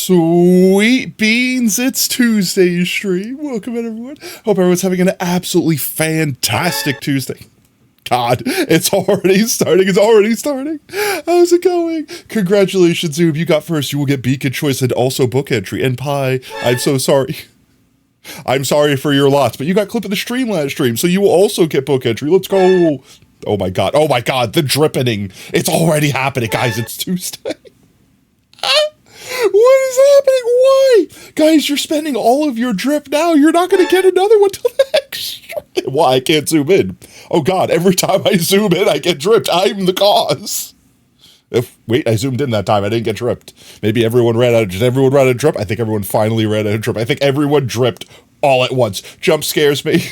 Sweet beans, it's Tuesday stream. Welcome in, everyone. Hope everyone's having an absolutely fantastic Tuesday. God, it's already starting. How's it going? Congratulations, Zoom. You got first. You will get Beacon Choice and also book entry. And Pi, I'm so sorry. I'm sorry for your loss, but you got clip of the stream last stream, so you will also get book entry. Let's go. Oh my god, the dripping. It's already happening, guys. It's Tuesday. What is happening? Why? Guys, you're spending all of your drip now. You're not going to get another one till the next stream. Why? I can't zoom in. Oh god, every time I zoom in, I get dripped. I'm the cause. Wait, I zoomed in that time. I didn't get dripped. Maybe everyone ran out of... Did everyone run out of drip? I think everyone finally ran out of drip. I think everyone dripped all at once. Jump scares me.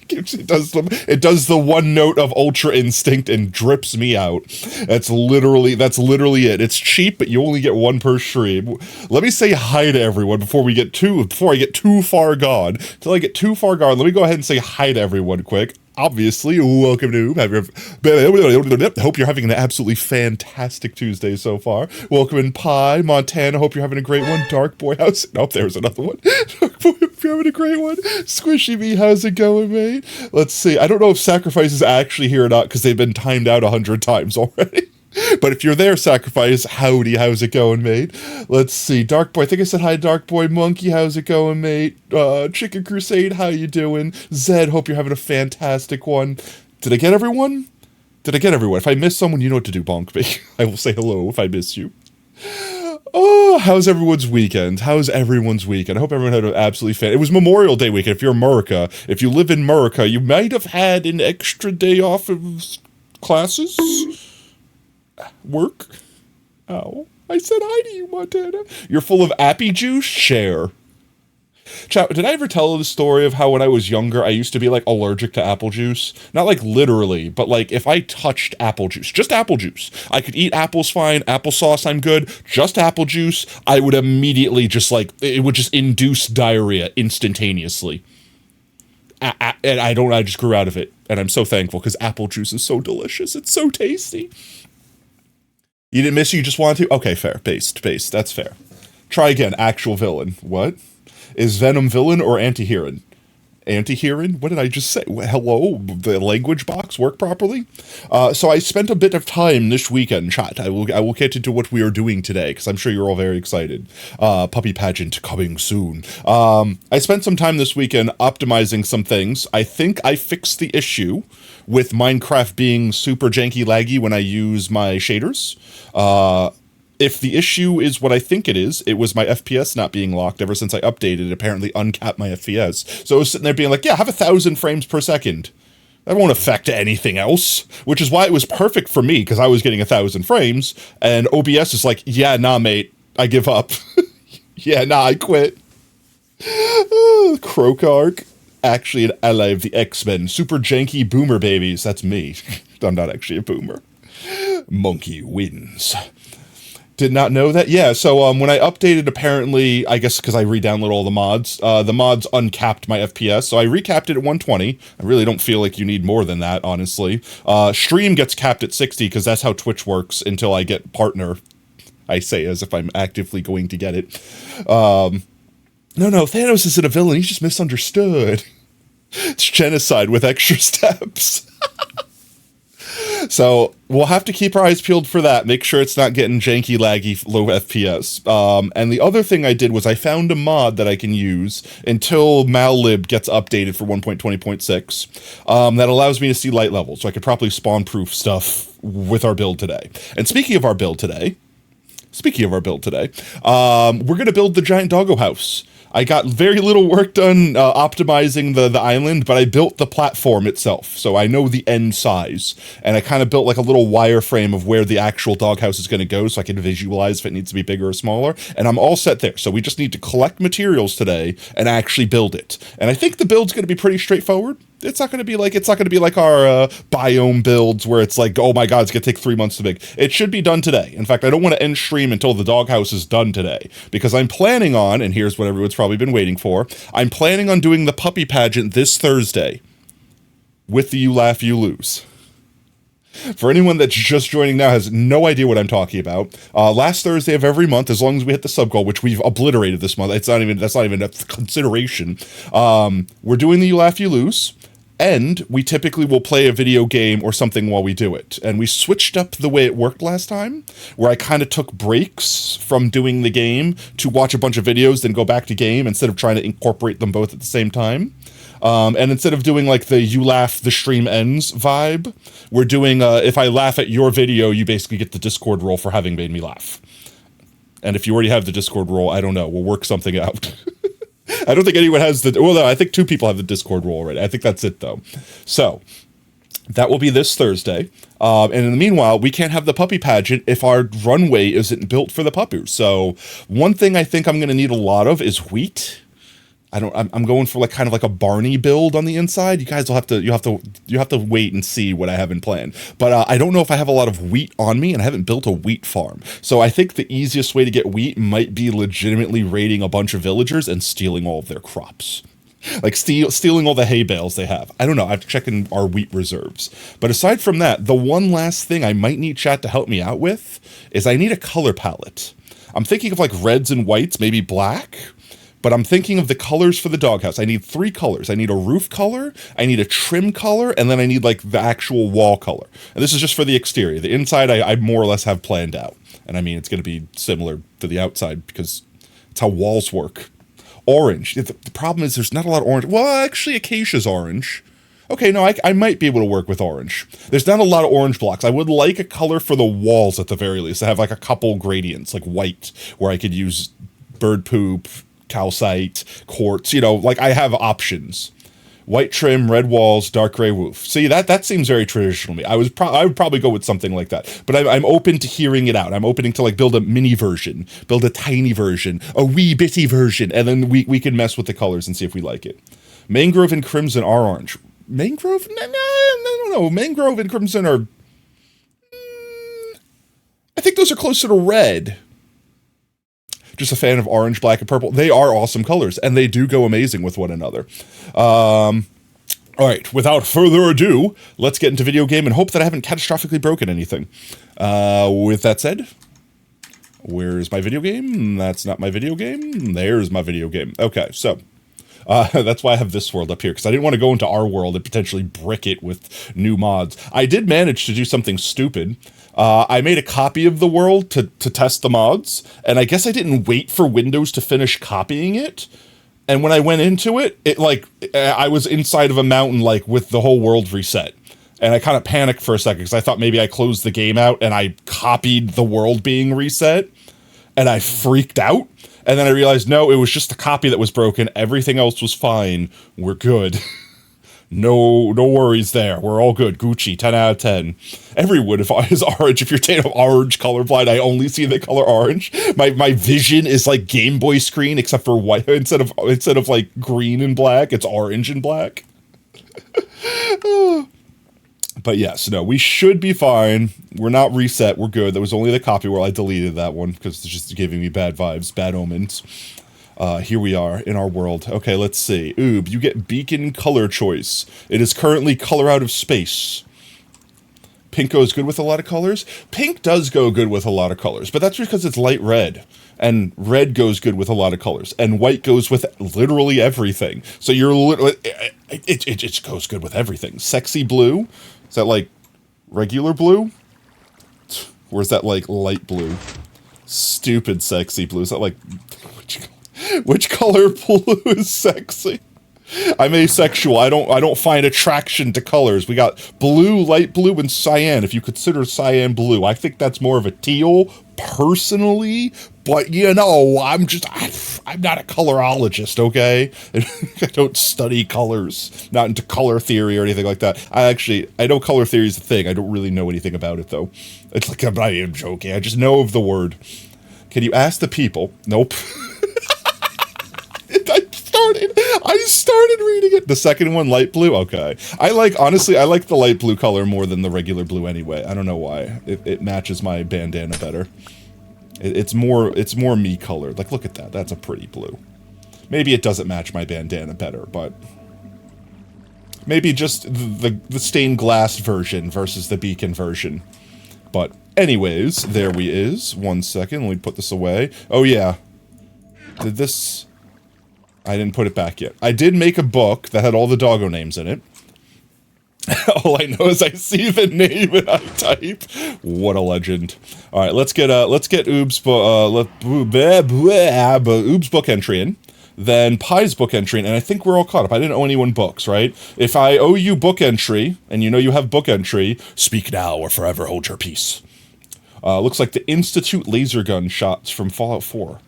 It does the one note of Ultra Instinct and drips me out. That's literally it. It's cheap, but you only get one per stream. Let me say hi to everyone before I get too far gone. Till I get too far gone, let me go ahead and say hi to everyone quick. Obviously, welcome to hope you're having an absolutely fantastic Tuesday so far. Welcome in Pi, Montana, hope you're having a great one. Dark Boy, there's another one. Dark Boy, hope you're having a great one. Squishy Me, how's it going, mate? Let's see, I don't know if Sacrifice is actually here or not, because they've been timed out 100 times already. But if you're there, Sacrifice, howdy, how's it going, mate? Let's see, Dark Boy, I think I said hi, Dark Boy. Monkey, how's it going, mate? Chicken Crusade, how you doing? Zed, hope you're having a fantastic one. Did I get everyone? If I miss someone, you know what to do, bonk me. I will say hello if I miss you. Oh, how's everyone's weekend? I hope everyone had an absolutely fan. It was Memorial Day weekend. If you're America, if you live in America, you might have had an extra day off of classes. Work? Oh, I said hi to you, Montana. You're full of appy juice? Share. Chat, did I ever tell the story of how when I was younger, I used to be, like, allergic to apple juice? Not, like, literally, but, like, if I touched apple juice, just apple juice, I could eat apples fine, applesauce, I'm good, just apple juice, I would immediately just, like, it would just induce diarrhea instantaneously. And I just grew out of it, and I'm so thankful, because apple juice is so delicious, it's so tasty. You didn't miss it, you just wanted to? Okay, fair. Based. That's fair. Try again. Actual villain. What? Is Venom villain or anti-heron? Anti-heron? What did I just say? Hello? The language box work properly? So I spent a bit of time this weekend, chat. I will get into what we are doing today, because I'm sure you're all very excited. Puppy pageant coming soon. I spent some time this weekend optimizing some things. I think I fixed the issue with Minecraft being super janky laggy when I use my shaders. If the issue is what I think it was my FPS not being locked ever since I updated it, apparently uncapped my FPS. So I was sitting there being like, yeah, have 1,000 frames per second. That won't affect anything else, which is why it was perfect for me, because I was getting 1,000 frames, and OBS is like, yeah, nah, mate, I give up. Yeah, nah, I quit. Crocark. Actually an ally of the X-Men. Super janky boomer babies. That's me. I'm not actually a boomer. Monkey wins. Did not know that? Yeah, so when I updated, apparently, I guess because I re-downloaded all the mods uncapped my FPS, so I recapped it at 120. I really don't feel like you need more than that, honestly. Stream gets capped at 60, because that's how Twitch works until I get partner. I say as if I'm actively going to get it. No, Thanos isn't a villain, he's just misunderstood. It's genocide with extra steps. So, we'll have to keep our eyes peeled for that. Make sure it's not getting janky, laggy, low FPS. And the other thing I did was I found a mod that I can use until Mallib gets updated for 1.20.6 that allows me to see light levels, so I could properly spawn-proof stuff with our build today. And speaking of our build today, we're going to build the giant doggo house. I got very little work done optimizing the island, but I built the platform itself, so I know the end size. And I kind of built like a little wireframe of where the actual doghouse is going to go, so I can visualize if it needs to be bigger or smaller. And I'm all set there, so we just need to collect materials today and actually build it. And I think the build's going to be pretty straightforward. It's not going to be like our biome builds where it's like, oh my god, it's going to take 3 months to make. It should be done today. In fact, I don't want to end stream until the doghouse is done today, because I'm planning on, and here's what everyone's probably been waiting for, I'm planning on doing the puppy pageant this Thursday with the You Laugh, You Lose. For anyone that's just joining now, has no idea what I'm talking about. Last Thursday of every month, as long as we hit the sub goal, which we've obliterated this month, that's not even a consideration. We're doing the You Laugh You Lose, and we typically will play a video game or something while we do it. And we switched up the way it worked last time, where I kind of took breaks from doing the game to watch a bunch of videos, then go back to game instead of trying to incorporate them both at the same time. And instead of doing like the you laugh, the stream ends vibe, we're doing if I laugh at your video, you basically get the Discord role for having made me laugh. And if you already have the Discord role, I don't know, we'll work something out. I don't think anyone has the, well, no, I think 2 people have the Discord role already. I think that's it though. So that will be this Thursday. And in the meanwhile, we can't have the puppy pageant if our runway isn't built for the puppies. So one thing I think I'm going to need a lot of is wheat. I'm going for like kind of like a Barney build on the inside. You guys will have to wait and see what I have in plan. But I don't know if I have a lot of wheat on me, and I haven't built a wheat farm. So I think the easiest way to get wheat might be legitimately raiding a bunch of villagers and stealing all of their crops. Like stealing all the hay bales they have. I don't know. I have to check in our wheat reserves. But aside from that, the one last thing I might need chat to help me out with is I need a color palette. I'm thinking of like reds and whites, maybe black. But I'm thinking of the colors for the doghouse. I need 3 colors. I need a roof color, I need a trim color, and then I need like the actual wall color. And this is just for the exterior. The inside I more or less have planned out. And I mean, it's going to be similar to the outside because it's how walls work. Orange. The problem is there's not a lot of orange. Well, actually, acacia's orange. Okay, no, I might be able to work with orange. There's not a lot of orange blocks. I would like a color for the walls at the very least. I have like a couple gradients, like white, where I could use bird poop, calcite, quartz, you know, like I have options. White trim, red walls, dark gray roof. See, that seems very traditional to me. I would probably go with something like that. But I'm open to hearing it out. I'm opening to like build a mini version, build a tiny version, a wee bitty version, and then we can mess with the colors and see if we like it. Mangrove and crimson are orange. Mangrove? No, I don't know. Mangrove and crimson are... I think those are closer to red. Just a fan of orange, black, and purple. They are awesome colors, and they do go amazing with one another. All right, without further ado, let's get into video game and hope that I haven't catastrophically broken anything. With that said, where's my video game? That's not my video game. There's my video game. Okay, so... that's why I have this world up here, because I didn't want to go into our world and potentially brick it with new mods. I did manage to do something stupid. I made a copy of the world to test the mods, and I guess I didn't wait for Windows to finish copying it. And when I went into it, I was inside of a mountain, like, with the whole world reset. And I kind of panicked for a second, because I thought maybe I closed the game out and I copied the world being reset. And I freaked out. And then I realized, no, it was just the copy that was broken. Everything else was fine. We're good. No worries there. We're all good. Gucci, 10 out of 10. Every wood is orange. If you're orange colorblind, I only see the color orange. My vision is like Game Boy screen, except for white. Instead of like green and black, it's orange and black. But yes, no, we should be fine. We're not reset. We're good. That was only the copy where I deleted that one because it's just giving me bad vibes, bad omens. Here we are in our world. Okay, let's see. Oob, you get beacon color choice. It is currently color out of space. Pink goes good with a lot of colors. Pink does go good with a lot of colors, but that's because it's light red. And red goes good with a lot of colors. And white goes with literally everything. So you're literally... It goes good with everything. Sexy blue... Is that like regular blue? Or is that like light blue? Stupid sexy blue. Is that like... Which color blue is sexy? I'm asexual. I don't find attraction to colors. We got blue, light blue, and cyan. If you consider cyan blue, I think that's more of a teal, personally. But you know, I'm not a colorologist, okay? I don't study colors. Not into color theory or anything like that. I know color theory is a thing. I don't really know anything about it though. It's like I'm not even joking. I just know of the word. Can you ask the people? Nope. I started reading it. The second one, light blue? Okay. Honestly, I like the light blue color more than the regular blue anyway. I don't know why. It matches my bandana better. It's more me colored. Like, look at that. That's a pretty blue. Maybe it doesn't match my bandana better, but Maybe just the stained glass version versus the beacon version. But anyways, there we is. 1 second, let me put this away. Oh yeah. Did this... I didn't put it back yet. I did make a book that had all the doggo names in it. All I know is I see the name and I type. What a legend. Alright, let's get Oob's book entry in. Then Pie's book entry in, and I think we're all caught up. I didn't owe anyone books, right? If I owe you book entry, and you know you have book entry, speak now or forever hold your peace. Looks like the Institute laser gun shots from Fallout 4.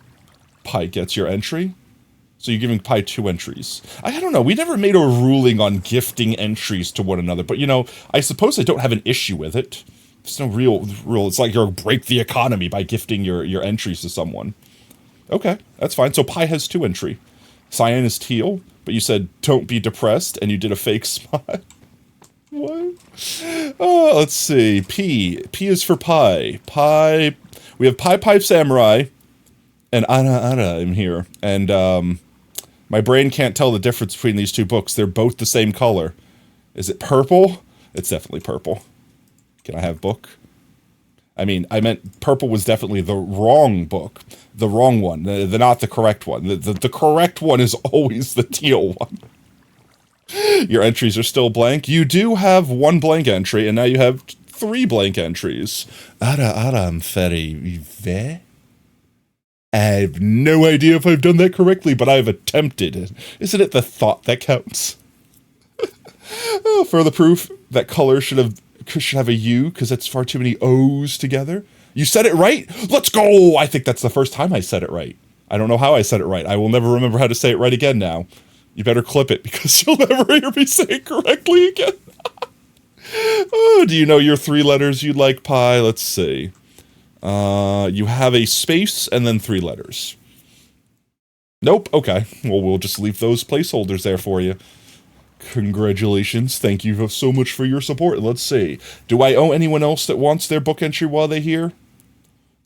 Pie gets your entry. So you're giving Pie 2 entries. I don't know, we never made a ruling on gifting entries to one another, but you know, I suppose I don't have an issue with it. There's no real rule. It's like you're break the economy by gifting your entries to someone. Okay, that's fine. So Pie has 2 entry. Cyan is teal, but you said don't be depressed, and you did a fake smile. What? Oh, let's see. P. P is for Pie. Pie. We have Pie Pipe Samurai, and Ana in here. And, my brain can't tell the difference between these 2 books. They're both the same color. Is it purple? It's definitely purple. Can I have book? I mean, I meant purple was definitely the wrong book. The wrong one. Not the correct one. The correct one is always the teal one. Your entries are still blank. You do have 1 blank entry, and now you have 3 blank entries. I'm very... I have no idea if I've done that correctly, but I've attempted. Isn't it the thought that counts? Oh, further proof that color should have a U, because that's far too many O's together. You said it right? Let's go! I think that's the first time I said it right. I don't know how I said it right. I will never remember how to say it right again now. You better clip it, because you'll never hear me say it correctly again. Oh, do you know your 3 letters you'd like, Pie? Let's see. You have a space and then 3 letters. Nope, okay. Well, we'll just leave those placeholders there for you. Congratulations, thank you so much for your support. Let's see. Do I owe anyone else that wants their book entry while they're here?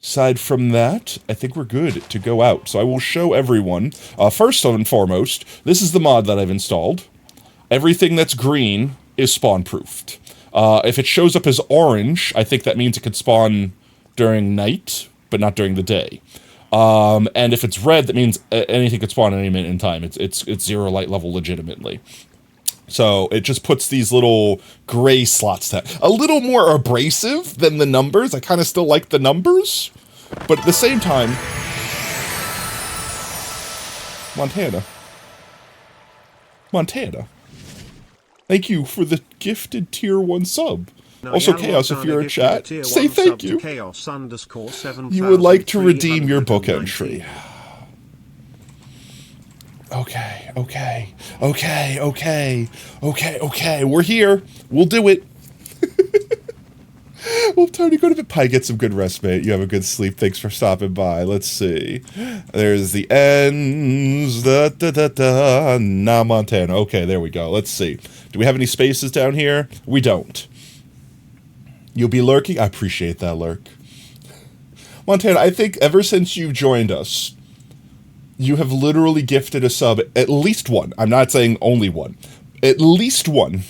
Aside from that, I think we're good to go out. So I will show everyone. First and foremost, this is the mod that I've installed. Everything that's green is spawn-proofed. If it shows up as orange, I think that means it could spawn during night, but not during the day. And if it's red, that means anything could spawn at any minute in time. It's 0 light level legitimately. So it just puts these little gray slots that a little more abrasive than the numbers. I kind of still like the numbers, but at the same time, Montana. Thank you for the gifted tier 1 sub. Also, Chaos, if you're in chat, say thank you. You would like to redeem your book entry. Okay. We're here. We'll do it. Well, Tony, go to bed. Pie, get some good rest, mate. You have a good sleep. Thanks for stopping by. Let's see. There's the ends. Nah, Montana. Okay, there we go. Let's see. Do we have any spaces down here? We don't. You'll be lurking? I appreciate that, lurk. Montana, I think ever since you joined us, you have literally gifted a sub, at least 1. I'm not saying only 1. At least 1.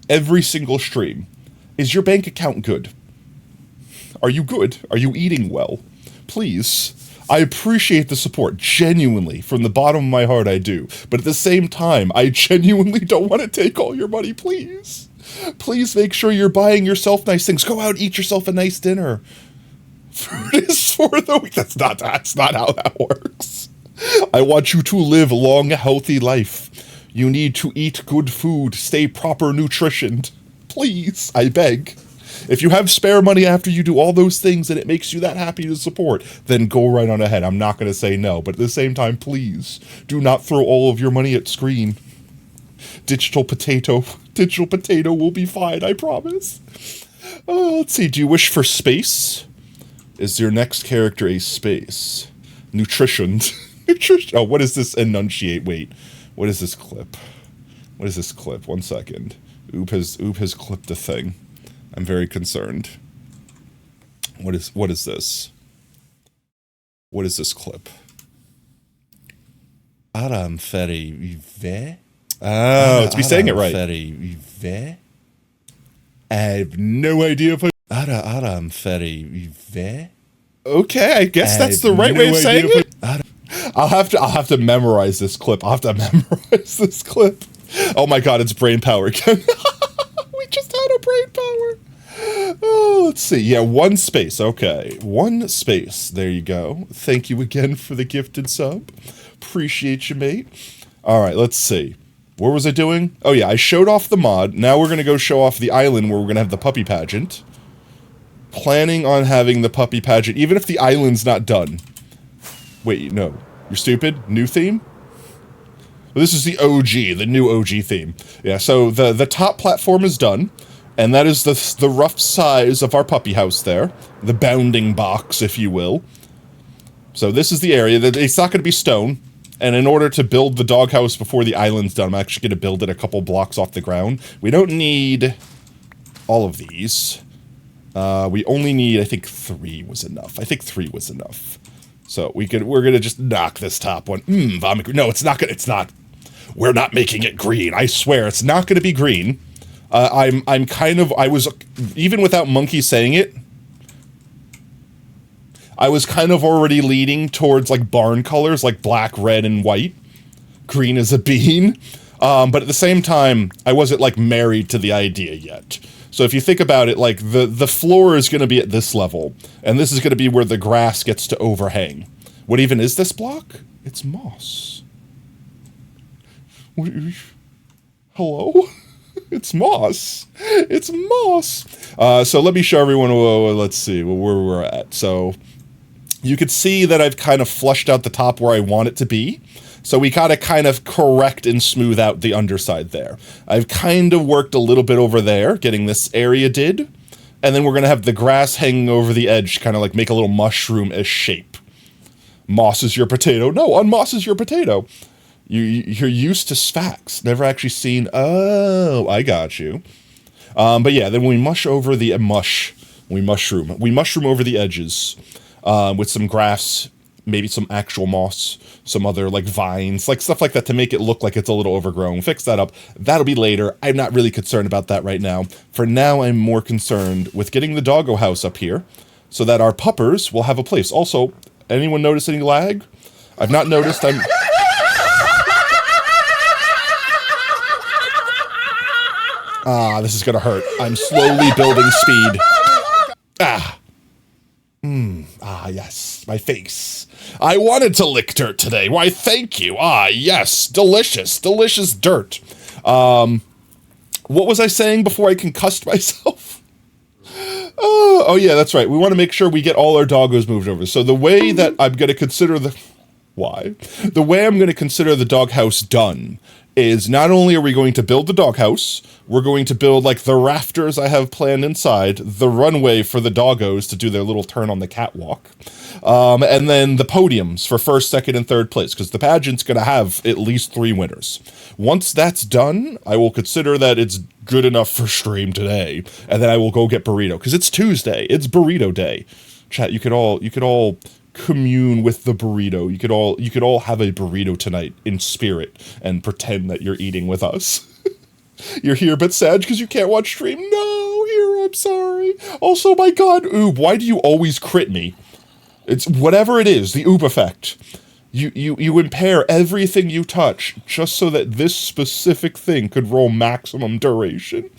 Every single stream. Is your bank account good? Are you good? Are you eating well? Please. I appreciate the support, genuinely. From the bottom of my heart, I do. But at the same time, I genuinely don't want to take all your money, please. Please make sure you're buying yourself nice things. Go out, eat yourself a nice dinner. Food is for the weak. That's not how that works. I want you to live a long, healthy life. You need to eat good food, stay proper nutritioned. Please, I beg. If you have spare money after you do all those things and it makes you that happy to support, then go right on ahead. I'm not going to say no, but at the same time, please, do not throw all of your money at screen. Digital potato will be fine, I promise. Let's see, do you wish for space? Is your next character a space? Nutrition. Oh, what is this enunciate? Wait, what is this clip? What is this clip? 1 second. Oop has clipped a thing. I'm very concerned. What is this? What is this clip? Aram Ferry. Oh, let's be saying it right. I have no idea if Aram Ferry. Okay, I guess that's the right way of saying it. I'll have to memorize this clip. I'll have to memorize this clip. Oh my god, it's brain power again. We just had a brain power. Oh, let's see. Yeah, one space. Okay, one space. There you go. Thank you again for the gifted sub. Appreciate you, mate. All right, let's see. What was I doing? Oh yeah, I showed off the mod. Now we're gonna go show off the island where we're gonna have the puppy pageant. Planning on having the puppy pageant, even if the island's not done. Wait, no. You're stupid? New theme? Well, this is the OG, the new OG theme. Yeah, so the top platform is done, and that is the rough size of our puppy house there. The bounding box, if you will. So this is the area. That it's not going to be stone, and in order to build the doghouse before the island's done, I'm actually going to build it a couple blocks off the ground. We don't need all of these. We only need, I think 3 was enough. I think 3 was enough. So we're gonna just knock this top one. Vomit. No, it's not. We're not making it green. I swear, it's not gonna be green. I was, even without Monkey saying it, I was kind of already leaning towards like barn colors, like black, red, and white. Green as a bean. But at the same time, I wasn't like married to the idea yet. So if you think about it, like, the floor is going to be at this level, and this is going to be where the grass gets to overhang. What even is this block? It's moss. Hello? It's moss. It's moss. So let me show everyone, let's see, where we're at. So you could see that I've kind of flushed out the top where I want it to be. So we gotta kind of correct and smooth out the underside there. I've kind of worked a little bit over there, getting this area did. And then we're gonna have the grass hanging over the edge, kind of like make a little mushroom-ish shape. Moss is your potato. No, unmoss is your potato. You're used to Sphax. Never actually seen, oh, I got you. But yeah, then we mushroom over the mushroom over the edges with some grass, maybe some actual moss, some other like vines, like stuff like that to make it look like it's a little overgrown. Fix that up. That'll be later. I'm not really concerned about that right now. For now, I'm more concerned with getting the doggo house up here so that our puppers will have a place. Also, anyone notice any lag? I've not noticed. This is gonna hurt. I'm slowly building speed. Yes, my face. I wanted to lick dirt today. Why, thank you. Yes, delicious dirt. What was I saying before I concussed myself? Oh yeah, that's right. We want to make sure we get all our doggos moved over. So the way that I'm going to consider the doghouse done is not only are we going to build the doghouse, we're going to build like the rafters I have planned inside, the runway for the doggos to do their little turn on the catwalk, and then the podiums for first, second, and third place, because the pageant's going to have at least 3 winners. Once that's done, I will consider that it's good enough for stream today, and then I will go get burrito, because it's Tuesday, it's burrito day. Chat, you could all commune with the burrito. You could all have a burrito tonight in spirit and pretend that you're eating with us. You're here but sad because you can't watch stream. No, Hero, I'm sorry. Also, my god, Oob, why do you always crit me? It's whatever it is, the Oob effect. You impair everything you touch just so that this specific thing could roll maximum duration.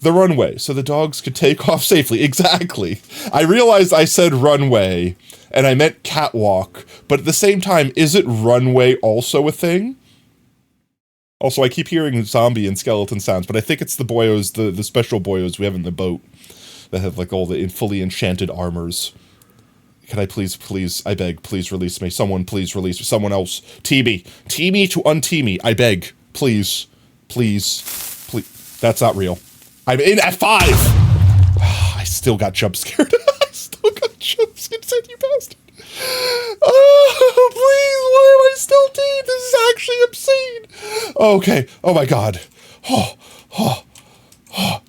The runway, so the dogs could take off safely. Exactly. I realized I said runway, and I meant catwalk, but at the same time, is it runway also a thing? Also, I keep hearing zombie and skeleton sounds, but I think it's the boyos, the special boyos we have in the boat that have like all the fully enchanted armors. Can I please, I beg, please release me. Someone, please release me. Someone else. Tee me to untee me. I beg. Please. That's not real. I'm in F5! I still got jump scared. Said you bastard. Oh, please, why am I still teed? This is actually obscene. Okay. Oh my god.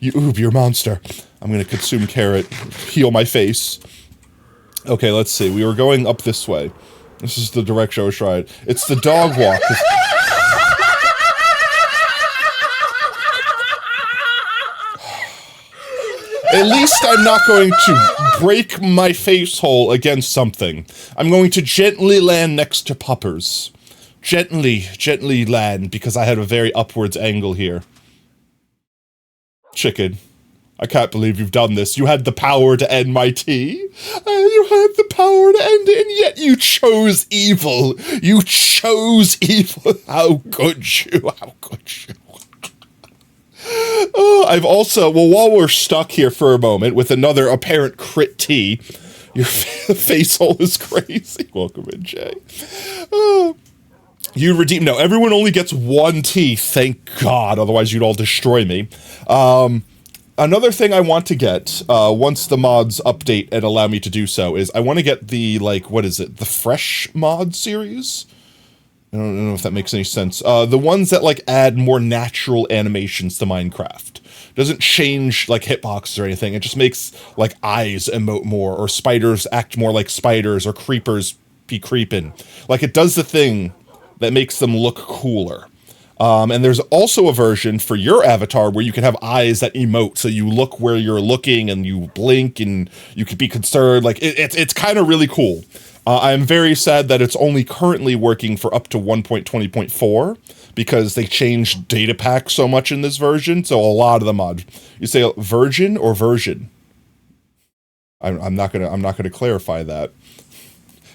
You Oob, you're a monster. I'm gonna consume carrot, heal my face. Okay, let's see. We were going up this way. This is the direction I was trying. It's the dog walk. At least I'm not going to break my face hole against something. I'm going to gently land next to Puppers. Gently land, because I had a very upwards angle here. Chicken, I can't believe you've done this. You had the power to end my tea. You had the power to end it, and yet you chose evil. You chose evil. How could you? How could you? Oh, I've also, well, while we're stuck here for a moment with another apparent crit tea, your face hole is crazy. Welcome in, Jay. Oh. You redeem. No, everyone only gets one tea, thank God, otherwise you'd all destroy me. Another thing I want to get, once the mods update and allow me to do so, is I want to get the, like, what is it, the Fresh mod series? I don't know if that makes any sense. The ones that, like, add more natural animations to Minecraft. Doesn't change, like, hitboxes or anything, it just makes, like, eyes emote more, or spiders act more like spiders, or creepers be creepin'. Like, it does the thing that makes them look cooler. And there's also a version for your avatar where you can have eyes that emote, so you look where you're looking and you blink and you could be concerned. Like, it's kind of really cool. I'm very sad that it's only currently working for up to 1.20.4 because they changed data pack so much in this version, so a lot of the mods. You say virgin or version? I'm not gonna clarify that.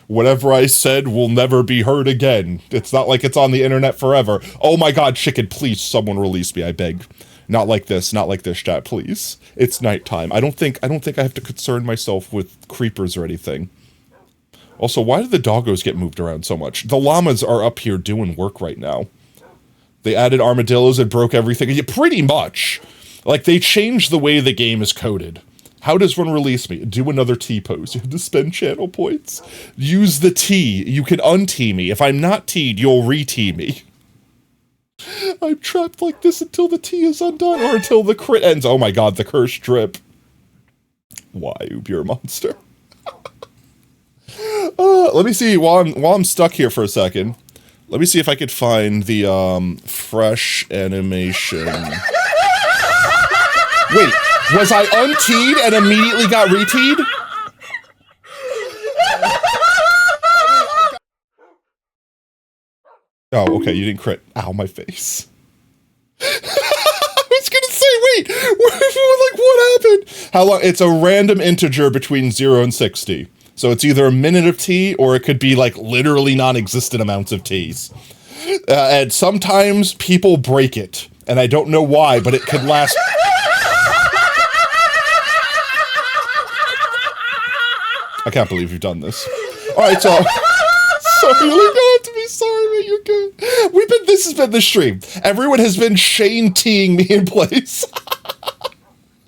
Whatever I said will never be heard again. It's not like it's on the internet forever. Oh my God, chicken, please, someone release me, I beg. Not like this, chat, please. It's nighttime. I don't think I have to concern myself with creepers or anything. Also, why did the doggos get moved around so much? The llamas are up here doing work right now. They added armadillos and broke everything. Yeah, pretty much. Like, they changed the way the game is coded. How does one release me? Do another T pose. You have to spend channel points. Use the T. You can un-T me. If I'm not T'd, you'll re-T me. I'm trapped like this until the T is undone, or until the crit ends. Oh my God, the cursed drip. Why, you pure monster? Let me see, while I'm stuck here for a second, let me see if I could find the, fresh animation. Wait. Was I un-T'd and immediately got re-T'd? Oh, okay, you didn't crit. Ow, my face. I was gonna say, wait, like, what happened? How long? It's a random integer between 0 and 60. So it's either a minute of tea, or it could be, like, literally non-existent amounts of teas. And sometimes people break it, and I don't know why, but it could last... I can't believe you've done this. Alright, so... Sorry, you don't have to be sorry, man, you're good. This has been the stream. Everyone has been Shane T-ing me in place.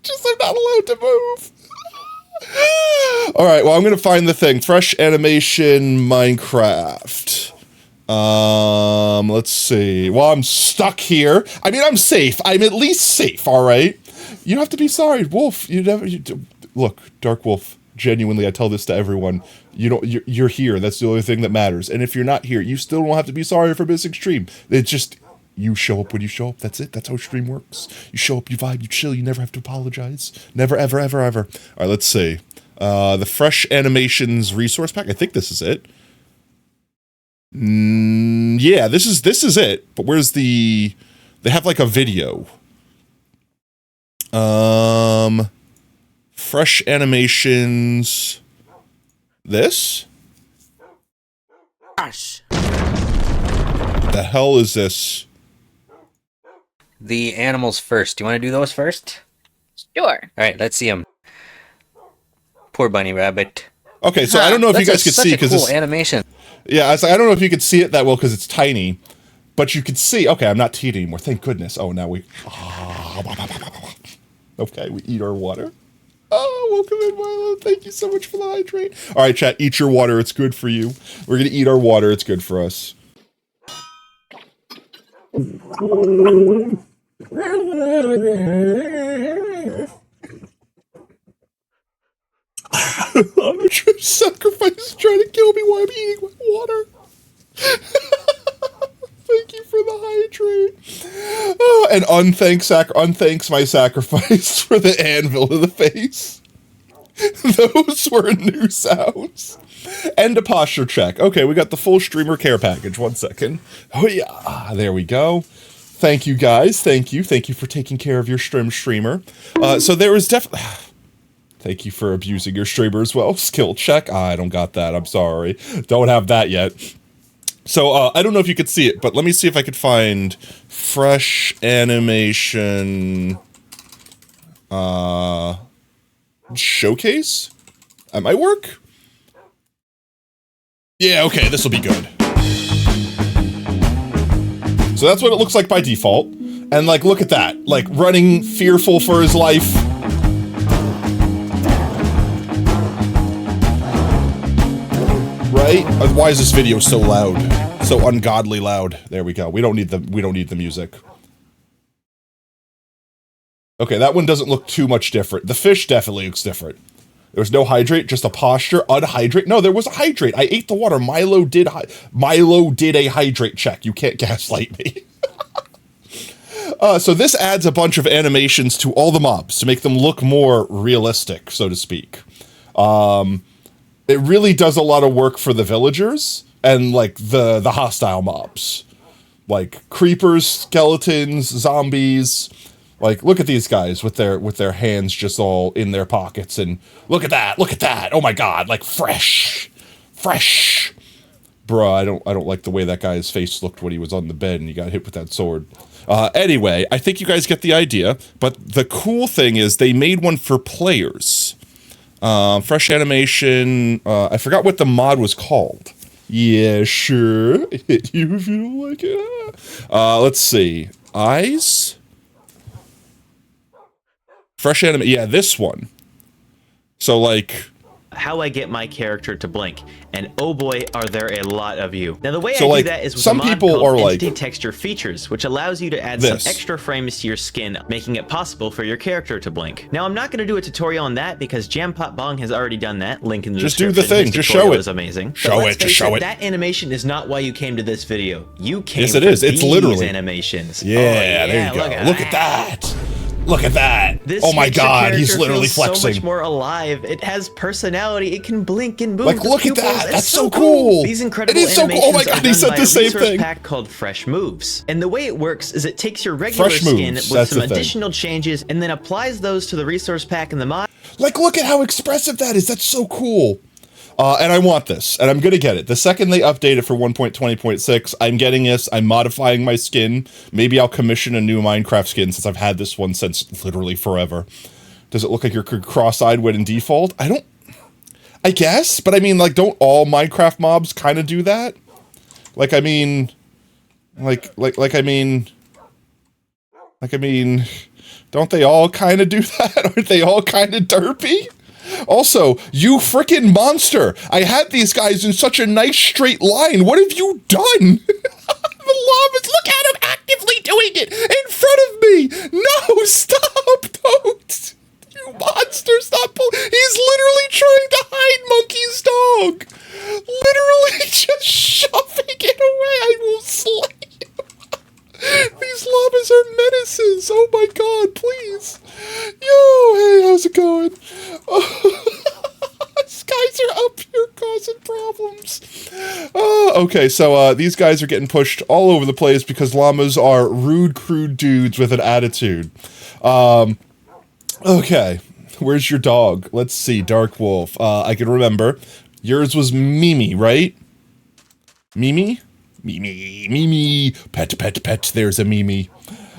Just I'm not allowed to move. Alright, well, I'm gonna find the thing. Fresh animation Minecraft. Let's see. Well, I'm stuck here. I mean, I'm safe. I'm at least safe, alright? You don't have to be sorry, Wolf. Look, Dark Wolf. Genuinely, I tell this to everyone. You're here. That's the only thing that matters. And if you're not here, you still don't have to be sorry for missing stream. It's just, you show up when you show up. That's it. That's how stream works. You show up, you vibe, you chill. You never have to apologize. Never, ever, ever, ever. All right, let's see. The Fresh Animations resource pack. I think this is it. Yeah, this is it. But where's the? They have like a video. Fresh Animations. This? Gosh. The hell is this? The animals first. Do you want to do those first? Sure. Alright, let's see them. Poor bunny rabbit. Okay, so I don't know if you guys could see because cool animation. Yeah, I was like, I don't know if you could see it that well because it's tiny, but you could see. Okay, I'm not teed anymore. Thank goodness. Oh, now we. Okay, we eat our water. Oh, welcome in, Milo. Thank you so much for the hydrate. All right, chat, eat your water. It's good for you. We're gonna eat our water. It's good for us. I'm a true sacrifice trying to kill me while I'm eating my water. Thank you for the hydrate. Oh, and unthanks my sacrifice for the anvil to the face. Those were new sounds. And a posture check. Okay, we got the full streamer care package. 1 second. Oh yeah, there we go. Thank you guys. Thank you for taking care of your streamer. So there was definitely. Thank you for abusing your streamer as well. Skill check. I don't got that. I'm sorry. Don't have that yet. So I don't know if you could see it, but let me see if I could find fresh animation showcase. That might work. Yeah, okay, this will be good. So that's what it looks like by default. And like, look at that. Like, running fearful for his life. Right? Why is this video so loud? So ungodly loud. There we go. We don't need the music. Okay, that one doesn't look too much different. The fish definitely looks different. There was no hydrate, just a posture. Unhydrate. No, there was a hydrate. I ate the water. Milo did a hydrate check. You can't gaslight me. So this adds a bunch of animations to all the mobs to make them look more realistic, so to speak. It really does a lot of work for the villagers and like the hostile mobs. Like creepers, skeletons, zombies. Like, look at these guys with their hands just all in their pockets, and look at that, oh my god, like fresh. Bruh, I don't like the way that guy's face looked when he was on the bed and he got hit with that sword. Anyway, I think you guys get the idea, but the cool thing is they made one for players. Fresh animation, I forgot what the mod was called. Yeah, sure, hit you if you don't like it. Let's see, eyes? Fresh anime, yeah, this one. So like, how I get my character to blink, and oh boy, are there a lot of you. Now the way so I like, do that is with some a mod people called are Entity like Texture Features, which allows you to add this. some extra frames to your skin, making it possible for your character to blink. Now I'm not going to do a tutorial on that because Jampot Bong has already done that. Link in the just description. Do the thing. His just tutorial show it. is amazing. Show it. Just show it. That animation is not why you came to this video. You came. Yes, it for is. It's these literally animations. Yeah, there you go. Look at that. Look at that. This oh my makes your god, he's character literally feel flexing. so much more alive. It has personality. It can blink and move. Like, the look at pupils. that. That's so cool. These incredible it is so cool. Oh my god, he said the same thing. Pack called Fresh Moves. And the way it works is it takes your regular Fresh skin moves, with some additional changes and then applies those to the resource pack in the mod. Like, look at how expressive that is. That's so cool. And I want this, and I'm gonna get it. The second they update it for 1.20.6, I'm getting this, I'm modifying my skin. Maybe I'll commission a new Minecraft skin since I've had this one since literally forever. Does it look like you're cross-eyed when in default? I guess, but I mean, like, don't all Minecraft mobs kind of do that? Like, I mean, don't they all kind of do that? Aren't they all kind of derpy? Also, you frickin' monster! I had these guys in such a nice straight line. What have you done? The llamas, look at him actively doing it in front of me! No, stop! Don't! You monster, stop! He's literally trying to hide Monkey's dog! Literally just shoving it away! I will slay you! These llamas are menaces! Oh my god, please! Yo, hey, how's it going? These guys are up here causing problems. Okay, so these guys are getting pushed all over the place because llamas are rude, crude dudes with an attitude. Okay, where's your dog? Let's see, Dark Wolf. I can remember. Yours was Mimi, right? Mimi? Mimi. Pet. There's a Mimi.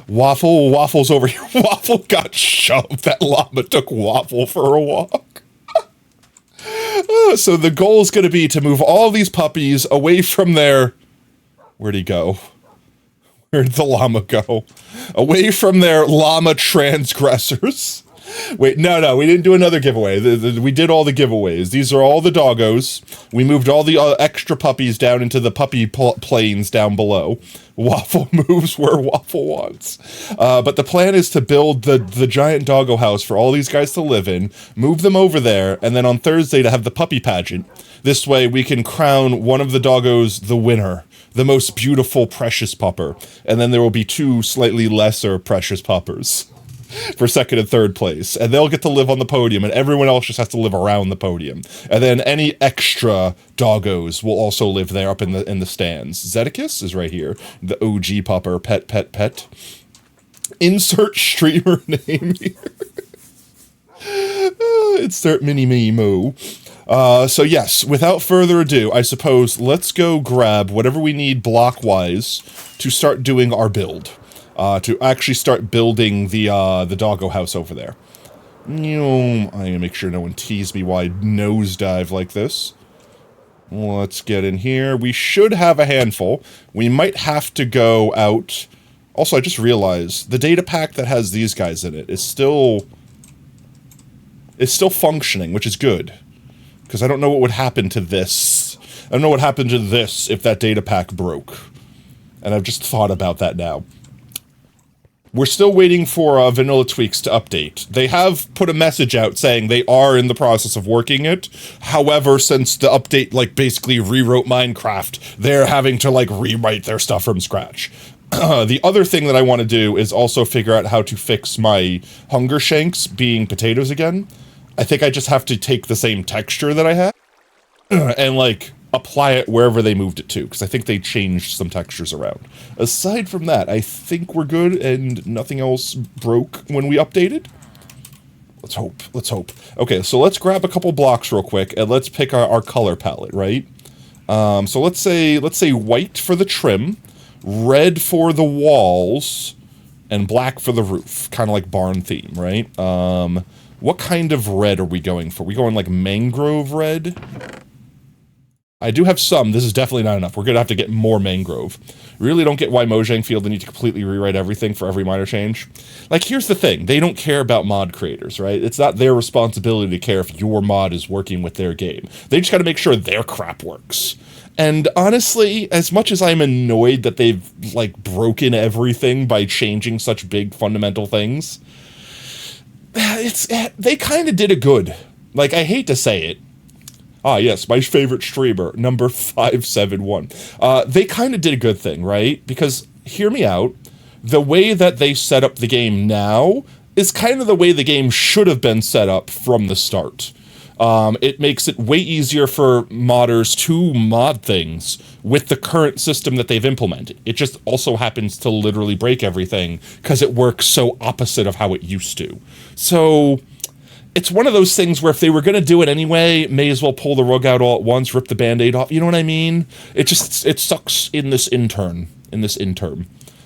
Waffle's over here. Waffle got shoved. That llama took Waffle for a walk. So the goal is going to be to move all these puppies away from their... Where'd he go? Where'd the llama go? Away from their llama transgressors. Wait, no, we didn't do another giveaway. We did all the giveaways. These are all the doggos. We moved all the extra puppies down into the puppy plains down below. Waffle moves where Waffle wants. But the plan is to build the giant doggo house for all these guys to live in, move them over there, and then on Thursday to have the puppy pageant. This way we can crown one of the doggos the winner. the most beautiful precious pupper, and then there will be 2 slightly lesser precious puppers for second and third place, and they'll get to live on the podium, and everyone else just has to live around the podium. And then any extra doggos will also live there up in the stands. Zeticus is right here, the OG pupper, pet. Insert streamer name here. Insert mini mo. So yes, without further ado, I suppose let's go grab whatever we need block-wise to start doing our build. To actually start building the doggo house over there. I'm gonna make sure no one tease me while I nosedive like this. Let's get in here. We should have a handful. We might have to go out. Also, I just realized the data pack that has these guys in it is still functioning, which is good. Because I don't know what would happen to this. I don't know what happened to this if that data pack broke. And I've just thought about that now. We're still waiting for Vanilla Tweaks to update. They have put a message out saying they are in the process of working it. However, since the update, like, basically rewrote Minecraft, they're having to, like, rewrite their stuff from scratch. The other thing that I want to do is also figure out how to fix my hunger shanks being potatoes again. I think I just have to take the same texture that I had and, like, apply it wherever they moved it to, because I think they changed some textures around. Aside from that, I think we're good and nothing else broke when we updated. Let's hope. Okay, so let's grab a couple blocks real quick and let's pick our color palette, right? So let's say white for the trim, red for the walls, and black for the roof. Kind of like barn theme, right? What kind of red are we going for? We going like mangrove red? I do have some. This is definitely not enough. We're going to have to get more mangrove. Really don't get why Mojang feel the need to completely rewrite everything for every minor change. Like, here's the thing. They don't care about mod creators, right? It's not their responsibility to care if your mod is working with their game. They just got to make sure their crap works. And honestly, as much as I'm annoyed that they've, like, broken everything by changing such big fundamental things, they kind of did a good. Like, I hate to say it. Ah, yes, my favorite streamer, number 571. They kind of did a good thing, right? Because, hear me out, the way that they set up the game now is kind of the way the game should have been set up from the start. It makes it way easier for modders to mod things with the current system that they've implemented. It just also happens to literally break everything because it works so opposite of how it used to. So it's one of those things where if they were going to do it anyway, may as well pull the rug out all at once, rip the Band-Aid off. You know what I mean? It sucks in this interim.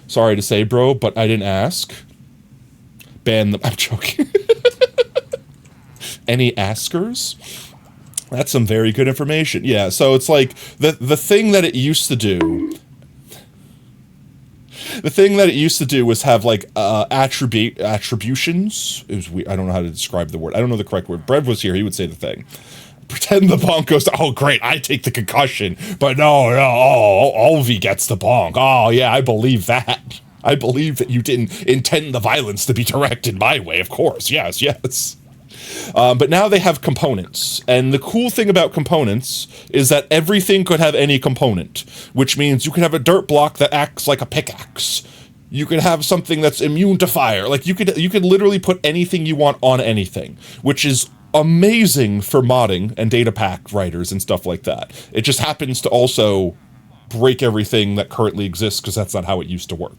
Sorry to say, bro, but I didn't ask. Ban them. I'm joking. Any askers? That's some very good information. Yeah, so it's like the thing that it used to do. The thing that it used to do was have, like, attributions. I don't know how to describe the word. I don't know the correct word. Brev was here. He would say the thing. Pretend the bonk goes to, oh, great, I take the concussion. But no, Olvi gets the bonk. Oh, yeah, I believe that. I believe that you didn't intend the violence to be directed my way, of course. Yes. But now they have components, and the cool thing about components is that everything could have any component, which means you can have a dirt block that acts like a pickaxe. You could have something that's immune to fire. Like, you could literally put anything you want on anything, which is amazing for modding and data pack writers and stuff like that. It just happens to also break everything that currently exists because that's not how it used to work.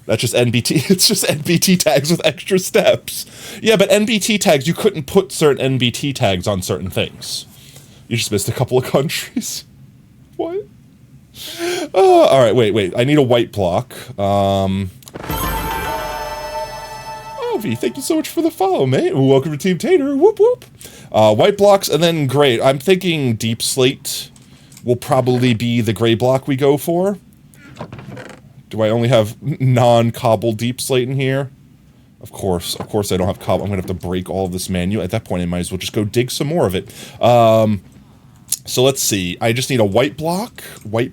That's just NBT. It's just NBT tags with extra steps. Yeah, but NBT tags, you couldn't put certain NBT tags on certain things. You just missed a couple of countries. What? All right, wait. I need a white block. Oh, V, thank you so much for the follow, mate. Welcome to Team Tater. Whoop, whoop. White blocks, and then great. I'm thinking deep slate will probably be the gray block we go for. Do I only have non-cobble deep slate in here? Of course I don't have cobble. I'm gonna have to break all of this manual. At that point, I might as well just go dig some more of it. So let's see. I just need a white block. I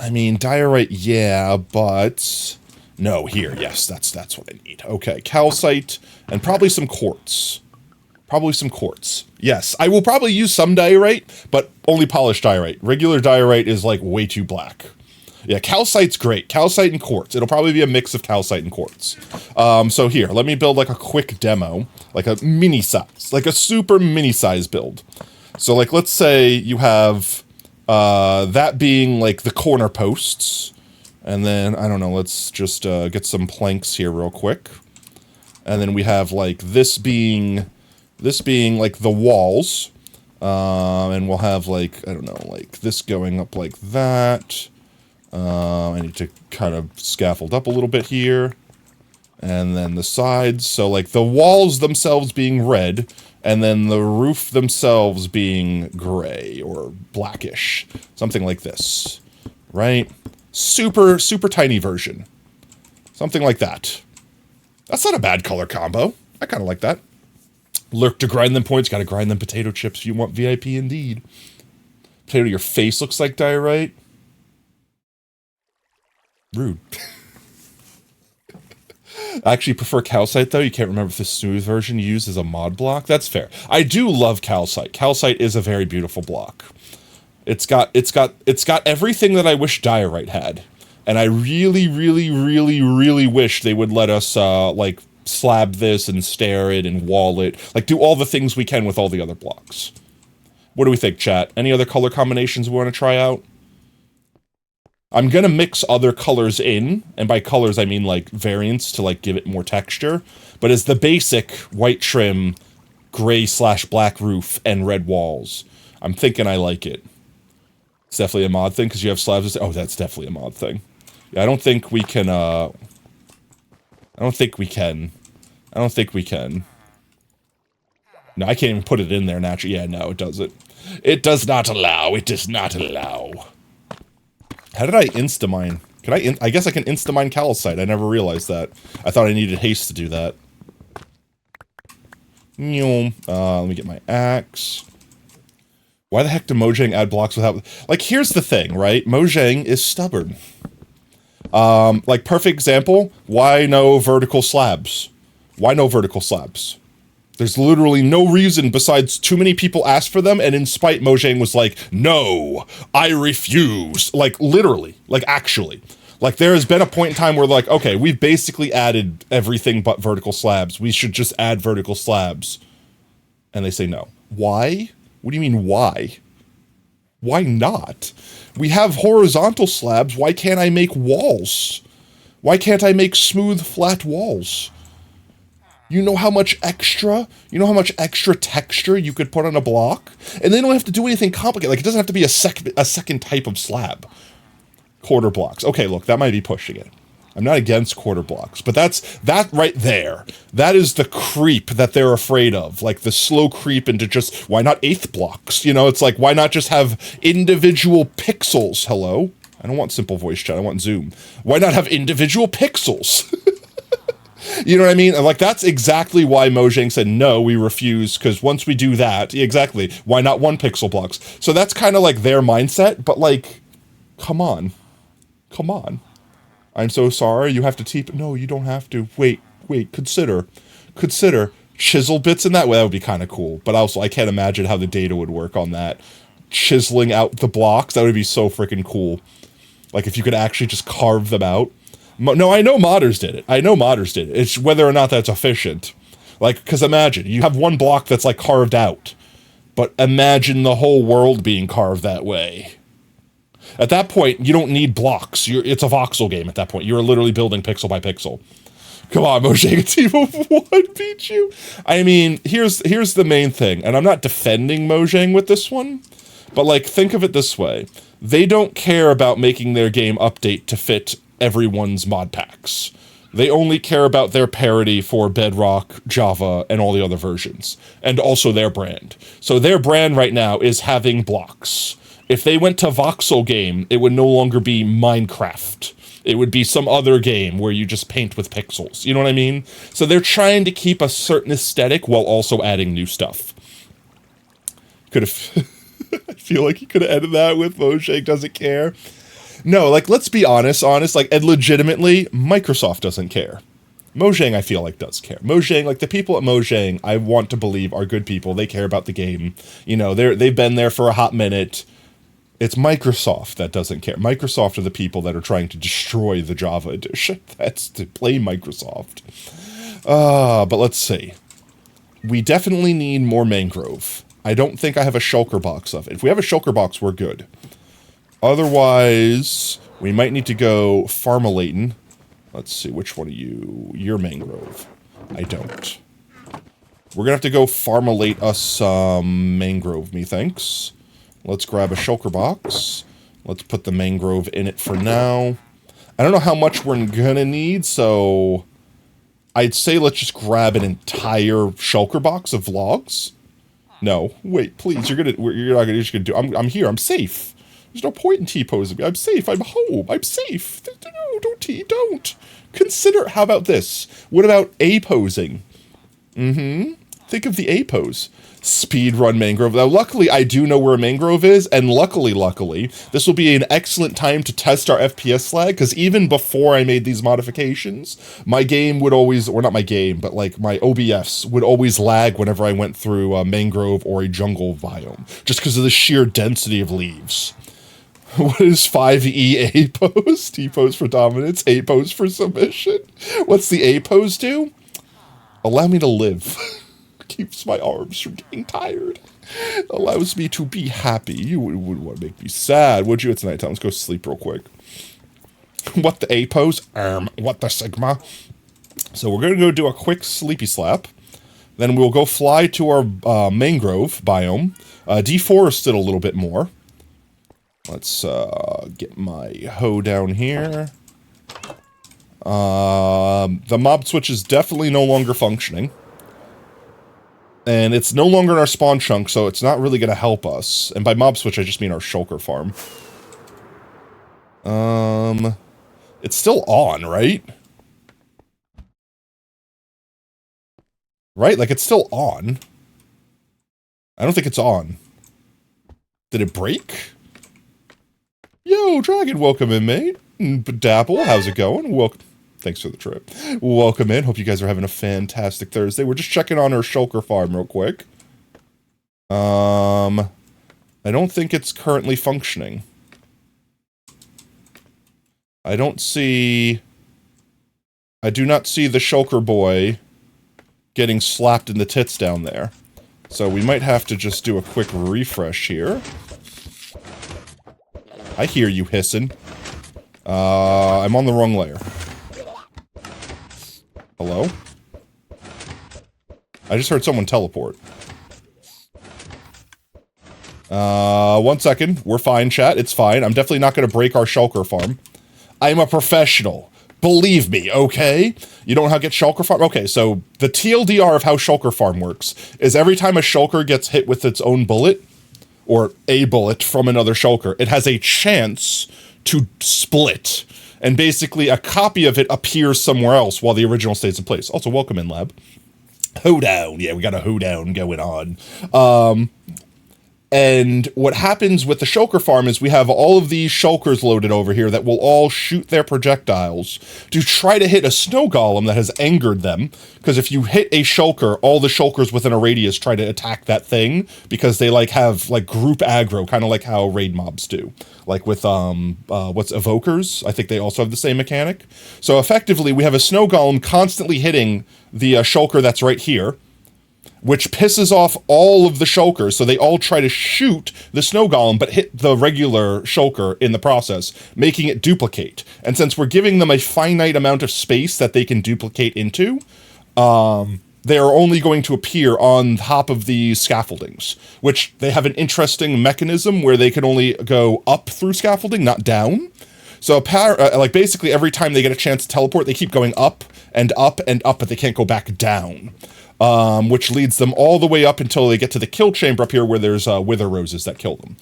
mean, diorite, yeah, but no, here, yes, that's what I need. Okay, calcite, and probably some quartz. Probably some quartz. Yes, I will probably use some diorite, but only polished diorite. Regular diorite is like way too black. Yeah, calcite's great. Calcite and quartz. It'll probably be a mix of calcite and quartz. So here, let me build like a quick demo, like a mini size, like a super mini size build. So like, let's say you have that being like the corner posts. And then, I don't know, let's just get some planks here real quick. And then we have like this being like the walls. And we'll have like, I don't know, like this going up like that. I need to kind of scaffold up a little bit here. And then the sides, so like the walls themselves being red, and then the roof themselves being gray or blackish. Something like this, right? Super, super tiny version. Something like that. That's not a bad color combo. I kind of like that. Lurk to grind them points, gotta grind them potato chips if you want VIP indeed. Potato, your face looks like diorite. Rude. I actually prefer calcite though. You can't remember if the smooth version used as a mod block. That's fair. I do love calcite. Calcite is a very beautiful block. It's got everything that I wish diorite had. And I really, really, really, really wish they would let us like slab this and stair it and wall it. Like do all the things we can with all the other blocks. What do we think, chat? Any other color combinations we want to try out? I'm gonna mix other colors in, and by colors I mean like variants to like give it more texture, but as the basic white trim, gray/black roof, and red walls, I'm thinking I like it. It's definitely a mod thing, because you have slabs. Oh, that's definitely a mod thing. Yeah, I don't think we can, I don't think we can. No, I can't even put it in there naturally. Yeah, no, it doesn't. It does not allow. It does not allow. How did I insta-mine? Can I guess I can insta-mine calcite. I never realized that. I thought I needed haste to do that. Let me get my axe. Why the heck do Mojang add blocks without... Like, here's the thing, right? Mojang is stubborn. Like, perfect example, why no vertical slabs? Why no vertical slabs? There's literally no reason besides too many people asked for them, and in spite, Mojang was like, no, I refuse. Like, literally. Like, actually. Like, there has been a point in time where, like, okay, we've basically added everything but vertical slabs. We should just add vertical slabs. And they say no. Why? What do you mean, why? Why not? We have horizontal slabs. Why can't I make walls? Why can't I make smooth, flat walls? You know how much extra texture you could put on a block? And they don't have to do anything complicated. Like, it doesn't have to be a second type of slab. Quarter blocks. Okay, look, that might be pushing it. I'm not against quarter blocks, but that right there. That is the creep that they're afraid of. Like, the slow creep into just, why not eighth blocks? You know, it's like, why not just have individual pixels? Hello? I don't want simple voice chat, I want Zoom. Why not have individual pixels? You know what I mean? And like, that's exactly why Mojang said, no, we refuse, because once we do that, exactly, why not one pixel blocks? So that's kind of like their mindset, but like, come on. Come on. I'm so sorry, you have to no, you don't have to. Wait, consider chisel bits in that way. That would be kind of cool, but also I can't imagine how the data would work on that. Chiseling out the blocks, that would be so freaking cool. Like, if you could actually just carve them out. No, I know modders did it. It's whether or not that's efficient. Like, because imagine, you have one block that's, like, carved out. But imagine the whole world being carved that way. At that point, you don't need blocks. It's a voxel game at that point. You're literally building pixel by pixel. Come on, Mojang, a team of one beat you. I mean, here's the main thing. And I'm not defending Mojang with this one. But, like, think of it this way. They don't care about making their game update to fit everyone's mod packs. They only care about their parity for Bedrock, Java, and all the other versions. And also their brand. So their brand right now is having blocks. If they went to voxel game, it would no longer be Minecraft. It would be some other game where you just paint with pixels. You know what I mean? So they're trying to keep a certain aesthetic while also adding new stuff. Could have... I feel like he could have ended that with Mojang doesn't care. No, like, let's be honest, like, and legitimately, Microsoft doesn't care. Mojang, I feel like, does care. Mojang, like, the people at Mojang, I want to believe are good people. They care about the game. You know, they've been there for a hot minute. It's Microsoft that doesn't care. Microsoft are the people that are trying to destroy the Java edition. That's to blame Microsoft. But let's see. We definitely need more mangrove. I don't think I have a shulker box of it. If we have a shulker box, we're good. Otherwise, we might need to go Farmalaton. Let's see, which one are you? You're mangrove. I don't. We're gonna have to go Farmalate us some mangrove, methinks. Let's grab a shulker box. Let's put the mangrove in it for now. I don't know how much we're gonna need, so I'd say let's just grab an entire shulker box of logs. No, wait, please, you're not gonna do. I'm here. I'm safe. There's no point in T-posing me. I'm safe. I'm home. I'm safe. No, don't. Consider. How about this? What about A-posing? Think of the A-pose. Speedrun mangrove. Now, luckily, I do know where a mangrove is, and luckily, this will be an excellent time to test our FPS lag, because even before I made these modifications, my game would always, or not my game, but like my OBS would always lag whenever I went through a mangrove or a jungle biome, just because of the sheer density of leaves. What is 5E A pose? T pose for dominance, A pose for submission. What's the A pose do? Allow me to live. Keeps my arms from getting tired. Allows me to be happy. You would want to make me sad, would you? It's nighttime. Let's go sleep real quick. What the A pose? What the Sigma? So we're going to go do a quick sleepy slap. Then we'll go fly to our mangrove biome. Deforest it a little bit more. Let's get my hoe down here. The mob switch is definitely no longer functioning. And it's no longer in our spawn chunk, so it's not really going to help us. And by mob switch, I just mean our shulker farm. It's still on, right? Right? Like, it's still on. I don't think it's on. Did it break? Yo, Dragon, welcome in, mate. Dapple, how's it going? Welcome. Thanks for the trip. Welcome in. Hope you guys are having a fantastic Thursday. We're just checking on our shulker farm real quick. I don't think it's currently functioning. I do not see the shulker boy getting slapped in the tits down there. So we might have to just do a quick refresh here. I hear you hissing. I'm on the wrong layer. Hello? I just heard someone teleport. 1 second. We're fine, chat. It's fine. I'm definitely not going to break our shulker farm. I'm a professional. Believe me, okay? You don't know how to get shulker farm? Okay, so the TLDR of how shulker farm works is every time a shulker gets hit with its own bullet, or a bullet from another shulker, it has a chance to split. And basically, a copy of it appears somewhere else while the original stays in place. Also, welcome in, Lab. Hoedown. Yeah, we got a hoedown going on. And what happens with the shulker farm is we have all of these shulkers loaded over here that will all shoot their projectiles to try to hit a snow golem that has angered them. Because if you hit a shulker, all the shulkers within a radius try to attack that thing because they have group aggro, kind of like how raid mobs do. Like with evokers, I think they also have the same mechanic. So effectively, we have a snow golem constantly hitting the shulker that's right here, which pisses off all of the shulkers, so they all try to shoot the snow golem, but hit the regular shulker in the process, making it duplicate. And since we're giving them a finite amount of space that they can duplicate into, they are only going to appear on top of the scaffoldings, which they have an interesting mechanism where they can only go up through scaffolding, not down. So basically every time they get a chance to teleport, they keep going up and up and up, but they can't go back down. Which leads them all the way up until they get to the kill chamber up here where there's wither roses that kill them.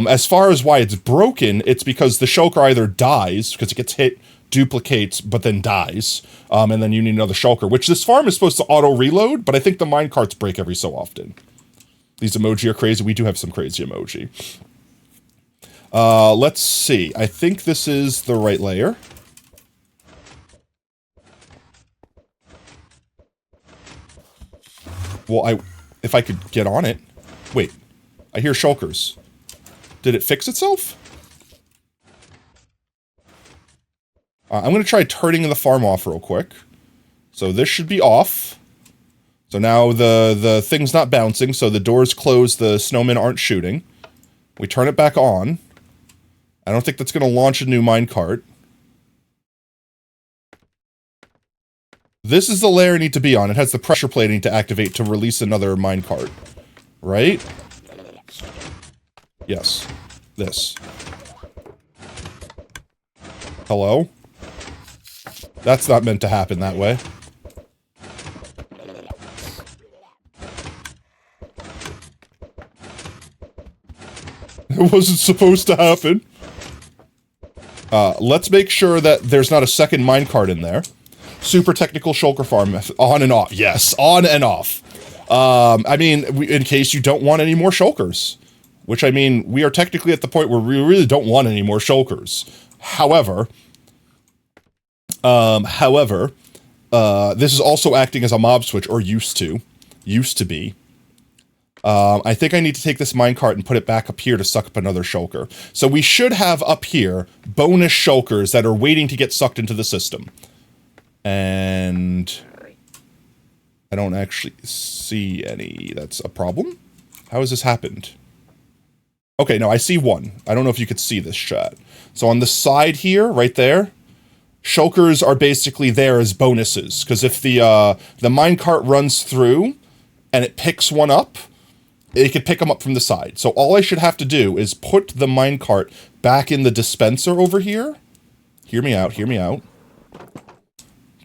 As far as why it's broken, it's because the shulker either dies, because it gets hit, duplicates, but then dies, and then you need another shulker, which this farm is supposed to auto-reload, but I think the minecarts break every so often. These emoji are crazy. We do have some crazy emoji. Let's see. I think this is the right layer. Well, if I could get on it. Wait. I hear shulkers. Did it fix itself? I'm going to try turning the farm off real quick. So this should be off. So now the thing's not bouncing, so the door's closed, the snowmen aren't shooting. We turn it back on. I don't think that's going to launch a new minecart. This is the layer I need to be on. It has the pressure plate I need to activate to release another minecart. Right? Yes. This. Hello? That's not meant to happen that way. It wasn't supposed to happen. Let's make sure that there's not a second minecart in there. Super technical shulker farm method. On and off. Yes, on and off. I mean, in case you don't want any more shulkers. Which, I mean, we are technically at the point where we really don't want any more shulkers. However, this is also acting as a mob switch, or used to be. I think I need to take this minecart and put it back up here to suck up another shulker. So we should have up here bonus shulkers that are waiting to get sucked into the system. And I don't actually see any. That's a problem? How has this happened? Okay, no, I see one. I don't know if you could see this, chat. So on the side here, right there, shulkers are basically there as bonuses. Because if the minecart runs through and it picks one up, it could pick them up from the side. So all I should have to do is put the minecart back in the dispenser over here. Hear me out, hear me out.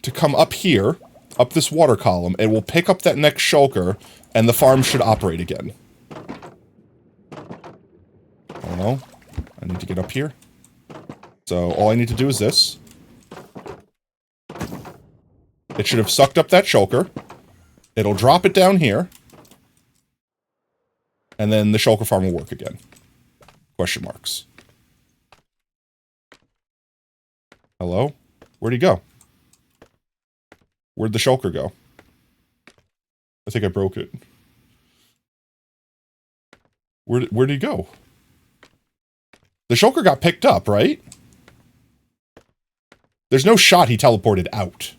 To come up here, up this water column, it will pick up that next shulker, and the farm should operate again. I don't know. I need to get up here. So all I need to do is this. It should have sucked up that shulker. It'll drop it down here. And then the shulker farm will work again. Question marks. Hello? Where'd he go? Where'd the shulker go? I think I broke it. Where'd he go? The shulker got picked up, right? There's no shot he teleported out.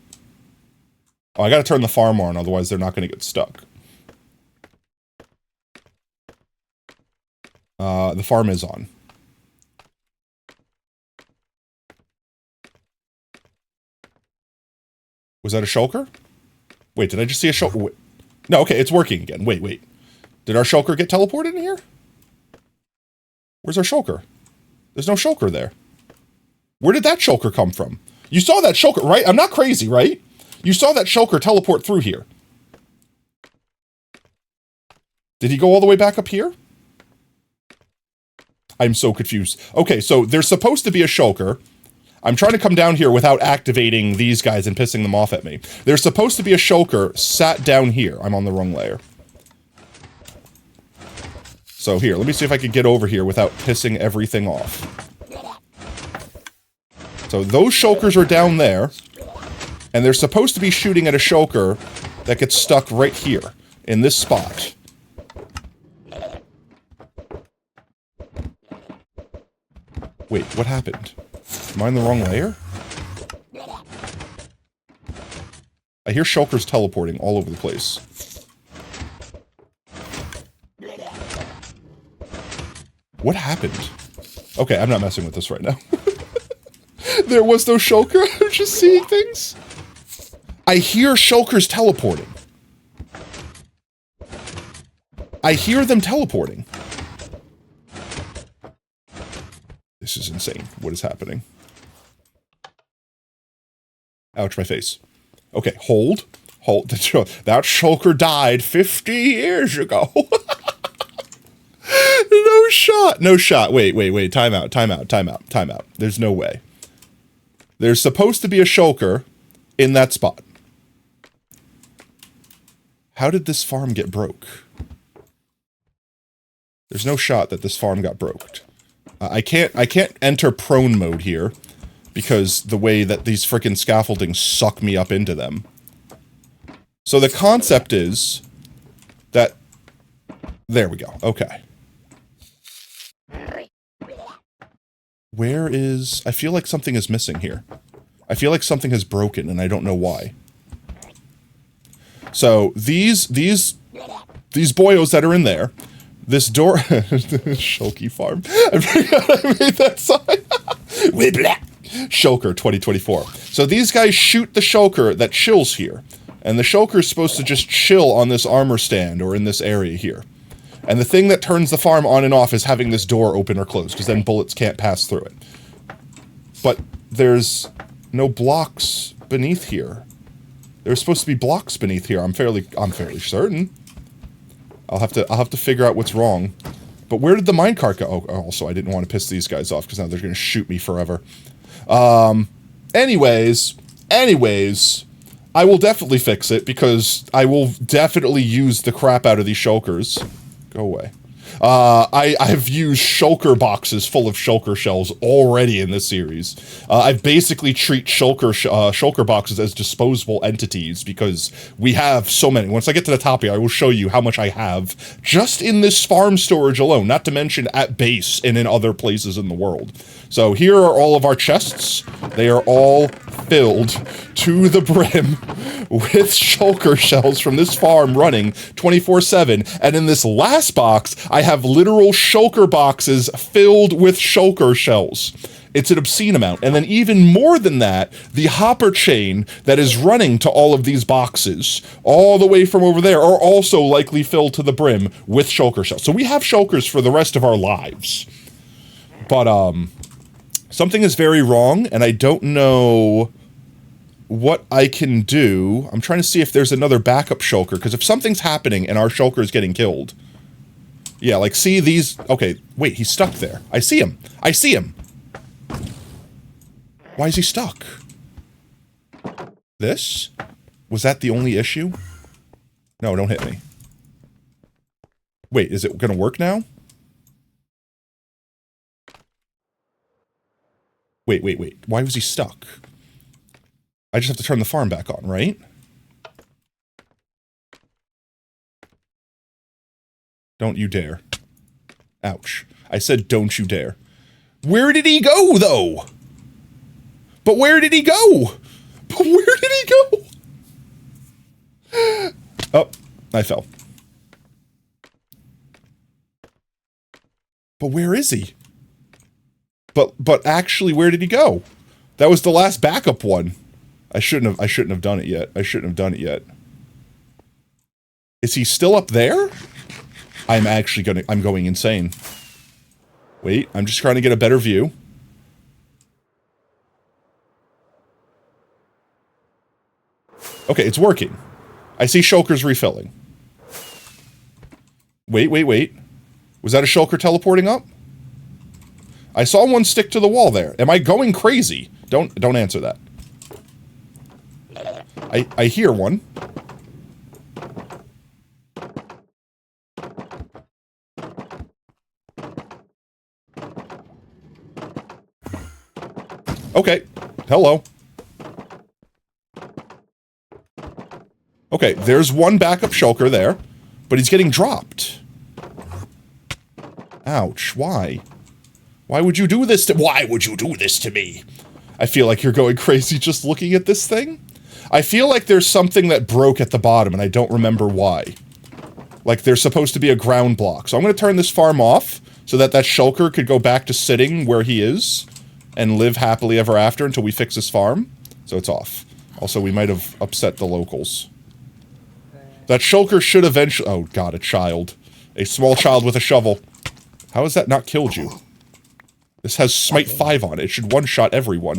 Oh, I gotta turn the farm on, otherwise they're not gonna get stuck. The farm is on. Was that a shulker? Wait, did I just see a shulker? Wait. No, okay, it's working again. Wait. Did our shulker get teleported in here? Where's our shulker? There's no shulker there. Where did that shulker come from? You saw that shulker, right? I'm not crazy, right? You saw that shulker teleport through here. Did he go all the way back up here? I'm so confused. Okay, so there's supposed to be a shulker. I'm trying to come down here without activating these guys and pissing them off at me. There's supposed to be a shulker sat down here. I'm on the wrong layer. So here, let me see if I can get over here without pissing everything off. So those shulkers are down there. And they're supposed to be shooting at a shulker that gets stuck right here, in this spot. Wait, what happened? Am I in the wrong layer? I hear shulkers teleporting all over the place. What happened? Okay, I'm not messing with this right now. There was no shulker? I'm just seeing things. I hear shulkers teleporting. I hear them teleporting. This is insane. What is happening? Ouch, my face. Okay, hold. Hold. That shulker died 50 years ago. No shot. No shot. Wait. Time out. There's no way. There's supposed to be a shulker in that spot. How did this farm get broke? There's no shot that this farm got broked. I can't enter prone mode here because the way that these frickin' scaffoldings suck me up into them. So the concept is That... There we go. Okay. Where is... I feel like something is missing here. I feel like something has broken, and I don't know why. So, these boyos that are in there, this door... Shulky Farm. I forgot I made that sign. Shulker 2024. So these guys shoot the shulker that chills here. And the shulker is supposed to just chill on this armor stand or in this area here. And the thing that turns the farm on and off is having this door open or close, because then bullets can't pass through it. But there's no blocks beneath here. There's supposed to be blocks beneath here. I'm fairly certain. I'll have to figure out what's wrong. But where did the minecart go? Oh, also, I didn't want to piss these guys off, because now they're going to shoot me forever. Anyways, I will definitely fix it, because I will definitely use the crap out of these shulkers. Go away. I've used shulker boxes full of shulker shells already in this series. I basically treat shulker boxes as disposable entities because we have so many. Once I get to the top here, I will show you how much I have just in this farm storage alone, not to mention at base and in other places in the world. So here are all of our chests. They are all filled to the brim with shulker shells from this farm running 24/7. And in this last box, I have literal shulker boxes filled with shulker shells. It's an obscene amount. And then even more than that, the hopper chain that is running to all of these boxes, all the way from over there, are also likely filled to the brim with shulker shells. So we have shulkers for the rest of our lives. But, something is very wrong, and I don't know what I can do. I'm trying to see if there's another backup shulker, because if something's happening and our shulker is getting killed... Yeah, like, see these... Okay, wait, he's stuck there. I see him. I see him. Why is he stuck? This? Was that the only issue? No, don't hit me. Wait, is it gonna work now? Wait. Why was he stuck? I just have to turn the farm back on, right? Don't you dare. Ouch. I said don't you dare. Where did he go, though? But where did he go? But where did he go? Oh, I fell. But where is he? But actually, where did he go? That was the last backup one. I shouldn't have done it yet. Is he still up there? I'm going insane. Wait, I'm just trying to get a better view. Okay, it's working. I see shulkers refilling. Wait. Was that a shulker teleporting up? I saw one stick to the wall there. Am I going crazy? Don't answer that. I hear one. Okay. Hello. Okay, there's one backup shulker there, but he's getting dropped. Ouch, why? Why would you do this to me? I feel like you're going crazy just looking at this thing. I feel like there's something that broke at the bottom, and I don't remember why. Like, there's supposed to be a ground block. So I'm going to turn this farm off, so that shulker could go back to sitting where he is, and live happily ever after until we fix this farm. So it's off. Also, we might have upset the locals. That shulker should eventually... Oh god, a child. A small child with a shovel. How has that not killed you? This has Smite 5 on it. It should one-shot everyone.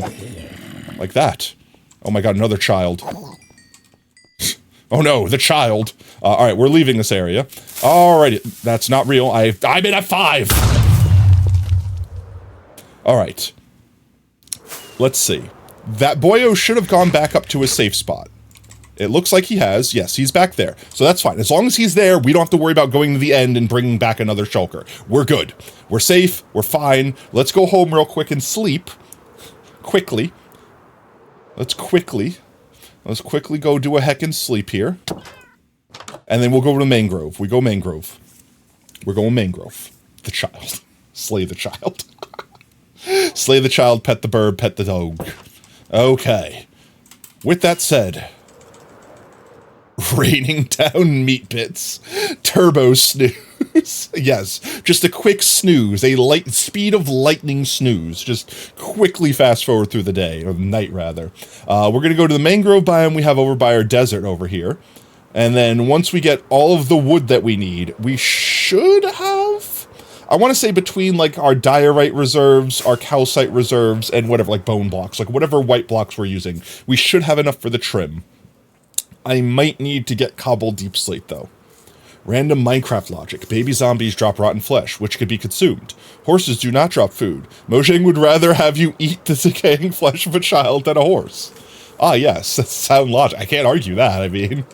Like that. Oh my god, another child. Oh no, the child. Alright, we're leaving this area. Alrighty, that's not real. I'm in a 5! Alright. Let's see. That boyo should have gone back up to his safe spot. It looks like he has. Yes, he's back there. So that's fine. As long as he's there, we don't have to worry about going to the end and bringing back another shulker. We're good. We're safe. We're fine. Let's go home real quick and sleep. Quickly. Let's quickly go do a heckin' sleep here. And then we'll go to mangrove. We go mangrove. We're going mangrove. The child. Slay the child. Slay the child, pet the bird, pet the dog. Okay. With that said, raining down meat bits. Turbo snooze. Yes, just a quick snooze. A light speed of lightning snooze. Just quickly fast forward through the day, or the night rather. We're going to go to the mangrove biome we have over by our desert over here. And then once we get all of the wood that we need, we should have, I want to say between like our diorite reserves, our calcite reserves, and whatever, like bone blocks, like whatever white blocks we're using, we should have enough for the trim. I might need to get cobble deep slate though. Random Minecraft logic. Baby zombies drop rotten flesh, which could be consumed. Horses do not drop food. Mojang would rather have you eat the decaying flesh of a child than a horse. Ah yes, that's sound logic. I can't argue that, I mean.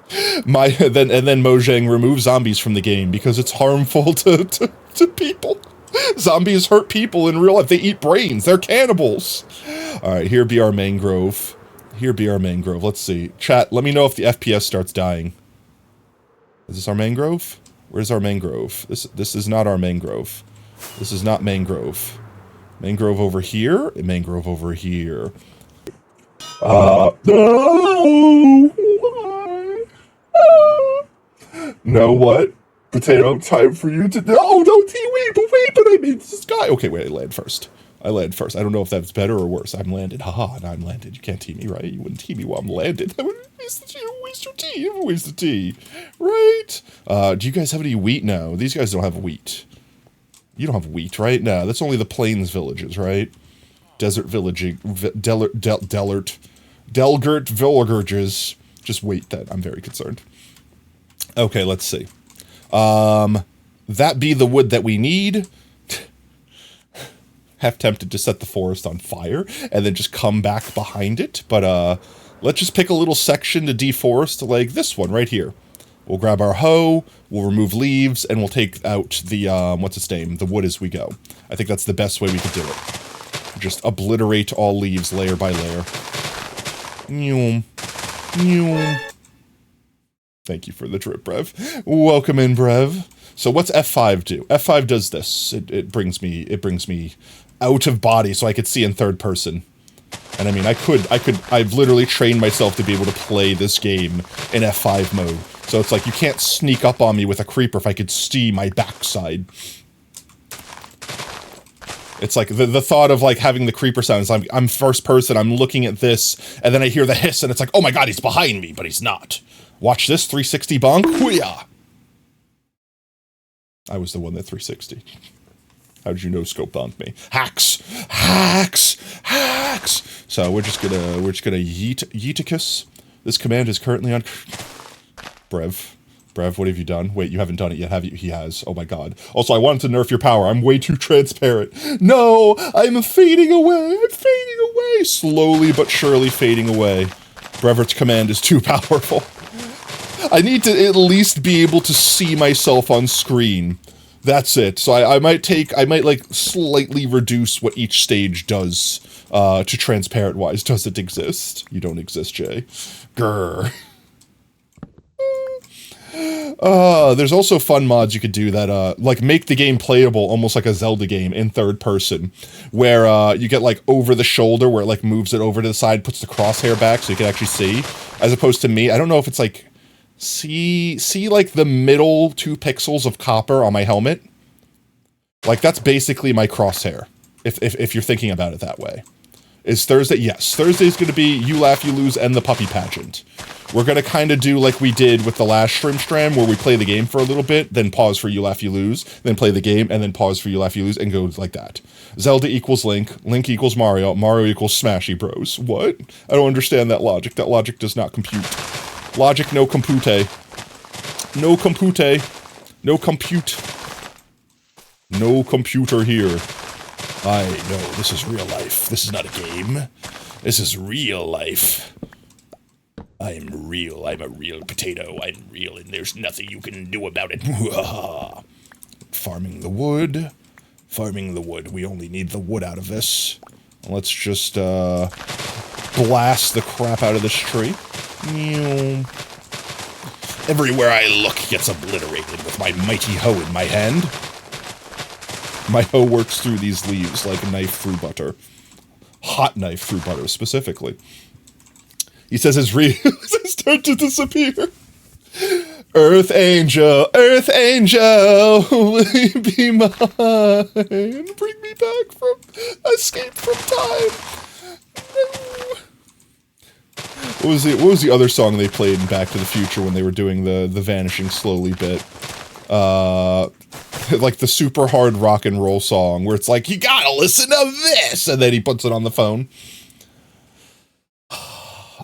Then Mojang removes zombies from the game because it's harmful to people. Zombies hurt people in real life. They eat brains. They're cannibals. Alright, here be our mangrove. Here be our mangrove. Let's see. Chat, let me know if the FPS starts dying. Is this our mangrove? Where's our mangrove? This is not our mangrove. This is not mangrove. Mangrove over here? Mangrove over here. No, what? Potato, time for you to... Oh, no, wait, but I made this guy. Okay, wait, I land first. I don't know if that's better or worse. I'm landed. Haha, now I'm landed. You can't tee me, right? You wouldn't tee me while I'm landed. That would waste your tea. You would waste the tea. Right? Do you guys have any wheat? No, these guys don't have wheat. You don't have wheat, right? No, that's only the plains villages, right? Desert villaging... Delgert villages. Just wait then. I'm very concerned. Okay, let's see. That be the wood that we need. Half tempted to set the forest on fire and then just come back behind it. But let's just pick a little section to deforest like this one right here. We'll grab our hoe, we'll remove leaves, and we'll take out the, what's its name? The wood as we go. I think that's the best way we could do it. Just obliterate all leaves layer by layer. Thank you for the drip, Brev. Welcome in, Brev. So what's F5 do? F5 does this. It brings me out of body so I could see in third person. And I mean, I've literally trained myself to be able to play this game in F5 mode. So it's like, you can't sneak up on me with a creeper if I could see my backside. It's like, the thought of like having the creeper sounds, I'm first person, I'm looking at this, and then I hear the hiss, and it's like, oh my god, he's behind me, but he's not. Watch this, 360 bonk, hooyah! I was the one that 360. How did you no scope bonked me? Hacks! Hacks! Hacks! So we're just gonna yeeticus. This command is currently on... Brev, what have you done? Wait, you haven't done it yet, have you? He has. Oh my god. Also, I wanted to nerf your power. I'm way too transparent. No! I'm fading away! I'm fading away! Slowly but surely fading away. Brevert's command is too powerful. I need to at least be able to see myself on screen. That's it. So I might like slightly reduce what each stage does to transparent wise. Does it exist? You don't exist, Jay. Grr. There's also fun mods you could do that, like, make the game playable almost like a Zelda game in third person, where, you get, like, over the shoulder, where it, like, moves it over to the side, puts the crosshair back so you can actually see, as opposed to me. I don't know if it's, like, see, like, the middle 2 pixels of copper on my helmet? Like, that's basically my crosshair, if you're thinking about it that way. Is Thursday? Yes, Thursday's gonna be You Laugh, You Lose, and the Puppy Pageant. We're gonna kind of do like we did with the last Stram, where we play the game for a little bit, then pause for You Laugh, You Lose, then play the game, and then pause for You Laugh, You Lose, and go like that. Zelda equals Link, Link equals Mario, Mario equals Smashy Bros. What? I don't understand that logic. That logic does not compute. Logic no compute. No compute. No compute. No computer here. I know, this is real life. This is not a game. This is real life. I'm real. I'm a real potato. I'm real, and there's nothing you can do about it. Farming the wood. Farming the wood. We only need the wood out of this. Let's just, blast the crap out of this tree. Everywhere I look gets obliterated with my mighty hoe in my hand. My hoe works through these leaves like a knife through butter. Hot knife through butter, specifically. He says his reels start to disappear. Earth angel, will you be mine? Bring me back from, escape from time. No. What was the other song they played in Back to the Future when they were doing the vanishing slowly bit? Like the super hard rock and roll song where it's like, you gotta listen to this, and then he puts it on the phone.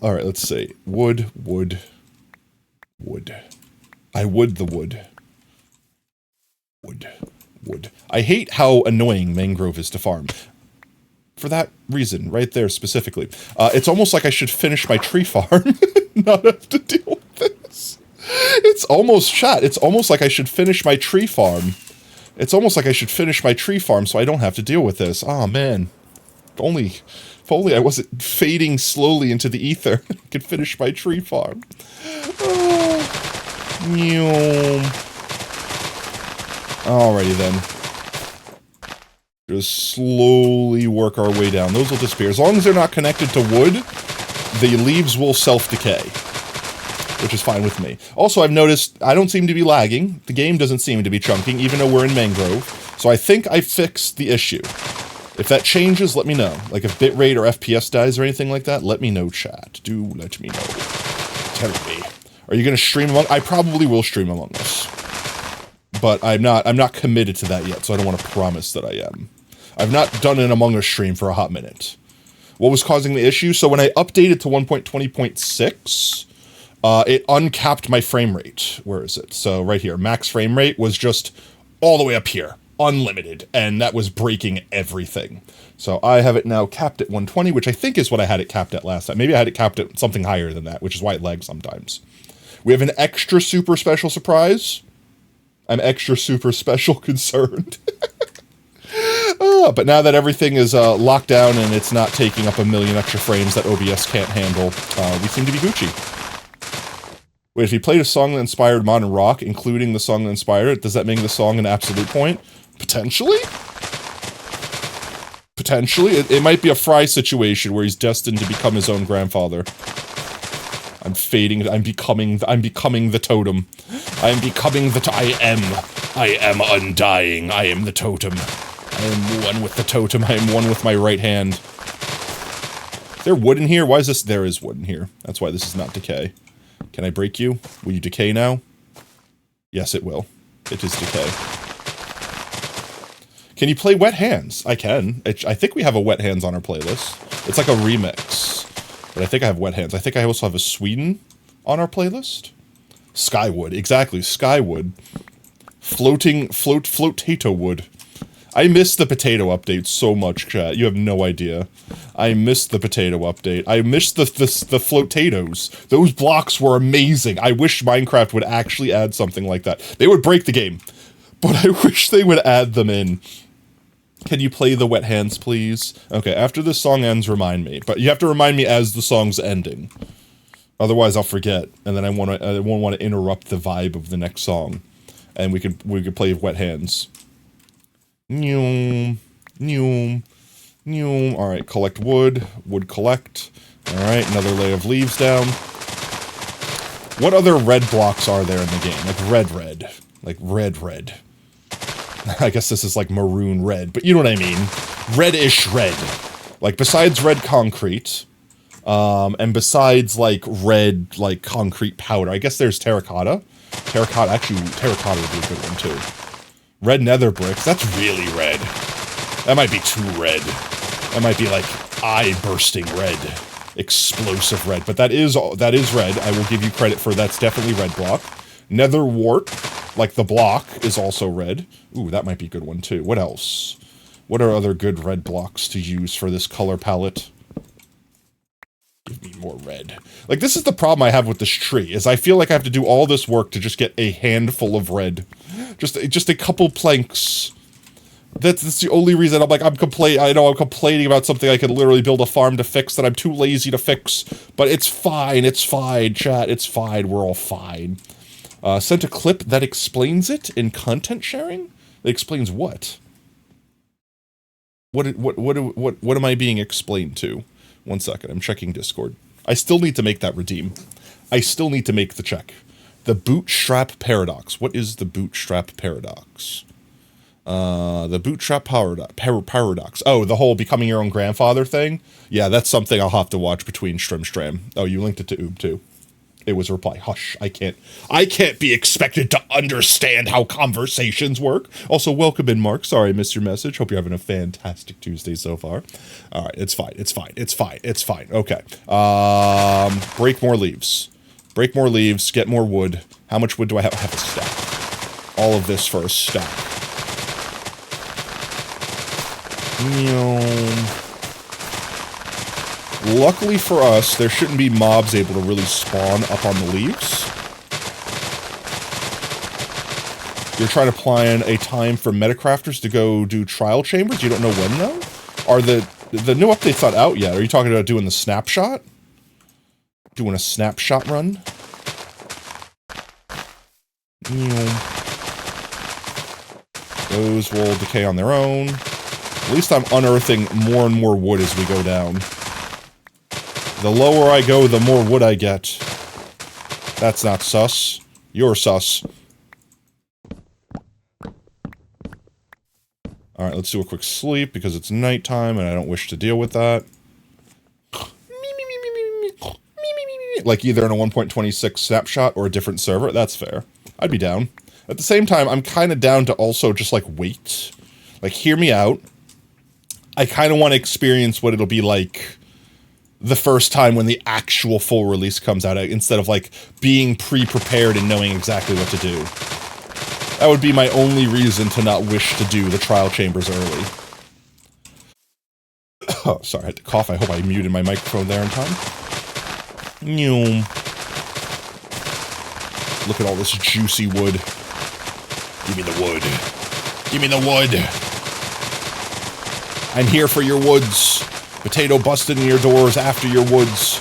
All right, let's see. Wood. I would the wood. Wood. I hate how annoying mangrove is to farm. For that reason, right there specifically. It's almost like I should finish my tree farm, not have to deal with this. It's almost like I should finish my tree farm. It's almost like I should finish my tree farm so I don't have to deal with this. Oh man. If only I wasn't fading slowly into the ether, I could finish my tree farm. Alrighty then. Just slowly work our way down. Those will disappear. As long as they're not connected to wood, the leaves will self-decay, which is fine with me. Also, I've noticed I don't seem to be lagging. The game doesn't seem to be chunking, even though we're in mangrove. So I think I fixed the issue. If that changes, let me know. Like if bitrate or FPS dies or anything like that, let me know, chat. Do let me know. Tell me. Are you going to stream Among Us? I probably will stream Among Us. But I'm not committed to that yet, so I don't want to promise that I am. I've not done an Among Us stream for a hot minute. What was causing the issue? So when I updated to 1.20.6, it uncapped my frame rate. Where is it? So right here, max frame rate was just all the way up here, unlimited, and that was breaking everything. So I have it now capped at 120, which I think is what I had it capped at last time. Maybe I had it capped at something higher than that, which is why it lags sometimes. We have an extra super special surprise. I'm extra super special concerned. But now that everything is locked down and it's not taking up a million extra frames that OBS can't handle, we seem to be Gucci. Wait, if he played a song that inspired modern rock, including the song that inspired it, does that make the song an absolute point? Potentially? Potentially. It might be a Fry situation where he's destined to become his own grandfather. I'm fading. I'm becoming the totem. I am undying. I am the totem. I am one with the totem. I am one with my right hand. Is there wood in here? Why is this? There is wood in here. That's why this is not decay. Can I break you? Will you decay now? Yes, it will. It is decay. Can you play Wet Hands? I can. I think we have a Wet Hands on our playlist. It's like a remix. But I think I have Wet Hands. I think I also have a Sweden on our playlist. Skywood. Exactly. Skywood. Flotato wood. I miss the potato update so much, chat. You have no idea. I miss the potato update. I miss the floatatoes. Those blocks were amazing. I wish Minecraft would actually add something like that. They would break the game, but I wish they would add them in. Can you play the Wet Hands, please? Okay, after this song ends, remind me. But you have to remind me as the song's ending. Otherwise, I'll forget, and then I won't want to interrupt the vibe of the next song. And we could play Wet Hands. Alright, collect wood. Wood collect. Alright, another layer of leaves down. What other red blocks are there in the game? Like red. Like red. I guess this is like maroon red, but you know what I mean. Reddish red. Like besides red concrete, and besides like red, like concrete powder, I guess there's terracotta. Terracotta would be a good one too. Red nether bricks, that's really red. That might be too red. That might be like eye-bursting red. Explosive red, but that is red. I will give you credit for that's definitely red block. Nether wart, like the block, is also red. Ooh, that might be a good one too. What else? What are other good red blocks to use for this color palette? Give me more red. Like, this is the problem I have with this tree, is I feel like I have to do all this work to just get a handful of red. Just a couple planks. That's the only reason I'm complaining about something I could literally build a farm to fix that I'm too lazy to fix. But it's fine, chat, it's fine, we're all fine. Sent a clip that explains it in content sharing? That explains what? What am I being explained to? 1 second, I'm checking Discord. I still need to make that redeem. I still need to make the check. The bootstrap paradox. What is the bootstrap paradox? The bootstrap paradox. Oh, the whole becoming your own grandfather thing? Yeah, that's something I'll have to watch between Stram. Oh, you linked it to Oob too. It was a reply. Hush, I can't be expected to understand how conversations work. Also, welcome in, Mark. Sorry I missed your message. Hope you're having a fantastic Tuesday so far. All right, it's fine. Okay. Break more leaves. Break more leaves, get more wood. How much wood do I have? I have a stack. All of this for a stack. Luckily for us, there shouldn't be mobs able to really spawn up on the leaves. You're trying to plan a time for Metacrafters to go do trial chambers? You don't know when, though? Are the new updates not out yet? Are you talking about doing the snapshot? Doing a snapshot run? Those will decay on their own. At least I'm unearthing more and more wood as we go down. The lower I go, the more wood I get. That's not sus. You're sus. Alright, let's do a quick sleep because it's nighttime and I don't wish to deal with that. Like either in a 1.26 snapshot or a different server. That's fair. I'd be down. At the same time, I'm kind of down to also just like wait. Like, hear me out. I kind of want to experience what it'll be like the first time when the actual full release comes out, instead of like being pre-prepared and knowing exactly what to do. That would be my only reason to not wish to do the trial chambers early. Oh, sorry, I had to cough. I hope I muted my microphone there in time. Look at all this juicy wood. Give me the wood. Give me the wood. I'm here for your woods. Potato busted in your doors after your woods.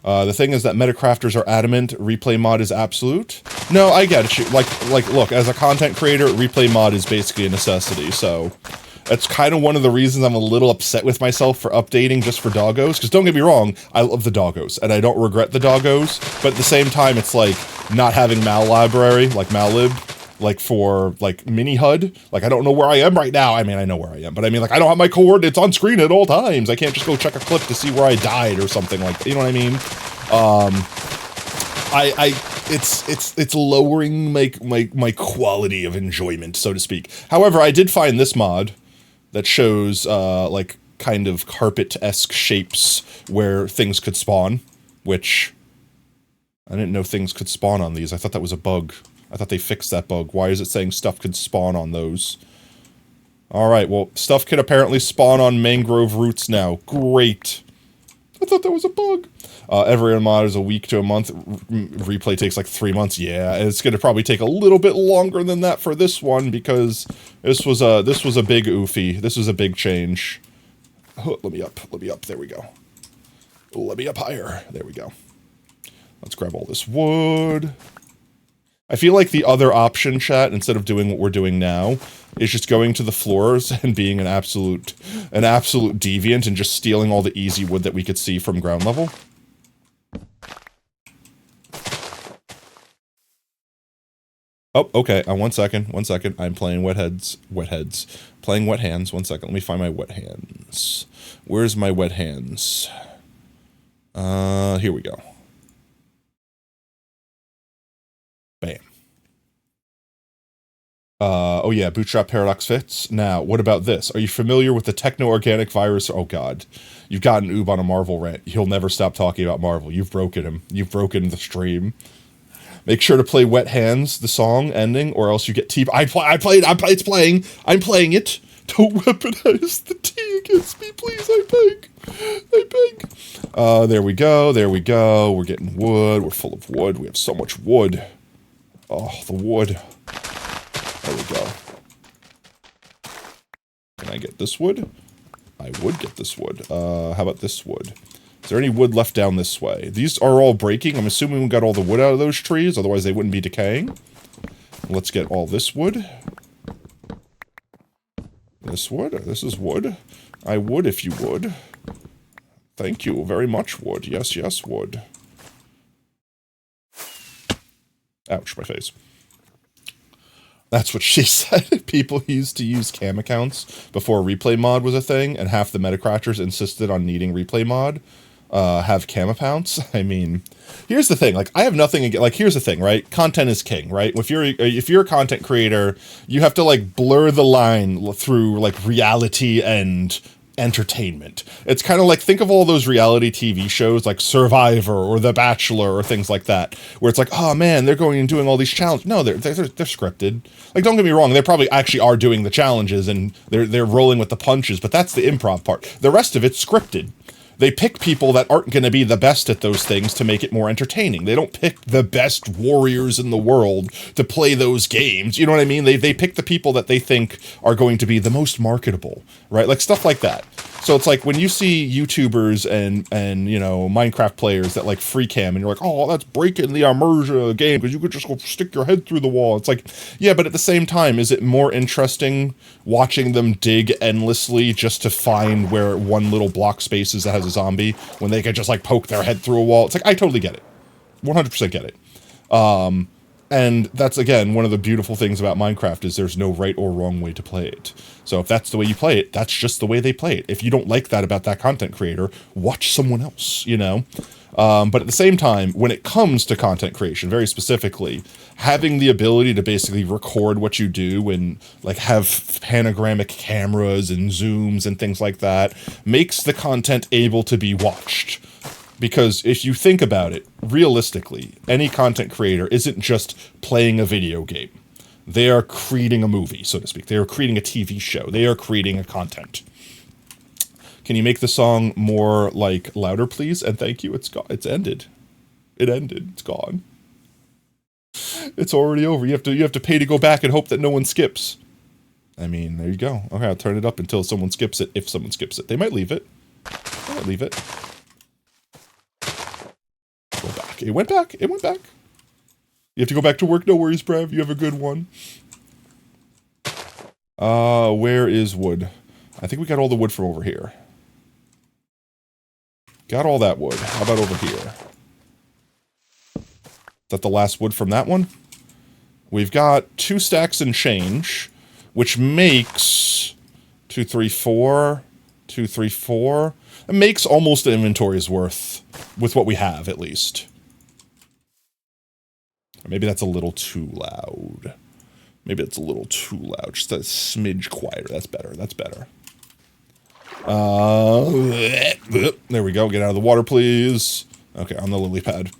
The thing is that Metacrafters are adamant replay mod is absolute. No, I get it. Like, look, as a content creator, replay mod is basically a necessity, so that's kind of one of the reasons I'm a little upset with myself for updating just for doggos, because don't get me wrong, I love the doggos, and I don't regret the doggos, but at the same time, it's like not having mal library, like mallib, like for like mini HUD. Like, I don't know where I am right now. I mean, I know where I am, but I mean, like, I don't have my coordinates on screen at all times. I can't just go check a clip to see where I died or something like that. You know what I mean? It's lowering my quality of enjoyment, so to speak. However, I did find this mod that shows like kind of carpet-esque shapes where things could spawn, which I didn't know things could spawn on these. I thought that was a bug. I thought they fixed that bug. Why is it saying stuff could spawn on those? Alright, well, stuff can apparently spawn on mangrove roots now. Great. I thought that was a bug. Every mod is a week to a month. Replay takes like 3 months. Yeah, and it's going to probably take a little bit longer than that for this one because this was a big oofy. This was a big change. Oh, let me up. There we go. Let me up higher. There we go. Let's grab all this wood. I feel like the other option, chat, instead of doing what we're doing now, is just going to the floors and being an absolute deviant and just stealing all the easy wood that we could see from ground level. Oh, okay, 1 second, 1 second. I'm playing wet heads. Playing wet hands, 1 second. Let me find my wet hands. Where's my wet hands? Here we go. Bam. Oh yeah, Bootstrap Paradox fits. Now, what about this? Are you familiar with the techno-organic virus? Oh god. You've gotten Oob on a Marvel rant. He'll never stop talking about Marvel. You've broken him. You've broken the stream. Make sure to play Wet Hands, the song ending, or else you get T- it's playing. I'm playing it. Don't weaponize the T against me, please, I beg. There we go, We're getting wood, we're full of wood, we have so much wood. Oh, the wood. There we go. Can I get this wood? I would get this wood. How about this wood? Is there any wood left down this way? These are all breaking. I'm assuming we got all the wood out of those trees, otherwise they wouldn't be decaying. Let's get all this wood. This wood? This is wood. I would if you would. Thank you very much, wood. Yes, yes, wood. Ouch, my face. That's what she said. People used to use cam accounts before replay mod was a thing, and half the Metacratchers insisted on needing replay mod have cam accounts. I mean, here's the thing. Like, I have nothing against. Like, here's the thing, right? Content is king, right? If you're a content creator, you have to like blur the line through like reality and entertainment. It's kind of like, think of all those reality TV shows like Survivor or The Bachelor or things like that, where it's like, oh man, they're going and doing all these challenges. No, they're scripted. Like, don't get me wrong, they probably actually are doing the challenges and they're rolling with the punches, but that's the improv part. The rest of it's scripted. They pick people that aren't going to be the best at those things to make it more entertaining. They don't pick the best warriors in the world to play those games. You know what I mean? They pick the people that they think are going to be the most marketable, right? Like stuff like that. So it's like when you see YouTubers and you know, Minecraft players that like free cam and you're like, oh, that's breaking the immersion game because you could just go stick your head through the wall. It's like, yeah, but at the same time, is it more interesting watching them dig endlessly just to find where one little block space is that has a zombie when they could just like poke their head through a wall? It's like, I totally get it. 100% get it. And that's, again, one of the beautiful things about Minecraft is there's no right or wrong way to play it. So if that's the way you play it, that's just the way they play it. If you don't like that about that content creator, watch someone else, you know? But at the same time, when it comes to content creation, very specifically, having the ability to basically record what you do and like have panoramic cameras and zooms and things like that makes the content able to be watched. Because if you think about it, realistically, any content creator isn't just playing a video game. They are creating a movie, so to speak. They are creating a TV show. They are creating a content. Can you make the song more, like, louder, please? And thank you. It's gone. It's ended. It ended. It's gone. It's already over. You have to pay to go back and hope that no one skips. I mean, there you go. Okay, I'll turn it up until someone skips it, if someone skips it. They might leave it. They might leave it. Go back. It went back. It went back. You have to go back to work. No worries, Brev. You have a good one. Where is wood? I think we got all the wood from over here. Got all that wood. How about over here? Is that the last wood from that one? We've got 2 stacks and change, which makes 2, 3, 4, 2, 3, 4. It makes almost an inventory's worth with what we have, at least. Or maybe that's a little too loud. Maybe it's a little too loud. Just a smidge quieter. That's better. That's better. There we go. Get out of the water, please. Okay, on the lily pad.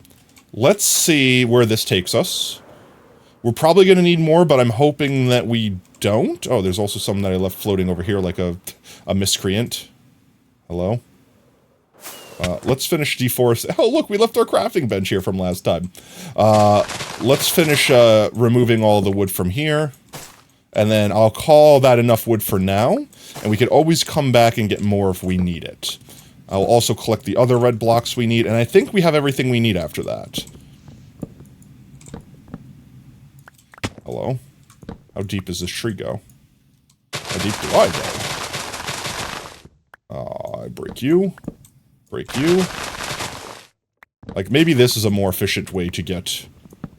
Let's see where this takes us. We're probably going to need more, but I'm hoping that we don't. Oh, there's also some that I left floating over here like a miscreant. Hello? Let's finish deforesting. Oh, look, we left our crafting bench here from last time. Let's finish removing all the wood from here. And then I'll call that enough wood for now. And we could always come back and get more if we need it. I'll also collect the other red blocks we need. And I think we have everything we need after that. Hello? How deep does this tree go? How deep do I go? I break you. Break you. Like, maybe this is a more efficient way to get...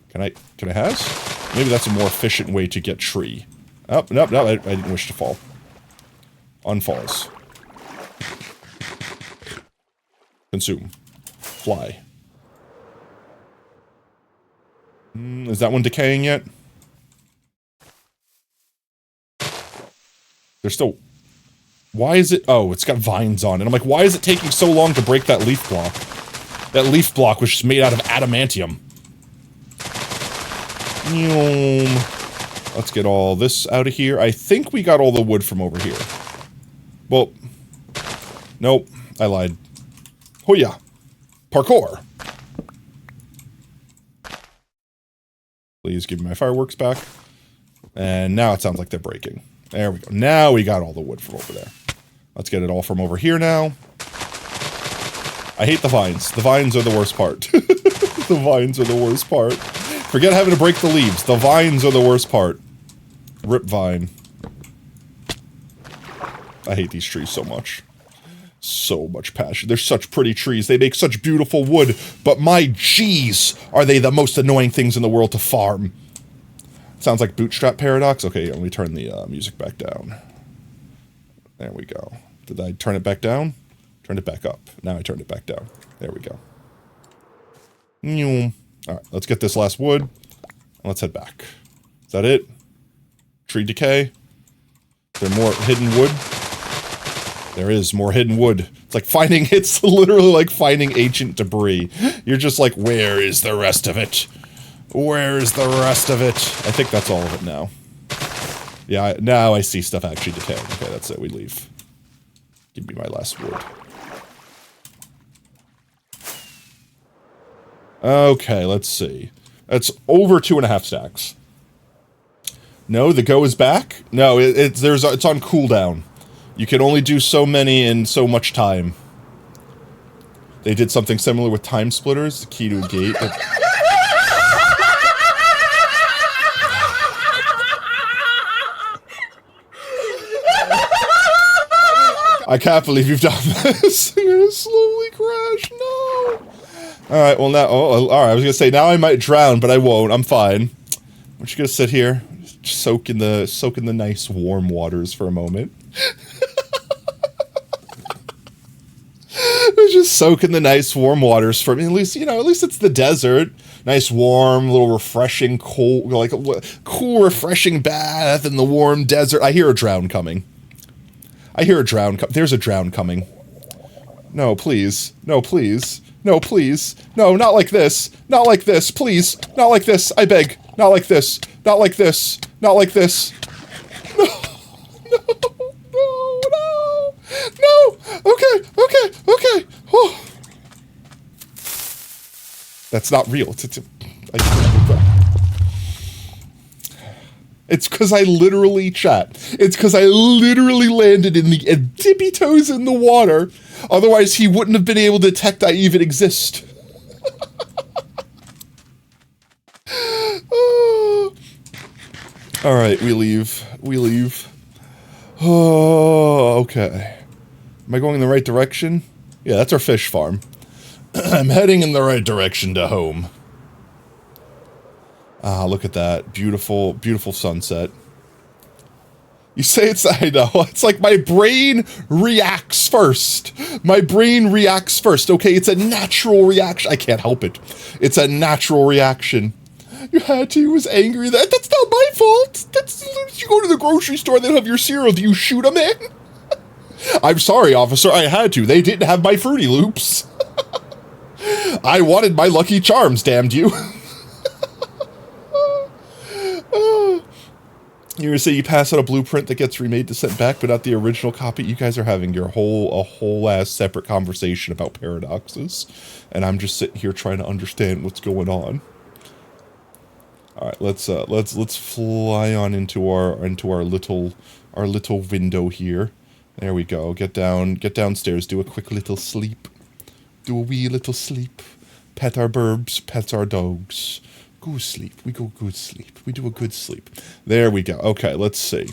Can I has? Maybe that's a more efficient way to get tree. Oh, no, I didn't wish to fall. Unfalls. Consume. Fly. Is that one decaying yet? There's still... Why is it... Oh, it's got vines on it. I'm like, why is it taking so long to break that leaf block? That leaf block was just made out of adamantium. Let's get all this out of here. I think we got all the wood from over here. Well, nope. I lied. Hoya. Parkour. Please give me my fireworks back. And now it sounds like they're breaking. There we go. Now we got all the wood from over there. Let's get it all from over here now. I hate the vines. The vines are the worst part. The vines are the worst part. Forget having to break the leaves. The vines are the worst part. Rip vine. I hate these trees so much. So much passion. They're such pretty trees. They make such beautiful wood. But my jeez, are they the most annoying things in the world to farm. Sounds like Bootstrap Paradox. Okay, let me turn the music back down. There we go. Did I turn it back down? Turned it back up. Now I turned it back down. There we go. Alright, let's get this last wood. Let's head back. Is that it? Tree decay? Is there more hidden wood? There is more hidden wood. It's like finding, it's literally like finding ancient debris. You're just like, where is the rest of it? Where's the rest of it? I think that's all of it now. Yeah, now I see stuff actually decaying. Okay, that's it. We leave. Give me my last wood. Okay, let's see. That's over 2.5 stacks. No, the go is back? No, it's on cooldown. You can only do so many in so much time. They did something similar with time splitters, the key to a gate. I can't believe you've done this. I'm gonna slowly crash. No. Alright, well now, alright, I was gonna say, now I might drown, but I won't. I'm fine. I'm just gonna sit here, soak in the nice warm waters for a moment. Just soak in the nice warm waters for me. At least, you know, at least it's the desert. Nice warm, little refreshing, cold, like a cool, refreshing bath in the warm desert. I hear a drown coming. I hear a drown. There's a drown coming. No, please. No, please. No, please. No, not like this. Not like this. Please. Not like this. I beg. Not like this. Not like this. Not like this. No. No. No. No. Okay. Okay. Okay. Oh. That's not real. It's because I literally, chat. It's because I literally landed in the tippy toes in the water. Otherwise, he wouldn't have been able to detect I even exist. All right, we leave. We leave. Oh, okay. Am I going in the right direction? Yeah, that's our fish farm. I'm heading in the right direction to home. Ah, look at that. Beautiful, beautiful sunset. You say it's, I know, it's like my brain reacts first. My brain reacts first, okay? It's a natural reaction. I can't help it. It's a natural reaction. You had to, was angry. That's not my fault. You go to the grocery store, they don't have your cereal. Do you shoot a man? I'm sorry, officer, I had to. They didn't have my Fruity Loops. I wanted my Lucky Charms, damned you. You're gonna say you pass out a blueprint that gets remade to send back, but not the original copy. You guys are having your a whole ass separate conversation about paradoxes, and I'm just sitting here trying to understand what's going on. All right, let's fly on into our little window here. There we go. Get downstairs. Do a quick little sleep. Do a wee little sleep. Pet our burbs. Pet our dogs. Go sleep. We go good sleep. We do a good sleep. There we go. Okay, let's see.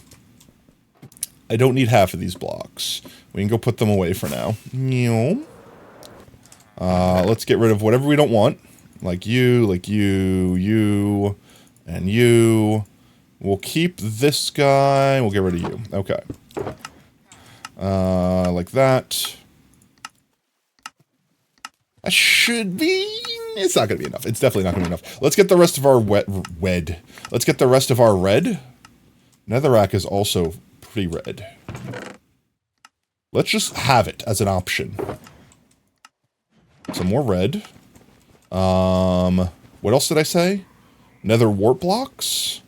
I don't need half of these blocks. We can go put them away for now. Let's get rid of whatever we don't want. Like you, you, and you. We'll keep this guy. We'll get rid of you. Okay. Like that. That should be... It's not going to be enough. It's definitely not going to be enough. Let's get the rest of our Let's get the rest of our red. Netherrack is also pretty red. Let's just have it as an option. Some more red. What else did I say? Nether wart blocks?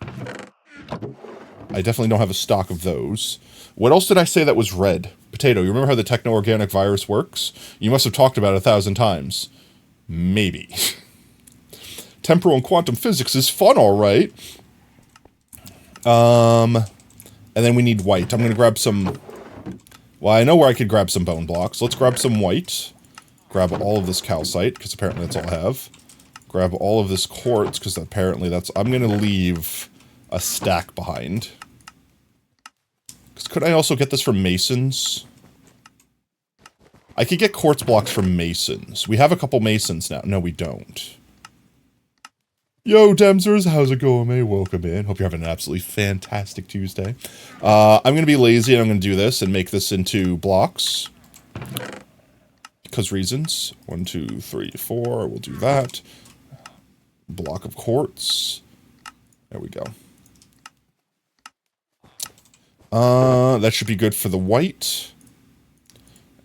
I definitely don't have a stock of those. What else did I say that was red? Potato, you remember how the techno-organic virus works? You must have talked about it 1,000 times. Maybe. Temporal and quantum physics is fun, alright. And then we need white. I'm gonna grab some... Well, I know where I could grab some bone blocks. Let's grab some white. Grab all of this calcite, because apparently that's all I have. Grab all of this quartz, because apparently that's... I'm going to leave a stack behind. Because could I also get this from masons? I could get quartz blocks from masons. We have a couple masons now. No, we don't. Yo, Demsers, how's it going, mate? Welcome in. Hope you're having an absolutely fantastic Tuesday. I'm going to be lazy and I'm going to do this and make this into blocks. Because reasons. 1, 2, 3, 4. We'll do that. Block of quartz. There we go. That should be good for the white.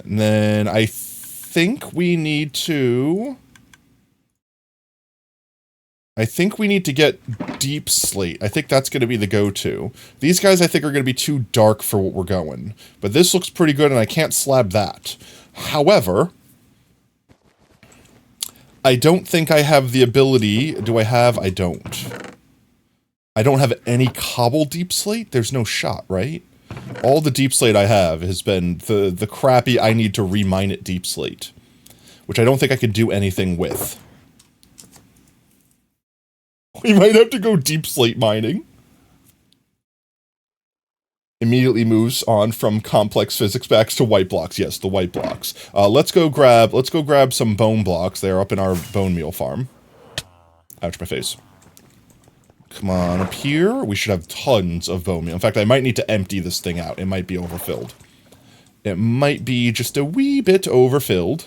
And then I think we need to... get deep slate. I think that's going to be the go-to. These guys I think are going to be too dark for what we're going. But this looks pretty good and I can't slab that. However, I don't think I have the ability... Do I have? I don't. I don't have any cobble deep slate? There's no shot, right? All the deep slate I have has been the crappy I need to remine it deep slate. Which I don't think I could do anything with. We might have to go deep slate mining. Immediately moves on from complex physics backs to white blocks. Yes, the white blocks. Let's go grab some bone blocks. They're up in our bone meal farm. Ouch, my face. Come on, up here. We should have tons of bone meal. In fact, I might need to empty this thing out. It might be overfilled. It might be just a wee bit overfilled.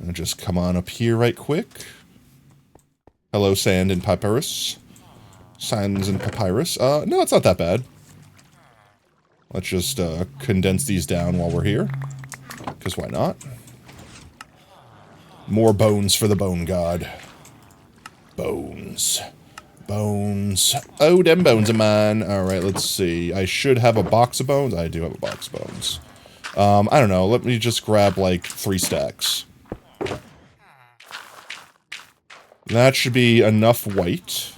I'll just come on up here right quick. Hello, sand and papyrus. Sands and papyrus. No, it's not that bad. Let's just condense these down while we're here. Because why not? More bones for the bone god. Bones. Bones. Oh, them bones of mine. Alright, let's see. I should have a box of bones. I do have a box of bones. I don't know. Let me just grab, like, 3 stacks. That should be enough white.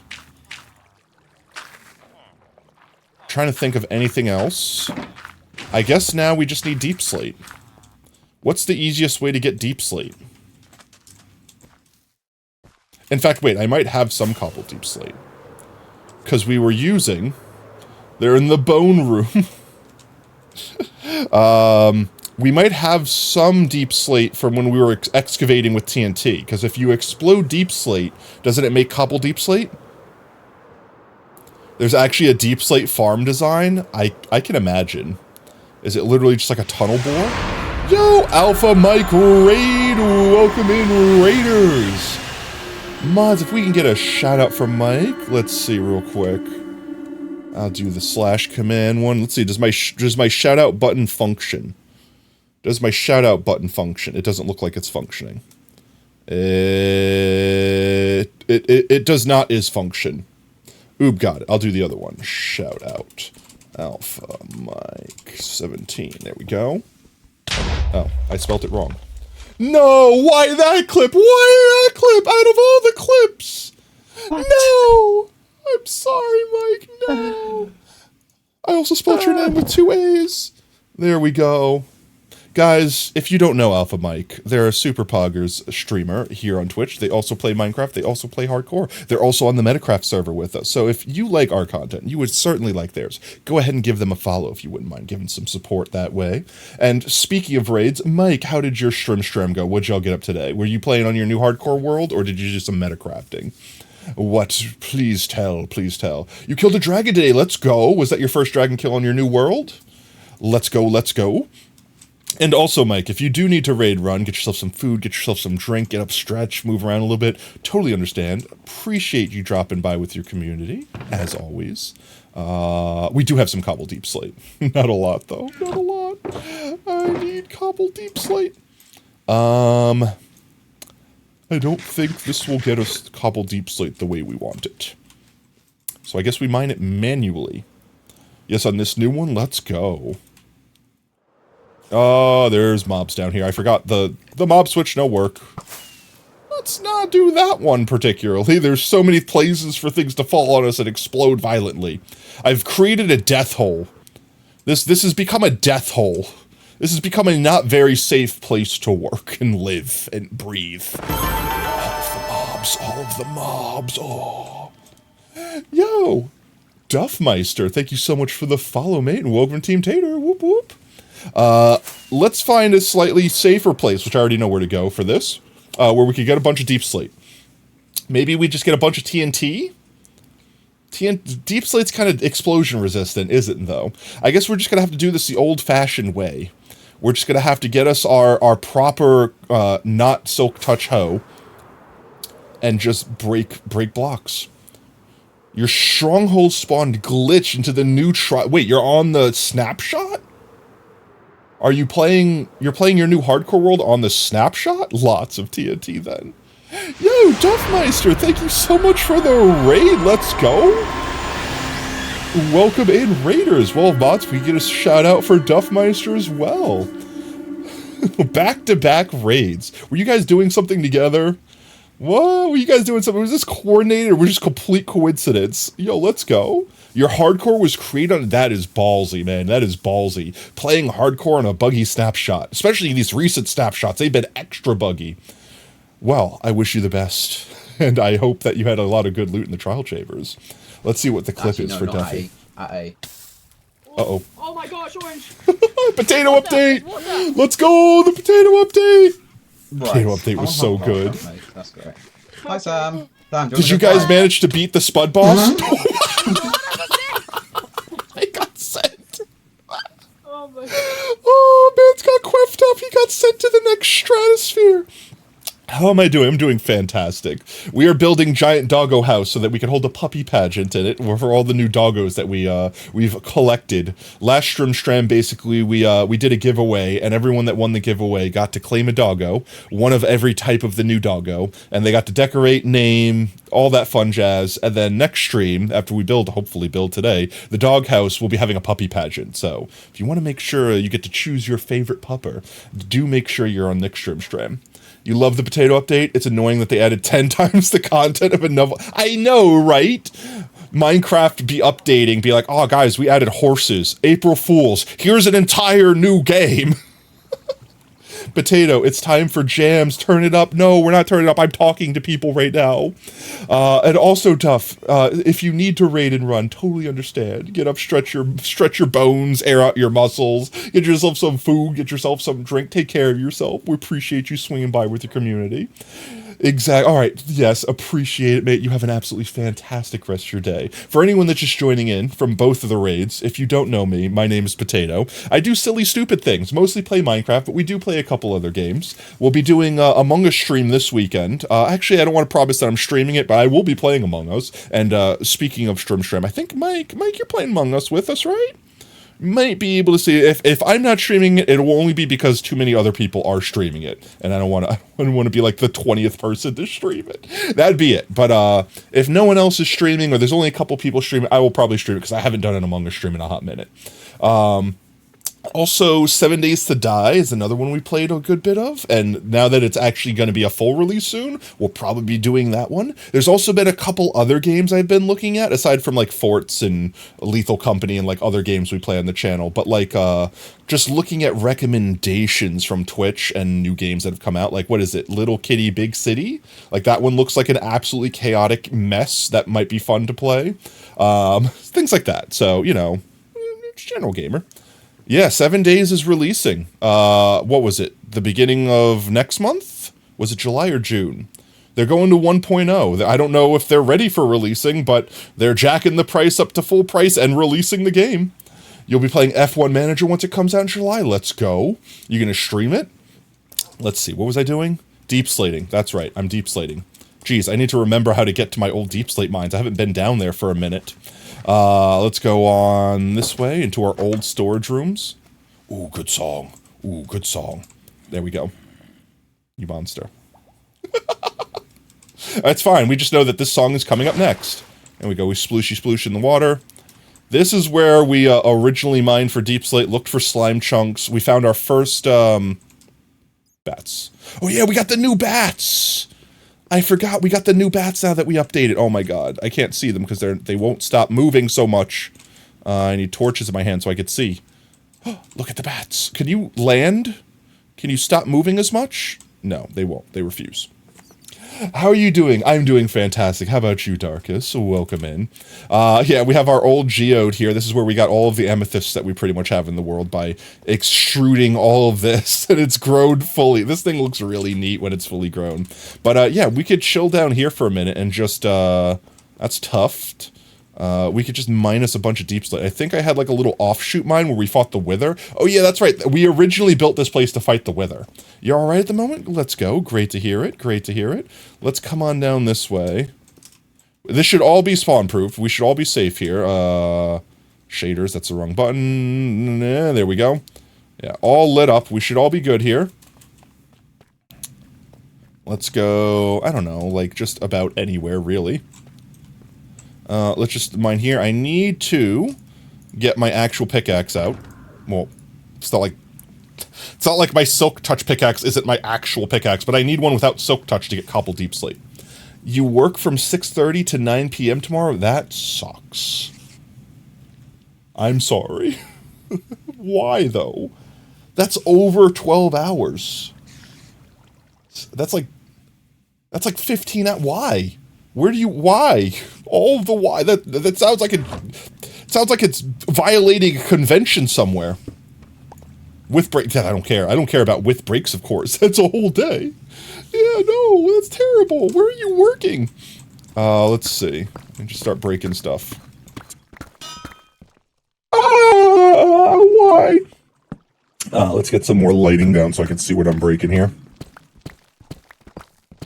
Trying to think of anything else. I guess now we just need deep slate. What's the easiest way to get deep slate? In fact, wait, I might have some cobble deep slate. Because we were using... They're in the bone room. We might have some deep slate from when we were excavating with TNT. Because if you explode deep slate, doesn't it make cobble deep slate? There's actually a deep slate farm design. I can imagine. Is it literally just like a tunnel bore? Yo, Alpha Mike Raid! Welcome in, Raiders! Mods, if we can get a shout out from Mike. Let's see real quick. I'll do the slash command one. Let's see, does my shout out button function? Does my shout out button function? It doesn't look like it's functioning. It does not is function. Oob, got it. I'll do the other one. Shout out. Alpha Mike 17. There we go. Oh, I spelt it wrong. No! Why that clip? Why that clip? Out of all the clips! What? No! I'm sorry, Mike. No! I also spelled your name with 2 A's. There we go. Guys, if you don't know Alpha Mike, they're a Super Poggers streamer here on Twitch. They also play Minecraft. They also play hardcore. They're also on the Metacraft server with us. So if you like our content, you would certainly like theirs. Go ahead and give them a follow if you wouldn't mind giving some support that way. And speaking of raids, Mike, how did your stream go? What'd y'all get up today? Were you playing on your new hardcore world, or did you do some Metacrafting? What? Please tell, please tell. You killed a dragon today. Let's go. Was that your first dragon kill on your new world? Let's go, let's go. And also, Mike, if you do need to raid run, get yourself some food, get yourself some drink, get up, stretch, move around a little bit. Totally understand. Appreciate you dropping by with your community, as always. We do have some cobble deep slate. Not a lot, though. Not a lot. I need cobble deep slate. I don't think this will get us cobble deep slate the way we want it. So I guess we mine it manually. Yes, on this new one, let's go. Oh, there's mobs down here. I forgot the mob switch no work. Let's not do that one particularly. There's so many places for things to fall on us and explode violently. I've created a death hole. This has become a death hole. This has become a not very safe place to work and live and breathe. All of the mobs, oh. Yo, Duffmeister, thank you so much for the follow, mate, and welcome to Team Tater, whoop whoop. Let's find a slightly safer place, which I already know where to go for this, where we could get a bunch of Deep Slate. Maybe we just get a bunch of TNT? Deep Slate's kind of explosion resistant, isn't though? I guess we're just gonna have to do this the old-fashioned way. We're just gonna have to get us our proper, not Silk Touch hoe, and just break blocks. Your stronghold spawned glitch into the new wait, you're on the snapshot? Are you playing, you're playing your new hardcore world on the snapshot? Lots of TNT then. Yo, Duffmeister, thank you so much for the raid, let's go. Welcome in, Raiders. Well, bots, we get a shout out for Duffmeister as well. Back-to-back raids. Were you guys doing something together? Whoa, were you guys doing something? Was this coordinated or was just complete coincidence? Yo, let's go. Your hardcore was created on... That is ballsy, man. That is ballsy. Playing hardcore on a buggy snapshot. Especially these recent snapshots. They've been extra buggy. Well, I wish you the best. And I hope that you had a lot of good loot in the trial chambers. Let's see what the clip is for Duffy. Uh-oh. Oh my gosh, orange! Potato update! Let's go! The potato update! Potato update was so good. That's great. Hi, Sam. Sam, Did you guys manage to beat the Spud boss? I got sent. Oh my god. Oh, man's got quiffed up. He got sent to the next stratosphere. How am I doing? I'm doing fantastic. We are building giant doggo house so that we can hold a puppy pageant in it for all the new doggos that we've collected. Last Strum basically we did a giveaway, and everyone that won the giveaway got to claim a doggo, one of every type of the new doggo, and they got to decorate, name, all that fun jazz. And then next stream, after we hopefully build today, the dog house will be having a puppy pageant. So if you want to make sure you get to choose your favorite pupper, do make sure you're on next stream. You love the potato update? It's annoying that they added 10 times the content of a novel. I know, right? Minecraft be updating, be like, oh guys, we added horses. April Fools. Here's an entire new game. Potato, it's time for jams. Turn it up. No, we're not turning it up. I'm talking to people right now. And also, Duff, if you need to raid and run, totally understand. Get up, stretch your bones, air out your muscles, get yourself some food, get yourself some drink, take care of yourself. We appreciate you swinging by with your community. Exactly. All right. Yes, appreciate it, mate. You have an absolutely fantastic rest of your day. For anyone that's just joining in from both of the raids, if you don't know me, my name is Potato. I do silly, stupid things. Mostly play Minecraft, but we do play a couple other games. We'll be doing Among Us stream this weekend. Actually, I don't want to promise that I'm streaming it, but I will be playing Among Us. And speaking of stream, I think, Mike, you're playing Among Us with us, right? Might be able to see it. If I'm not streaming it, it will only be because too many other people are streaming it, and I don't want to be like the 20th person to stream it. That'd be it. But if no one else is streaming, or there's only a couple people streaming, I will probably stream it because I haven't done an Among Us stream in a hot minute. Also, 7 Days to Die is another one we played a good bit of, and now that it's actually going to be a full release soon, we'll probably be doing that one. There's also been a couple other games I've been looking at, aside from like Forts and Lethal Company and like other games we play on the channel, but like just looking at recommendations from Twitch and new games that have come out, like what is it, Little Kitty Big City? Like that one looks like an absolutely chaotic mess that might be fun to play. Things like that, so, you know, general gamer. Yeah, 7 Days is releasing. What was it? The beginning of next month? Was it July or June? They're going to 1.0. I don't know if they're ready for releasing, but they're jacking the price up to full price and releasing the game. You'll be playing F1 Manager once it comes out in July. Let's go. You gonna stream it? Let's see. What was I doing? Deep slating. That's right. I'm deep slating. Geez, I need to remember how to get to my old deep slate mines. I haven't been down there for a minute. Let's go on this way into our old storage rooms. Ooh, good song. Ooh, good song. There we go. You monster. That's fine. We just know that this song is coming up next. There we go. We splooshy sploosh in the water. This is where we originally mined for deep slate, looked for slime chunks. We found our first bats. Oh yeah, we got the new bats. I forgot we got the new bats now that we updated. Oh my god, I can't see them because they won't stop moving so much. I need torches in my hand so I could see. Look at the bats. Can you land? Can you stop moving as much? No, they won't. They refuse. How are you doing? I'm doing fantastic. How about you, Darkus? Welcome in. Yeah, we have our old geode here. This is where we got all of the amethysts that we pretty much have in the world by extruding all of this, and it's grown fully. This thing looks really neat when it's fully grown. But yeah, we could chill down here for a minute and just, that's Tuft. We could just mine us a bunch of deep slate. I think I had like a little offshoot mine where we fought the Wither. Oh yeah, that's right. We originally built this place to fight the Wither. You all right at the moment? Let's go. Great to hear it. Great to hear it. Let's come on down this way. This should all be spawn proof. We should all be safe here. Shaders, that's the wrong button. There we go. Yeah, all lit up. We should all be good here. Let's go, I don't know, like just about anywhere really. Let's just mine here. I need to get my actual pickaxe out. Well, it's not like my Silk Touch pickaxe isn't my actual pickaxe, but I need one without Silk Touch to get Cobble Deep Slate. You work from 6:30 to 9 p.m. tomorrow? That sucks. I'm sorry. Why, though? That's over 12 hours. That's like 15 hours. Why? Why? All of the why? That sounds like it's violating a convention somewhere. With break, yeah, I don't care. I don't care about with breaks, of course. That's a whole day. Yeah, no, that's terrible. Where are you working? Let's see. Let me just start breaking stuff. Why? Let's get some more lighting down so I can see what I'm breaking here.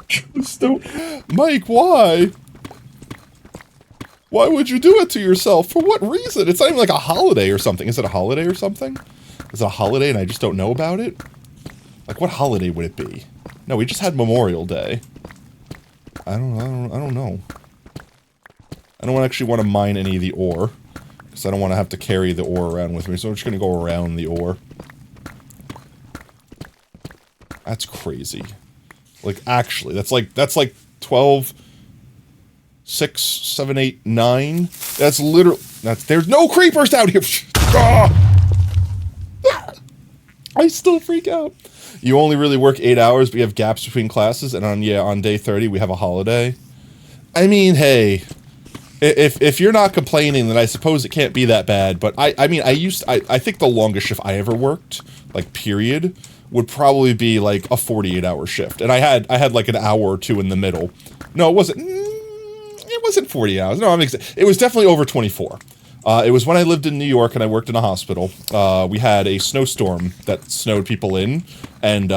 Just don't... Mike, why? Why would you do it to yourself? For what reason? It's not even like a holiday or something. Is it a holiday or something? Is it a holiday and I just don't know about it? Like, what holiday would it be? No, we just had Memorial Day. I don't know. I don't actually want to mine any of the ore. Because I don't want to have to carry the ore around with me. So I'm just going to go around the ore. That's crazy. Like, actually, that's like 12, 6, 7, 8, 9. That's literally, there's no creepers down here. I still freak out. You only really work 8 hours, but you have gaps between classes, and on day 30, we have a holiday. I mean, hey, if you're not complaining, then I suppose it can't be that bad, but I mean, I think the longest shift I ever worked, like, period, would probably be like a 48-hour shift. And I had like an hour or two in the middle. No, it wasn't 40 hours. No, it was definitely over 24. It was when I lived in New York and I worked in a hospital. We had a snowstorm that snowed people in, and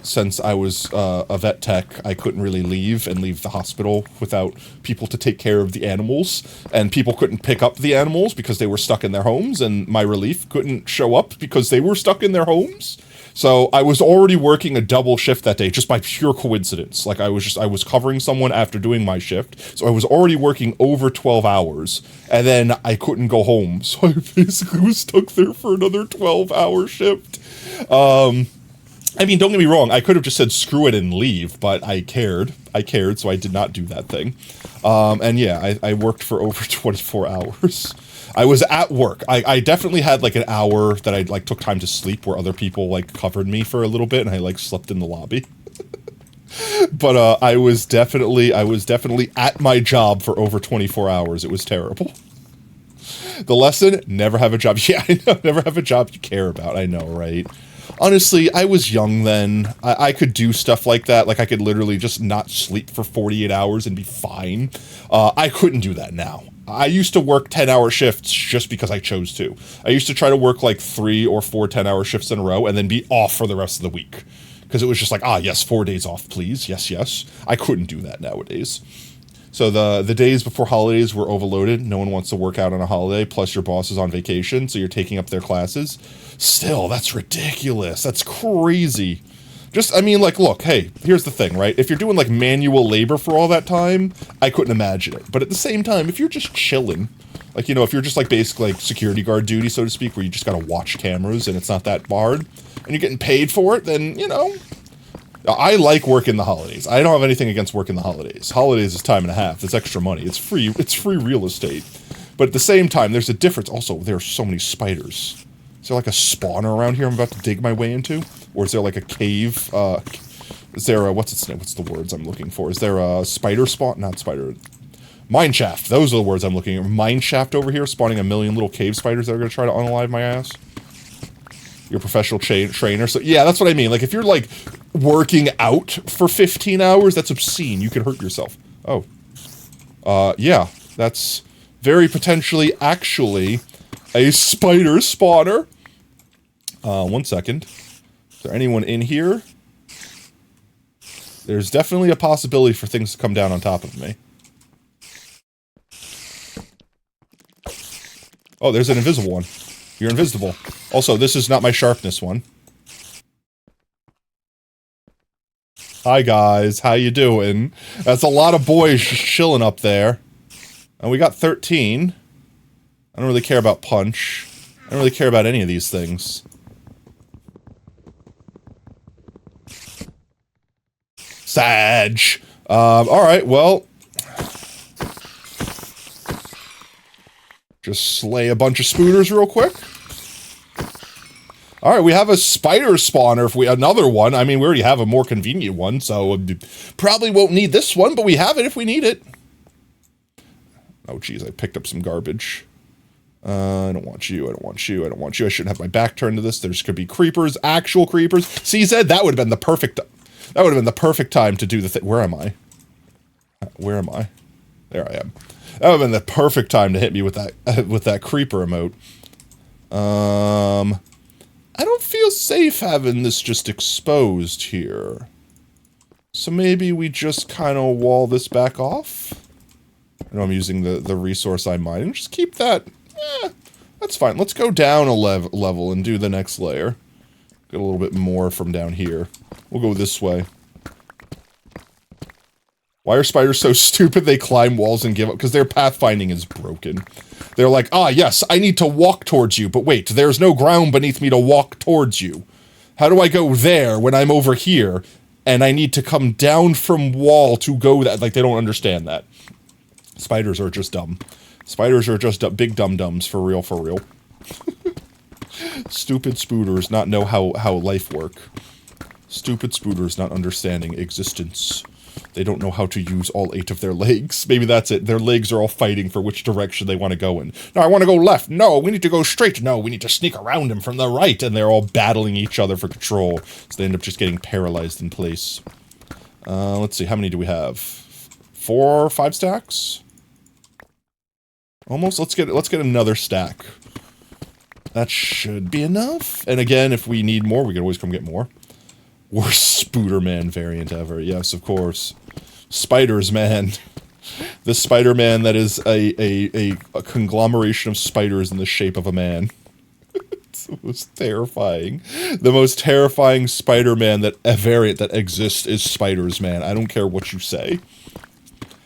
since I was a vet tech, I couldn't really leave the hospital without people to take care of the animals, and people couldn't pick up the animals because they were stuck in their homes, and my relief couldn't show up because they were stuck in their homes. So I was already working a double shift that day just by pure coincidence. Like I was covering someone after doing my shift. So I was already working over 12 hours and then I couldn't go home. So I basically was stuck there for another 12-hour shift. I mean, don't get me wrong. I could have just said screw it and leave, but I cared. So I did not do that thing. And yeah, I worked for over 24 hours. I was at work. I definitely had like an hour that I like took time to sleep where other people like covered me for a little bit and I like slept in the lobby. But I was definitely at my job for over 24 hours. It was terrible. The lesson, never have a job. Yeah, I know, never have a job you care about. I know, right? Honestly, I was young then. I could do stuff like that. Like I could literally just not sleep for 48 hours and be fine. I couldn't do that now. I used to work 10-hour shifts just because I chose to. I used to try to work like 3 or 4 10-hour shifts in a row and then be off for the rest of the week. Because it was just like, yes, 4 days off, please. Yes, yes. I couldn't do that nowadays. So the days before holidays were overloaded. No one wants to work out on a holiday, plus your boss is on vacation, so you're taking up their classes. Still, that's ridiculous. That's crazy. Just, I mean, like, look, hey, here's the thing, right? If you're doing, like, manual labor for all that time, I couldn't imagine it. But at the same time, if you're just chilling, like, you know, if you're just, like, basically, like, security guard duty, so to speak, where you just gotta watch cameras and it's not that hard, and you're getting paid for it, then, you know, I like working the holidays. I don't have anything against working the holidays. Holidays is time and a half. It's extra money. It's free real estate. But at the same time, there's a difference. Also, there are so many spiders. Is there like a spawner around here I'm about to dig my way into? Or is there like a cave? Is there a, what's its name? What's the words I'm looking for? Is there a spider spawn? Not spider. Mine shaft. Those are the words I'm looking at. Mine shaft over here, spawning a million little cave spiders that are going to try to unalive my ass. You're a professional trainer. So yeah, that's what I mean. Like if you're like working out for 15 hours, that's obscene. You could hurt yourself. Oh. Yeah. That's very potentially actually a spider spawner. 1 second. Is there anyone in here? There's definitely a possibility for things to come down on top of me. Oh, there's an invisible one. You're invisible. Also, this is not my sharpness one. Hi guys, how you doing? That's a lot of boys just chilling up there. And we got 13. I don't really care about punch. I don't really care about any of these things. Sag. Alright, well. Just slay a bunch of spooters real quick. Alright, we have a spider spawner. If we another one, I mean, we already have a more convenient one, so probably won't need this one, but we have it if we need it. Oh, geez, I picked up some garbage. I don't want you, I don't want you, I don't want you. I shouldn't have my back turned to this. There's could be creepers, actual creepers. CZ, that would have been the perfect... That would have been the perfect time to do the thing. Where am I? Where am I? There I am. That would have been the perfect time to hit me with that creeper emote. I don't feel safe having this just exposed here. So maybe we just kind of wall this back off. I know I'm using the resource I mined. Just keep that. That's fine. Let's go down a level and do the next layer. Get a little bit more from down here. We'll go this way. Why are spiders so stupid they climb walls and give up? Because their pathfinding is broken. They're like, ah, yes, I need to walk towards you, but wait, there's no ground beneath me to walk towards you. How do I go there when I'm over here, and I need to come down from wall to go that? Like, they don't understand that. Spiders are just dumb. Spiders are just big dum-dums, for real, for real. Stupid spooters not know how life work. Stupid spooters not understanding existence. They don't know how to use all 8 of their legs. Maybe that's it. Their legs are all fighting for which direction they want to go in. No, I want to go left. No, we need to go straight. No, we need to sneak around him from the right. And they're all battling each other for control. So they end up just getting paralyzed in place. Let's see. How many do we have? 4 or 5 stacks? Almost. Let's get another stack. That should be enough. And again, if we need more, we can always come get more. Worst Spooderman variant ever. Yes, of course. Spiders, man. The Spider-Man that is a conglomeration of spiders in the shape of a man. It's the most terrifying. The most terrifying Spider-Man variant that exists is Spiders, man. I don't care what you say.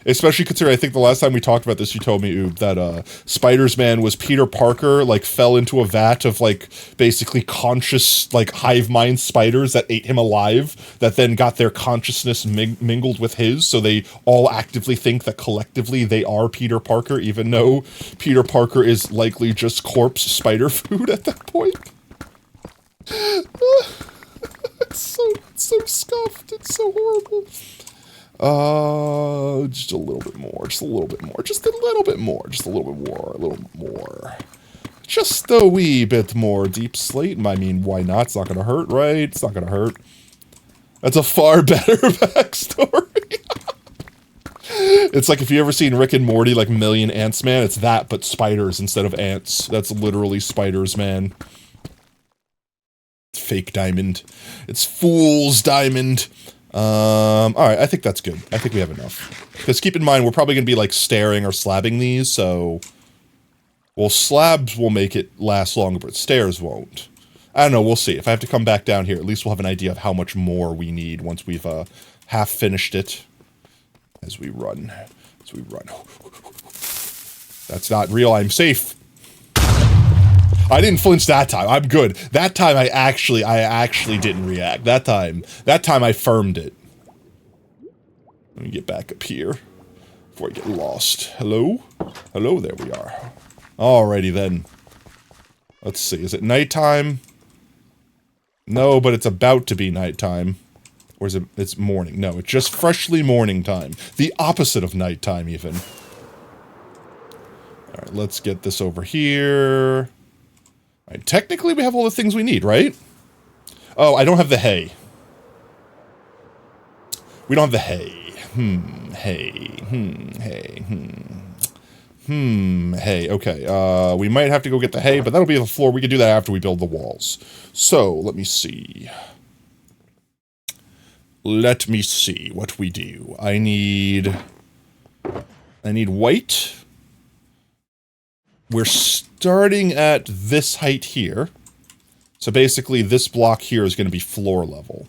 Especially considering, I think the last time we talked about this, you told me, Oob, that Spiders-Man was Peter Parker, like, fell into a vat of, like, basically conscious, like, hive mind spiders that ate him alive, that then got their consciousness mingled with his, so they all actively think that collectively they are Peter Parker, even though Peter Parker is likely just corpse spider food at that point. It's so scuffed, it's so horrible. Just a little bit more, just a little bit more, just a little bit more, just a little bit more, a little more. Just a wee bit more. Deep slate, I mean, why not? It's not gonna hurt, right? It's not gonna hurt. That's a far better backstory. It's like if you ever seen Rick and Morty, like Million Ants Man, it's that, but spiders instead of ants. That's literally spiders, man. Fake diamond. It's fool's diamond. Alright, I think that's good. I think we have enough. Because keep in mind, we're probably going to be, like, staring or slabbing these, so... Well, slabs will make it last longer, but stairs won't. I don't know, we'll see. If I have to come back down here, at least we'll have an idea of how much more we need once we've, half finished it. As we run. As we run. That's not real, I'm safe. I didn't flinch that time. I'm good. That time I actually didn't react. That time I firmed it. Let me get back up here before I get lost. Hello? Hello, there we are. Alrighty then. Let's see, is it nighttime? No, but it's about to be nighttime. Or is it, it's morning? No, it's just freshly morning time. The opposite of nighttime, even. Alright, let's get this over here. Alright, technically we have all the things we need, right? Oh, I don't have the hay. We don't have the hay. Hay, okay. We might have to go get the hay, but that'll be the floor. We can do that after we build the walls. So, let me see. Let me see what we do. I need white. We're starting at this height here. So basically this block here is going to be floor level.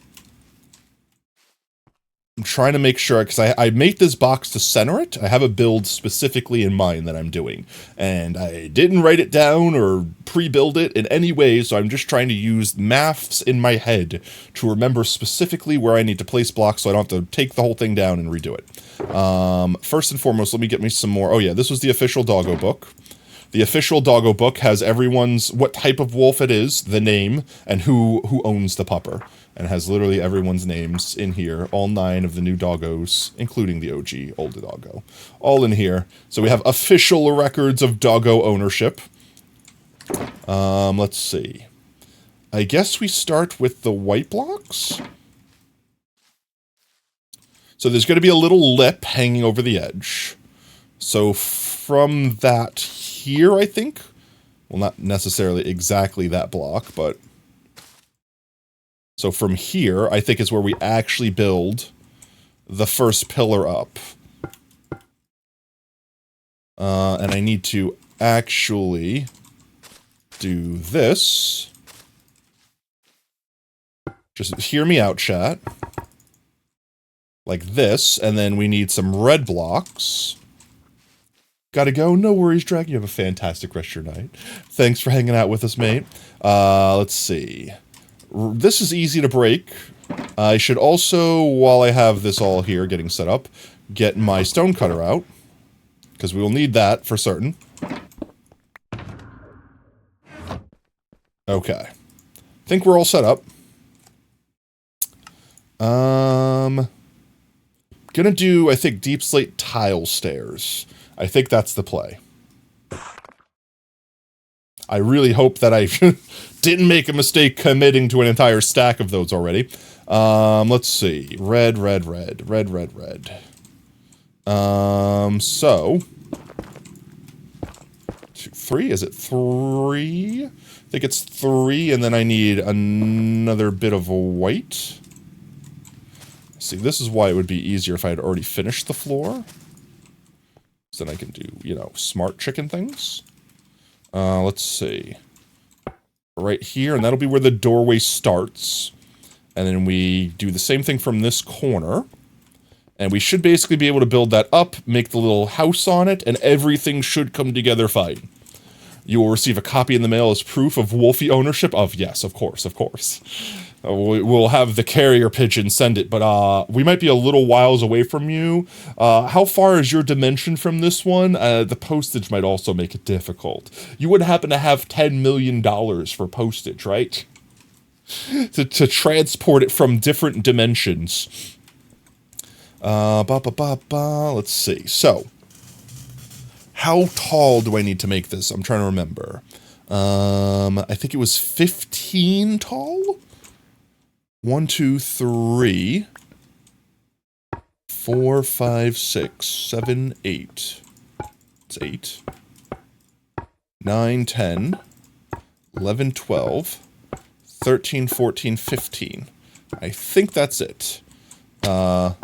I'm trying to make sure, because I make this box to center it. I have a build specifically in mind that I'm doing. And I didn't write it down or pre-build it in any way, so I'm just trying to use maths in my head to remember specifically where I need to place blocks so I don't have to take the whole thing down and redo it. First and foremost, let me get me some more. Oh yeah, this was the official doggo book. The official doggo book has everyone's, what type of wolf it is, the name, and who owns the pupper. And has literally everyone's names in here, all 9 of the new doggos, including the OG older doggo. All in here. So we have official records of doggo ownership. Let's see. I guess we start with the white blocks. So there's going to be a little lip hanging over the edge. So from that here, I think, well, not necessarily exactly that block, but so from here, I think is where we actually build the first pillar up. And I need to actually do this. Just hear me out, chat. Like this, and then we need some red blocks. Gotta go? No worries, Dragon. You have a fantastic rest of your night. Thanks for hanging out with us, mate. Let's see. This is easy to break. I should also, while I have this all here getting set up, get my stone cutter out. Because we will need that for certain. Okay. Think we're all set up. Gonna do, I think, deep slate tile stairs. I think that's the play. I really hope that I didn't make a mistake committing to an entire stack of those already. Let's see. Red. So. 2, 3, is it 3? I think it's 3, and then I need another bit of white. See, this is why it would be easier if I had already finished the floor. So then I can do, you know, smart chicken things. Let's see. Right here, and that'll be where the doorway starts. And then we do the same thing from this corner. And we should basically be able to build that up, make the little house on it, and everything should come together fine. You will receive a copy in the mail as proof of Wolfie ownership of, yes, of course. We'll have the carrier pigeon send it, but we might be a little whiles away from you. How far is your dimension from this one? The postage might also make it difficult. You would happen to have $10 million for postage, right? to transport it from different dimensions. Let's see. So, how tall do I need to make this? I'm trying to remember. I think it was 15 tall? 1, 2, 3, 4, 5, 6, 7, 8. It's 8. 9, 10, 11, 12, 13, 14, 15. I think that's it. I'm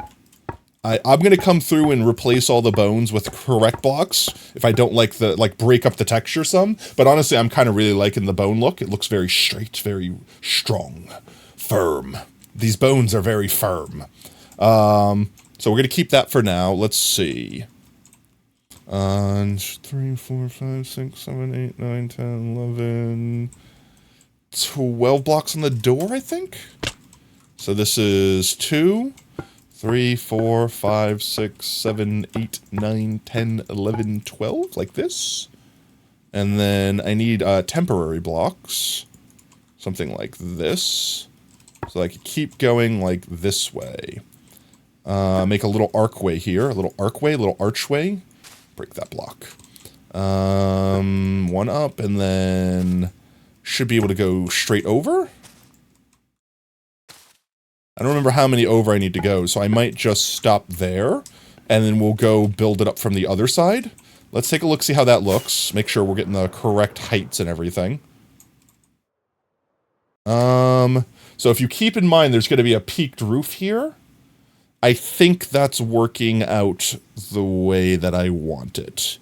going to come through and replace all the bones with correct blocks if I don't like break up the texture some. But honestly, I'm kind of really liking the bone look. It looks very straight, very strong. Firm. These bones are very firm. So we're going to keep that for now. Let's see. 3, 4, 5, 6, 7, 8, 9, 10, 11, 12 blocks on the door, I think. So this is 2, 3, 4, 5, 6, 7, 8, 9, 10, 11, 12, like this. And then I need temporary blocks. Something like this. So I can keep going like this way. Make a little archway here. A little archway, a little archway. Break that block. One up, and then should be able to go straight over. I don't remember how many over I need to go, so I might just stop there, and then we'll go build it up from the other side. Let's take a look, see how that looks. Make sure we're getting the correct heights and everything. So if you keep in mind there's going to be a peaked roof here, I think that's working out the way that I want it.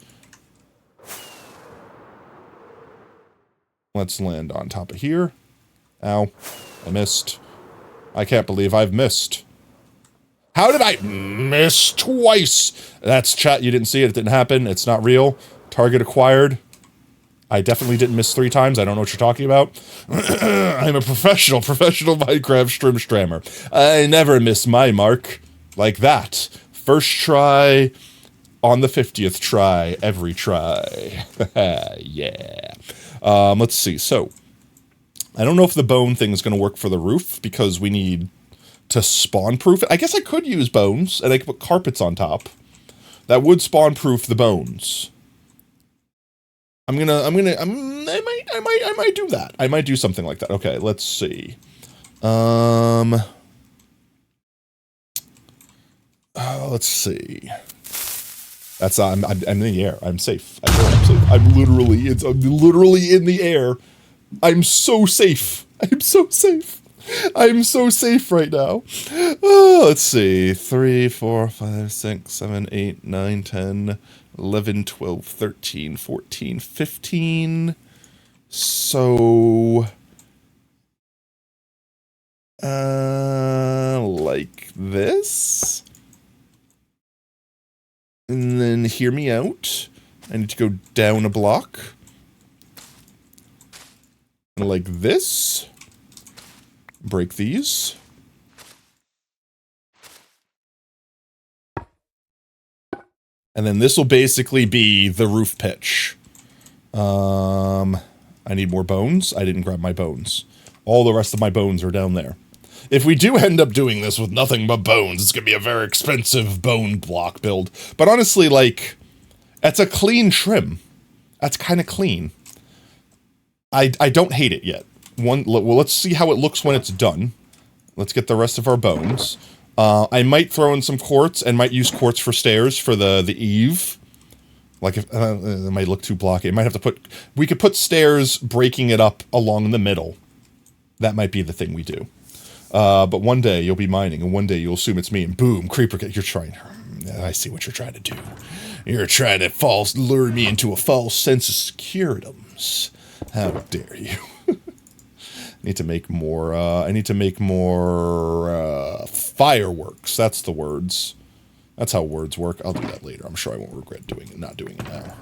Let's land on top of here. Ow. I missed. I can't believe I've missed. How did I miss twice? That's chat. You didn't see it. It didn't happen. It's not real. Target acquired. I definitely didn't miss 3 times. I don't know what you're talking about. I'm a professional Minecraft strammer. I never miss my mark. Like that. First try, on the 50th try, every try. Yeah. Let's see. So, I don't know if the bone thing is going to work for the roof, because we need to spawn-proof it. I guess I could use bones, and I could put carpets on top. That would spawn-proof the bones. I might do that. I might do something like that. Okay, let's see. Let's see. That's I'm in the air. I'm safe. I know I'm safe. I'm literally in the air. I'm so safe. I'm so safe. I'm so safe right now. Let's see. 3, 4, 5, 6, 7, 8, 9, 10, 11, 12, 13, 14, 15. So, like this. And then hear me out. I need to go down a block. Like this. Break these. And then this will basically be the roof pitch. I need more bones. I didn't grab my bones. All the rest of my bones are down there. If we do end up doing this with nothing but bones, it's going to be a very expensive bone block build. But honestly, like, that's a clean trim. That's kind of clean. I don't hate it yet. Well, let's see how it looks when it's done. Let's get the rest of our bones. I might throw in some quartz and might use quartz for stairs for the eave. Like, if it might look too blocky. I might have to put... We could put stairs breaking it up along the middle. That might be the thing we do. But one day you'll be mining, and one day you'll assume it's me, and boom, creeper, you're trying... I see what you're trying to do. You're trying to lure me into a false sense of security. How dare you. I need to make more fireworks. That's the words. That's how words work. I'll do that later. I'm sure I won't regret not doing it now.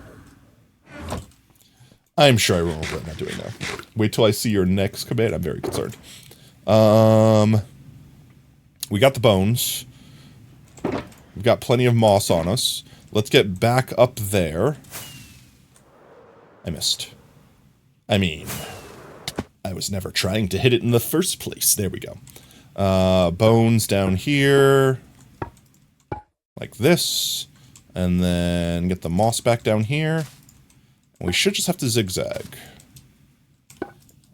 I'm sure I won't regret not doing it now. Wait till I see your next command. I'm very concerned. We got the bones. We've got plenty of moss on us. Let's get back up there. I missed. I mean, I was never trying to hit it in the first place. There we go. Bones down here. Like this. And then get the moss back down here. We should just have to zigzag.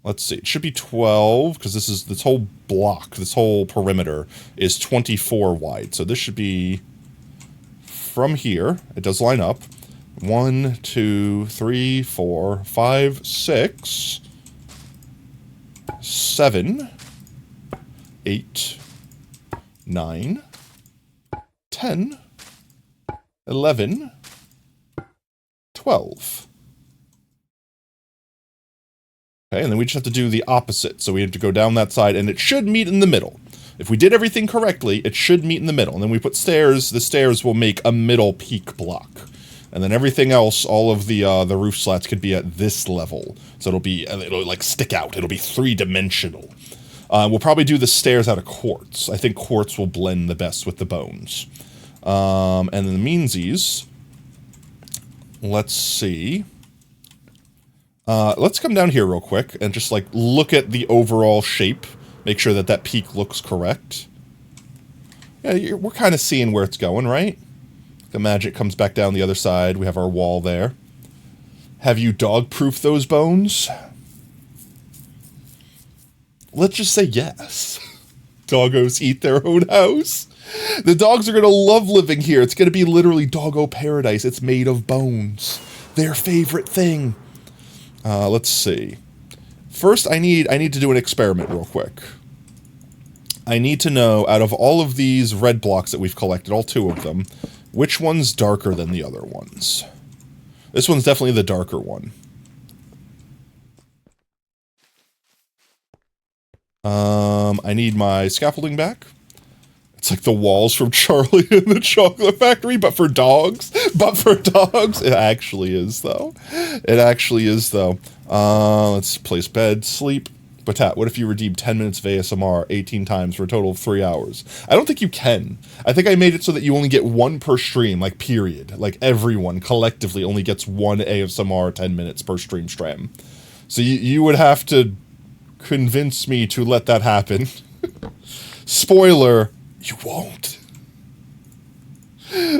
Let's see. It should be 12, because this whole block, this whole perimeter is 24 wide. So this should be from here. It does line up. 1, 2, 3, 4, 5, 6, 7, 8, 9, 10, 11, 12. Okay, and then we just have to do the opposite. So we have to go down that side, and it should meet in the middle. If we did everything correctly, it should meet in the middle. And then we put stairs. The stairs will make a middle peak block. And then everything else, all of the roof slats could be at this level. So it'll like stick out. It'll be 3-dimensional. We'll probably do the stairs out of quartz. I think quartz will blend the best with the bones. And then the meansies, let's see. Let's come down here real quick and just, like, look at the overall shape. Make sure that that peak looks correct. Yeah, we're kind of seeing where it's going, right? The magic comes back down the other side. We have our wall there. Have you dog-proofed those bones? Let's just say yes. Doggos eat their own house. The dogs are going to love living here. It's going to be literally doggo paradise. It's made of bones. Their favorite thing. Let's see. First, I need to do an experiment real quick. I need to know, out of all of these red blocks that we've collected, all 2 of them, which one's darker than the other ones. This one's definitely the darker one. I need my scaffolding back. It's like the walls from Charlie and the Chocolate Factory, but for dogs. But for dogs. It actually is, though. It actually is, though. Let's place bed, sleep. Batat, what if you redeem 10 minutes of ASMR 18 times for a total of 3 hours? I don't think you can. I think I made it so that you only get 1 per stream, like, period. Like, everyone collectively only gets 1 ASMR 10 minutes per stream. So you would have to convince me to let that happen. Spoiler, you won't.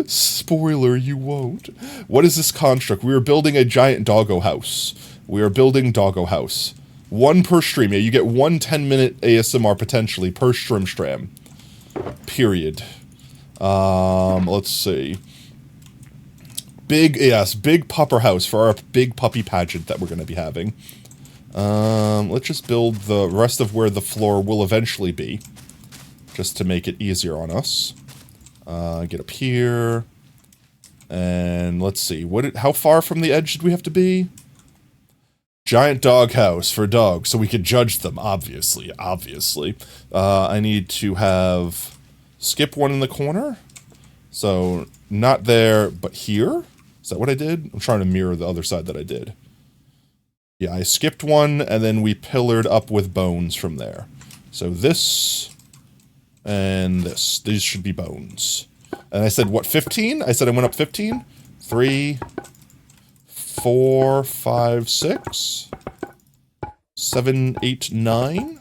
Spoiler, you won't. What is this construct? We are building a giant doggo house. We are building doggo house. 1 per stream. Yeah, you get 1 10-minute ASMR potentially per stream. Period. Let's see. Big pupper house for our big puppy pageant that we're going to be having. Let's just build the rest of where the floor will eventually be. Just to make it easier on us. Get up here. And let's see. How far from the edge did we have to be? Giant dog house for dogs, so we could judge them, obviously. I need to have skip 1 in the corner. So, not there, but here? Is that what I did? I'm trying to mirror the other side that I did. Yeah, I skipped 1, and then we pillared up with bones from there. So this, and this. These should be bones. And I said, what, 15? I said I went up 15? 3... 4, 5, 6, 7, 8, 9,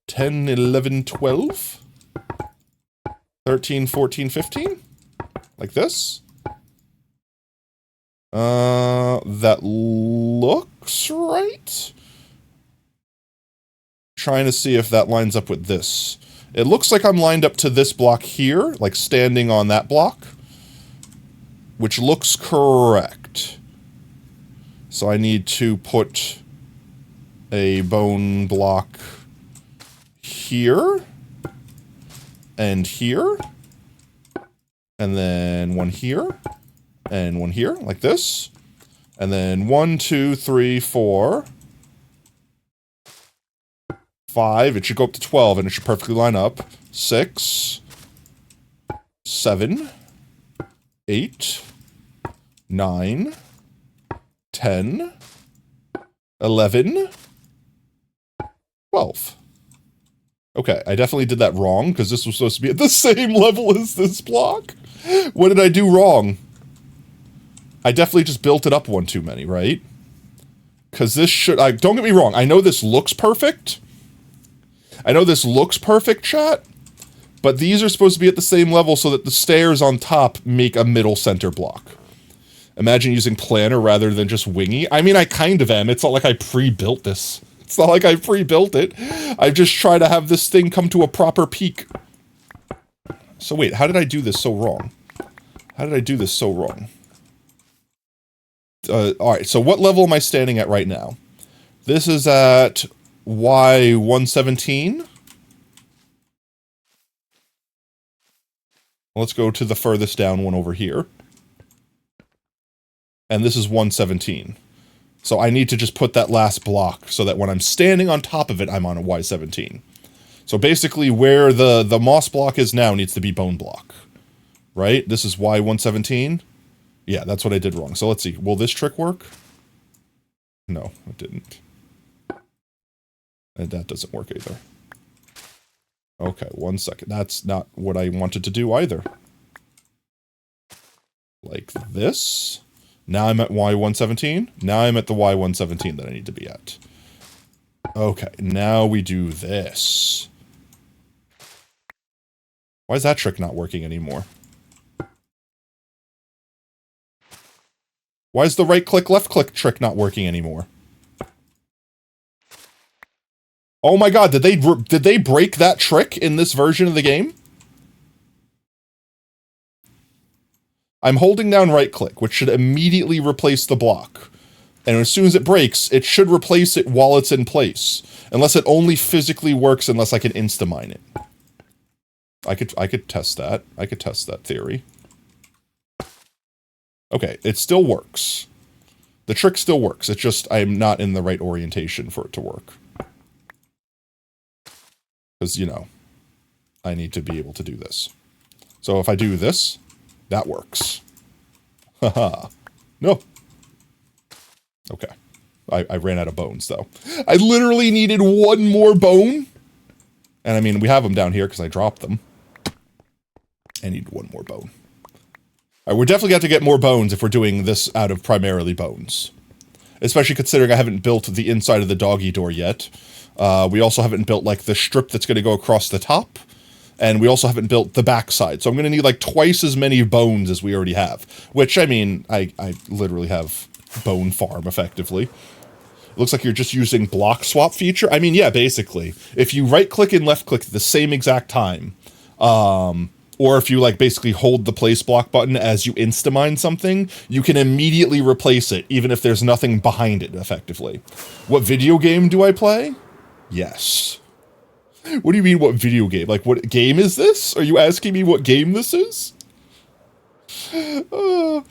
10, 11, 12, 13, 14, 15? Like this? That looks right? Trying to see if that lines up with this. It looks like I'm lined up to this block here, like standing on that block. Which looks correct. So I need to put a bone block here. And here. And then 1 here. And 1 here, like this. And then 1, 2, 3, 4. 5. It should go up to 12 and it should perfectly line up. 6. 7. 8, 9, 10, 11, 12. Okay, I definitely did that wrong, because this was supposed to be at the same level as this block. What did I do wrong? I definitely just built it up 1 too many, right? Because this should... don't get me wrong, I know this looks perfect. Chat. But these are supposed to be at the same level so that the stairs on top make a middle center block. Imagine using planner rather than just wingy. I mean, I kind of am. It's not like I pre-built this. It's not like I pre-built it. I've just tried to have this thing come to a proper peak. So wait, how did I do this so wrong? Alright, so what level am I standing at right now? This is at Y117. Let's go to the furthest down one over here. And this is 117. So I need to just put that last block so that when I'm standing on top of it, I'm on a Y17. So basically where the moss block is now needs to be bone block. Right? This is Y117. Yeah, that's what I did wrong. So let's see. Will this trick work? No, it didn't. And that doesn't work either. Okay, 1 second. That's not what I wanted to do either. Like this. Now I'm at Y117. Now I'm at the Y117 that I need to be at. Okay, now we do this. Why is that trick not working anymore? Why is the right-click, left-click trick not working anymore? Oh my god, did they break that trick in this version of the game? I'm holding down right-click, which should immediately replace the block. And as soon as it breaks, it should replace it while it's in place. Unless it only physically works unless I can insta-mine it. I could test that. I could test that theory. Okay, it still works. The trick still works. It's just I'm not in the right orientation for it to work. Because, you know, I need to be able to do this. So if I do this, that works. Haha. No. Okay. I ran out of bones, though. I literally needed one more bone. And I mean, we have them down here because I dropped them. I need one more bone. All right, we're definitely got to get more bones if we're doing this out of primarily bones. Especially considering I haven't built the inside of the doggy door yet. We also haven't built, like, the strip that's going to go across the top. And we also haven't built the backside. So I'm going to need, like, twice as many bones as we already have. Which, I mean, I literally have bone farm, effectively. It looks like you're just using block swap feature. I mean, yeah, basically. If you right-click and left-click at the same exact time, or if you, like, basically hold the place block button as you insta-mine something, you can immediately replace it, even if there's nothing behind it, effectively. What video game do I play? Yes. What do you mean, what video game? Like, what game is this? Are you asking me what game this is? There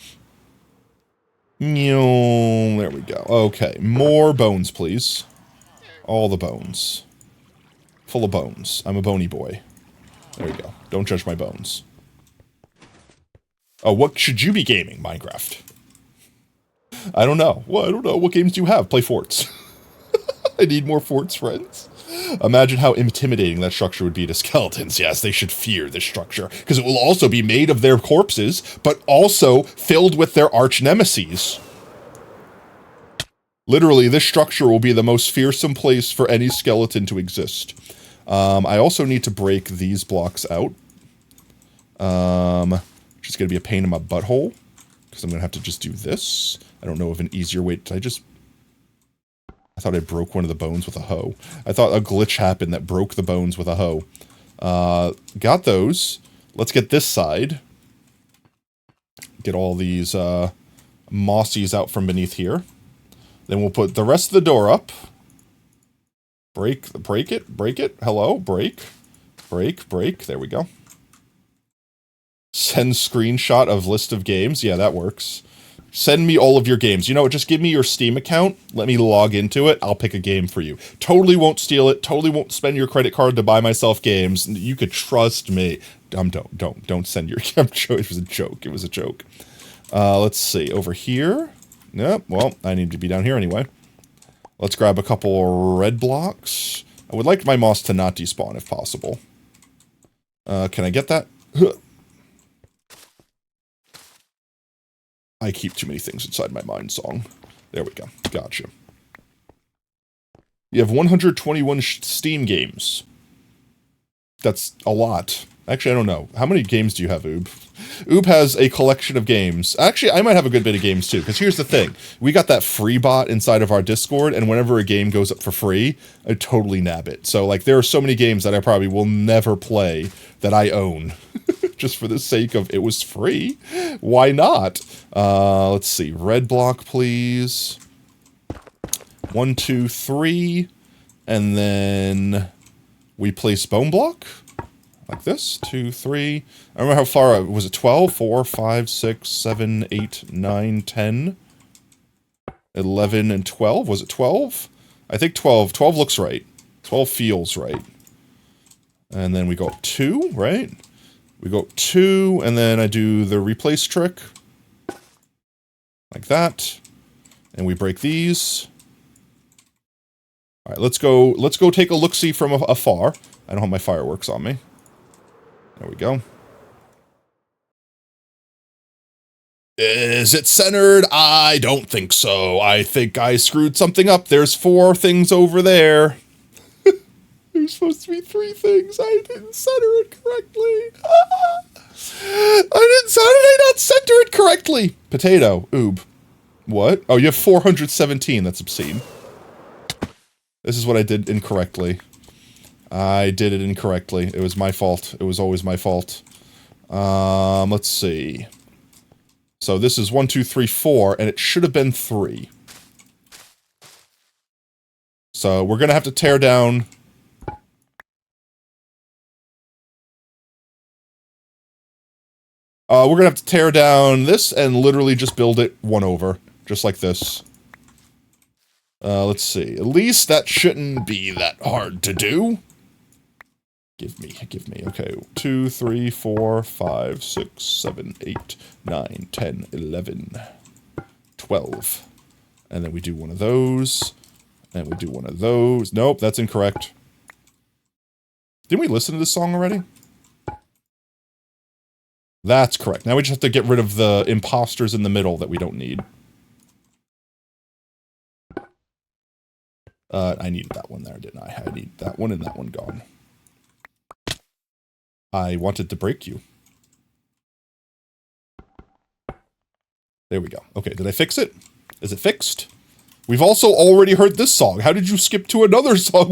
we go. Okay, more bones, please. All the bones. Full of bones. I'm a bony boy. There we go. Don't judge my bones. Oh, what should you be gaming, Minecraft? I don't know. Well, I don't know. What games do you have? Play forts. I need more forts, friends. Imagine how intimidating that structure would be to skeletons. Yes, they should fear this structure, because it will also be made of their corpses, but also filled with their arch nemeses. Literally, this structure will be the most fearsome place for any skeleton to exist. I also need to break these blocks out. Which is going to be a pain in my butthole, because I'm going to have to just do this. I don't know of an easier way. I thought I broke one of the bones with a hoe. I thought a glitch happened that broke the bones with a hoe. Got those. Let's get this side. Get all these mossies out from beneath here. Then we'll put the rest of the door up. Break it. Hello, break. There we go. Send screenshot of list of games. Yeah, that works. Send me all of your games. You know what? Just give me your Steam account. Let me log into it. I'll pick a game for you. Totally won't steal it. Totally won't spend your credit card to buy myself games. You could trust me. Don't send your... It was a joke. It was a joke. Let's see. Over here. Yep. Well, I need to be down here anyway. Let's grab a couple red blocks. I would like my moss to not despawn if possible. Can I get that? I keep too many things inside my mind song. There we go. Gotcha. You have 121 Steam games. That's a lot. Actually, I don't know. How many games do you have, Oob? Oob has a collection of games. Actually, I might have a good bit of games, too. Because here's the thing. We got that free bot inside of our Discord, and whenever a game goes up for free, I totally nab it. So, like, there are so many games that I probably will never play that I own. Just for the sake of it was free. Why not? Let's see. Red block, please. 1, 2, 3. And then we place bone block. Like this. 2, 3. I remember how far. Was it 12? 4, 5, 6, 7, 8, 9, 10. 11 and 12. Was it 12? I think 12. 12 looks right. 12 feels right. And then we go up 2, right? We go 2, and then I do the replace trick. Like that. And we break these. Alright, let's go take a look-see from afar. I don't have my fireworks on me. There we go. Is it centered? I don't think so. I think I screwed something up. There's 4 things over there. There's supposed to be 3 things. I didn't center it correctly. How did I not center it correctly? Potato. Oob. What? Oh, you have 417. That's obscene. This is what I did incorrectly. I did it incorrectly. It was my fault. It was always my fault. Let's see. So this is 1, 2, 3, 4, and it should have been 3. So we're gonna have to tear down... we're gonna have to tear down this and literally just build it 1 over. Just like this. Let's see. At least that shouldn't be that hard to do. Give me. Okay, 2, 3, 4, 5, 6, 7, 8, 9, 10, 11, 12. And then we do one of those. And we do one of those. Nope, that's incorrect. Didn't we listen to this song already? That's correct. Now we just have to get rid of the imposters in the middle that we don't need. I needed that one there, didn't I? I need that one and that one gone. I wanted to break you. There we go. Okay, did I fix it? Is it fixed? We've also already heard this song. How did you skip to another song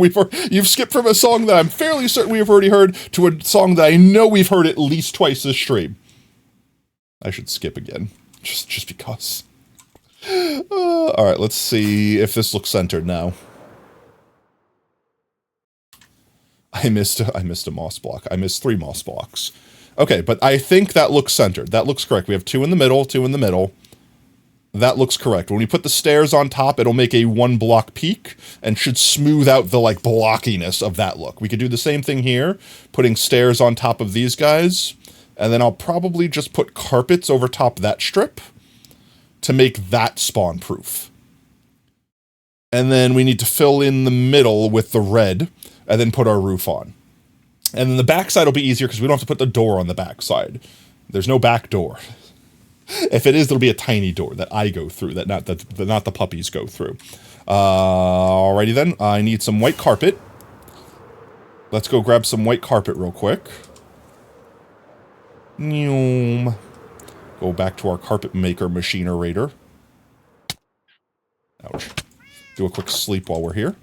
you've skipped from a song that I'm fairly certain we have already heard to a song that I know we've heard at least twice this stream. I should skip again. Just because. Alright, let's see if this looks centered now. I missed a moss block. I missed 3 moss blocks. Okay, but I think that looks centered. That looks correct. We have 2 in the middle, 2 in the middle. That looks correct. When we put the stairs on top, it'll make a 1 block peak and should smooth out the, like, blockiness of that look. We could do the same thing here, putting stairs on top of these guys, and then I'll probably just put carpets over top that strip to make that spawn-proof. And then we need to fill in the middle with the red, and then put our roof on. And then the backside will be easier because we don't have to put the door on the backside. There's no back door. If it is, there'll be a tiny door that I go through, that not the puppies go through. Alrighty then, I need some white carpet. Let's go grab some white carpet real quick. Go back to our carpet maker machinerator. Ouch. Do a quick sleep while we're here.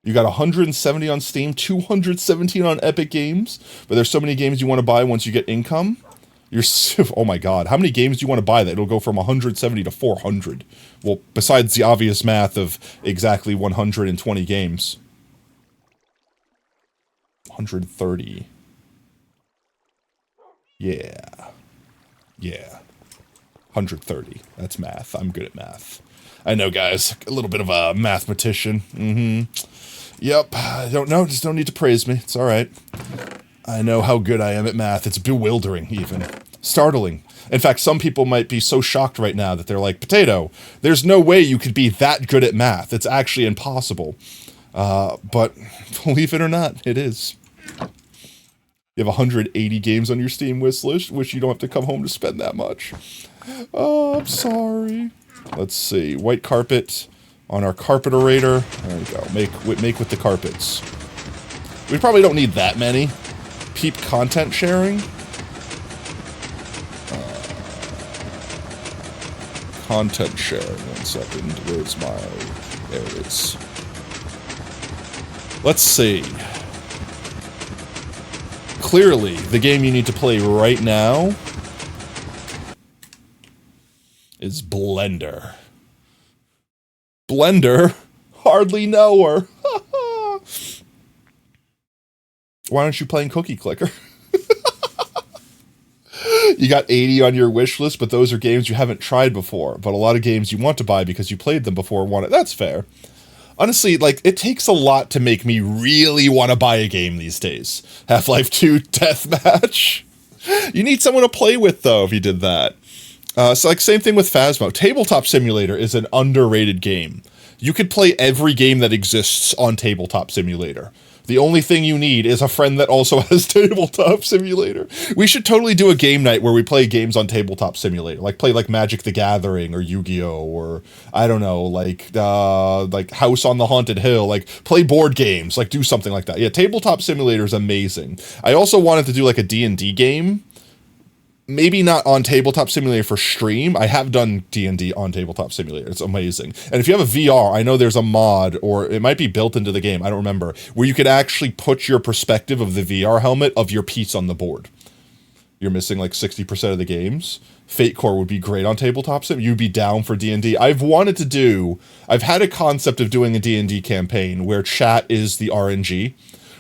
You got 170 on Steam, 217 on Epic Games, but there's so many games you want to buy once you get income. Oh my god, how many games do you want to buy that it'll go from 170 to 400? Well, besides the obvious math of exactly 120 games. 130. Yeah. 130. That's math. I'm good at math. I know, guys. A little bit of a mathematician. Yep. Just don't need to praise me. It's alright. I know how good I am at math. It's bewildering, even. Startling. In fact, some people might be so shocked right now that they're like, Potato, there's no way you could be that good at math. It's actually impossible. But believe it or not, it is. You have 180 games on your Steam wish list. Wish you don't have to come home to spend that much. Oh, I'm sorry. Let's see. White carpet on our carpeterator. There we go. Make with the carpets. We probably don't need that many. Peep content sharing. Content sharing. 1 second. Where's my... There it is. Let's see. Clearly, the game you need to play right now is Blender. Blender? Hardly know her. Why aren't you playing Cookie Clicker? You got 80 on your wish list, but those are games you haven't tried before. But a lot of games you want to buy because you played them before and want it. That's fair. Honestly, like, it takes a lot to make me really want to buy a game these days. Half-Life 2 Deathmatch. You need someone to play with, though, if you did that. So, like, same thing with Phasmo. Tabletop Simulator is an underrated game. You could play every game that exists on Tabletop Simulator. The only thing you need is a friend that also has Tabletop Simulator. We should totally do a game night where we play games on Tabletop Simulator. Like play like Magic the Gathering or Yu-Gi-Oh! Or I don't know, like House on the Haunted Hill. Like play board games, like do something like that. Yeah, Tabletop Simulator is amazing. I also wanted to do like a D&D game. Maybe not on Tabletop Simulator for stream. I have done D&D on Tabletop Simulator. It's amazing. And if you have a VR, I know there's a mod, or it might be built into the game, I don't remember, where you could actually put your perspective of the VR helmet of your piece on the board. You're missing like 60% of the games. Fate Core would be great on Tabletop Sim. You'd be down for D&D. I've had a concept of doing a D&D campaign where chat is the RNG,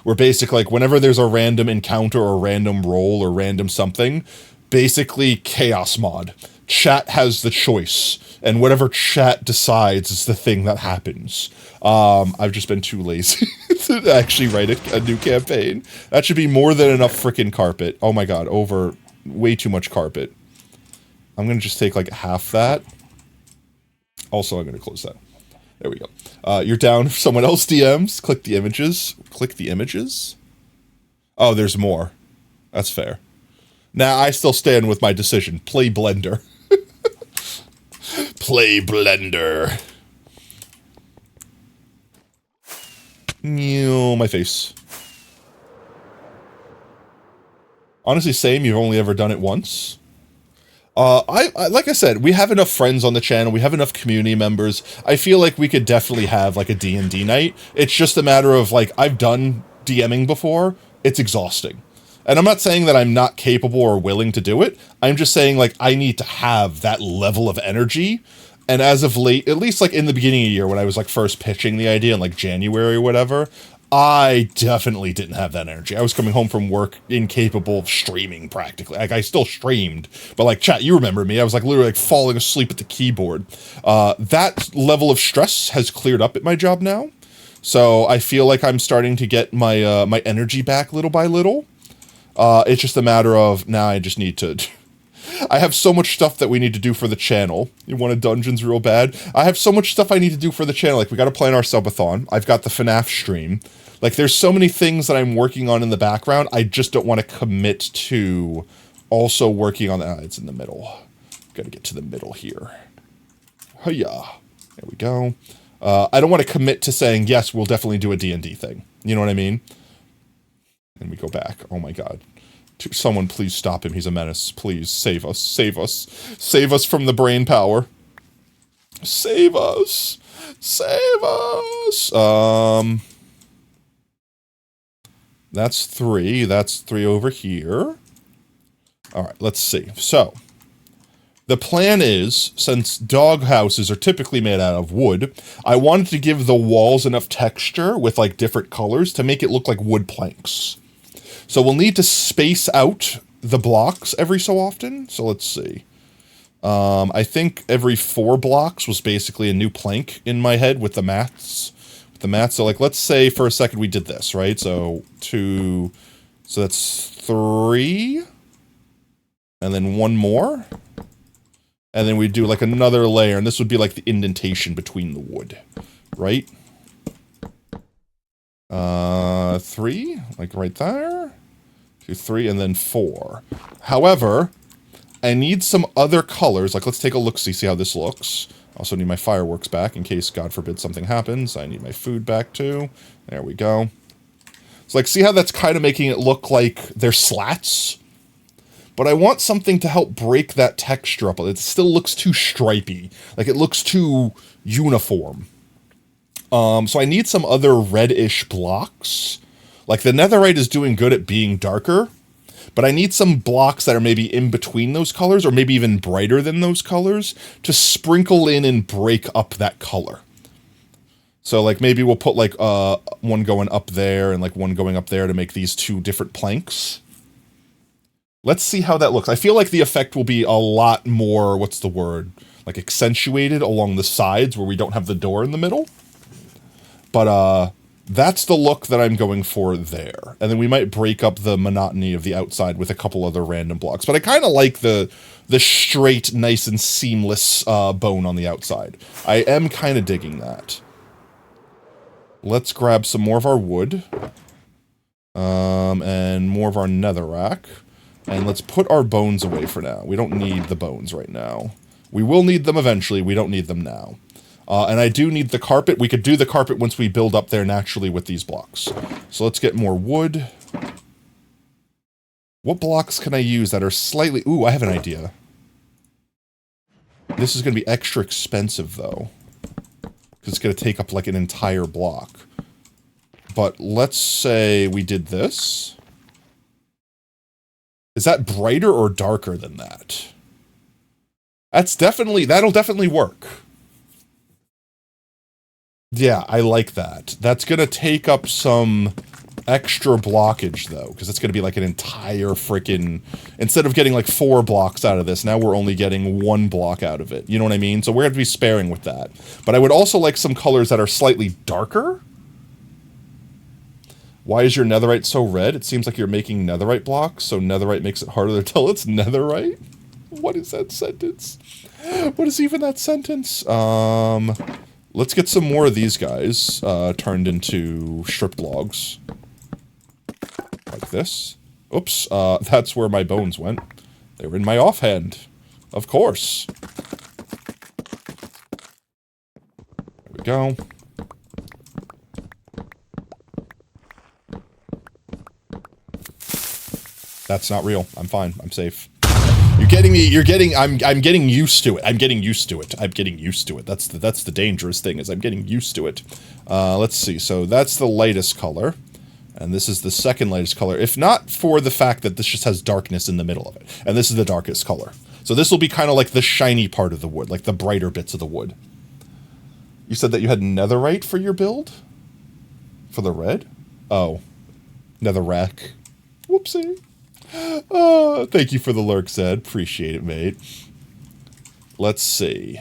where basically like whenever there's a random encounter or random roll or random something, basically chaos mod. Chat has the choice, and whatever chat decides is the thing that happens. I've just been too lazy to actually write a new campaign. That should be more than enough frickin' carpet. Oh my god, over way too much carpet. I'm gonna just take like half that. Also, I'm gonna close that. There we go. You're down if someone else DMs. Click the images. Click the images. Oh, there's more. That's fair. Now, I still stand with my decision. Play Blender. Play Blender. My face. Honestly, same. You've only ever done it once. I like I said, we have enough friends on the channel. We have enough community members. I feel like we could definitely have like a D&D night. It's just a matter of like, I've done DMing before. It's exhausting. And I'm not saying that I'm not capable or willing to do it. I'm just saying, like, I need to have that level of energy. And as of late, at least, like, in the beginning of the year when I was, like, first pitching the idea in, like, January or whatever, I definitely didn't have that energy. I was coming home from work incapable of streaming, practically. Like, I still streamed. But, like, chat, you remember me. I was, like, literally, like, falling asleep at the keyboard. That level of stress has cleared up at my job now. So I feel like I'm starting to get my, my energy back little by little. It's just a matter of, now I just need to... I have so much stuff that we need to do for the channel. You wanted dungeons real bad? I have so much stuff I need to do for the channel. Like, we gotta plan our subathon. I've got the FNAF stream. Like, there's so many things that I'm working on in the background. I just don't want to commit to also working on that. It's in the middle. Gotta get to the middle here. Hiya. There we go. I don't want to commit to saying, yes, we'll definitely do a D&D thing. You know what I mean? And we go back. Oh my god. Someone please stop him. He's a menace. Please, save us. Save us. Save us from the brain power. Save us. Save us. That's 3. That's 3 over here. Alright, let's see. So, the plan is, since dog houses are typically made out of wood, I wanted to give the walls enough texture with, like, different colors to make it look like wood planks. So we'll need to space out the blocks every so often. So let's see. I think every 4 blocks was basically a new plank in my head with the maths. So like, let's say for a second we did this, right? So 2, so that's 3. And then 1 more. And then we do like another layer, and this would be like the indentation between the wood, right? 3, like right there. 2, 3, and then 4. However, I need some other colors. Like, let's take a look, see how this looks. Also need my fireworks back in case, God forbid, something happens. I need my food back too. There we go. So, like, see how that's kind of making it look like they're slats? But I want something to help break that texture up. It still looks too stripy. Like, it looks too uniform. So I need some other reddish blocks. Like, the netherite is doing good at being darker, but I need some blocks that are maybe in between those colors, or maybe even brighter than those colors, to sprinkle in and break up that color. So, like, maybe we'll put, like, one going up there and, like, one going up there to make these 2 different planks. Let's see how that looks. I feel like the effect will be a lot more, what's the word, like, accentuated along the sides where we don't have the door in the middle. But, that's the look that I'm going for there. And then we might break up the monotony of the outside with a couple other random blocks. But I kind of like the straight, nice and seamless bone on the outside. I am kind of digging that. let's grab some more of our wood. And more of our netherrack. And let's put our bones away for now. We don't need the bones right now. We will need them eventually. We don't need them now. And I do need the carpet. We could do the carpet once we build up there naturally with these blocks. So let's get more wood. What blocks can I use that are slightly... Ooh, I have an idea. This is going to be extra expensive, though. Because it's going to take up, like, an entire block. But let's say we did this. Is that brighter or darker than that? That'll definitely work. Yeah, I like that. That's going to take up some extra blockage, though, because it's going to be like an entire freaking... Instead of getting like 4 blocks out of this, now we're only getting 1 block out of it. You know what I mean? So we're going to be sparing with that. But I would also like some colors that are slightly darker. Why is your netherite so red? It seems like you're making netherite blocks, so netherite makes it harder to tell it's netherite? What is that sentence? What is even that sentence? Let's get some more of these guys turned into stripped logs. Like this. Oops, that's where my bones went. They were in my offhand. Of course. There we go. That's not real. I'm fine. I'm safe. I'm getting used to it. I'm getting used to it. That's the dangerous thing, is I'm getting used to it. Let's see. So that's the lightest color. And this is the second lightest color. If not for the fact that this just has darkness in the middle of it. And this is the darkest color. So this will be kind of like the shiny part of the wood, like the brighter bits of the wood. You said that you had netherite for your build? For the red? Oh. Netherrack. Whoopsie. Thank you for the lurk, Zed. Appreciate it, mate. Let's see.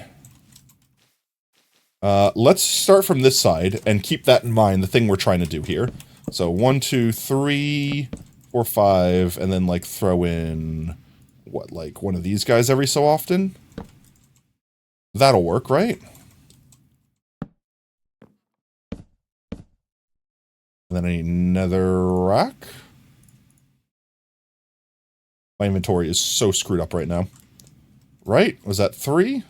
Let's start from this side and keep that in mind, the thing we're trying to do here. So 1, 2, 3, 4, 5, and then like throw in, what, like one of these guys every so often? That'll work, right? And then another rack. My inventory is so screwed up right now. Right? Was that 3?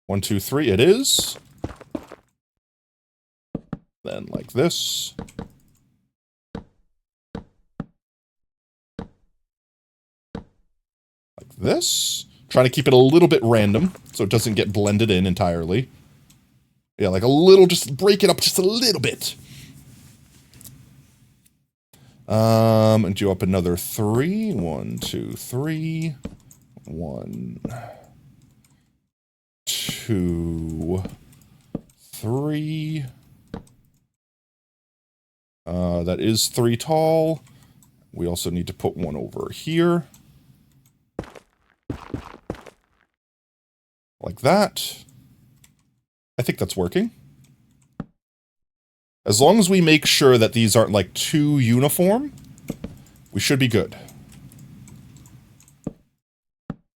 1, 2, 3. It is. Then like this. Like this. Trying to keep it a little bit random so it doesn't get blended in entirely. Yeah, like a little, just break it up just a little bit. And do up another 3. 1, 2, 3. 1, 2, 3. That is 3 tall. We also need to put one over here. Like that. I think that's working. As long as we make sure that these aren't, like, too uniform, we should be good.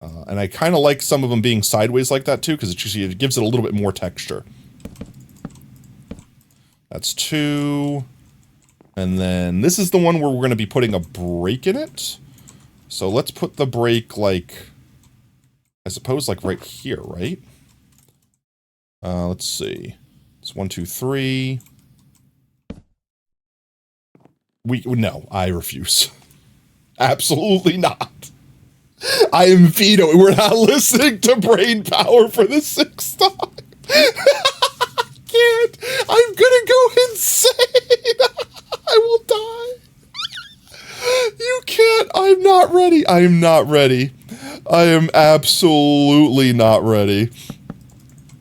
And I kind of like some of them being sideways like that, too, because it gives it a little bit more texture. That's 2. And then this is the one where we're going to be putting a break in it. So let's put the break, like, I suppose, like, right here, right? Let's see. It's 1, 2, 3... No, I refuse. Absolutely not. I am vetoing. We're not listening to brain power for the 6th time. I can't. I'm gonna go insane. I will die. You can't. I'm not ready. I'm not ready. I am absolutely not ready.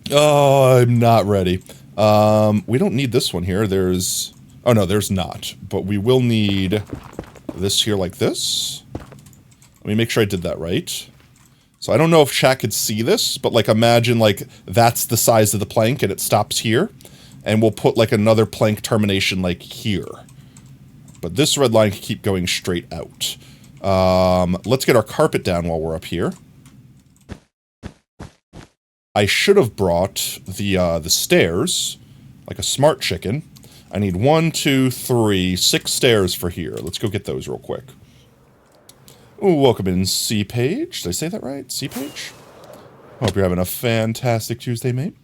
Oh, I'm not ready. We don't need this one here. There's... Oh, no, there's not. But we will need this here like this. Let me make sure I did that right. So I don't know if chat could see this, but, like, imagine, like, that's the size of the plank and it stops here. And we'll put, like, another plank termination, like, here. But this red line can keep going straight out. Let's get our carpet down while we're up here. I should have brought the stairs, like a smart chicken. I need 1, 2, 3, 6 stairs for here. Let's go get those real quick. Ooh, welcome in, C-Page. Did I say that right? C-Page? Hope you're having a fantastic Tuesday, mate.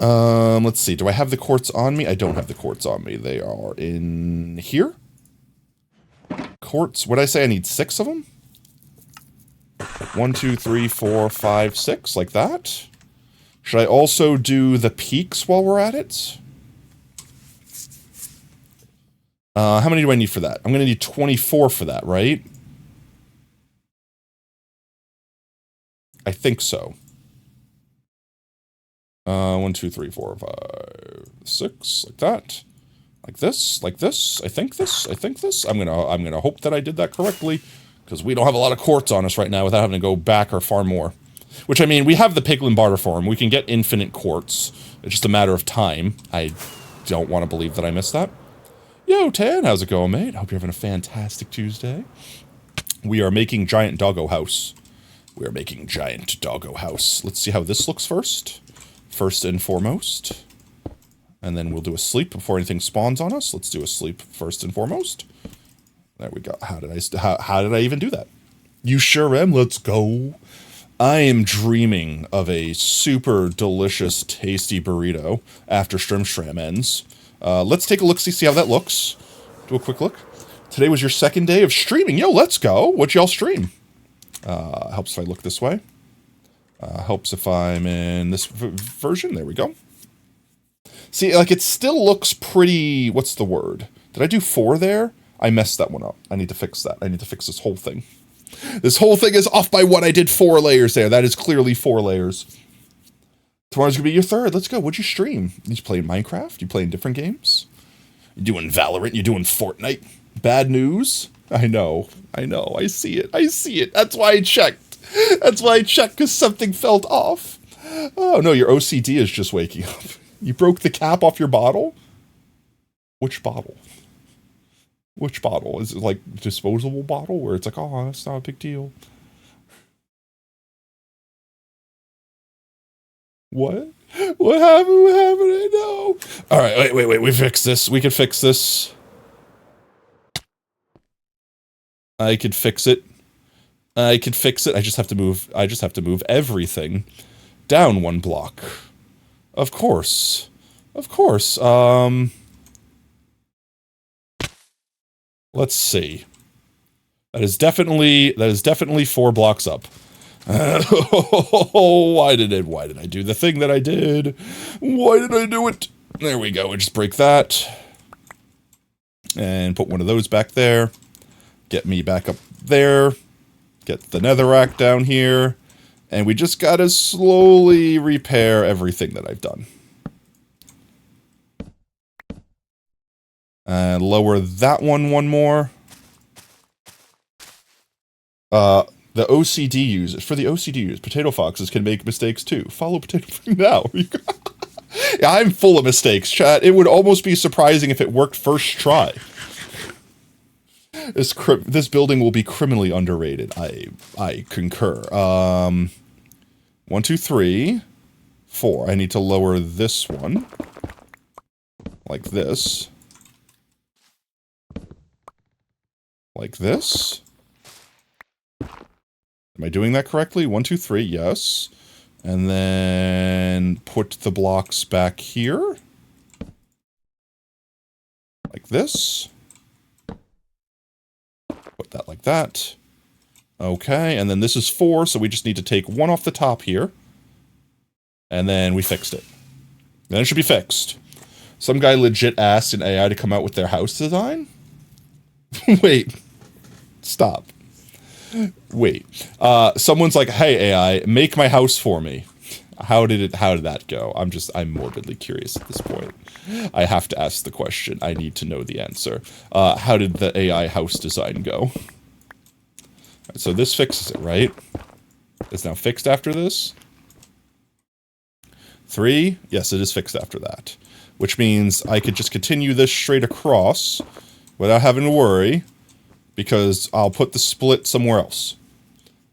Let's see. Do I have the quartz on me? I don't have the quartz on me. They are in here. Quartz. What did I say? I need 6 of them? 1, 2, 3, 4, 5, 6. Like that. Should I also do the peaks while we're at it? How many do I need for that? I'm going to need 24 for that, right? I think so. 1, 2, 3, 4, 5, 6, like that. Like this, like this. I think this. I'm gonna hope that I did that correctly, because we don't have a lot of quartz on us right now without having to go back or farm more. Which, I mean, we have the Piglin Barter Farm. We can get infinite quartz. It's just a matter of time. I don't want to believe that I missed that. Yo, Tan, how's it going, mate? Hope you're having a fantastic Tuesday. We are making Giant Doggo House. We are making Giant Doggo House. Let's see how this looks first. First and foremost. And then we'll do a sleep before anything spawns on us. Let's do a sleep first and foremost. There we go. How did I even do that? You sure am. Let's go. I am dreaming of a super delicious, tasty burrito after Strimstram ends. Let's take a look, see how that looks. Do a quick look. Today was your second day of streaming. Yo, let's go. What'd y'all stream? Helps if I look this way. Helps if I'm in this version. There we go. See, like, it still looks pretty... What's the word? Did I do 4 there? I messed that one up. I need to fix that. I need to fix this whole thing. This whole thing is off by 1. I did 4 layers there. That is clearly 4 layers. Tomorrow's gonna be your 3rd. Let's go. What'd you stream? You playing Minecraft? You playing different games? You doing Valorant? You doing Fortnite? Bad news? I know. I see it. That's why I checked. Because something felt off. Oh, no, your OCD is just waking up. You broke the cap off your bottle? Which bottle? Is it like disposable bottle where it's like, oh, that's not a big deal? What? What happened? I know. All right, wait. We fixed this. We can fix this. I could fix it. I just have to move everything down 1 block. Of course. Let's see. That is definitely 4 blocks up. Why did I do the thing that I did? Why did I do it? There we go. We just break that. And put one of those back there. Get me back up there. Get the netherrack down here. And we just gotta slowly repair everything that I've done. And lower that one more. The OCD users. For the OCD users, Potato Foxes can make mistakes too. Follow Potato now. Yeah, I'm full of mistakes, chat. It would almost be surprising if it worked first try. This building will be criminally underrated. I concur. 1, 2, 3, 4. I need to lower this one. Like this. Like this. Am I doing that correctly? 1, 2, 3, yes. And then put the blocks back here. Like this. Put that like that. Okay, and then this is 4, so we just need to take 1 off the top here. And then we fixed it. Then it should be fixed. Some guy legit asked an AI to come out with their house design? Wait. Stop. Wait. Someone's like, hey AI, make my house for me. How did that go? I'm morbidly curious at this point. I have to ask the question. I need to know the answer. How did the AI house design go? So this fixes it, right? It's now fixed after this. 3, yes, it is fixed after that. Which means I could just continue this straight across without having to worry, because I'll put the split somewhere else.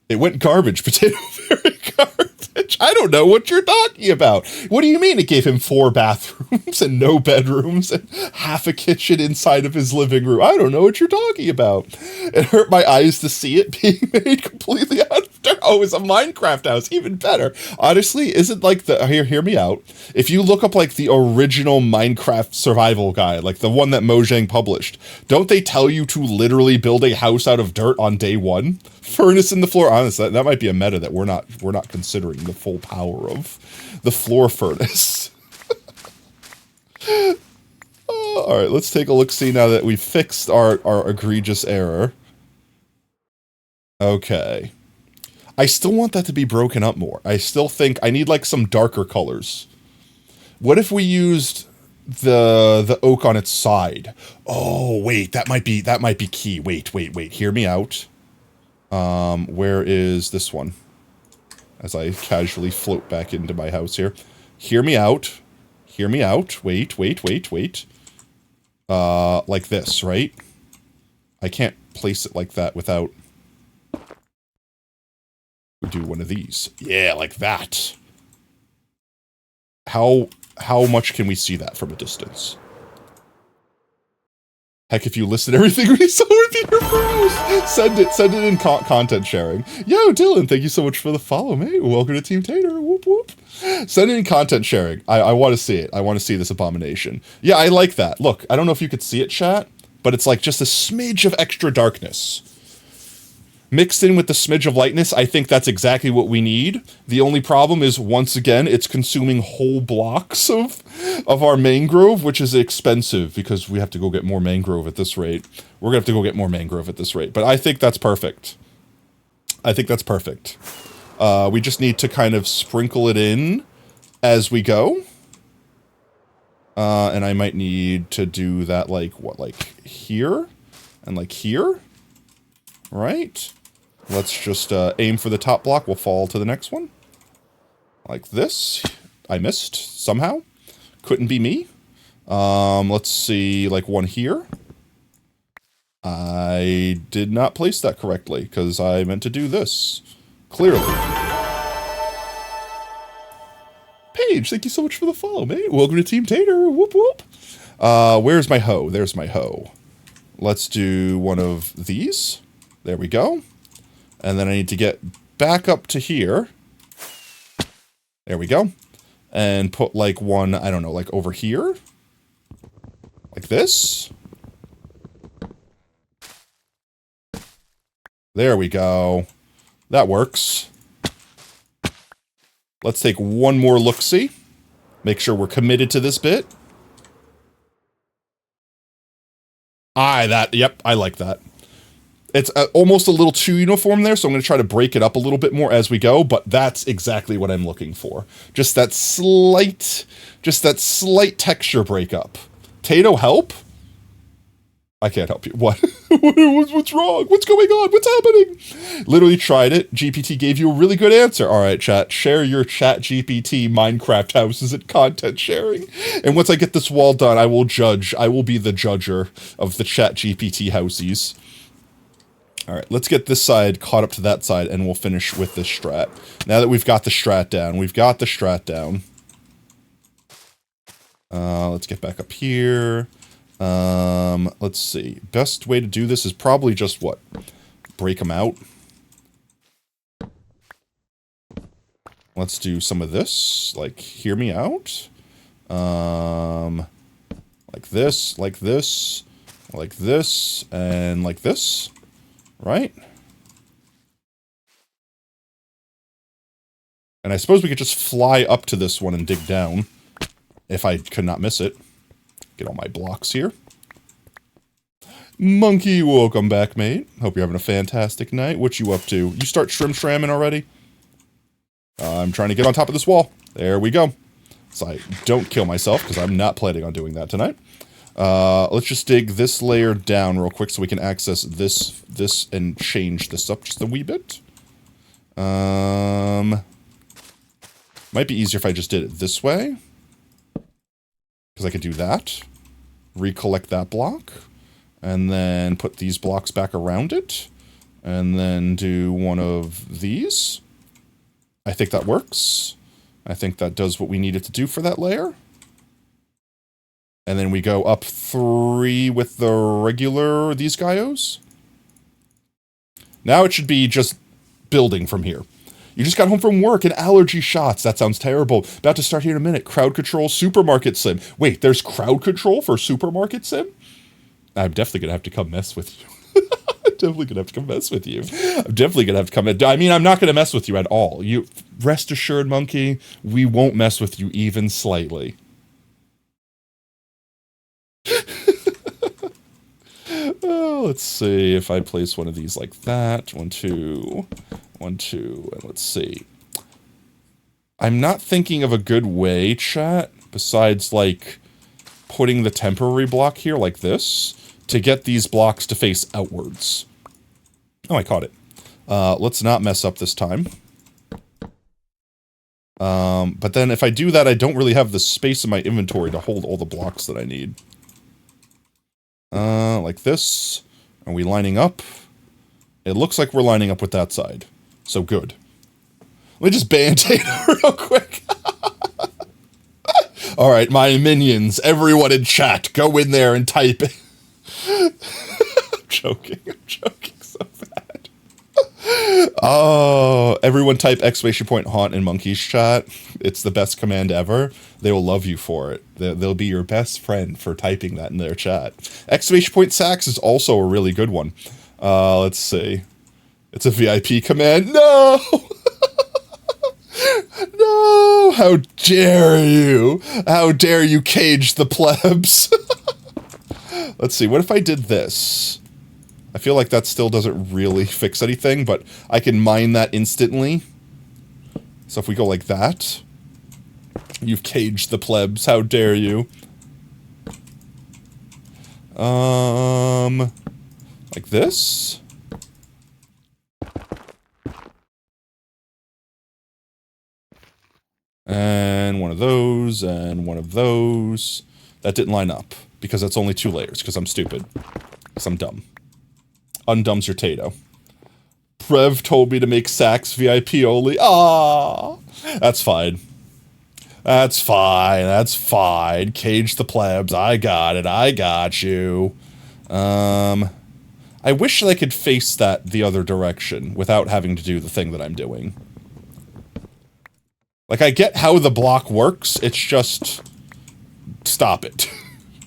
It went garbage, potato, very garbage. I don't know what you're talking about. What do you mean it gave him 4 bathrooms and no bedrooms and half a kitchen inside of his living room? I don't know what you're talking about. It hurt my eyes to see it being made completely after. Oh, it's a Minecraft house. Even better. Honestly, isn't like the... Hear me out. If you look up like the original Minecraft survival guide, like the one that Mojang published, don't they tell you to literally build a house out of dirt on day 1? Furnace in the floor. Honestly, that might be a meta that we're not considering the full power of the floor furnace. All right, let's take a look. See now that we've fixed our egregious error. Okay. I still want that to be broken up more. I still think I need like some darker colors. What if we used the oak on its side? Oh, wait, that might be key. Wait. Hear me out. Where is this one? As I casually float back into my house here. Hear me out. Hear me out. Wait. Like this, right? I can't place it like that without... We do one of these. Yeah, like that. How much can we see that from a distance? Heck, if you listen to everything we saw with your bros, send it in content sharing. Yo, Dylan, thank you so much for the follow, mate. Welcome to Team Tater. Whoop whoop. Send it in content sharing. I want to see it. I want to see this abomination. Yeah, I like that. Look, I don't know if you could see it, chat, but it's like just a smidge of extra darkness. Mixed in with the smidge of lightness, I think that's exactly what we need. The only problem is, once again, it's consuming whole blocks of our mangrove, which is expensive, because we have to go get more mangrove at this rate. We're gonna have to go get more mangrove at this rate, but I think that's perfect. I think that's perfect. We just need to kind of sprinkle it in as we go. And I might need to do that, like, what, like here? And like here? Right? Let's just aim for the top block. We'll fall to the next one. Like this. I missed somehow. Couldn't be me. Let's see, like one here. I did not place that correctly because I meant to do this. Clearly. Paige, thank you so much for the follow, mate. Welcome to Team Tater. Whoop whoop. Where's my hoe? There's my hoe. Let's do one of these. There we go. And then I need to get back up to here. There we go. And put like one, I don't know, like over here. Like this. There we go. That works. Let's take one more look-see. Make sure we're committed to this bit. Yep, I like that. It's almost a little too uniform there, so I'm going to try to break it up a little bit more as we go, but that's exactly what I'm looking for. Just that slight texture breakup. Tato, help? I can't help you. What? What's wrong? What's going on? What's happening? Literally tried it. GPT gave you a really good answer. All right, chat. Share your chat GPT Minecraft houses and content sharing. And once I get this wall done, I will judge. I will be the judger of the chat GPT housies. All right, let's get this side caught up to that side, and we'll finish with this strat. Now that we've got the strat down, let's get back up here. Let's see. Best way to do this is probably just what? Break them out. Let's do some of this. Like, hear me out. Like this, like this, like this, and like this. Right? And I suppose we could just fly up to this one and dig down. If I could not miss it. Get all my blocks here. Monkey, welcome back, mate. Hope you're having a fantastic night. What you up to? You start shramming already? I'm trying to get on top of this wall. There we go. So I don't kill myself, because I'm not planning on doing that tonight. Let's just dig this layer down real quick so we can access this and change this up just a wee bit. Might be easier if I just did it this way. Because I could do that. Recollect that block. And then put these blocks back around it. And then do one of these. I think that works. I think that does what we need it to do for that layer. And then we go up 3 with the regular, these guyos. Now it should be just building from here. You just got home from work and allergy shots. That sounds terrible. About to start here in a minute. Crowd control, supermarket sim. Wait, there's crowd control for supermarket sim? I'm definitely going to have to come mess with you. I'm definitely going to have to come mess with you. I'm definitely going to have to come... I mean, I'm not going to mess with you at all. You rest assured, Monkey, we won't mess with you even slightly. Oh, let's see if I place one of these like that. 1, 2, 1, 2, and let's see. I'm not thinking of a good way, chat, besides like putting the temporary block here like this to get these blocks to face outwards. Oh, I caught it. Let's not mess up this time. But then if I do that, I don't really have the space in my inventory to hold all the blocks that I need. Like this. Are we lining up? It looks like we're lining up with that side. So good. Let me just band-aid real quick. Alright, my minions, everyone in chat, go in there and type it. I'm joking so bad. Oh, everyone type ! haunt in Monkey's chat. It's the best command ever. They will love you for it. They'll be your best friend for typing that in their chat. ! Sax is also a really good one. Let's see. It's a VIP command. No! No! How dare you! How dare you cage the plebs! Let's see, what if I did this? I feel like that still doesn't really fix anything, but I can mine that instantly. So if we go like that... You've caged the plebs, how dare you. Like this? And one of those, and one of those. That didn't line up, because that's only 2 layers, because I'm stupid. Because I'm dumb. Undum's your Tato. Prev told me to make Sax VIP only. Ah, that's fine. That's fine, that's fine. Cage the plebs, I got it, I got you. I wish I could face that the other direction without having to do the thing that I'm doing. Like, I get how the block works, it's just... Stop it.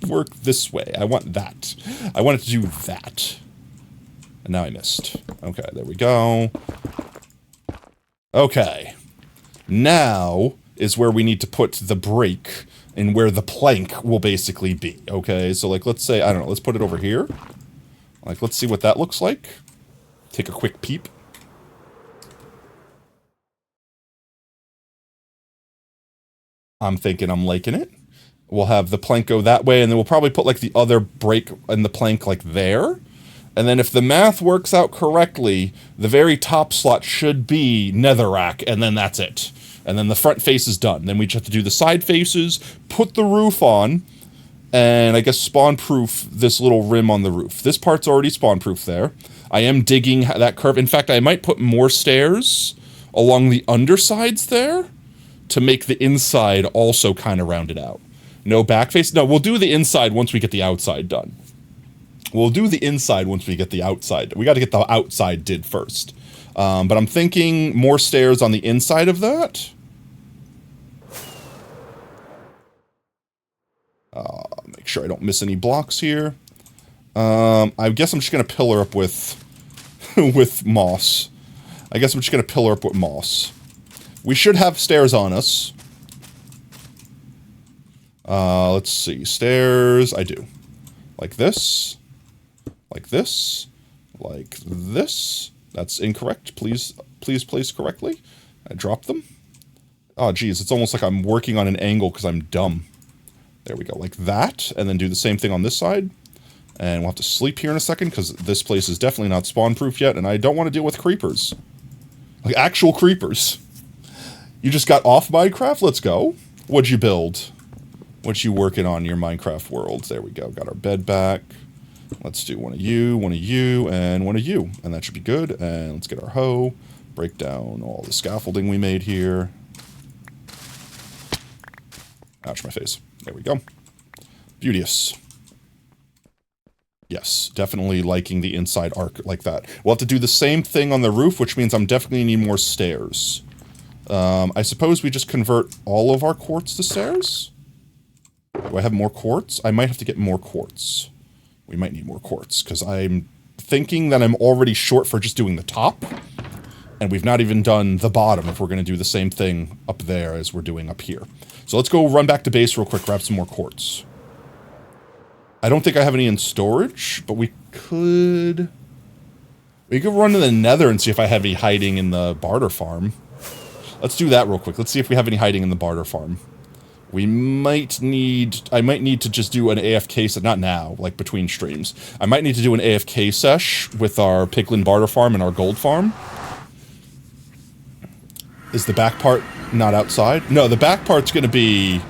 Work this way, I want that. I want it to do that. And now I missed. Okay, there we go. Okay. Now... is where we need to put the break and where the plank will basically be, okay? So, like, let's say, I don't know, let's put it over here. Like, let's see what that looks like. Take a quick peep. I'm thinking I'm liking it. We'll have the plank go that way, and then we'll probably put, like, the other break and the plank, like, there. And then if the math works out correctly, the very top slot should be netherrack, and then that's it. And then the front face is done. Then we just have to do the side faces, put the roof on, and I guess spawn-proof this little rim on the roof. This part's already spawn-proof there. I am digging that curve. In fact, I might put more stairs along the undersides there to make the inside also kind of rounded out. No back face? No, we'll do the inside once we get the outside done. We'll do the inside once we get the outside. We got to get the outside did first. But I'm thinking more stairs on the inside of that. Make sure I don't miss any blocks here. I guess I'm just going to pillar up with, with moss. I guess I'm just going to pillar up with moss. We should have stairs on us. Let's see. Stairs, I do. Like this. Like this. Like this. That's incorrect. Please place correctly. I dropped them. Oh, geez. It's almost like I'm working on an angle because I'm dumb. There we go. Like that. And then do the same thing on this side. And we'll have to sleep here in a second because this place is definitely not spawn-proof yet. And I don't want to deal with creepers. Like actual creepers. You just got off Minecraft? Let's go. What'd you build? What you working on in your Minecraft world? There we go. Got our bed back. Let's do one of you, and one of you. And that should be good. And let's get our hoe. break down all the scaffolding we made here. Ouch, my face. There we go. Beauteous. Yes, definitely liking the inside arc like that. We'll have to do the same thing on the roof, which means I'm definitely need more stairs. I suppose we just convert all of our quartz to stairs? Do I have more quartz? I might have to get more quartz. We might need more quartz, because I'm thinking that I'm already short for just doing the top. And we've not even done the bottom if we're going to do the same thing up there as we're doing up here. So let's go run back to base real quick, grab some more quartz. I don't think I have any in storage, but we could run to the nether and see if I have any hiding in the barter farm. Let's do that real quick. Let's see if we have any hiding in the barter farm. I might need to just do an AFK set, not now, like between streams. I might need to do an AFK sesh with our piglin barter farm and our gold farm. Is the back part not outside? No, the back part's gonna be...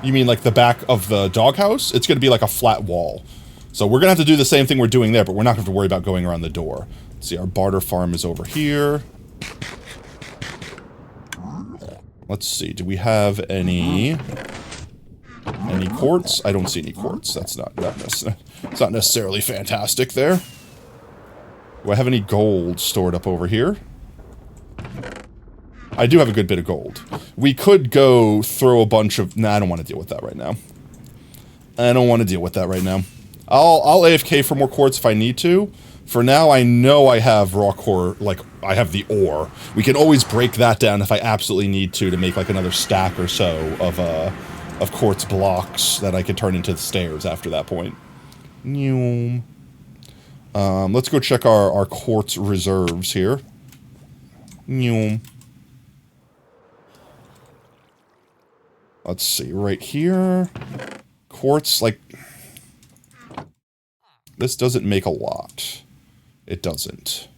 You mean like the back of the doghouse? It's gonna be like a flat wall. So we're gonna have to do the same thing we're doing there, but we're not gonna have to worry about going around the door. Let's see, our barter farm is over here. Let's see, do we have any quartz? I don't see any quartz. That's not it's not necessarily fantastic there. Do I have any gold stored up over here? I do have a good bit of gold. We could go throw a bunch of... Nah, I don't want to deal with that right now. I don't want to deal with that right now. I'll AFK for more quartz if I need to. For now, I know I have raw core, like, I have the ore. We can always break that down if I absolutely need to make, like, another stack or so of quartz blocks that I could turn into the stairs after that point. Let's go check our quartz reserves here. Let's see, right here. Quartz, like... This doesn't make a lot. It doesn't.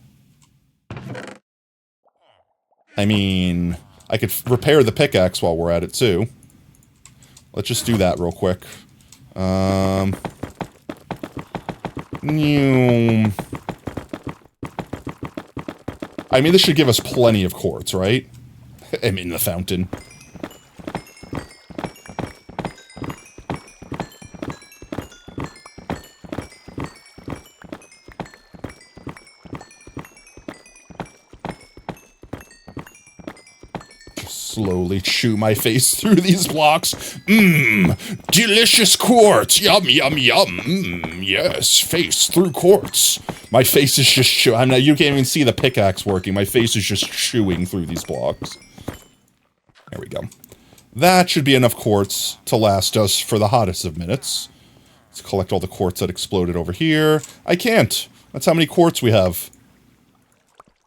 I mean, I could repair the pickaxe while we're at it, too. Let's just do that real quick. I mean, this should give us plenty of quartz, right? I'm in the fountain. Slowly chew my face through these blocks. Mmm, delicious quartz. Yum, yum, yum. Mmm, yes, face through quartz. My face is just chewing. You can't even see the pickaxe working. My face is just chewing through these blocks. There we go. That should be enough quartz to last us for the hottest of minutes. Let's collect all the quartz that exploded over here. I can't. That's how many quartz we have.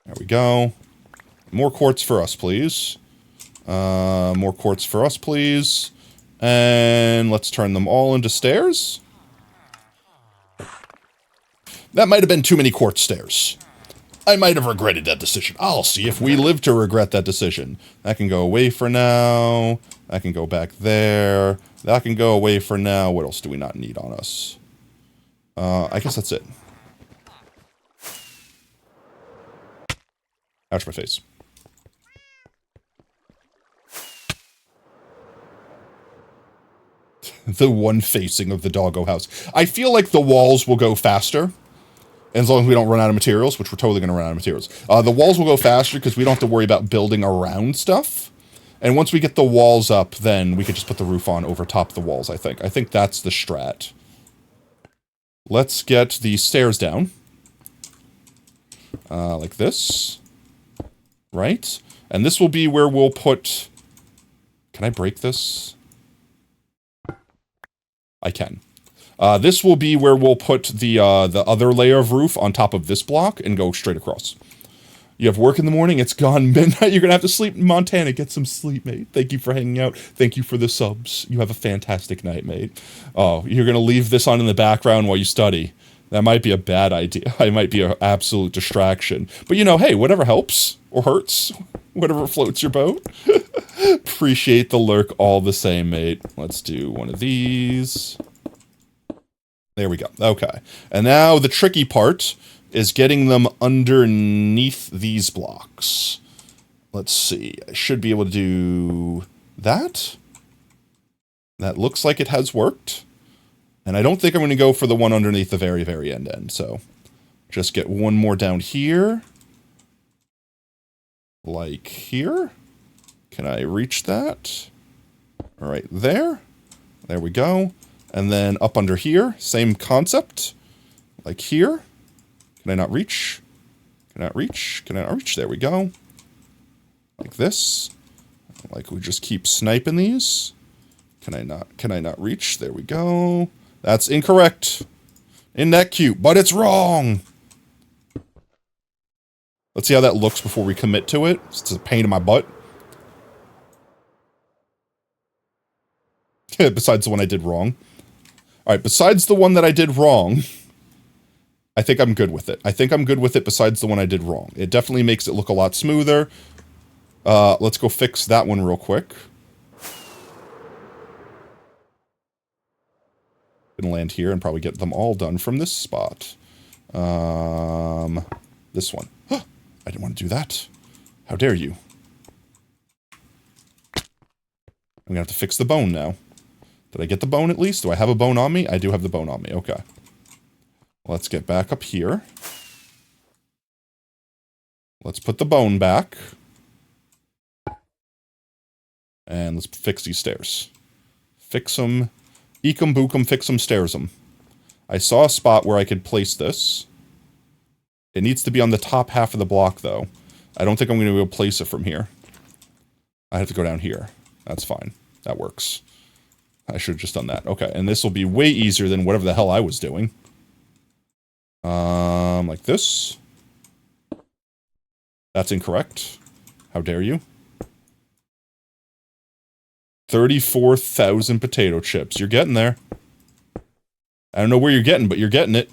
There we go. More quartz for us, please. More quartz for us, please. And let's turn them all into stairs. That might have been too many quartz stairs. I might have regretted that decision. I'll see if we live to regret that decision. That can go away for now. That can go back there. That can go away for now. What else do we not need on us? I guess that's it. Ouch, my face. The one facing of the doggo house. I feel like the walls will go faster. As long as we don't run out of materials, which we're totally going to run out of materials. The walls will go faster because we don't have to worry about building around stuff. And once we get the walls up, then we could just put the roof on over top of the walls, I think. I think that's the strat. Let's get the stairs down. Like this. Right? And this will be where we'll put... Can I break this? I can. This will be where we'll put the other layer of roof on top of this block and go straight across. You have work in the morning, it's gone midnight, you're gonna have to sleep in Montana. Get some sleep, mate. Thank you for hanging out. Thank you for the subs. You have a fantastic night, mate. Oh, you're gonna leave this on in the background while you study. That might be a bad idea. It might be an absolute distraction. But you know, hey, whatever helps or hurts, whatever floats your boat. Appreciate the lurk all the same, mate. Let's do one of these. There we go. Okay. And now the tricky part is getting them underneath these blocks. Let's see. I should be able to do that. That looks like it has worked. And I don't think I'm going to go for the one underneath the very, very end. So just get one more down here. Like here. Can I reach that? All right, there. There we go. And then up under here, same concept. Like here. Can I not reach? Can I not reach? Can I not reach? There we go. Like this. Like we just keep sniping these. Can I not reach? There we go. That's incorrect. Isn't that cute? But it's wrong. Let's see how that looks before we commit to it. It's a pain in my butt. Besides the one I did wrong. Alright, besides the one that I did wrong, I think I'm good with it. I think I'm good with it besides the one I did wrong. It definitely makes it look a lot smoother. Let's go fix that one real quick. Gonna land here and probably get them all done from this spot. This one. I didn't want to do that. How dare you? I'm gonna have to fix the bone now. Did I get the bone at least? Do I have a bone on me? I do have the bone on me. Okay. Let's get back up here. Let's put the bone back. And let's fix these stairs. Fix them. Eek 'em, book 'em, fix 'em, stairs 'em. I saw a spot where I could place this. It needs to be on the top half of the block, though. I don't think I'm going to be able to place it from here. I have to go down here. That's fine. That works. I should have just done that. Okay, and this will be way easier than whatever the hell I was doing. Like this. That's incorrect. How dare you? 34,000 potato chips. You're getting there. I don't know where you're getting, but you're getting it.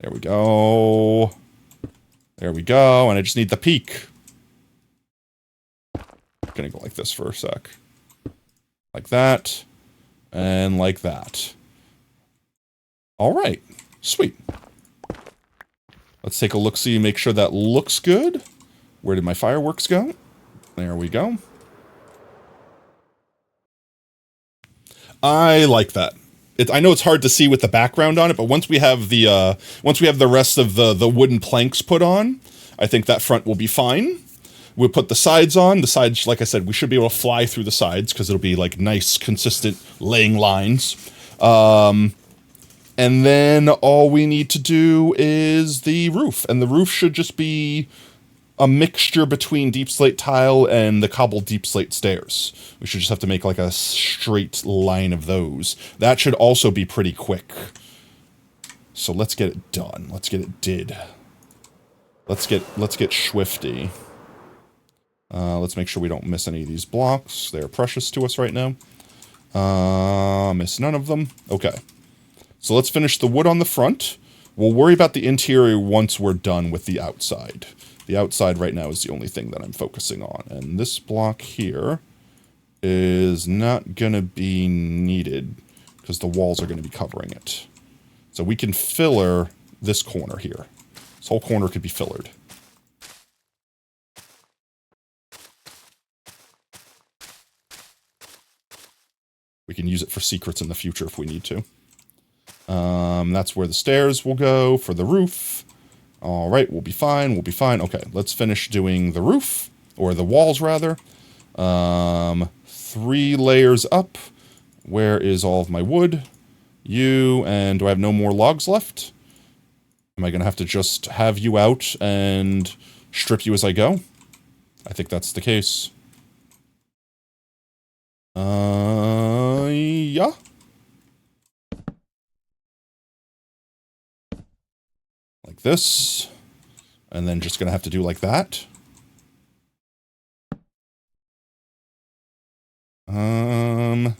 There we go. There we go, and I just need the peak. I'm gonna go like this for a sec. Like that. And like that. Alright. Sweet. Let's take a look-see and make sure that looks good. Where did my fireworks go? There we go. I like that. I know it's hard to see with the background on it, but once we have the rest of the wooden planks put on, I think that front will be fine. We'll put the sides on. The sides, like I said, we should be able to fly through the sides because it'll be like nice, consistent laying lines. And then all we need to do is the roof. And the roof should just be a mixture between deep slate tile and the cobbled deep slate stairs. We should just have to make like a straight line of those. That should also be pretty quick. So let's get it done. Let's get it did. Let's get swifty. Let's make sure we don't miss any of these blocks. They're precious to us right now. Miss none of them. Okay. So let's finish the wood on the front. We'll worry about the interior once we're done with the outside. The outside right now is the only thing that I'm focusing on. And this block here is not going to be needed because the walls are going to be covering it. So we can filler this corner here. This whole corner could be fillered. We can use it for secrets in the future if we need to. That's where the stairs will go for the roof. All right, we'll be fine. We'll be fine. Okay, let's finish doing the roof, or the walls rather. 3 layers up. Where is all of my wood? You, and do I have no more logs left? Am I going to have to just have you out and strip you as I go? I think that's the case. Yeah. Like this. And then just gonna have to do like that. I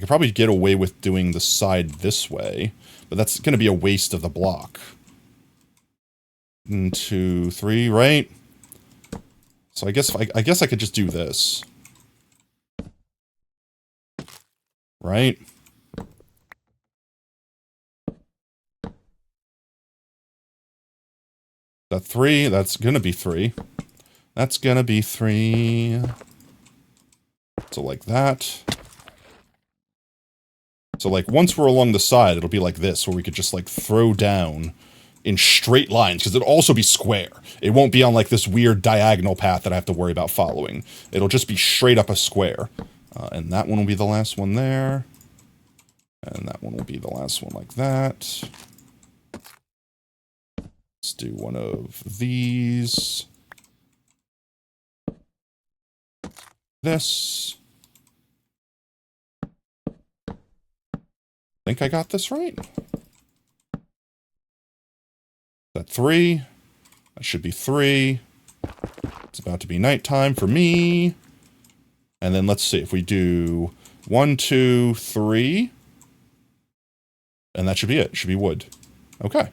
could probably get away with doing the side this way, but that's gonna be a waste of the block. 1, 2, 3, right? So I guess I could just do this. Right? That 3? That's gonna be 3. That's gonna be 3. So like that. So like once we're along the side, it'll be like this, where we could just like throw down in straight lines, because it'll also be square. It won't be on like this weird diagonal path that I have to worry about following. It'll just be straight up a square. And that one will be the last one there. And that one will be the last one like that. Let's do one of these. This. I think I got this right. That 3. That should be 3. It's about to be nighttime for me. And then let's see if we do 1, 2, 3. And that should be it. It should be wood. Okay.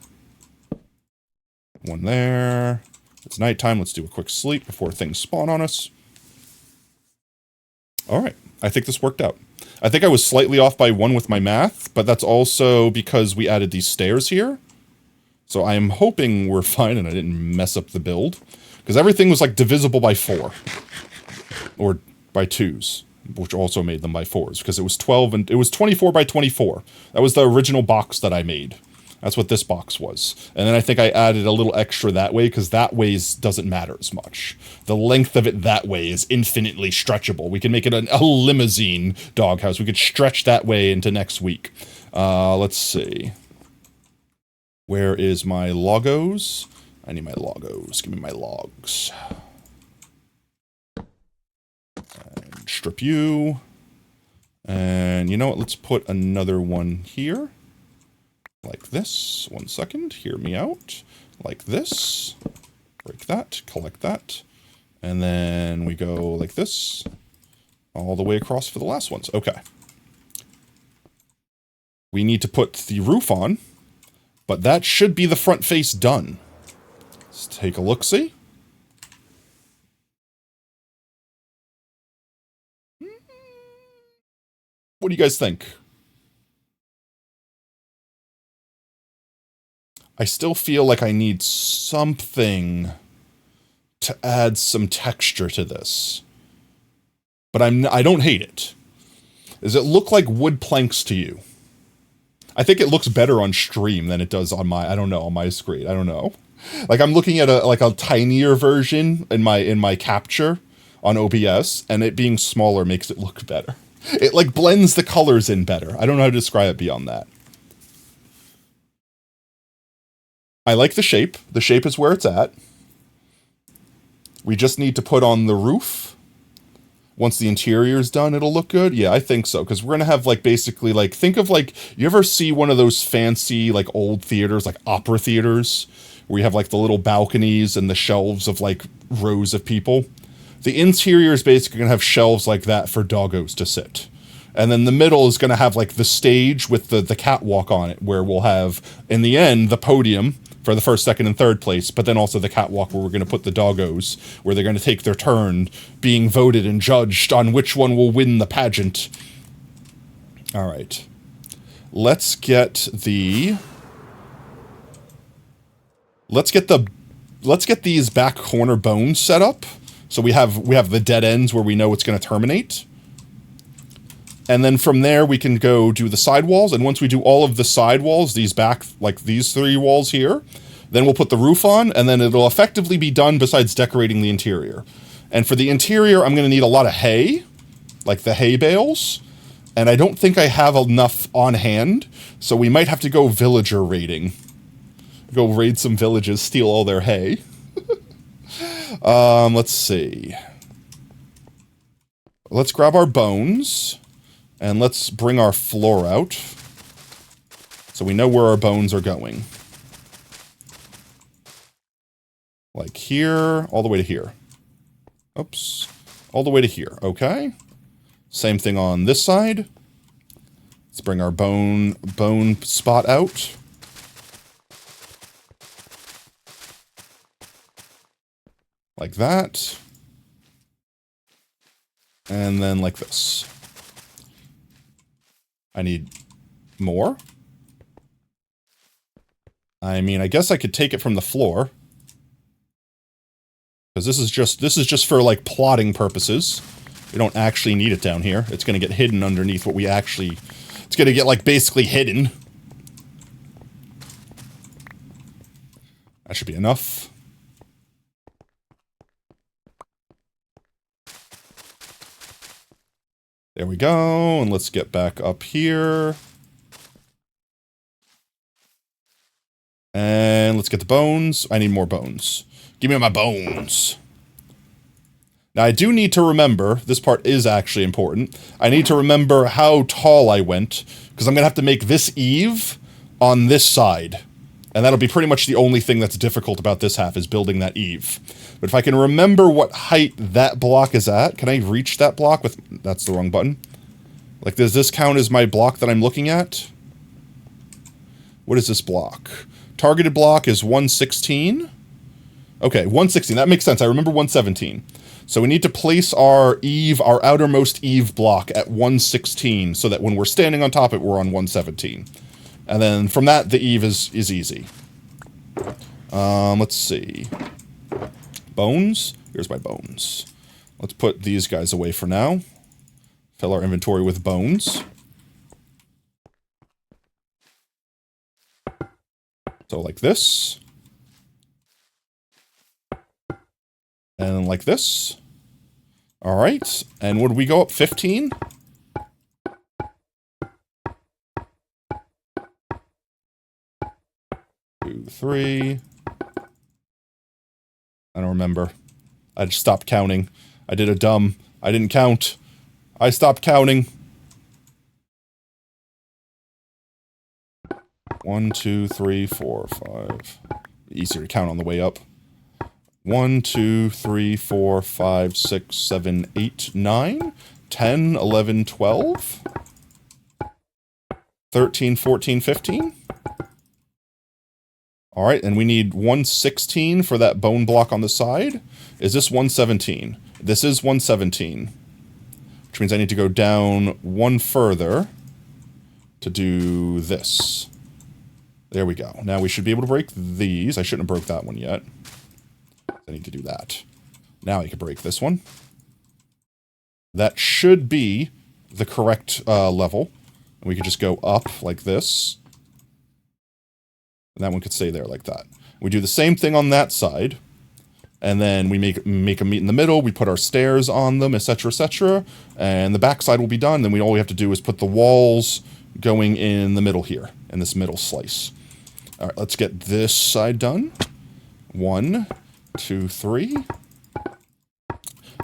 One there. It's nighttime. Let's do a quick sleep before things spawn on us. Alright. I think this worked out. I think I was slightly off by 1 with my math, but that's also because we added these stairs here. So I am hoping we're fine and I didn't mess up the build. Because everything was like divisible by 4. Or by 2s. Which also made them by 4s. Because it was 12 and it was 24 by 24. That was the original box that I made. That's what this box was. And then I think I added a little extra that way, because that way doesn't matter as much. The length of it that way is infinitely stretchable. We can make it a limousine doghouse. We could stretch that way into next week. Let's see. Where is my logos? I need my logos. Give me my logs. And strip you. And you know what? Let's put another one here. Like this. 1 second. Hear me out. Like this. Break that. Collect that. And then we go like this. All the way across for the last ones. Okay. We need to put the roof on. But that should be the front face done. Let's take a look-see. What do you guys think? I still feel like I need something to add some texture to this. But I don't hate it. Does it look like wood planks to you? I think it looks better on stream than it does on my, I don't know, on my screen. I don't know. Like I'm looking at a tinier version in my capture on OBS, and it being smaller makes it look better. It like blends the colors in better. I don't know how to describe it beyond that. I like the shape. The shape is where it's at. We just need to put on the roof. Once the interior is done, it'll look good. Yeah, I think so. Because we're going to have, like, basically, like, think of, like, you ever see one of those fancy, like, old theaters, like opera theaters, where you have, like, the little balconies and the shelves of, like, rows of people? The interior is basically going to have shelves like that for doggos to sit. And then the middle is going to have, like, the stage with the catwalk on it, where we'll have, in the end, the podium for the first, second, and third place, but then also the catwalk where we're going to put the doggos, where they're going to take their turn being voted and judged on which one will win the pageant. All right. Let's get these back corner bones set up. So we have the dead ends where we know it's going to terminate. And then from there, we can go do the side walls. And once we do all of the side walls, these back, like these 3 walls here, then we'll put the roof on, and then it'll effectively be done besides decorating the interior. And for the interior, I'm going to need a lot of hay, like the hay bales. And I don't think I have enough on hand, so we might have to go villager raiding. Go raid some villages, steal all their hay. Let's see. Let's grab our bones. And let's bring our floor out, so we know where our bones are going. Like here, all the way to here. Oops. All the way to here, okay? Same thing on this side. Let's bring our bone spot out. Like that. And then like this. I need more. I mean, I guess I could take it from the floor. Because this is just for, like, plotting purposes. We don't actually need it down here. It's gonna get hidden underneath what we actually... It's gonna get, like, basically hidden. That should be enough. There we go, and let's get back up here. And let's get the bones. I need more bones. Give me my bones. Now, I do need to remember, this part is actually important, I need to remember how tall I went, because I'm going to have to make this eave on this side. And that'll be pretty much the only thing that's difficult about this half, is building that eave. But if I can remember what height that block is at, can I reach that block with... That's the wrong button. Like, does this count as my block that I'm looking at? What is this block? Targeted block is 116. Okay, 116. That makes sense. I remember 117. So we need to place our eave, our outermost eave block at 116, so that when we're standing on top of it, we're on 117. And then from that, the eave is easy. Let's see. Bones. Here's my bones. Let's put these guys away for now. Fill our inventory with bones. So like this. And like this. Alright. And would we go up 15? Two, three. I don't remember. I just stopped counting. I did a dumb. I didn't count. I stopped counting. 1, 2, 3, 4, 5. Easier to count on the way up. 1, 2, 3, 4, 5, 6, 7, 8, 9, 10, 11, 12, 13, 14, 15. Alright, and we need 116 for that bone block on the side. Is this 117? This is 117. Which means I need to go down one further to do this. There we go. Now we should be able to break these. I shouldn't have broke that one yet. I need to do that. Now I can break this one. That should be the correct level. And we could just go up like this. And that one could stay there like that. We do the same thing on that side. And then we make them meet in the middle. We put our stairs on them, etc., etc. And the back side will be done. Then all we have to do is put the walls going in the middle here. In this middle slice. Alright, let's get this side done. 1, 2, 3,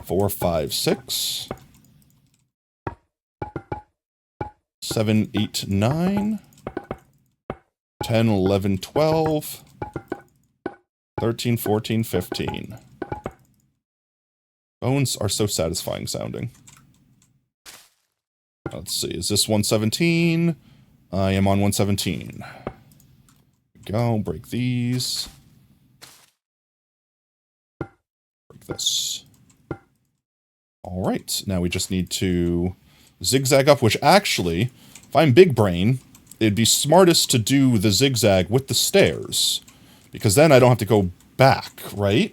4, 5, 6, 7, 8, 9, 10, 11, 12, 13, 14, 15. Bones are so satisfying sounding. Let's see, is this 117? I am on 117. Go, break these. Break this. Alright, now we just need to zigzag up, which actually, if I'm big brain, it'd be smartest to do the zigzag with the stairs. Because then I don't have to go back, right?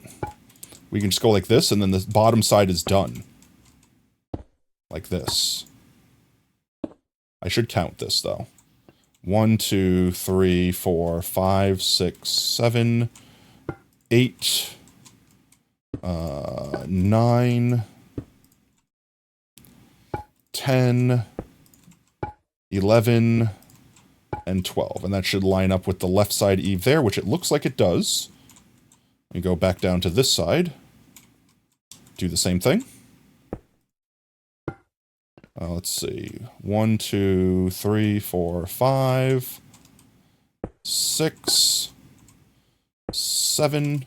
We can just go like this, and then the bottom side is done. Like this. I should count this, though. 1, 2, 3, 4, 5, 6, 7, 8, 9, 10, 11, and 12. And that should line up with the left side eave there, which it looks like it does. We go back down to this side. Do the same thing. Let's see. 1, 2, 3, 4, 5, 6, 7,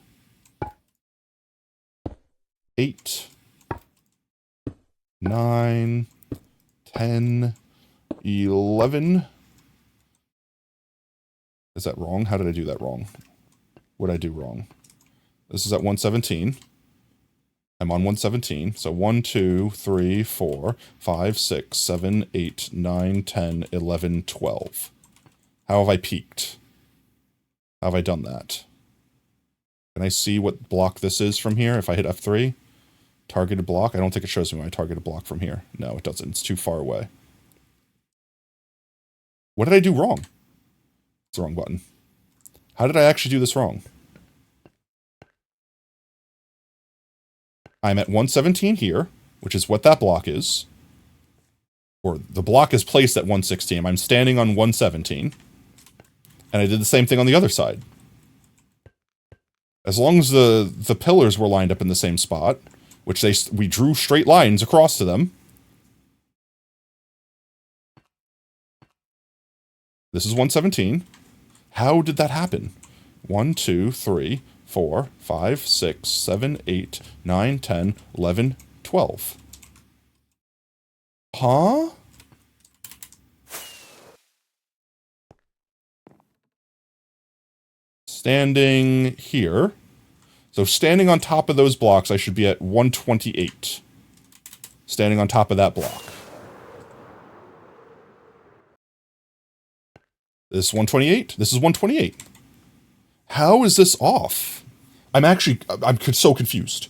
8, 9, 10, 11. Is that wrong? How did I do that wrong? What did I do wrong? This is at 117. I'm on 117. So 1, 2, 3, 4, 5, 6, 7, 8, 9, 10, 11, 12. How have I peaked? How have I done that? Can I see what block this is from here if I hit F3? Targeted block? I don't think it shows me my targeted block from here. No, it doesn't. It's too far away. What did I do wrong? It's the wrong button. How did I actually do this wrong? I'm at 117 here, which is what that block is. Or the block is placed at 116. I'm standing on 117. And I did the same thing on the other side. As long as the pillars were lined up in the same spot, which we drew straight lines across to them. This is 117. How did that happen? 1, 2, 3, 4, 5, 6, 7, 8, 9, 10, 11, 12. Huh? Standing here. So standing on top of those blocks, I should be at 128. Standing on top of that block. This is 128. This is 128. How is this off? I'm so confused.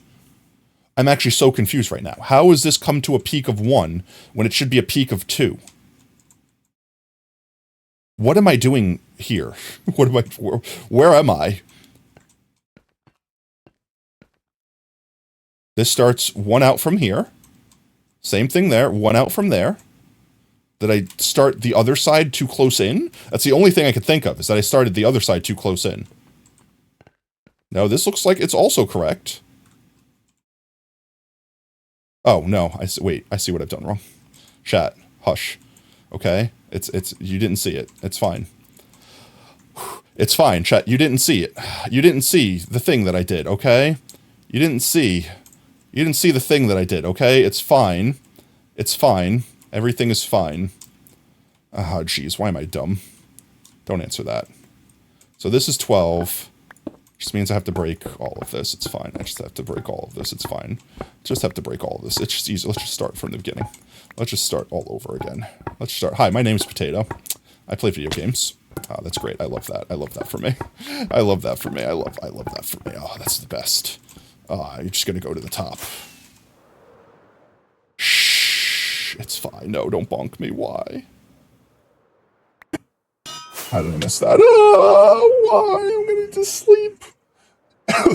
I'm actually so confused right now. How has this come to a peak of 1 when it should be a peak of 2? What am I doing here? Where am I? This starts 1 out from here. Same thing there, 1 out from there. Did I start the other side too close in? That's the only thing I could think of, is that I started the other side too close in. No, this looks like it's also correct. Oh, no, I see what I've done wrong. Chat, hush. Okay? You didn't see it. It's fine. It's fine, chat, you didn't see it. You didn't see the thing that I did, okay? You didn't see the thing that I did, okay? It's fine. It's fine. Everything is fine. Ah, jeez, why am I dumb? Don't answer that. So this is 12. Just means I have to break all of this. It's fine. I just have to break all of this. It's fine. Just have to break all of this. It's just easy. Let's just start from the beginning. Let's just start all over again. Let's start. Hi, my name's Potato. I play video games. Oh, that's great. I love that. I love that for me. I love that for me. I love that for me. Oh, that's the best. You're just gonna go to the top. Shh. It's fine. No, don't bonk me. Why? How did I miss that? Why? I'm gonna need to sleep. How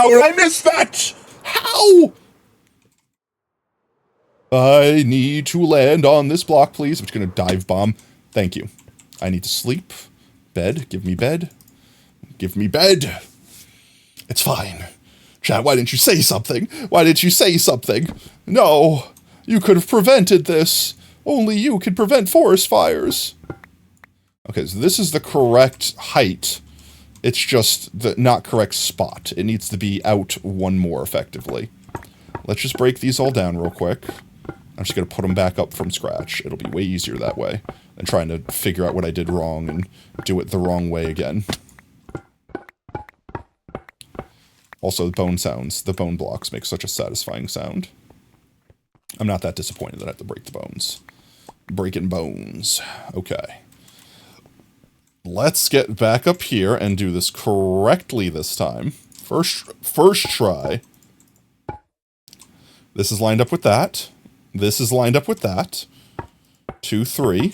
did I miss that? How? I need to land on this block, please. I'm just gonna dive bomb. Thank you. I need to sleep. Bed. Give me bed. Give me bed. It's fine. Chat, why didn't you say something? Why didn't you say something? No. You could have prevented this. Only you can prevent forest fires. Okay, so this is the correct height. It's just the not correct spot. It needs to be out 1 more effectively. Let's just break these all down real quick. I'm just going to put them back up from scratch. It'll be way easier that way than trying to figure out what I did wrong and do it the wrong way again. Also, the bone sounds. The bone blocks make such a satisfying sound. I'm not that disappointed that I have to break the bones. Breaking bones. Okay. Let's get back up here and do this correctly this time. First try. This is lined up with that. This is lined up with that. 2, 3.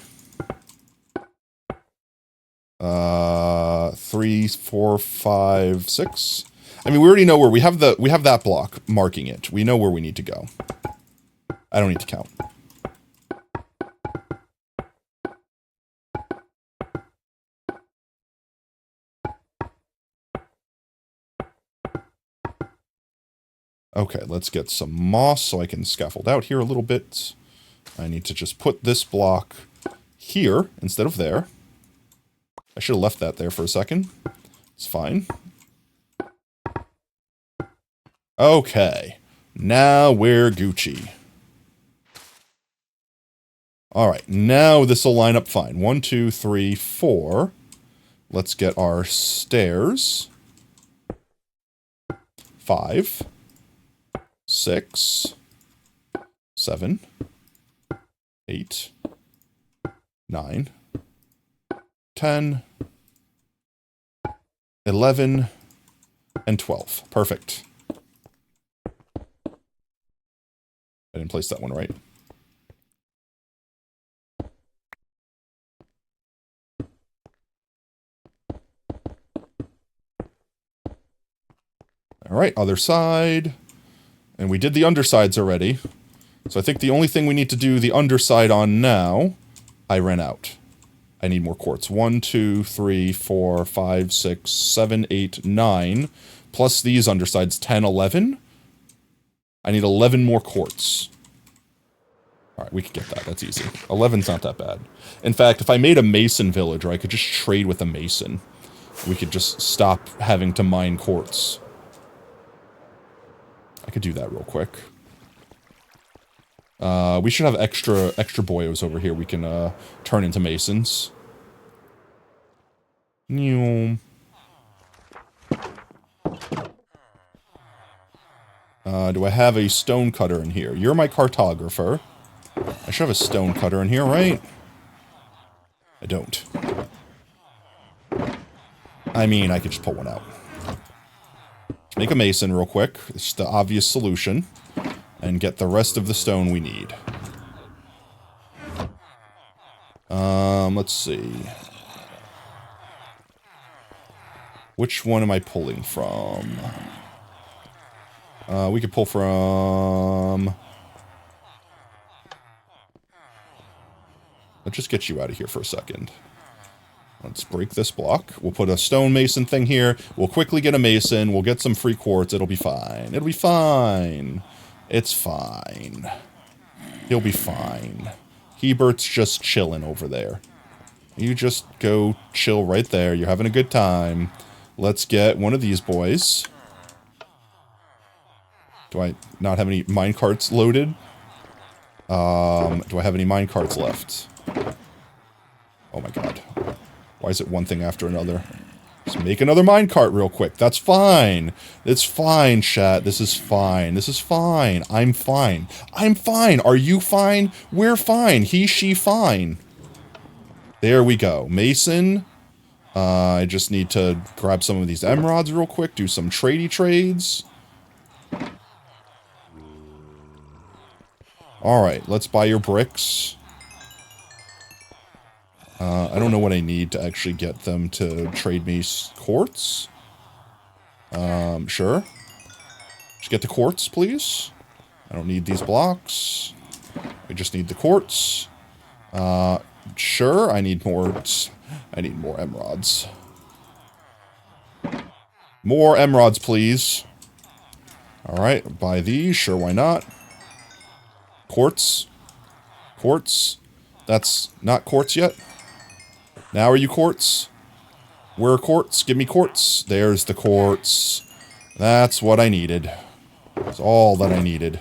3, 4, 5, 6. I mean, we already know where we have that block marking it. We know where we need to go. I don't need to count. Okay, let's get some moss so I can scaffold out here a little bit. I need to just put this block here instead of there. I should have left that there for a second. It's fine. Okay, now we're Gucci. Alright, now this will line up fine. 1, 2, 3, 4. Let's get our stairs. 5. 6, 7, 8, 9, 10, 11, and 12. Perfect. I didn't place that one right. Alright, other side. And we did the undersides already. So I think the only thing we need to do the underside on now, I ran out. I need more quartz. 1, 2, 3, 4, 5, 6, 7, 8, 9. Plus these undersides, 10, 11. I need 11 more quartz. Alright, we can get that. That's easy. 11's not that bad. In fact, if I made a mason villager, I could just trade with a mason. We could just stop having to mine quartz. I could do that real quick. We should have extra boyos over here we can turn into masons. Do I have a stone cutter in here? You're my cartographer. I should have a stone cutter in here, right? I don't. I mean, I could just pull one out. Let's make a mason real quick. It's the obvious solution. And get the rest of the stone we need. Let's see. Which one am I pulling from? We could pull from... Let's just get you out of here for a second. Let's break this block. We'll put a stone mason thing here. We'll quickly get a mason. We'll get some free quartz. It'll be fine. It'll be fine. It's fine. He'll be fine. Hebert's just chilling over there. You just go chill right there. You're having a good time. Let's get one of these boys. Do I not have any minecarts loaded? Do I have any minecarts left? Oh my god. Why is it one thing after another? Let's make another minecart real quick. That's fine. It's fine, chat. This is fine. This is fine. I'm fine. I'm fine. Are you fine? We're fine. He, she, fine. There we go. Mason. I just need to grab some of these emeralds real quick. Do some tradey trades. Alright, let's buy your bricks. I don't know what I need to actually get them to trade me quartz. Sure. Just get the quartz, please. I don't need these blocks. I just need the quartz. Sure, I need more emeralds. More emeralds, please. Alright, buy these. Sure, why not? Quartz. Quartz. That's not quartz yet. Now are you quartz? Where quartz? Give me quartz. There's the quartz. That's what I needed. That's all that I needed.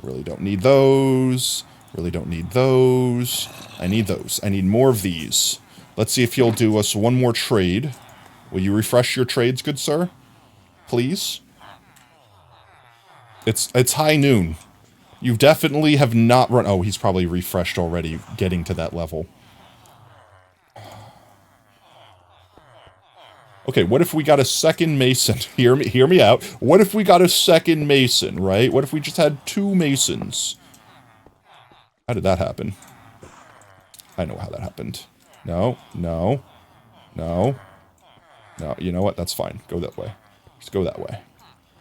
Really don't need those. Really don't need those. I need those. I need more of these. Let's see if you'll do us one more trade. Will you refresh your trades, good sir? Please? It's high noon. You definitely have not run... Oh, he's probably refreshed already, getting to that level. Okay, what if we got a second mason? Hear me out. What if we got a second mason, right? What if we just had 2 masons? How did that happen? I know how that happened. No, no, no. No, you know what? That's fine. Go that way. Just go that way.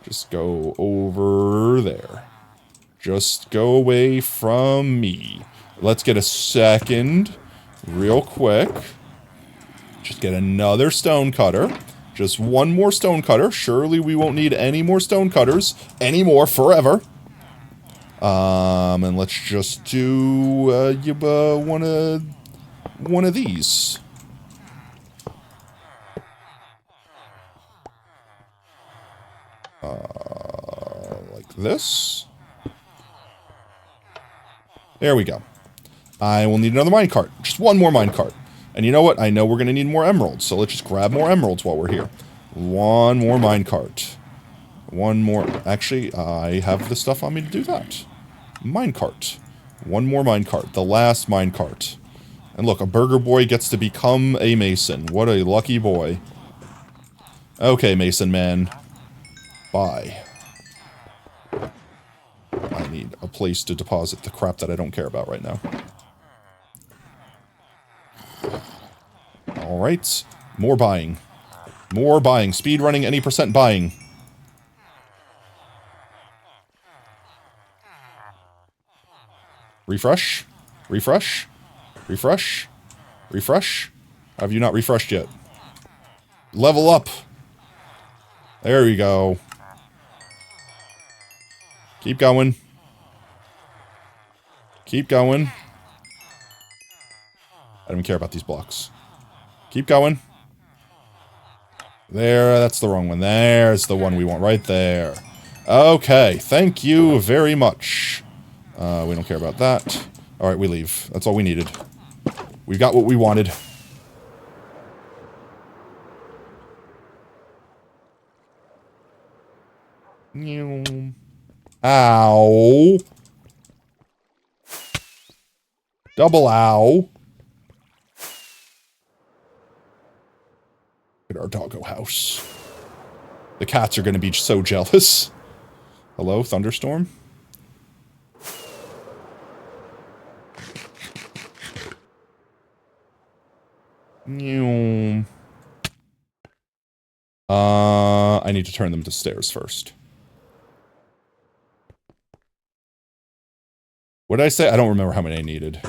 Just go over there. Just go away from me. Let's get a second, real quick. Just get another stone cutter. Just one more stone cutter. Surely we won't need any more stone cutters anymore forever. And let's just do one of these. Like this. There we go. I will need another minecart. Just one more minecart. And you know what? I know we're going to need more emeralds, so let's just grab more emeralds while we're here. One more minecart. One more... Actually, I have the stuff on me to do that. Minecart. One more minecart. The last minecart. And look, a burger boy gets to become a mason. What a lucky boy. Okay, mason man. Bye. I need a place to deposit the crap that I don't care about right now. Alright. More buying. More buying. Speed running, any percent buying. Refresh. Refresh. Refresh. Refresh. Have you not refreshed yet? Level up. There we go. Keep going. Keep going. I don't care about these blocks. Keep going. There, that's the wrong one. There's the one we want right there. Okay, thank you very much. We don't care about that. Alright, we leave. That's all we needed. We got what we wanted. Ow. Double ow. Look at our doggo house. The cats are going to be so jealous. Hello, thunderstorm? I need to turn them to stairs first. What did I say? I don't remember how many I needed.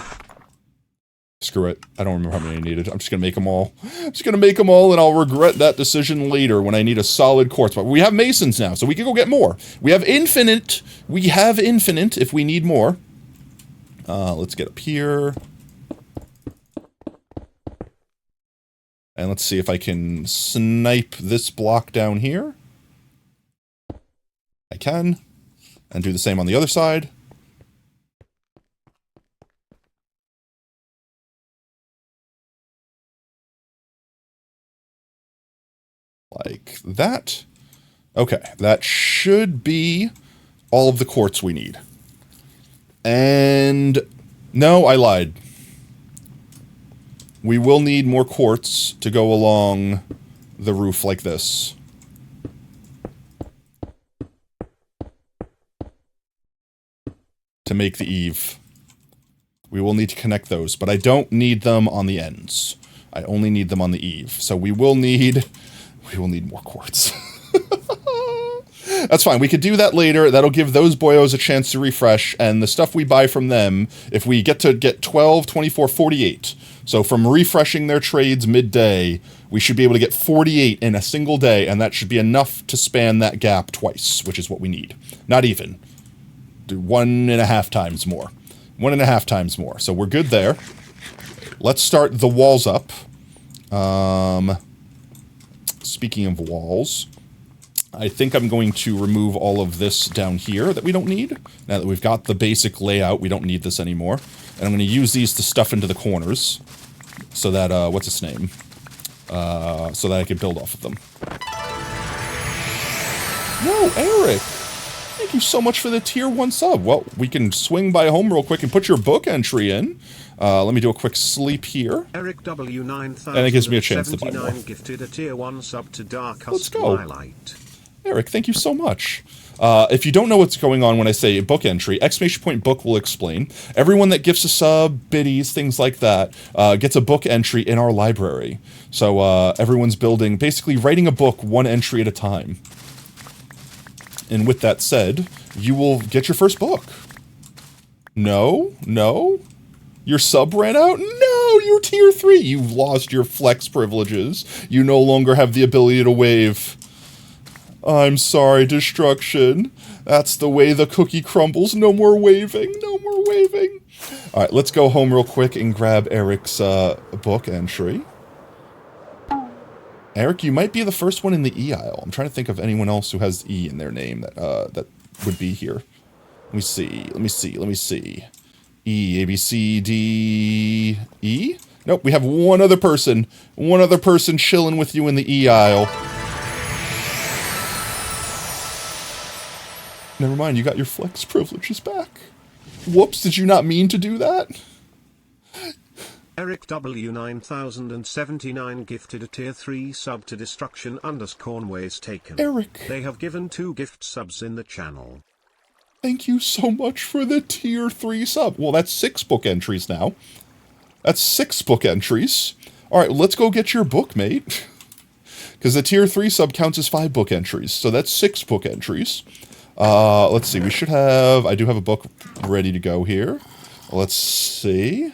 Screw it. I don't remember how many I needed. I'm just gonna make them all. I'm just gonna make them all, and I'll regret that decision later when I need a solid quartz. But we have masons now, so we can go get more. We have infinite. We have infinite if we need more. Let's get up here. And let's see if I can snipe this block down here. I can. And do the same on the other side. Like that. Okay, that should be all of the quartz we need. And no, I lied. We will need more quartz to go along the roof like this. To make the eave. We will need to connect those, but I don't need them on the ends. I only need them on the eave. So we will need more quartz. That's fine. We could do that later. That'll give those boyos a chance to refresh, and the stuff we buy from them, if we get 12, 24, 48. So from refreshing their trades midday, we should be able to get 48 in a single day, and that should be enough to span that gap twice, which is what we need. Not even. Do 1.5 times more. 1.5 times more. So we're good there. Let's start the walls up. Speaking of walls, I think I'm going to remove all of this down here that we don't need. Now that we've got the basic layout, we don't need this anymore. And I'm going to use these to stuff into the corners. So that, what's its name? So that I can build off of them. Whoa, Eric! Thank you so much for the tier 1 sub. Well, we can swing by home real quick and put your book entry in. Let me do a quick sleep here. Eric W9079 and it gives me a chance to buy more. Gifted a tier 1 sub to Dark Let's go. Twilight. Eric, thank you so much. If you don't know what's going on when I say book entry, exclamation point book will explain. Everyone that gifts a sub, biddies, things like that, gets a book entry in our library. So everyone's building, basically writing a book one entry at a time. And with that said, you will get your first book. No? No? Your sub ran out? No, you're tier 3. You've lost your flex privileges. You no longer have the ability to wave. I'm sorry, Destruction. That's the way the cookie crumbles. No more waving. No more waving. Alright, let's go home real quick and grab Eric's book entry. Eric, you might be the first one in the E aisle. I'm trying to think of anyone else who has E in their name that that would be here. Let me see. Let me see. Let me see. E, A, B, C, D, E? Nope, we have one other person. One other person chilling with you in the E aisle. Never mind, you got your flex privileges back. Whoops, did you not mean to do that? Eric W9079 gifted a tier 3 sub to destruction_ways taken. Eric, They have given 2 gift subs in the channel. thank you so much for the tier 3 sub. Well, that's 6 book entries now. That's 6 book entries. All right, let's go get your book, mate. Because the tier 3 sub counts as 5 book entries. So that's 6 book entries. Let's see. We should have... I do have a book ready to go here. Let's see.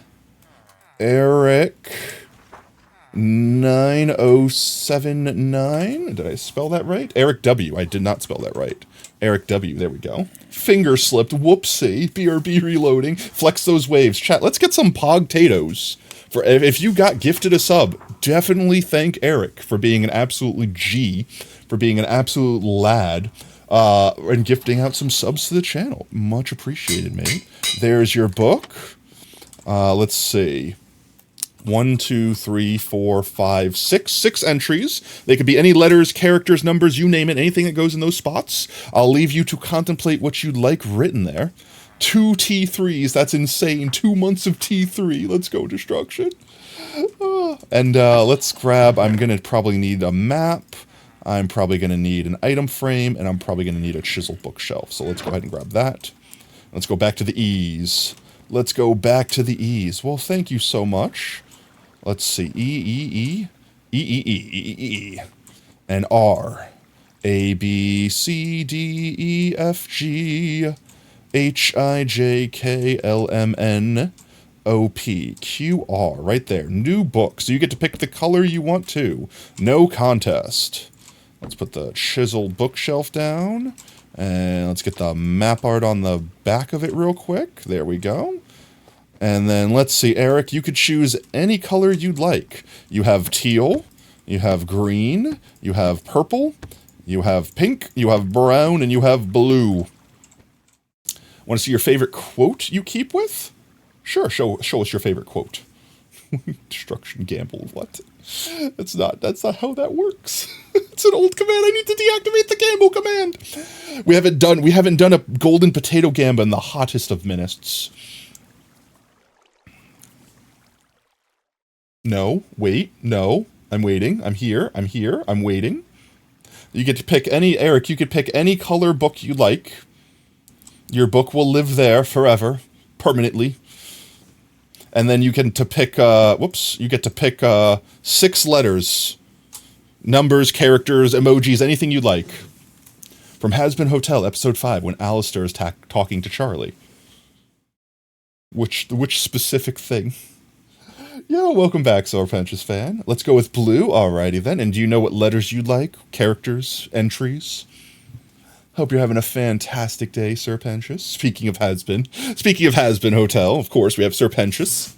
Eric 9079. Did I spell that right? Eric W. I did not spell that right. Eric W. There we go. Finger slipped. Whoopsie. BRB reloading. Flex those waves. Chat, let's get some pog-tatoes. For if you got gifted a sub, definitely thank Eric for being an absolutely G, for being an absolute lad, and gifting out some subs to the channel. Much appreciated, mate. There's your book. Let's see. 1, 2, 3, 4, 5, 6. 6 entries. They could be any letters, characters, numbers, you name it, anything that goes in those spots. I'll leave you to contemplate what you'd like written there. 2 T3s, that's insane. 2 months of T3. Let's go, Destruction. And let's grab, I'm going to probably need a map. I'm probably going to need an item frame, and I'm probably going to need a chiseled bookshelf. So let's go ahead and grab that. Let's go back to the E's. Let's go back to the E's. Well, thank you so much. Let's see. E, and R. A, B, C, D, E, F, G, H, I, J, K, L, M, N, O, P, Q, R. Right there. New book. So you get to pick the color you want to. No contest. Let's put the chiseled bookshelf down. And let's get the map art on the back of it real quick. There we go. And then let's see, Eric, you could choose any color you'd like. You have teal, you have green, you have purple, you have pink, you have brown, and you have blue. Want to see your favorite quote you keep with? Sure, show us your favorite quote. Destruction gamble, what? That's not how that works. It's an old command. I need to deactivate the gamble command. We haven't done a golden potato gamba in the hottest of minutes. No, wait, no. I'm waiting. I'm here. I'm waiting. You get to pick any, Eric, you could pick any color book you like. Your book will live there forever, permanently. And then you get to pick, you get to pick 6 letters. Numbers, characters, emojis, anything you like. From Hazbin Hotel, episode 5, when Alistair is talking to Charlie. Which specific thing? Yeah, welcome back, Sorpentious fan. Let's go with blue. Alrighty then. And do you know what letters you'd like? Characters? Entries? Hope you're having a fantastic day, Serpentious. Speaking of Hazbin Hotel, of course, we have Serpentious.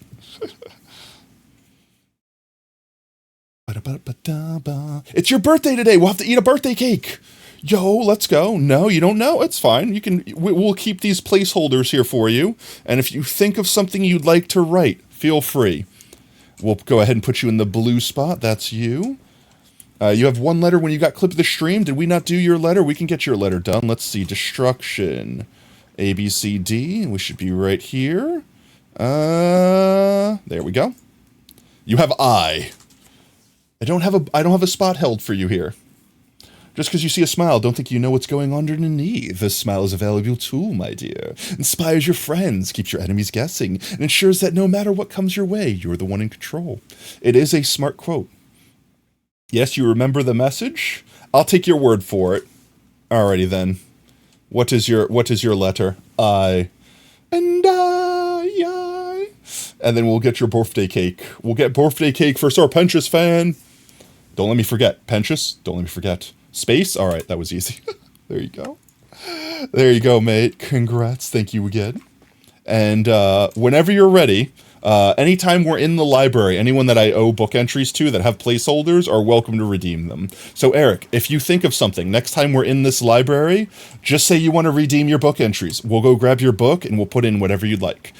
It's your birthday today. We'll have to eat a birthday cake. Yo, let's go. No, you don't know? It's fine. We'll keep these placeholders here for you. And if you think of something you'd like to write, feel free. We'll go ahead and put you in the blue spot. That's you. You have 1 letter when you got clip of the stream. Did we not do your letter? We can get your letter done. Let's see. Destruction. A, B, C, D. We should be right here. There we go. You have I. I don't have a spot held for you here. Just because you see a smile, don't think you know what's going on underneath. A smile is a valuable tool, my dear. Inspires your friends, keeps your enemies guessing, and ensures that no matter what comes your way, you're the one in control. It is a smart quote. Yes, you remember the message? I'll take your word for it. Alrighty then. What is your letter? I. And I. And then we'll get your birthday cake. We'll get birthday cake for Serpentious fan. Don't let me forget. Pentious, don't let me forget. Space? Alright, that was easy. There you go. There you go, mate. Congrats. Thank you again. And whenever you're ready, anytime we're in the library, anyone that I owe book entries to that have placeholders are welcome to redeem them. So Eric, if you think of something, next time we're in this library, just say you want to redeem your book entries. We'll go grab your book and we'll put in whatever you'd like.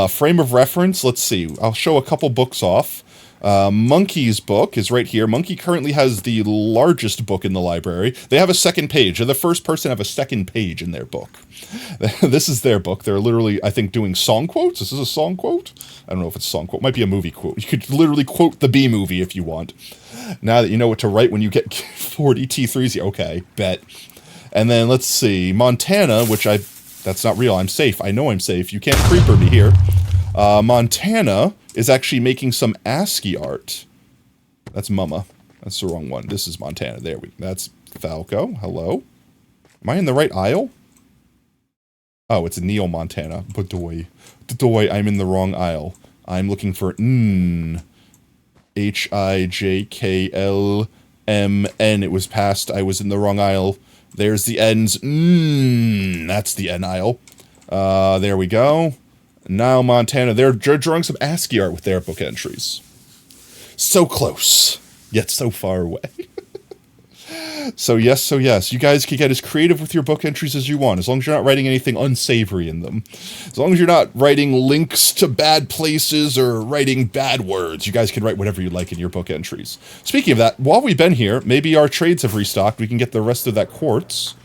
Frame of reference, let's see. I'll show a couple books off. Monkey's book is right here. Monkey currently has the largest book in the library. They have a second page. They're the first person to have a second page in their book. This is their book. They're literally, I think, doing song quotes. This is a song quote? I don't know if it's a song quote. It might be a movie quote. You could literally quote the Bee Movie if you want. Now that you know what to write when you get 40 T3s, okay, bet. And then let's see, Montana, that's not real. I'm safe. I know I'm safe. You can't creeper me here. Montana is actually making some ASCII art. That's Mama. That's the wrong one. This is Montana. That's Falco. Hello. Am I in the right aisle? Oh, it's Neil Montana. Bedoy. I'm in the wrong aisle. I'm looking for HIJKLMN. It was past. I was in the wrong aisle. There's the ends. That's the N aisle. There we go. Now Montana. They're drawing some ASCII art with their book entries. So close, yet so far away. So yes, you guys can get as creative with your book entries as you want, as long as you're not writing anything unsavory in them. As long as you're not writing links to bad places or writing bad words, you guys can write whatever you like in your book entries. Speaking of that, while we've been here, maybe our trades have restocked. We can get the rest of that quartz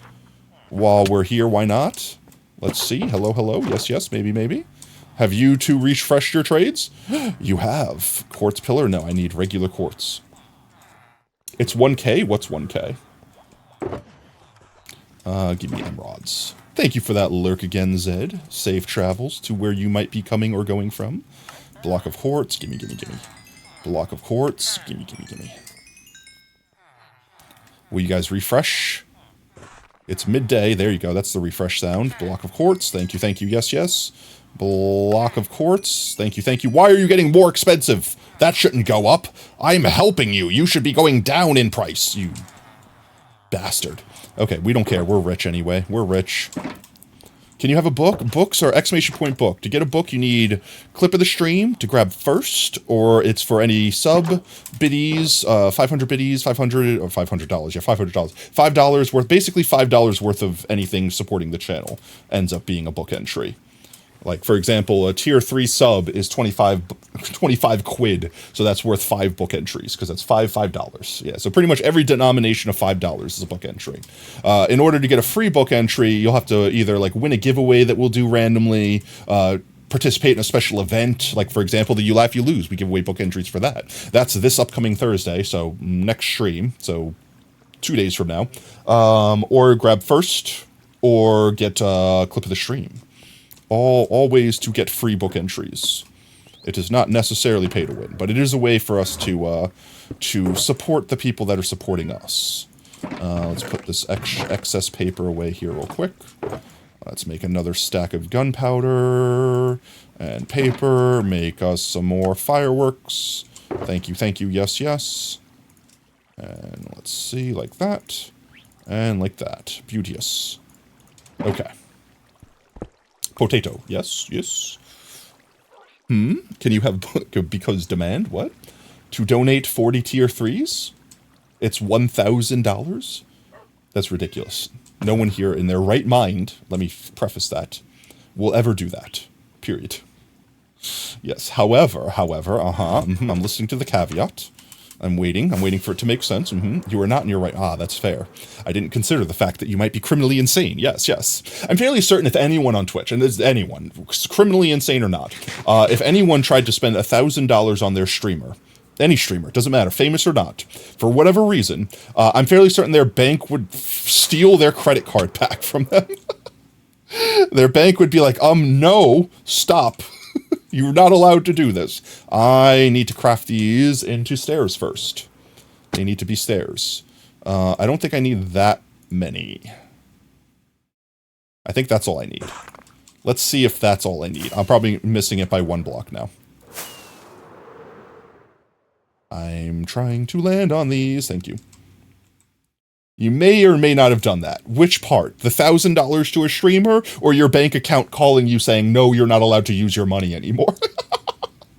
while we're here. Why not? Let's see. Hello. Yes, maybe. Have you two refreshed your trades? You have. Quartz pillar? No, I need regular quartz. It's 1K? What's 1K? Give me emeralds. Thank you for that lurk again, Zed. Safe travels to where you might be coming or going from. Block of quartz. Gimme. Block of quartz. Gimme. Will you guys refresh? It's midday. There you go. That's the refresh sound. Block of quartz. Thank you. Yes. Block of quartz. Thank you. Why are you getting more expensive? That shouldn't go up. I'm helping you. You should be going down in price, you bastard. Okay, we don't care. We're rich anyway. We're rich. Can you have a book? Books are exclamation point book. To get a book, you need clip of the stream to grab first, or it's for any sub biddies, 500 biddies, 500, or $500. Yeah, $500. $5 worth, basically $5 worth of anything supporting the channel ends up being a book entry. Like, for example, a tier 3 sub is 25 quid, so that's worth 5 book entries, because that's $5. Yeah, so pretty much every denomination of $5 is a book entry. In order to get a free book entry, you'll have to either, like, win a giveaway that we'll do randomly, participate in a special event, like, for example, the You Laugh, You Lose. We give away book entries for that. That's this upcoming Thursday, so next stream, so 2 days from now. Or grab first, or get a clip of the stream. All ways to get free book entries. It is not necessarily pay to win, but it is a way for us to support the people that are supporting us. Let's put this excess paper away here real quick. Let's make another stack of gunpowder and paper. Make us some more fireworks. Thank you. Yes. And let's see, like that. And like that. Beauteous. Okay. Potato. Yes. Can you have because demand? What? To donate 40 tier 3s? It's $1,000? That's ridiculous. No one here in their right mind, let me preface that, will ever do that. Period. Yes. However, I'm listening to the caveat. I'm waiting for it to make sense. You are not in your right. That's fair. I didn't consider the fact that you might be criminally insane. Yes. I'm fairly certain if anyone on Twitch, and there's anyone, criminally insane or not, if anyone tried to spend $1,000 on their streamer, any streamer, doesn't matter, famous or not, for whatever reason, I'm fairly certain their bank would steal their credit card back from them. Their bank would be like, no, stop. You're not allowed to do this. I need to craft these into stairs first. They need to be stairs. I don't think I need that many. I think that's all I need. Let's see if that's all I need. I'm probably missing it by 1 block now. I'm trying to land on these. Thank you. You may or may not have done that. Which part? The $1,000 to a streamer, or your bank account calling you saying, no, you're not allowed to use your money anymore?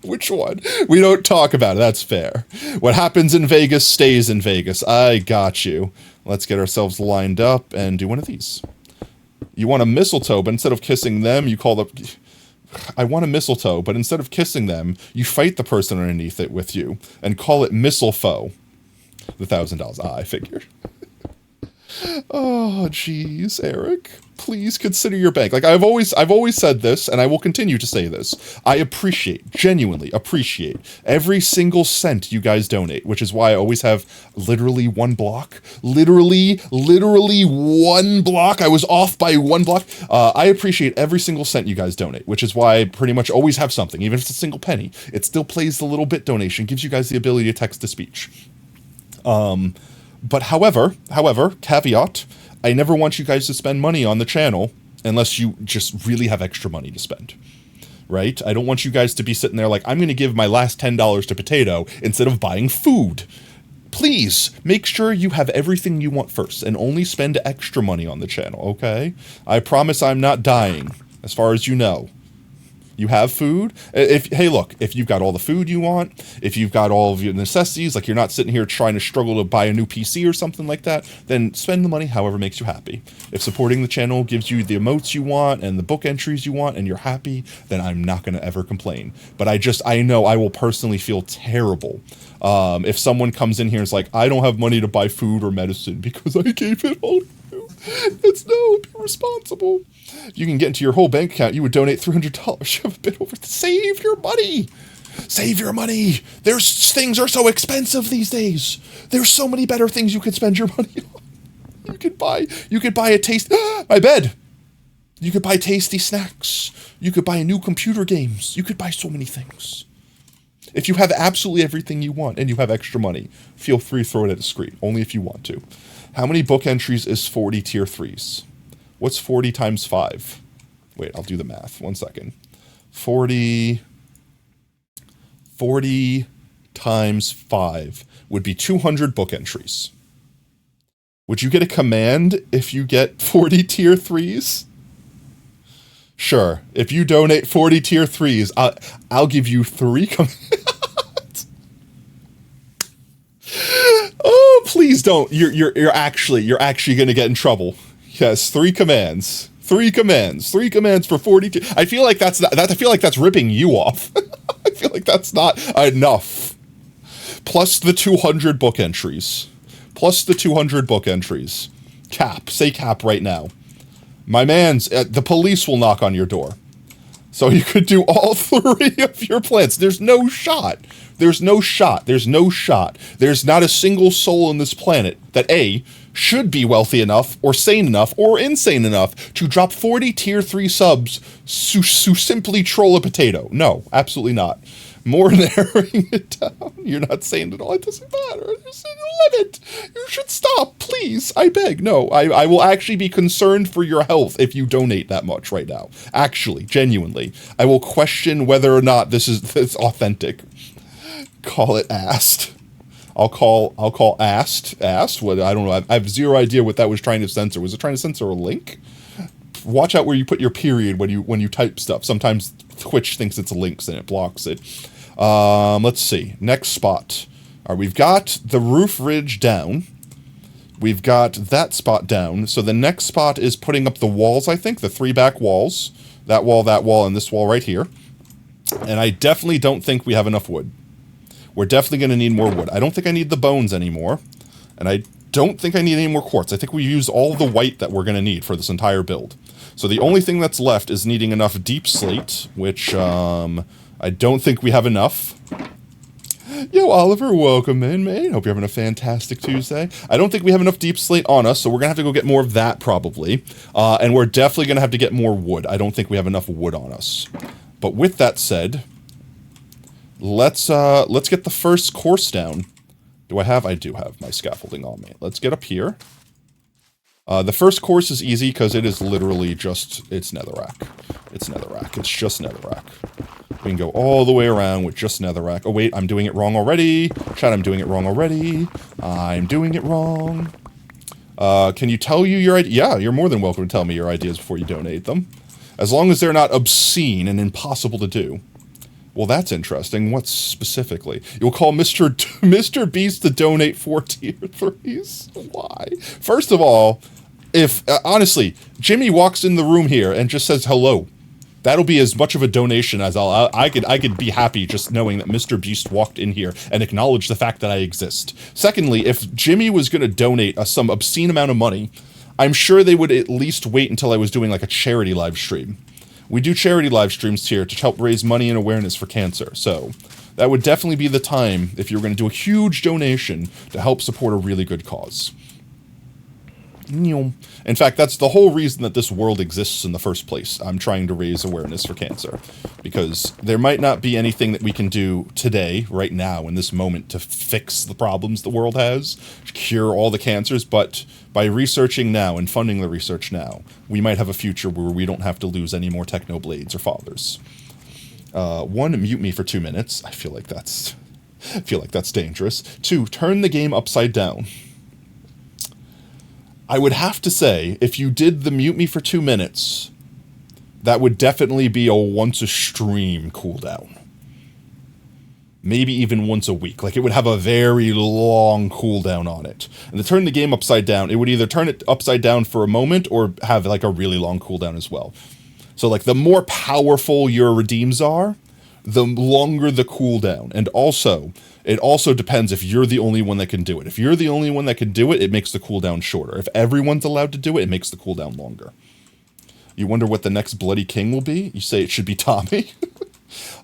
Which one? We don't talk about it. That's fair. What happens in Vegas stays in Vegas. I got you. Let's get ourselves lined up and do one of these. You want a mistletoe, but instead of kissing them, you call the... I want a mistletoe, but instead of kissing them, you fight the person underneath it with you and call it mistletoe. The $1,000. I figured. Oh, jeez, Eric. Please consider your bank. Like I've always said this, and I will continue to say this. I genuinely appreciate every single cent you guys donate, which is why I always have literally one block. Literally one block. I was off by one block. I appreciate every single cent you guys donate, which is why I pretty much always have something. Even if it's a single penny, it still plays the little bit donation, gives you guys the ability to text to speech. But however, caveat, I never want you guys to spend money on the channel unless you just really have extra money to spend, right? I don't want you guys to be sitting there like, I'm going to give my last $10 to Potato instead of buying food. Please, make sure you have everything you want first and only spend extra money on the channel, okay? I promise I'm not dying, as far as you know. You have food. Hey, look, if you've got all the food you want, if you've got all of your necessities, like you're not sitting here trying to struggle to buy a new PC or something like that, then spend the money however makes you happy. If supporting the channel gives you the emotes you want and the book entries you want and you're happy, then I'm not going to ever complain. But I know I will personally feel terrible if someone comes in here and is like, I don't have money to buy food or medicine because I gave it all to you. Be responsible. If you can get into your whole bank account, you would donate $300. You have a bit over. Save your money. Save your money. Things are so expensive these days. There's so many better things you could spend your money on. You could buy a taste. My bed. You could buy tasty snacks. You could buy new computer games. You could buy so many things. If you have absolutely everything you want and you have extra money, feel free to throw it at the screen. Only if you want to. How many book entries is 40 tier 3s? What's 40 times 5? Wait, I'll do the math. 1 second. 40 times 5 would be 200 book entries. Would you get a command if you get 40 tier 3s? Sure. If you donate 40 tier 3s, I'll give you 3 commands. Oh, please don't. You're actually going to get in trouble. Yes, 3 commands. 3 commands. 3 commands for 42. I feel like that's ripping you off. I feel like that's not enough. Plus the 200 book entries. Cap. Say cap right now. My man's, the police will knock on your door. So you could do all 3 of your plans. There's no shot. There's not a single soul on this planet that A, should be wealthy enough, or sane enough, or insane enough to drop 40 tier 3 subs to simply troll a potato. No, absolutely not. More narrowing it down. You're not sane at all. It doesn't matter. There's a limit. You should stop, please. I beg. No, I will actually be concerned for your health if you donate that much right now. Actually, genuinely. I will question whether or not this is authentic. Call it asked. I'll call asked. What, I don't know. I have zero idea what that was trying to censor. Was it trying to censor a link? Watch out where you put your period when you type stuff. Sometimes Twitch thinks it's links and it blocks it. Let's see. Next spot. All right, we've got the roof ridge down. We've got that spot down. So the next spot is putting up the walls, I think. The 3 back walls. That wall, and this wall right here. And I definitely don't think we have enough wood. We're definitely going to need more wood. I don't think I need the bones anymore. And I don't think I need any more quartz. I think we used all the white that we're going to need for this entire build. So the only thing that's left is needing enough deep slate, which I don't think we have enough. Yo, Oliver, welcome in, man. Hope you're having a fantastic Tuesday. I don't think we have enough deep slate on us, so we're going to have to go get more of that probably. And we're definitely going to have to get more wood. I don't think we have enough wood on us. But with that said, let's get the first course down. I do have my scaffolding on me. Let's get up here. The first course is easy because it is literally just, it's netherrack. It's just netherrack. We can go all the way around with just netherrack. Oh wait, I'm doing it wrong already. Chat, I'm doing it wrong already. I'm doing it wrong. Can you tell you your idea? Yeah, you're more than welcome to tell me your ideas before you donate them. As long as they're not obscene and impossible to do. Well, that's interesting. What specifically? You'll call Mr. Beast to donate 4 tier 3s? Why? First of all, if, honestly, Jimmy walks in the room here and just says hello, That'll be as much of a donation as I could be happy just knowing that Mr. Beast walked in here and acknowledged the fact that I exist. Secondly, if Jimmy was going to donate some obscene amount of money, I'm sure they would at least wait until I was doing like a charity live stream. We do charity live streams here to help raise money and awareness for cancer, so that would definitely be the time if you were going to do a huge donation to help support a really good cause. In fact, that's the whole reason that this world exists in the first place. I'm trying to raise awareness for cancer. Because there might not be anything that we can do today, right now, in this moment, to fix the problems the world has, to cure all the cancers, but by researching now and funding the research now, we might have a future where we don't have to lose any more Technoblades or fathers. 1, mute me for 2 minutes. I feel like that's dangerous. 2, turn the game upside down. I would have to say, if you did the mute me for 2 minutes, that would definitely be a once a stream cooldown. Maybe even once a week. Like, it would have a very long cooldown on it. And to turn the game upside down, it would either turn it upside down for a moment or have, like, a really long cooldown as well. So, like, the more powerful your redeems are, the longer the cooldown. And also, it also depends if you're the only one that can do it. If you're the only one that can do it, it makes the cooldown shorter. If everyone's allowed to do it, it makes the cooldown longer. You wonder what the next Bloody King will be? You say it should be Tommy?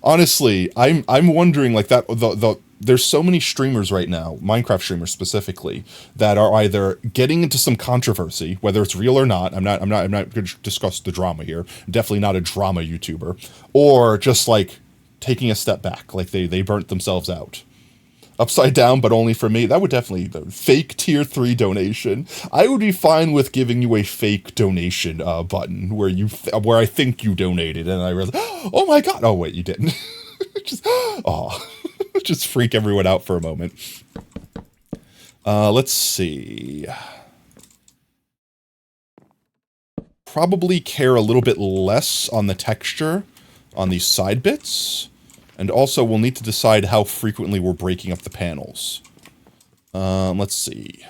Honestly, I'm wondering, like, that there's so many streamers right now, Minecraft streamers specifically, that are either getting into some controversy, whether it's real or not. I'm not going to discuss the drama here. Definitely not a drama YouTuber, or just like taking a step back, like they burnt themselves out. Upside down, but only for me. That would definitely fake tier 3 donation. I would be fine with giving you a fake donation button where where I think you donated, and I realize, oh my god! Oh wait, you didn't. Just freak everyone out for a moment. Let's see. Probably care a little bit less on the texture on these side bits. And also, we'll need to decide how frequently we're breaking up the panels. Let's see.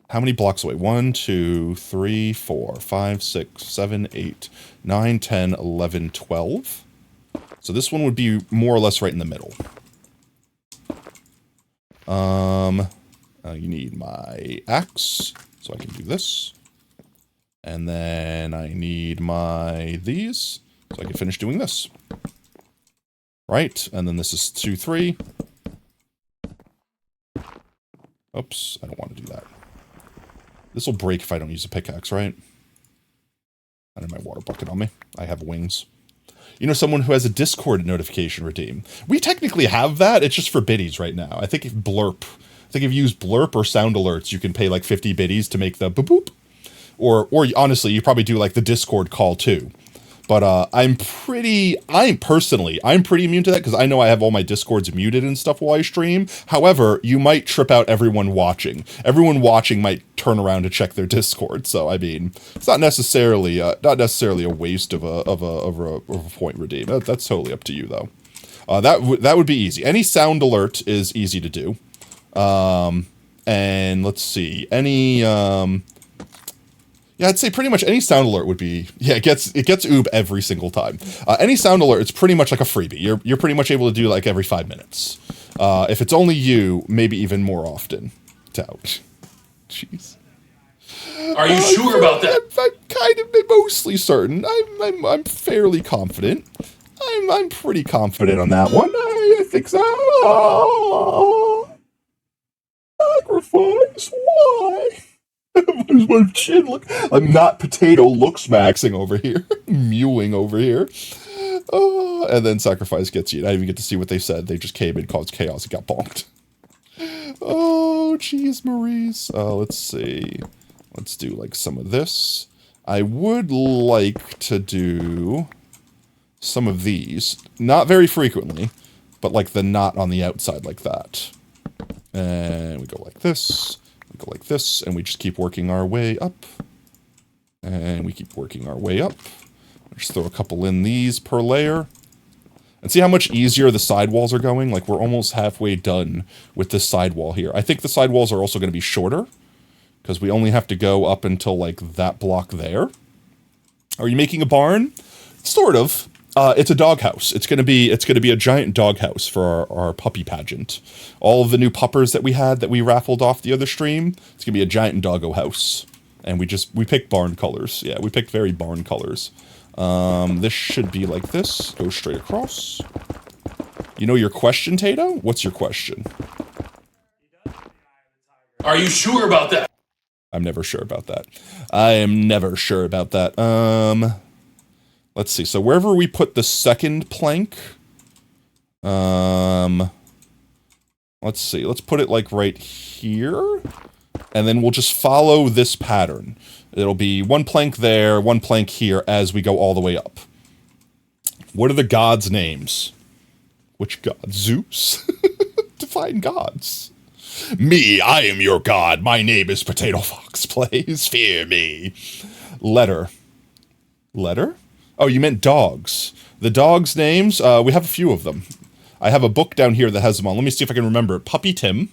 How many blocks away? 1, 2, 3, 4, 5, 6, 7, 8, 9, 10, 11, 12. So this one would be more or less right in the middle. You need my axe, so I can do this. And then I need these, so I can finish doing this. Right, and then this is 2, 3. Oops, I don't want to do that. This will break if I don't use a pickaxe, right? I need my water bucket on me. I have wings. You know someone who has a Discord notification redeem? We technically have that, it's just for biddies right now. I think if you use Blurp or sound alerts, you can pay like 50 biddies to make the boop boop. Or honestly, you probably do like the Discord call too. But I'm pretty immune to that because I know I have all my Discords muted and stuff while I stream. However, you might trip out everyone watching. Everyone watching might turn around to check their Discord. So I mean, it's not necessarily a waste of a point redeem. That's totally up to you though. That would be easy. Any sound alert is easy to do. And let's see, yeah, I'd say pretty much any sound alert would be, yeah, it gets oob every single time. Any sound alert, it's pretty much like a freebie. You're pretty much able to do like every 5 minutes. If it's only you, maybe even more often. Ouch. Jeez. Are you sure about that? I'm kind of mostly certain. I'm fairly confident. I'm pretty confident on that one. I think so. Sacrifice? Why? What does my chin look? I'm not potato looks maxing over here. Mewing over here. And then sacrifice gets you. I didn't even get to see what they said. They just came and caused chaos and got bonked. Oh, jeez, Maurice. Let's see. Let's do like some of this. I would like to do some of these. Not very frequently, but like the knot on the outside like that. And we go like this. We go like this, and we just keep working our way up. And we keep working our way up. Just throw a couple in these per layer. And see how much easier the sidewalls are going? Like, we're almost halfway done with this sidewall here. I think the sidewalls are also going to be shorter, because we only have to go up until, like, that block there. Are you making a barn? Sort of. It's a doghouse. It's gonna be a giant doghouse for our puppy pageant. All of the new puppers that we had that we raffled off the other stream, it's gonna be a giant doggo house. And we picked barn colors. Yeah, we picked very barn colors. This should be like this. Go straight across. You know your question, Tato? What's your question? Are you sure about that? I'm never sure about that. I am never sure about that. Let's see. So wherever we put the second plank, let's see. Let's put it like right here, and then we'll just follow this pattern. It'll be one plank there, one plank here as we go all the way up. What are the gods' names? Which god? Zeus? Define gods. Me, I am your god. My name is Potato Fox. Please fear me. Letter. Letter? Oh, you meant dogs. The dogs' names, we have a few of them. I have a book down here that has them on. Let me see if I can remember. Puppy Tim.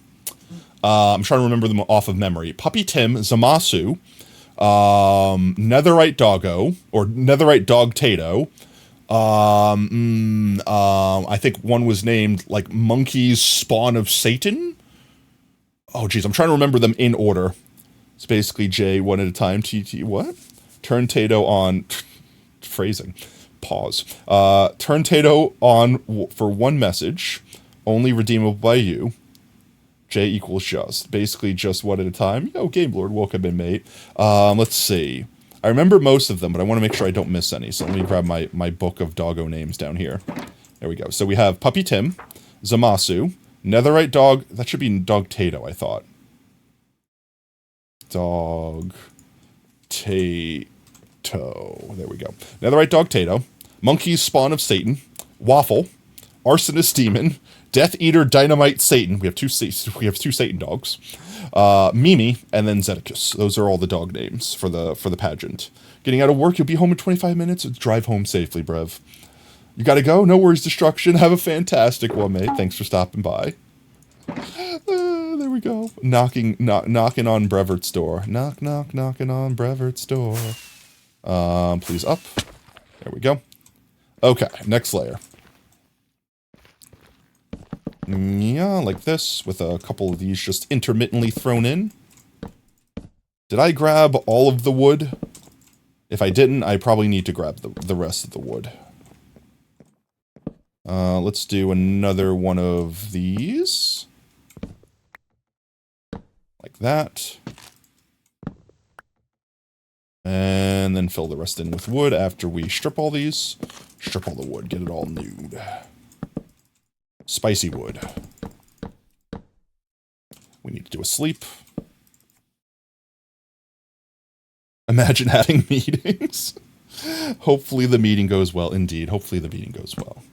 I'm trying to remember them off of memory. Puppy Tim, Zamasu, Netherite Doggo, or Netherite Dog Tato. I think one was named, like, Monkey's Spawn of Satan? Oh, geez, I'm trying to remember them in order. It's basically J, one at a time, TT, what? Turn Tato on... Phrasing. Pause. Turn Tato on for one message, only redeemable by you. J equals just. Basically just one at a time. Yo, Game Lord, welcome in, mate. Let's see. I remember most of them, but I want to make sure I don't miss any, so let me grab my book of doggo names down here. There we go. So we have Puppy Tim, Zamasu, Netherite Dog, that should be Dog Tato, I thought. Dog Tato. There we go. Netherite Dog Tato, Monkey's Spawn of Satan, Waffle, Arsonist Demon, Death Eater Dynamite Satan. We have two Satan dogs. Mimi, and then Zeticus. Those are all the dog names for the pageant. Getting out of work, you'll be home in 25 minutes. Drive home safely, Brev. You gotta go? No worries, Destruction. Have a fantastic one, mate. Thanks for stopping by. There we go. Knocking on Brevert's door. Knock, knock, knocking on Brevert's door. Please up. There we go. Okay, next layer. Yeah, like this, with a couple of these just intermittently thrown in. Did I grab all of the wood? If I didn't, I probably need to grab the rest of the wood. Let's do another one of these. Like that. And then fill the rest in with wood after we strip all these. Strip all the wood, get it all nude. Spicy wood. We need to do a sleep. Imagine having meetings. Hopefully the meeting goes well. Indeed, hopefully the meeting goes well.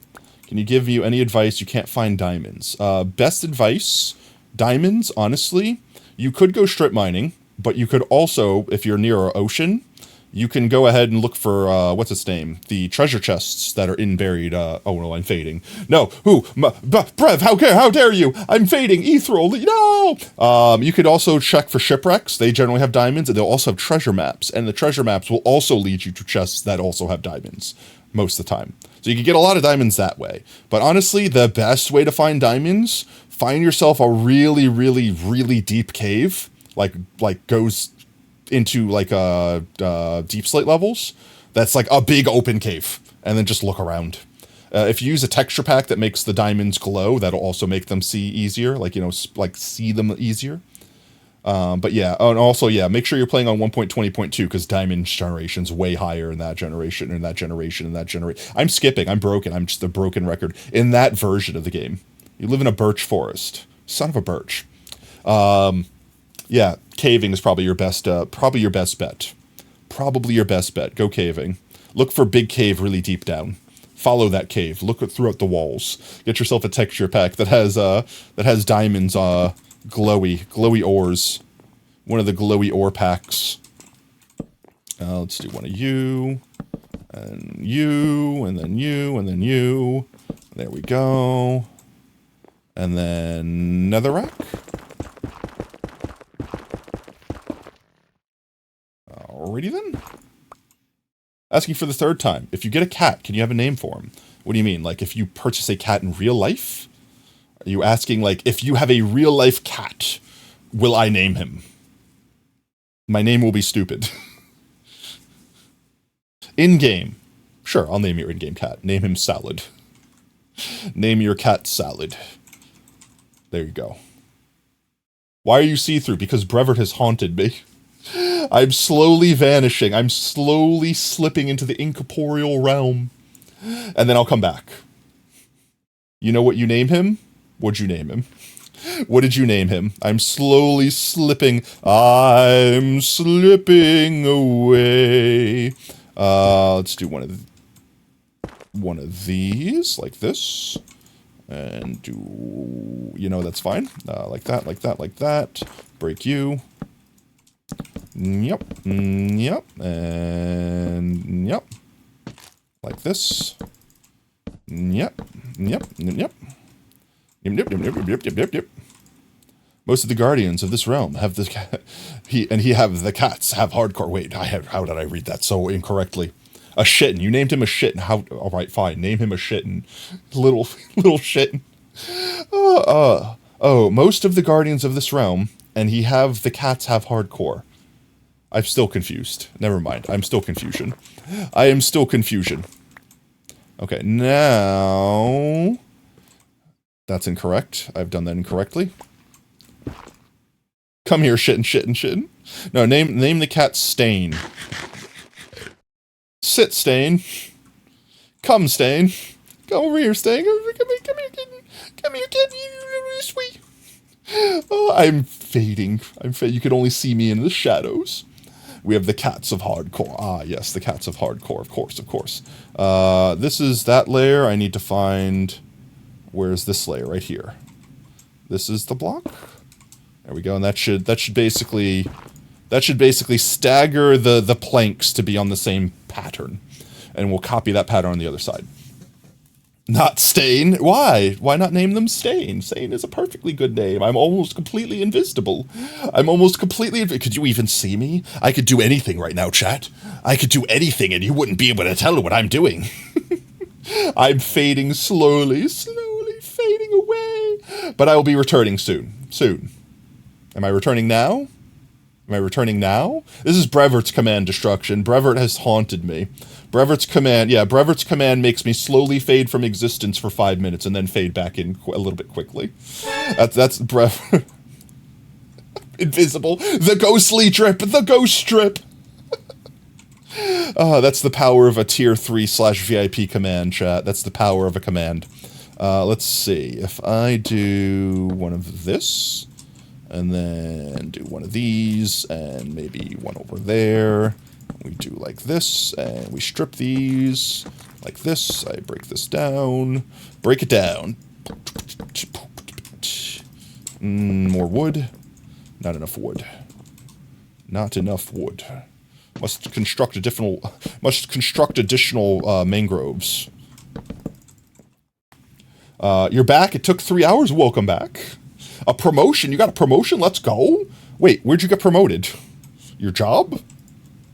Can you give you any advice? You can't find diamonds. Best advice, diamonds, honestly, you could go strip mining, but you could also, if you're near an ocean, you can go ahead and look for, what's its name? The treasure chests that are in buried, oh no, I'm fading. No, Brev, how dare you? I'm fading, Ethereal, no! You could also check for shipwrecks. They generally have diamonds, and they'll also have treasure maps, and the treasure maps will also lead you to chests that also have diamonds, most of the time. So you can get a lot of diamonds that way. But honestly, the best way to find diamonds, find yourself a really, really, really deep cave, like goes into like deep slate levels, that's like a big open cave, and then just look around. If you use a texture pack that makes the diamonds glow, that'll also make them see easier, like, you know, like see them easier. But yeah, and also, yeah, make sure you're playing on 1.20.2, because diamond generation's way higher in that generation, in that generation, in that generation. I'm skipping, I'm broken, I'm just a broken record. In that version of the game. You live in a birch forest. Son of a birch. Yeah, caving is probably your best bet. Probably your best bet. Go caving. Look for big cave really deep down. Follow that cave. Look throughout the walls. Get yourself a texture pack that has diamonds, glowy ores. One of the glowy ore packs. Let's do one of you, and you, and then you, and then you. There we go. And then netherrack. Alrighty then. Asking for the third time. If you get a cat, can you have a name for him? What do you mean? Like, if you purchase a cat in real life? Are you asking, like, if you have a real-life cat, will I name him? My name will be stupid. In-game. Sure, I'll name your in-game cat. Name him Salad. Name your cat Salad. There you go. Why are you see-through? Because Brevert has haunted me. I'm slowly vanishing. I'm slowly slipping into the incorporeal realm. And then I'll come back. You know what you name him? What'd you name him? What did you name him? I'm slowly slipping. I'm slipping away. Let's do one of these, like this. And do, you know, that's fine. Like that, like that, like that. Break you. Yep. Yep. And yep. Like this. Yep. Yep. Yep. Yep. Yep. Most of the guardians of this realm have the the cats have hardcore. Wait, how did I read that so incorrectly? A shitten. You named him a shitten. How? All right, fine. Name him a shitten. Little shitten. Oh, most of the guardians of this realm, and the cats have hardcore. I'm still confused. Never mind. I'm still confusion. I am still confusion. Okay, now that's incorrect. I've done that incorrectly. Come here, shitten. No, name the cat Stain. Sit, Stain. Come, Stain. Come over here, Stain. Come here, kitten. Come here, kitten. You're sweet. Oh, I'm fading. You can only see me in the shadows. We have the cats of hardcore. Ah, yes, the cats of hardcore. Of course. This is that layer. I need to find... Where's this layer? Right here. This is the block. There we go. And that should basically stagger the planks to be on the same pattern. And we'll copy that pattern on the other side. Not Stain. Why? Why not name them Stain? Stain is a perfectly good name. I'm almost completely invisible. Could you even see me? I could do anything right now, chat. I could do anything and you wouldn't be able to tell what I'm doing. I'm fading slowly fading away. But I will be returning soon. Am I returning now? This is Brevert's command destruction. Brevert has haunted me. Brevert's command makes me slowly fade from existence for 5 minutes and then fade back in a little bit quickly. That's Brevert. Invisible. The ghostly drip. The ghost strip. That's the power of a tier 3/VIP command, chat. That's the power of a command. Let's see. If I do one of this, and then do one of these, and maybe one over there. We do like this, and we strip these like this. I break this down. Break it down. More wood. Not enough wood. Must construct additional mangroves. You're back. It took 3 hours. Welcome back. A promotion? You got a promotion? Let's go. Wait, where'd you get promoted? Your job?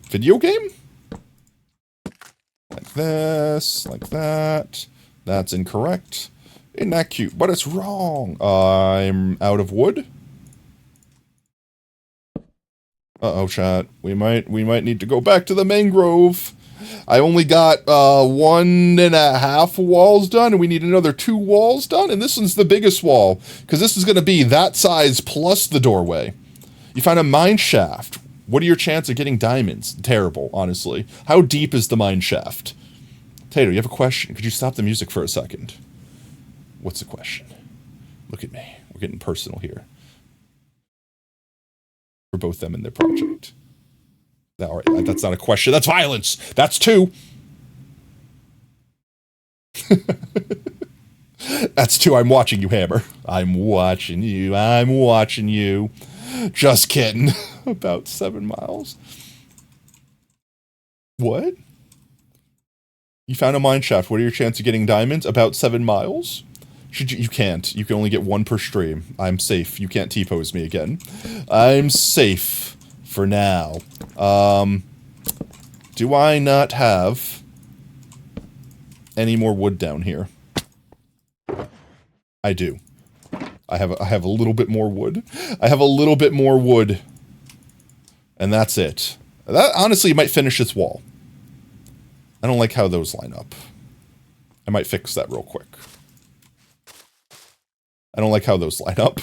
Video game? Like this, like that. That's incorrect. Isn't that cute? But it's wrong. I'm out of wood. Uh-oh, chat. We might need to go back to the mangrove. I only got 1.5 walls done, and we need another 2 walls done, and this one's the biggest wall, because this is going to be that size plus the doorway. You found a mine shaft. What are your chances of getting diamonds? Terrible, honestly. How deep is the mine shaft? Tato, you have a question. Could you stop the music for a second? What's the question? Look at me. We're getting personal here. For both them and their project. All right, that's not a question. That's violence. That's 2. That's 2. I'm watching you, Hammer. I'm watching you. Just kidding. About 7 miles. What? You found a mine shaft. What are your chances of getting diamonds? About 7 miles? You can't. You can only get 1 per stream. I'm safe. You can't T-pose me again. I'm safe. For now. Do I not have any more wood down here? I do. I have a little bit more wood. I have a little bit more wood. And that's it. That honestly might finish this wall. I don't like how those line up. I might fix that real quick. I don't like how those line up.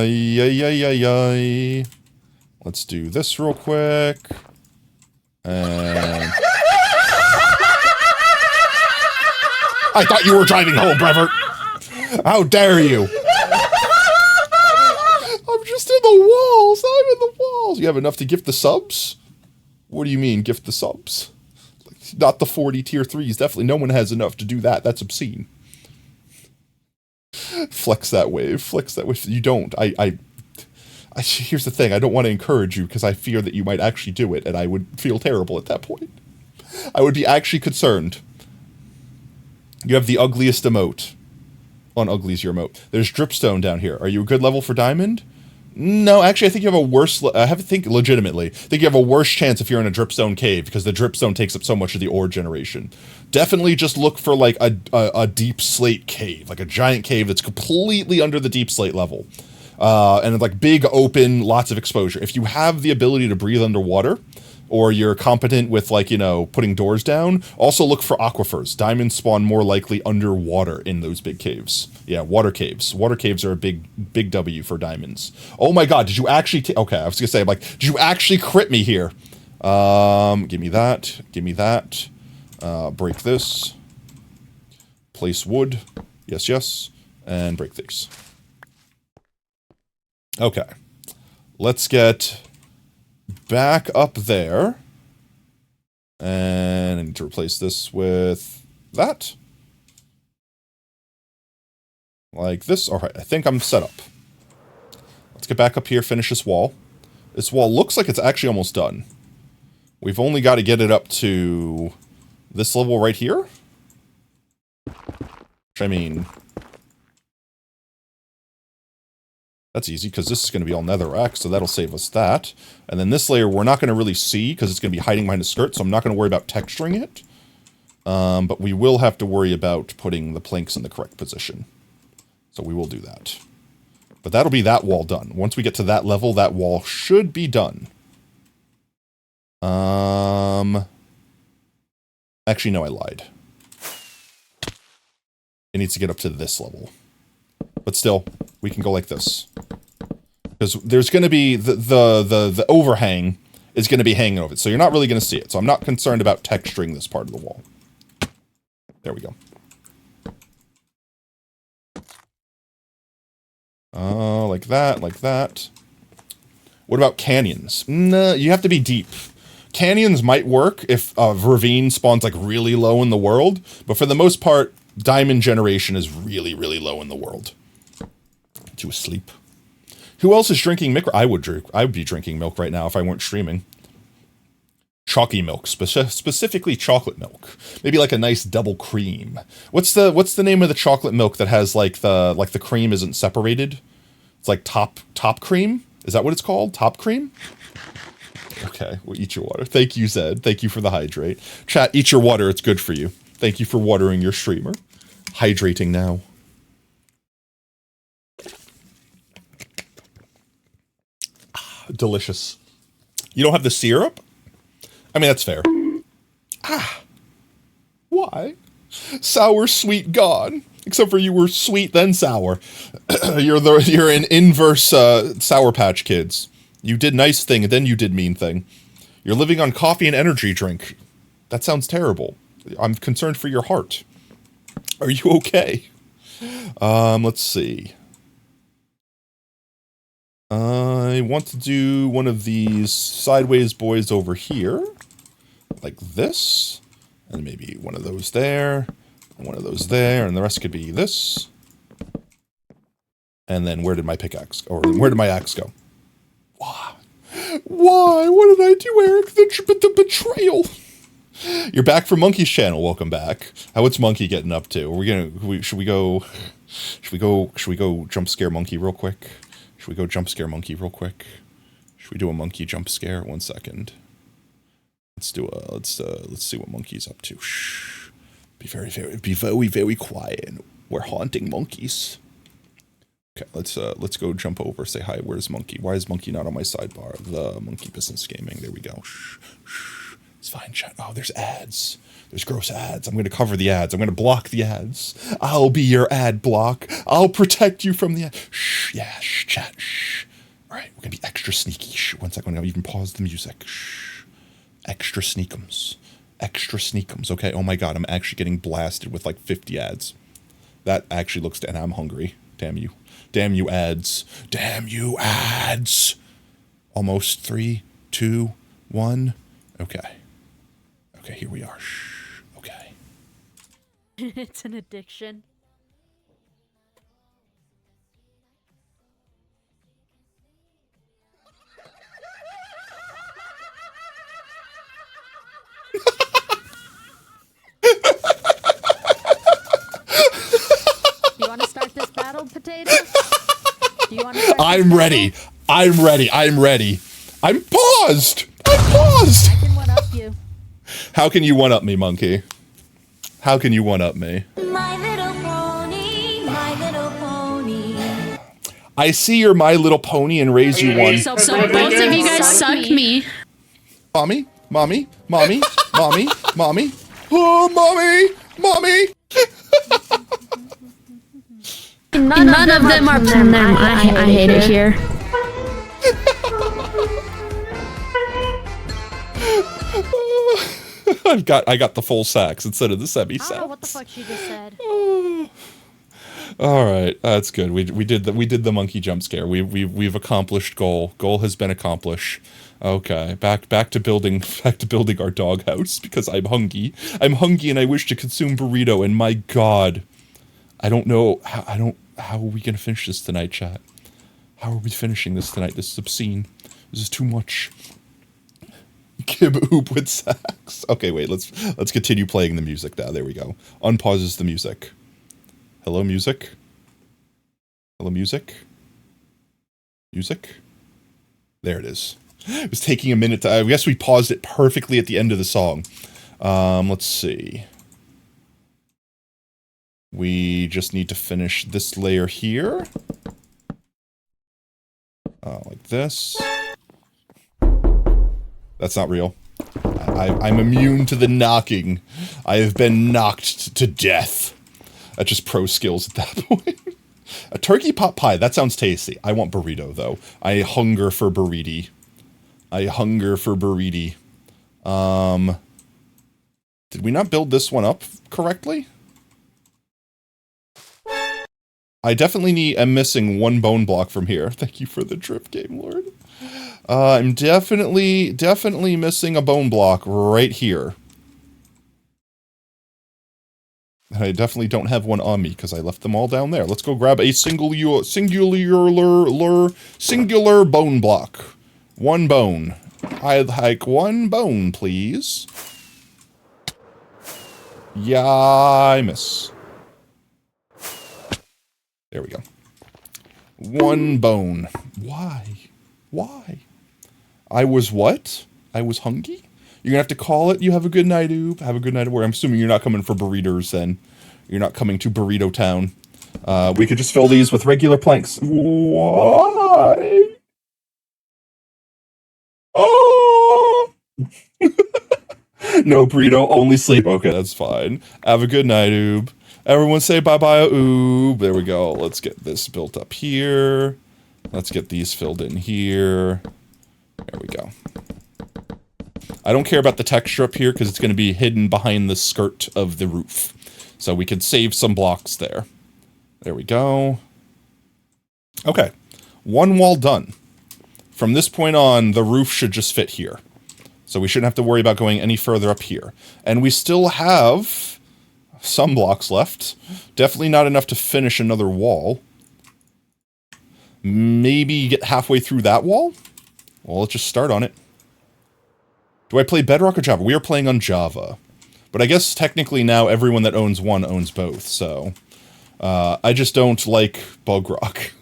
Yay. Let's do this real quick. And... I thought you were driving home, Brevert! How dare you! I'm just in the walls! I'm in the walls! You have enough to gift the subs? What do you mean, gift the subs? Not the 40 tier 3s, definitely. No one has enough to do that. That's obscene. Flex that wave. Flex that wave. You don't. Here's the thing. I don't want to encourage you because I fear that you might actually do it, and I would feel terrible at that point. I would be actually concerned. You have the ugliest emote. Ugly's your emote. There's dripstone down here. Are you a good level for diamond? No, actually, I think you have a worse... legitimately, I think you have a worse chance if you're in a dripstone cave, because the dripstone takes up so much of the ore generation. Definitely just look for, like, a deep slate cave. Like, a giant cave that's completely under the deep slate level. And, like, big, open, lots of exposure. If you have the ability to breathe underwater, or you're competent with, like, you know, putting doors down, also look for aquifers. Diamonds spawn more likely underwater in those big caves. Yeah, water caves. Water caves are a big W for diamonds. Oh my god, did you actually okay, I was gonna say, like, did you actually crit me here? Give me that. Give me that. Break this. Place wood. Yes. And break these. Okay. Let's get back up there. And I need to replace this with that. Like this. Alright, I think I'm set up. Let's get back up here, finish this wall. This wall looks like it's actually almost done. We've only got to get it up to this level right here. Which, I mean... that's easy, because this is going to be all netherrack, so that'll save us that. And then this layer we're not going to really see, because it's going to be hiding behind a skirt, so I'm not going to worry about texturing it. But we will have to worry about putting the planks in the correct position. So we will do that. But that'll be that wall done. Once we get to that level, that wall should be done. Actually, no, I lied. It needs to get up to this level. But still, we can go like this. Because there's going to be the overhang is going to be hanging over it. So you're not really going to see it. So I'm not concerned about texturing this part of the wall. There we go. Like that, like that. What about canyons? No, you have to be deep. Canyons might work if a ravine spawns like really low in the world, but for the most part, diamond generation is really, really low in the world. To asleep. Who else is drinking milk? I would be drinking milk right now if I weren't streaming. Chalky milk, specifically chocolate milk. Maybe like a nice double cream. What's the name of the chocolate milk that has like the cream isn't separated? It's like top cream? Is that what it's called? Top cream? Okay, well, eat your water. Thank you, Zed. Thank you for the hydrate. Chat, eat your water. It's good for you. Thank you for watering your streamer. Hydrating now. Delicious. You don't have the syrup? I mean, that's fair. Why? Sour, sweet, gone. Except for you were sweet, then sour. You're an inverse Sour Patch Kids. You did nice thing, and then you did mean thing. You're living on coffee and energy drink. That sounds terrible. I'm concerned for your heart. Are you okay? Let's see. I want to do one of these sideways boys over here. Like this. And maybe one of those there. And one of those there. And the rest could be this. And then where did my pickaxe go? Or where did my axe go? Why? Why? What did I do, Eric? The betrayal. You're back from Monkey's channel. Welcome back. What's Monkey getting up to? Are we gonna? Should we go jump scare Monkey real quick? Should we go jump scare Monkey real quick? Should we do a monkey jump scare? 1 second. Let's do a let's see what monkey's up to. Shh. Be very quiet. We're haunting monkeys. Okay, let's go jump over. Say hi. Where's Monkey? Why is Monkey not on my sidebar? The Monkey Business Gaming. There we go. Shh, shh. It's fine, chat. Oh, there's ads. There's gross ads. I'm gonna cover the ads. I'm gonna block the ads. I'll be your ad block. I'll protect you from the ad. Shh. Yeah. Shh. Chat. Shh. All right. We're gonna be extra sneaky. Shh. 1 second. I'm gonna even pause the music. Shh. Extra sneakums. Extra sneakums. Okay. Oh my God. I'm actually getting blasted with like 50 ads. That actually looks. And I'm hungry. Damn you. Damn you ads. Damn you ads. Almost 3, 2, 1. Okay. Okay, here we are. Shh. Okay. It's an addiction. You want to start this battle, Potato? Do you want to start I'm ready. I'm ready. I'm ready. I'm paused. I'm paused. I can one-up you. How can you one-up me, Monkey? How can you one-up me? My Little Pony, My Little Pony. I see your My Little Pony and raise you one. So both of you guys suck me. Mommy, mommy, mommy, mommy, mommy. Oh, mommy, mommy. None of them are from them. I hate it here. I got the full sax instead of the semi-sax. I don't know what the fuck she just said. All right, that's good. We did the monkey jump scare. We've accomplished goal. Goal has been accomplished. Okay, back to building our doghouse because I'm hungry. I'm hungry and I wish to consume burrito. And my God, I don't know how are we gonna finish this tonight, chat? How are we finishing this tonight? This is obscene. This is too much. Kib oop with sax. Okay, wait. Let's continue playing the music now. There we go. Unpauses the music. Hello, music. Hello, music. Music. There it is. It was taking a minute to. I guess we paused it perfectly at the end of the song. Let's see. We just need to finish this layer here. Like this. That's not real. I'm immune to the knocking. I have been knocked to death. That's just pro skills at that point. A turkey pot pie. That sounds tasty. I want burrito, though. I hunger for burrito. I hunger for burrito. Did we not build this one up correctly? I definitely am missing 1 bone block from here. Thank you for the drip, Game Lord. I'm definitely missing a bone block right here. And I definitely don't have one on me because I left them all down there. Let's go grab a singular bone block. 1 bone. I'd like 1 bone, please. Yeah, I miss. There we go. 1 bone. Why? Why? I was what? I was hungry? You're gonna have to call it. You have a good night, Oob. Have a good night at work. I'm assuming you're not coming for burritos then. You're not coming to Burrito Town. We could just fill these with regular planks. Why? Oh! No burrito, only sleep. Okay, that's fine. Have a good night, Oob. Everyone say bye-bye, Oob. There we go. Let's get this built up here. Let's get these filled in here. There we go. I don't care about the texture up here because it's going to be hidden behind the skirt of the roof. So we can save some blocks there. There we go. Okay. 1 wall done. From this point on, the roof should just fit here. So we shouldn't have to worry about going any further up here. And we still have some blocks left. Definitely not enough to finish another wall. Maybe get halfway through that wall? Well, let's just start on it. Do I play Bedrock or Java? We are playing on Java. But I guess technically now everyone that owns one owns both, so... I just don't like Bug Rock.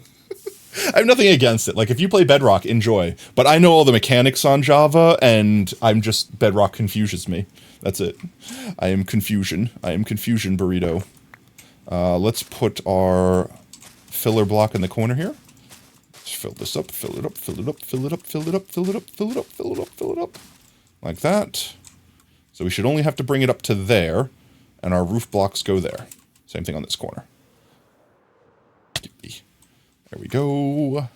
I have nothing against it. Like, if you play Bedrock, enjoy. But I know all the mechanics on Java, and I'm just... Bedrock confuses me. That's it. I am confusion. I am confusion burrito. Let's put our filler block in the corner here. Let's fill this up, fill it up, fill it up, fill it up, fill it up, fill it up, fill it up, fill it up, fill it up. Like that. So we should only have to bring it up to there, and our roof blocks go there. Same thing on this corner. There we go.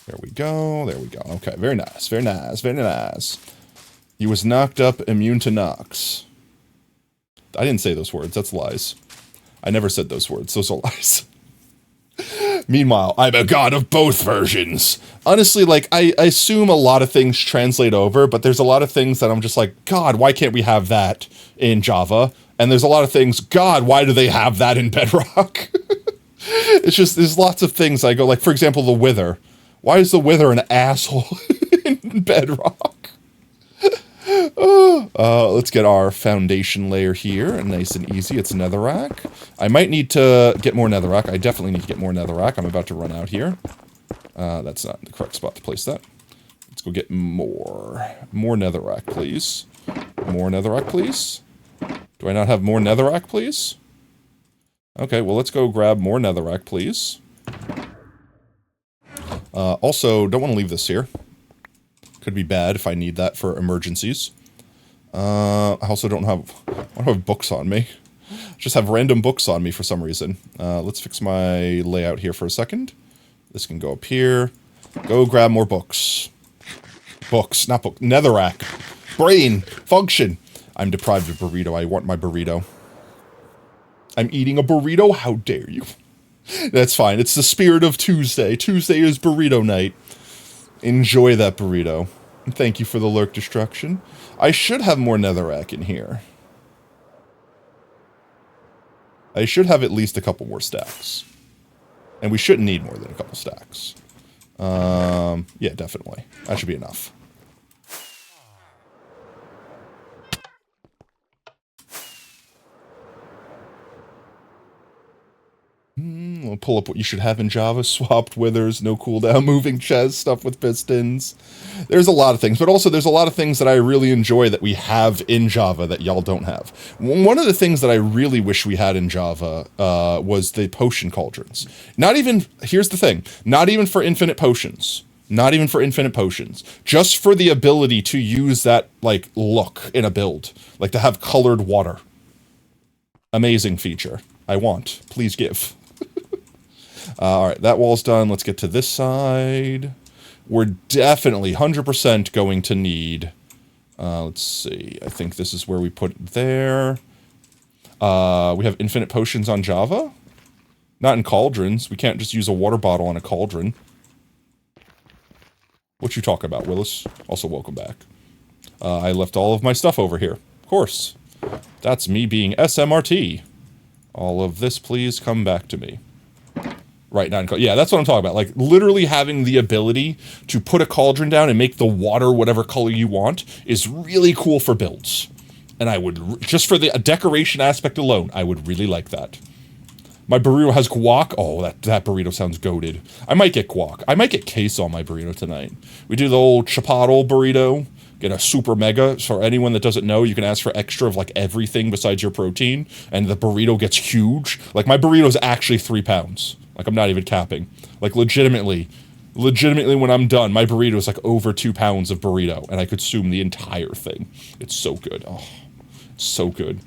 There we go. There we go. Okay, very nice, very nice, very nice. He was knocked up, immune to knocks. I didn't say those words. That's lies. I never said those words. Those are lies. Meanwhile, I'm a god of both versions. Honestly, like, I assume a lot of things translate over, but there's a lot of things that I'm just like, God, why can't we have that in Java? And there's a lot of things, God, why do they have that in Bedrock? It's just, there's lots of things I go, like, for example, the Wither. Why is the Wither an asshole in Bedrock? Let's get our foundation layer here, nice and easy. It's netherrack. I might need to get more netherrack. I definitely need to get more netherrack. I'm about to run out here. That's not the correct spot to place that. Let's go get more netherrack, please. More netherrack, please. Do I not have more netherrack, please? Okay, well, let's go grab more netherrack, please. Also, don't want to leave this here. Could be bad if I need that for emergencies. I also don't have books on me. Just have random books on me for some reason. Let's fix my layout here for a second. This can go up here. Go grab more books. Books, not book. Netherrack. Brain. Function. I'm deprived of burrito. I want my burrito. I'm eating a burrito? How dare you? That's fine. It's the spirit of Tuesday. Tuesday is burrito night. Enjoy that burrito. Thank you for the lurk destruction. I should have more netherrack in here. I should have at least a couple more stacks. And we shouldn't need more than a couple stacks. Yeah, definitely. That should be enough. We'll pull up what you should have in Java. Swapped withers, no cooldown, moving chest, stuff with pistons. There's a lot of things, but also there's a lot of things that I really enjoy that we have in Java that y'all don't have. One of the things that I really wish we had in Java was the potion cauldrons. Not even, here's the thing, not even for infinite potions. Not even for infinite potions. Just for the ability to use that, like, look in a build. Like, to have colored water. Amazing feature. I want. Please give. Alright, that wall's done. Let's get to this side. We're definitely 100% going to need... let's see. I think this is where we put it there. We have infinite potions on Java? Not in cauldrons. We can't just use a water bottle on a cauldron. What you talking about, Willis? Also, welcome back. I left all of my stuff over here. Of course. That's me being SMRT. All of this, please come back to me. Right, not in cauldron. Yeah, that's what I'm talking about. Like, literally having the ability to put a cauldron down and make the water whatever color you want is really cool for builds. And I would, just for the decoration aspect alone, I would really like that. My burrito has guac. Oh, that burrito sounds goated. I might get guac. I might get queso on my burrito tonight. We do the old chipotle burrito. Get a super mega. So for anyone that doesn't know, you can ask for extra of like everything besides your protein. And the burrito gets huge. Like my burrito is actually 3 pounds. Like I'm not even capping. Like legitimately when I'm done, my burrito is like over 2 pounds of burrito. And I consume the entire thing. It's so good. Oh, so good.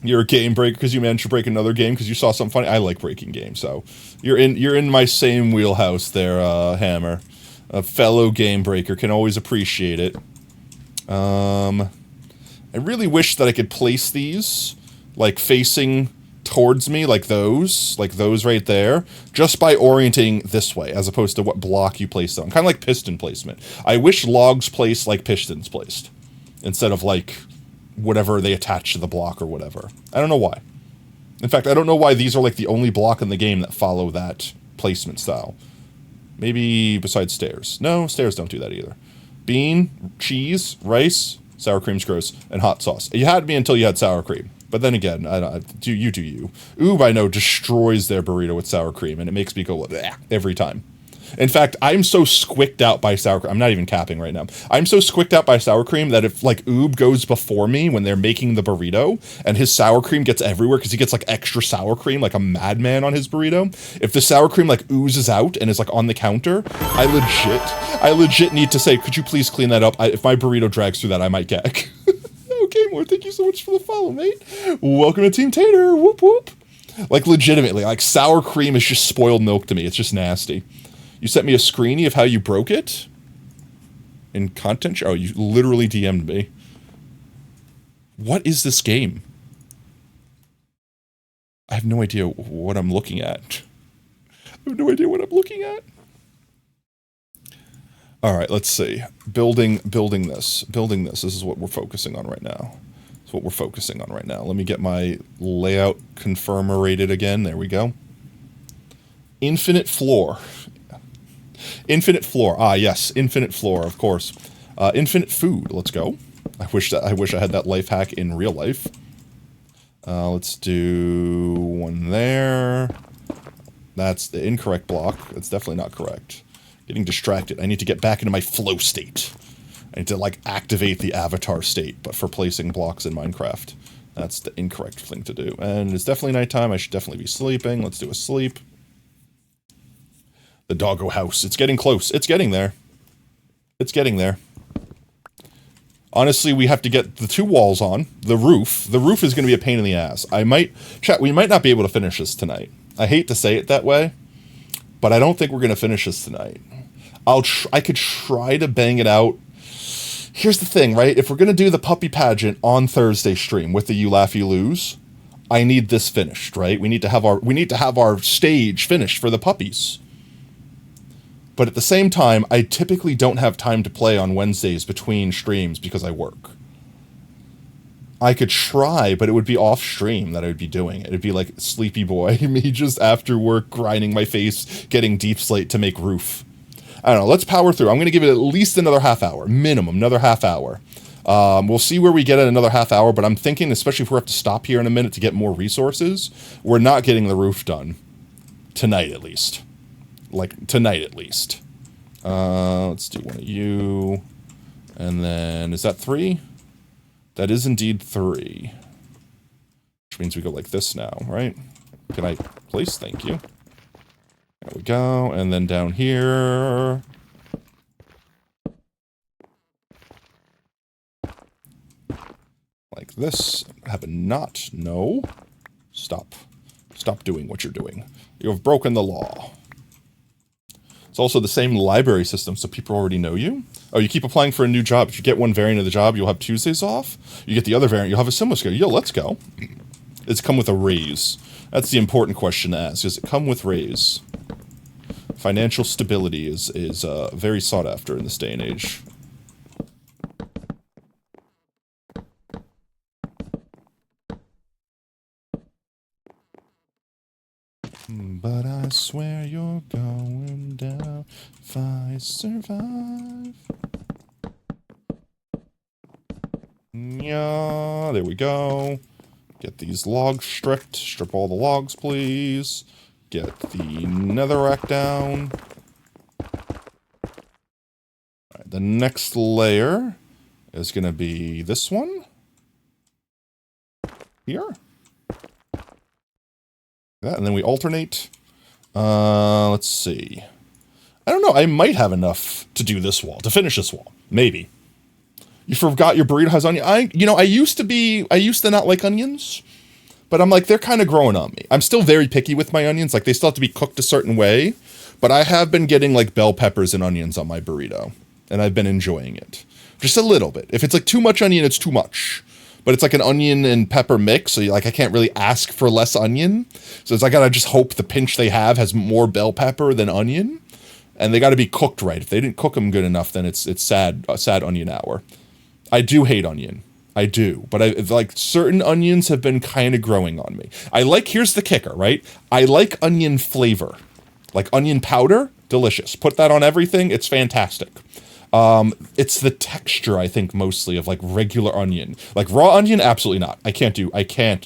You're a game breaker because you managed to break another game because you saw something funny. I like breaking games, so you're in my same wheelhouse there, Hammer. A fellow game breaker, can always appreciate it. I really wish that I could place these like facing towards me, like those right there, just by orienting this way as opposed to what block you place them. Kind of like piston placement. I wish logs placed like pistons placed instead of like whatever they attach to the block or whatever. I don't know why. In fact, I don't know why these are like the only block in the game that follow that placement style. Maybe besides stairs. No, stairs don't do that either. Bean, cheese, rice, sour cream's gross, and hot sauce. You had me until you had sour cream. But then again, you do you. Oob, I know, destroys their burrito with sour cream, and it makes me go bleh every time. In fact, I'm so squicked out by sour cream. I'm not even capping right now. I'm so squicked out by sour cream that if like Oob goes before me when they're making the burrito and his sour cream gets everywhere because he gets like extra sour cream like a madman on his burrito. If the sour cream like oozes out and is like on the counter, I legit need to say, could you please clean that up? If my burrito drags through that, I might gag. Okay, more. Thank you so much for the follow, mate. Welcome to Team Tater. Whoop whoop. Like legitimately, like sour cream is just spoiled milk to me. It's just nasty. You sent me a screenie of how you broke it in content. Oh, you literally DM'd me. What is this game? I have no idea what I'm looking at. I have no idea what I'm looking at. All right, let's see. Building this. This is what we're focusing on right now. That's what we're focusing on right now. Let me get my layout confirmated again. There we go. Infinite floor. Infinite floor. Ah, yes, infinite floor, of course. Infinite food. Let's go. I wish I had that life hack in real life. Let's do one there. That's the incorrect block. That's definitely not correct. Getting distracted. I need to get back into my flow state. I need to, like, activate the avatar state, but for placing blocks in Minecraft. That's the incorrect thing to do. And it's definitely nighttime. I should definitely be sleeping. Let's do a sleep. The doggo house. It's getting close. It's getting there. It's getting there. Honestly, we have to get the 2 walls on. The roof. The roof is going to be a pain in the ass. We might not be able to finish this tonight. I hate to say it that way, but I don't think we're going to finish this tonight. I could try to bang it out. Here's the thing, right? If we're going to do the puppy pageant on Thursday stream with the You Laugh You Lose, I need this finished, right? We need to have our stage finished for the puppies. But at the same time, I typically don't have time to play on Wednesdays between streams because I work. I could try, but it would be off stream that I would be doing it. It'd be like Sleepy Boy, me just after work grinding my face, getting Deep Slate to make roof. I don't know, let's power through. I'm going to give it at least another half hour, minimum, another half hour. We'll see where we get at another half hour, but I'm thinking, especially if we have to stop here in a minute to get more resources, we're not getting the roof done. Tonight, at least. Like, tonight, at least. Let's do one of you. And then, is that 3? That is indeed 3. Which means we go like this now, right? Can I place? Thank you. There we go. And then down here. Like this. Have a knot. No. Stop. Stop doing what you're doing. You have broken the law. It's also the same library system, so people already know you. Oh, you keep applying for a new job. If you get one variant of the job, you'll have Tuesdays off. You get the other variant, you'll have a similar schedule. Yo, let's go. Does it come with a raise? That's the important question to ask. Does it come with raise? Financial stability is very sought after in this day and age. But I swear you're going down if I survive. Yeah, there we go. Get these logs stripped. Strip all the logs, please. Get the netherrack down. Alright, the next layer is going to be this one. Here. That, and then we alternate. Let's see. I don't know. I might have enough to do this wall, to finish this wall. Maybe. You forgot your burrito has onion. I used to not like onions, but I'm like, they're kind of growing on me. I'm still very picky with my onions. Like, they still have to be cooked a certain way, but I have been getting like bell peppers and onions on my burrito, and I've been enjoying it. Just a little bit. If it's like too much onion, it's too much. But it's like an onion and pepper mix, so I can't really ask for less onion. So it's I gotta just hope the pinch they have has more bell pepper than onion, and they gotta be cooked right. If they didn't cook them good enough, then it's sad onion hour. I do hate onion, I do, but like certain onions have been kind of growing on me. Here's the kicker, right? I like onion flavor, like onion powder, delicious. Put that on everything, it's fantastic. It's the texture, I think, mostly of like regular onion. Like raw onion, absolutely not. I can't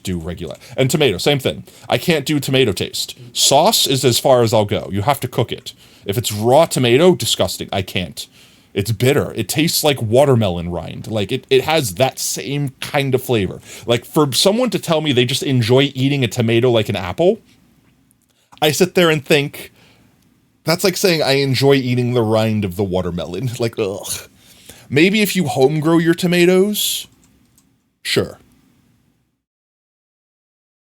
do regular. And tomato, same thing. I can't do tomato taste. Sauce is as far as I'll go. You have to cook it. If it's raw tomato, disgusting. I can't. It's bitter. It tastes like watermelon rind. Like it has that same kind of flavor. Like for someone to tell me they just enjoy eating a tomato like an apple, I sit there and think, that's like saying I enjoy eating the rind of the watermelon. Like, ugh. Maybe if you home grow your tomatoes, sure.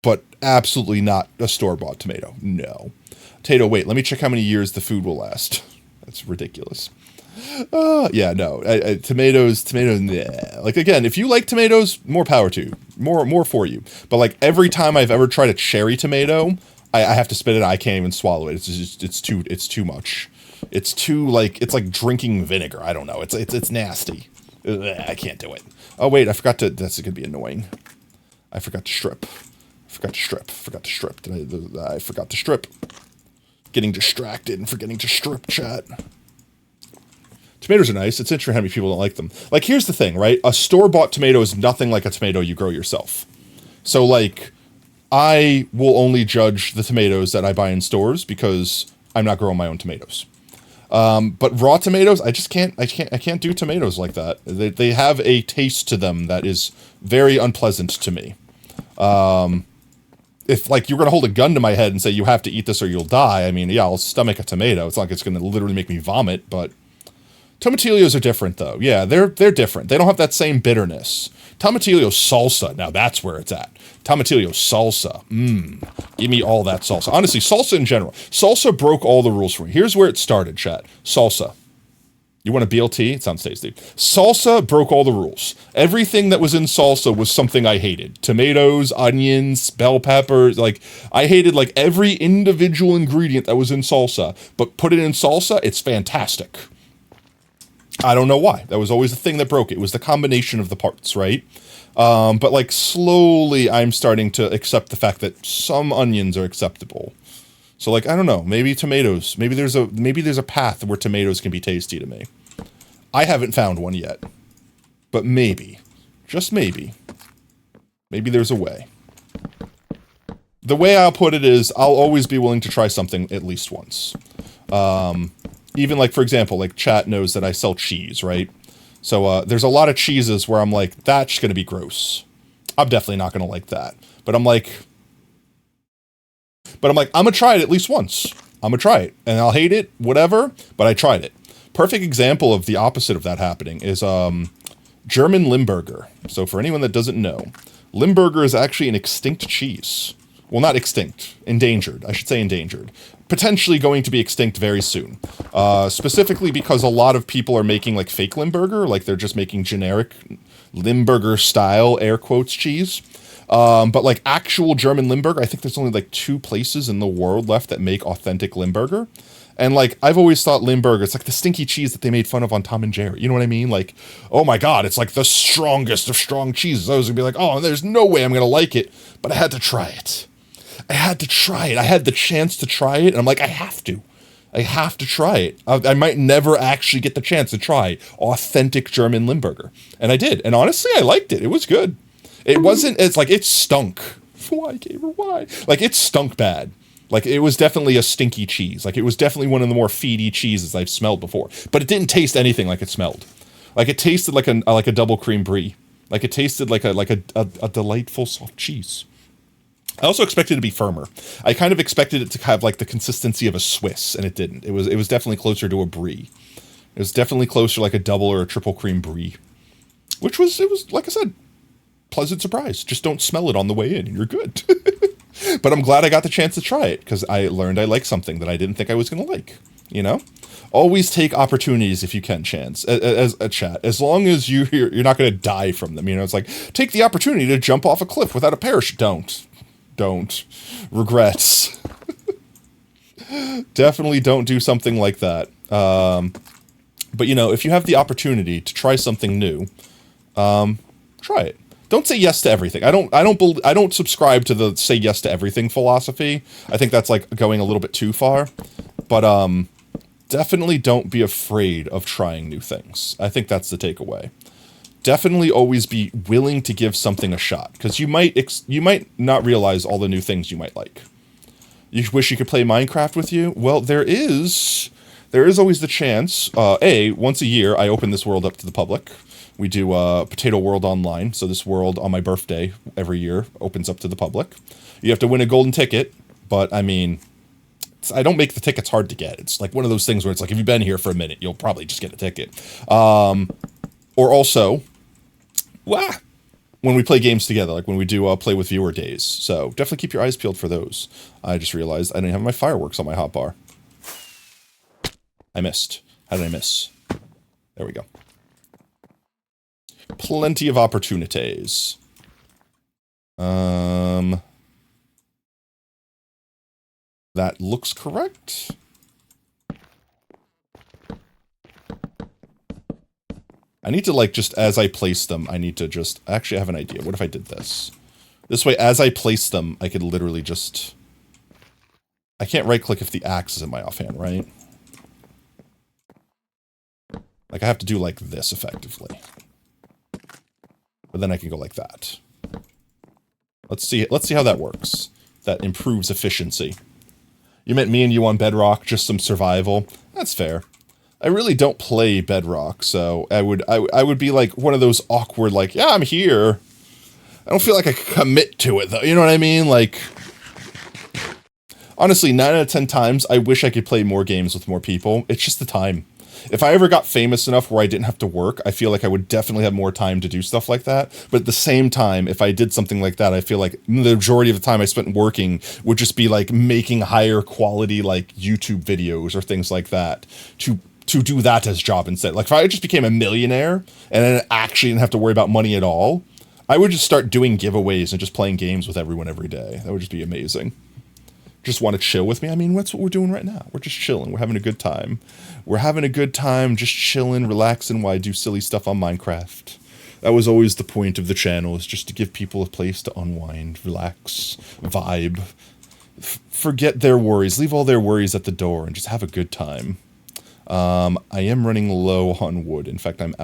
But absolutely not a store-bought tomato. No. Tato, wait, let me check how many years the food will last. That's ridiculous. Yeah, no. Tomatoes, nah. Like, again, if you like tomatoes, more power to you. More for you. But, like, every time I've ever tried a cherry tomato, I have to spit it out. I can't even swallow it. It's too much. It's too, like, it's like drinking vinegar. I don't know. It's nasty. Ugh, I can't do it. Oh, wait, I forgot to, that's going to be annoying. I forgot to strip. I forgot to strip. Getting distracted and forgetting to strip, chat. Tomatoes are nice. It's interesting how many people don't like them. Like, here's the thing, right? A store-bought tomato is nothing like a tomato you grow yourself. So, like, I will only judge the tomatoes that I buy in stores because I'm not growing my own tomatoes. But raw tomatoes, I can't do tomatoes like that. They have a taste to them that is very unpleasant to me. If, like, you're going to hold a gun to my head and say, you have to eat this or you'll die, I mean, yeah, I'll stomach a tomato. It's not like it's going to literally make me vomit, but tomatillos are different, though. Yeah, they're different. They don't have that same bitterness. Tomatillo salsa, now that's where it's at. Tomatillo salsa, give me all that salsa. Honestly, salsa in general. Salsa broke all the rules for me. Here's where it started, chat. Salsa. You want a BLT? It sounds tasty. Salsa broke all the rules. Everything that was in salsa was something I hated. Tomatoes, onions, bell peppers. Like, I hated, like, every individual ingredient that was in salsa. But put it in salsa, it's fantastic. I don't know why. That was always the thing that broke it. It was the combination of the parts, right? But, like, slowly I'm starting to accept the fact that some onions are acceptable. So, like, I don't know, maybe tomatoes, maybe there's a path where tomatoes can be tasty to me. I haven't found one yet, but maybe, just maybe there's a way. The way I'll put it is, I'll always be willing to try something at least once. Even, like, for example, like, chat knows that I sell cheese, right? So, there's a lot of cheeses where I'm like, that's gonna be gross. I'm definitely not gonna like that. But I'm like, I'm gonna try it at least once. I'm gonna try it. And I'll hate it, whatever, but I tried it. Perfect example of the opposite of that happening is German Limburger. So for anyone that doesn't know, Limburger is actually an extinct cheese. Well, not extinct. Endangered. I should say endangered. Potentially going to be extinct very soon. Specifically because a lot of people are making, like, fake Limburger. Like, they're just making generic Limburger style, air quotes, cheese. But, like, actual German Limburger, I think there's only, like, 2 places in the world left that make authentic Limburger. And, like, I've always thought Limburger, it's like the stinky cheese that they made fun of on Tom and Jerry. You know what I mean? Like, oh my god, it's like the strongest of strong cheeses. I was gonna be like, oh, there's no way I'm gonna like it. But I had to try it. I had the chance to try it, and I'm like, I have to try it. I might never actually get the chance to try authentic German Limburger. And I did. And honestly, I liked it. It was good. It wasn't, it's like, it stunk. Why, Gamer, why? Like, it stunk bad. Like, it was definitely a stinky cheese. Like, it was definitely one of the more feedy cheeses I've smelled before. But it didn't taste anything like it smelled. Like, it tasted like a double cream brie. Like, it tasted like a delightful soft cheese. I also expected it to be firmer. I kind of expected it to have, like, the consistency of a Swiss, and it didn't. It was definitely closer to a brie. It was definitely closer, like a double or a triple cream brie. Which was, it was, like I said, pleasant surprise. Just don't smell it on the way in, and you're good. But I'm glad I got the chance to try it, because I learned I like something that I didn't think I was going to like, you know? Always take opportunities if you can, as a chat. As long as you're not going to die from them, you know? It's like, take the opportunity to jump off a cliff without a parachute. Don't. Regrets. Definitely don't do something like that. But, you know, if you have the opportunity to try something new, try it. Don't say yes to everything. I don't subscribe to the say yes to everything philosophy. I think that's, like, going a little bit too far. But definitely don't be afraid of trying new things. I think that's the takeaway. Definitely always be willing to give something a shot, because you might not realize all the new things you might like. You wish you could play Minecraft with you? Well, there is always the chance. Once a year, I open this world up to the public. We do Potato World Online, so this world on my birthday every year opens up to the public. You have to win a golden ticket, but I mean, I don't make the tickets hard to get. It's like one of those things where it's like, if you've been here for a minute, you'll probably just get a ticket. Or also, when we play games together, like when we do play with viewer days. So definitely keep your eyes peeled for those. I just realized I didn't have my fireworks on my hotbar. I missed. How did I miss? There we go. Plenty of opportunities. That looks correct. I need to, like, just as I place them, I need to just... Actually, I have an idea. What if I did this? This way, as I place them, I could literally just... I can't right-click if the axe is in my offhand, right? Like, I have to do like this, effectively. But then I can go like that. Let's see how that works. That improves efficiency. You meant me and you on Bedrock, just some survival. That's fair. I really don't play Bedrock, so I would be like one of those awkward, like, yeah, I'm here. I don't feel like I could commit to it, though. You know what I mean? Like, honestly, 9 out of 10 times, I wish I could play more games with more people. It's just the time. If I ever got famous enough where I didn't have to work, I feel like I would definitely have more time to do stuff like that. But at the same time, if I did something like that, I feel like the majority of the time I spent working would just be like making higher quality like YouTube videos or things like that to do that as job instead. Like if I just became a millionaire and then actually didn't have to worry about money at all, I would just start doing giveaways and just playing games with everyone every day. That would just be amazing. Just want to chill with me? I mean, that's what we're doing right now. We're just chilling. We're having a good time. We're having a good time, just chilling, relaxing while I do silly stuff on Minecraft. That was always the point of the channel, is just to give people a place to unwind, relax, vibe, forget their worries, leave all their worries at the door, and just have a good time. I am running low on wood. In fact, I'm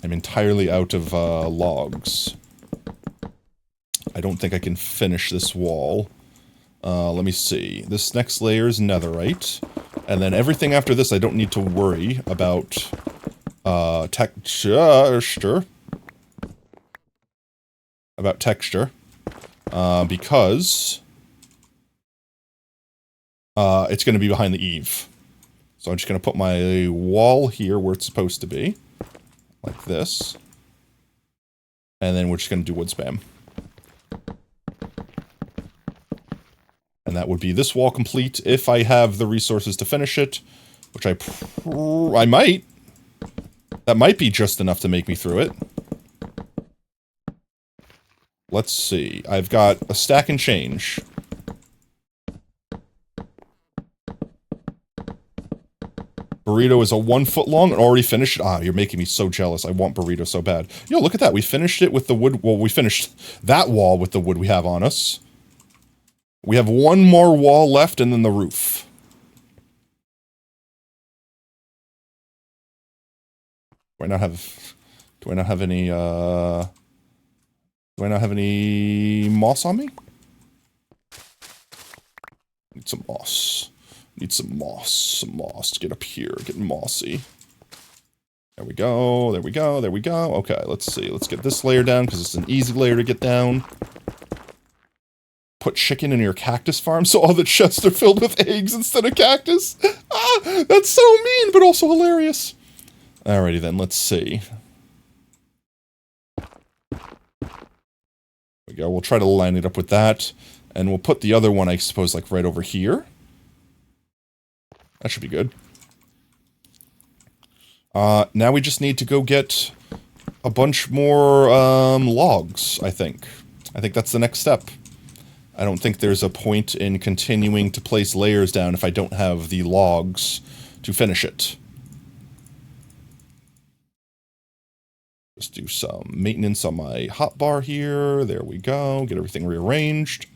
entirely out of logs. I don't think I can finish this wall. Let me see. This next layer is netherite. And then everything after this I don't need to worry about texture. Because it's going to be behind the eave. So I'm just going to put my wall here where it's supposed to be. Like this. And then we're just going to do wood spam. And that would be this wall complete if I have the resources to finish it, which I might. That might be just enough to make me through it. Let's see. I've got a stack and change. Burrito is a 1 foot long and already finished it. Ah, you're making me so jealous. I want burrito so bad. Yo, look at that. We finished it with the wood. Well, we finished that wall with the wood we have on us. We have one more wall left and then the roof. Do I not have any moss on me? Need some moss. Need some moss to get up here, get mossy. There we go, there we go, there we go. Okay, let's see. Let's get this layer down because it's an easy layer to get down. Put chicken in your cactus farm so all the chests are filled with eggs instead of cactus. Ah, that's so mean, but also hilarious. Alrighty then, let's see. There we go, we'll try to line it up with that. And we'll put the other one, I suppose, like right over here. That should be good. Now we just need to go get a bunch more logs, I think. I think that's the next step. I don't think there's a point in continuing to place layers down if I don't have the logs to finish it. Just do some maintenance on my hotbar here. There we go. Get everything rearranged.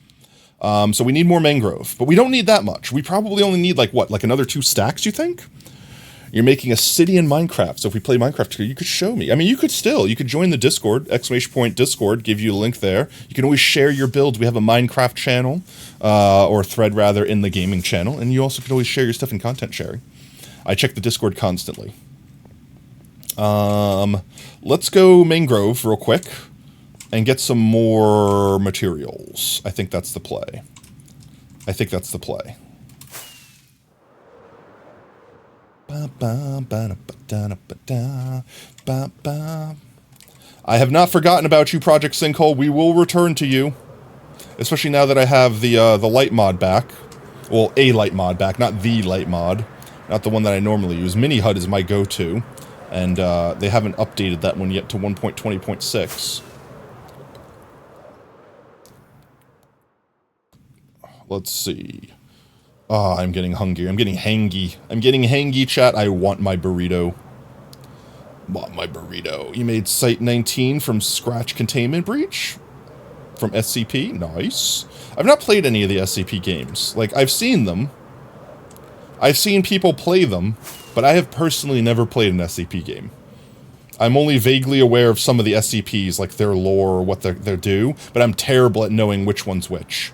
So we need more mangrove, but we don't need that much. We probably only need like what, like another 2 stacks, you think? You're making a city in Minecraft, so if we play Minecraft together, you could show me. I mean, you could join the Discord, !Discord, give you a link there. You can always share your builds. We have a Minecraft channel, or a thread rather, in the gaming channel, and you also can always share your stuff in content sharing. I check the Discord constantly. Let's go mangrove real quick, and get some more materials. I think that's the play. I have not forgotten about you, Project Sinkhole. We will return to you. Especially now that I have the light mod back. Well, a light mod back, not the light mod. Not the one that I normally use. Mini HUD is my go-to. And they haven't updated that one yet to 1.20.6. Let's see. Ah, I'm getting hungry. I'm getting hangy, chat. I want my burrito. You made Site 19 from Scratch Containment Breach? From SCP? Nice. I've not played any of the SCP games. Like, I've seen them. I've seen people play them, but I have personally never played an SCP game. I'm only vaguely aware of some of the SCPs, like their lore or what they do, but I'm terrible at knowing which one's which.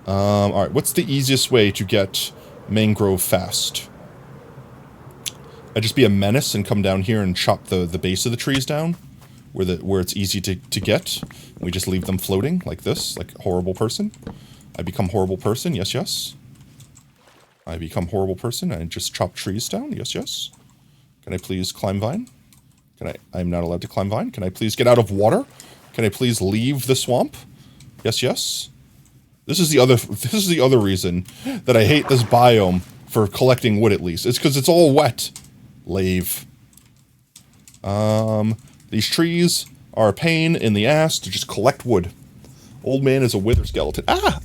Alright, what's the easiest way to get mangrove fast? I'd just be a menace and come down here and chop the base of the trees down, where it's easy to get. We just leave them floating, like this, like a horrible person. I become horrible person, yes, yes. I become horrible person, I just chop trees down, yes, yes. Can I please climb vine? I'm not allowed to climb vine. Can I please get out of water? Can I please leave the swamp? Yes, yes. This is the other reason that I hate this biome for collecting wood, at least. It's because it's all wet. Lave. These trees are a pain in the ass to just collect wood. Old man is a wither skeleton. Ah!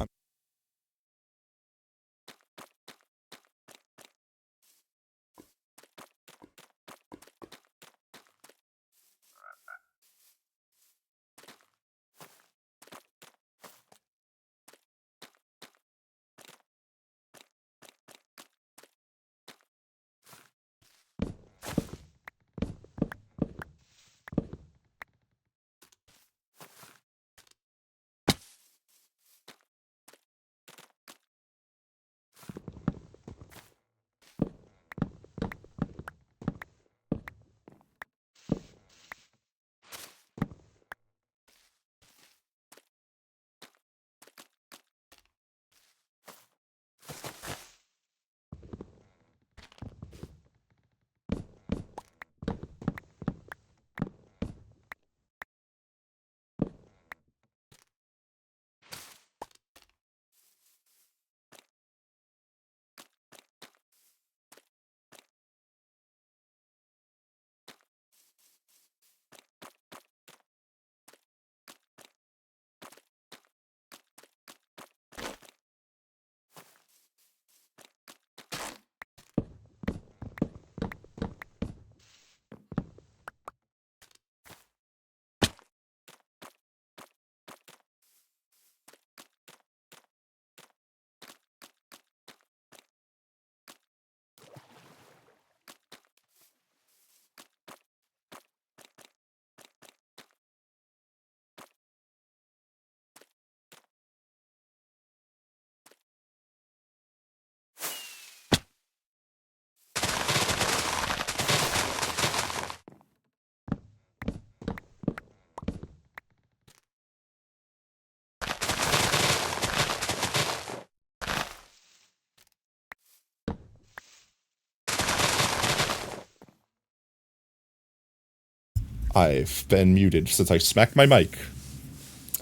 I've been muted since I smacked my mic.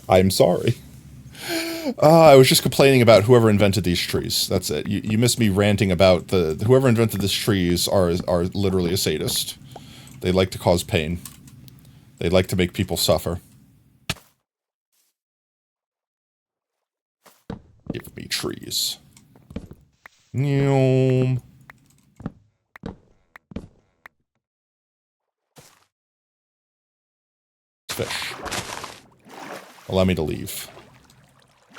I'm sorry. I was just complaining about whoever invented these trees. That's it. You missed me ranting about whoever invented these trees are literally a sadist. They like to cause pain. They like to make people suffer. Give me trees. Nyom. Fish. Allow me to leave.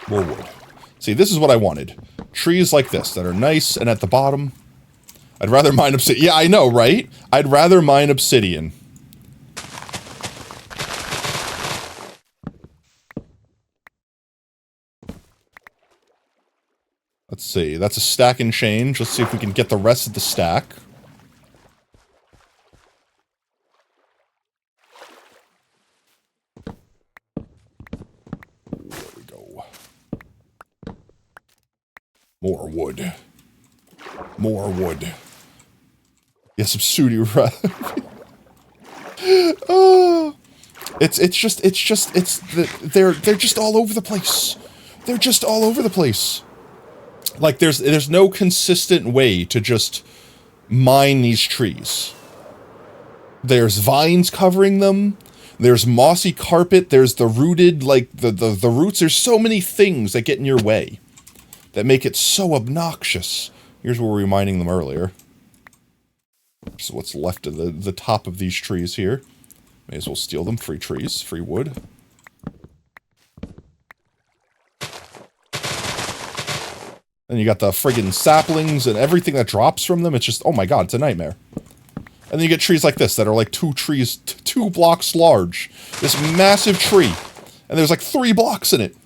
More wood. See, this is what I wanted. Trees like this that are nice and at the bottom. I'd rather mine obsidian. Yeah, I know, right? I'd rather mine obsidian. Let's see. That's a stack and change. Let's see if we can get the rest of the stack. There we go. More wood. More wood. Yes, some sooty oh, they're just all over the place. They're just all over the place. Like there's no consistent way to just mine these trees. There's vines covering them. There's mossy carpet. There's the rooted, like the roots. There's so many things that get in your way that make it so obnoxious. Here's where we were mining them earlier. So what's left of the top of these trees here. May as well steal them. Free trees, free wood. And you got the friggin' saplings and everything that drops from them. It's just, oh my god, it's a nightmare. And then you get trees like this that are like 2 blocks large. This massive tree. And there's like 3 blocks in it.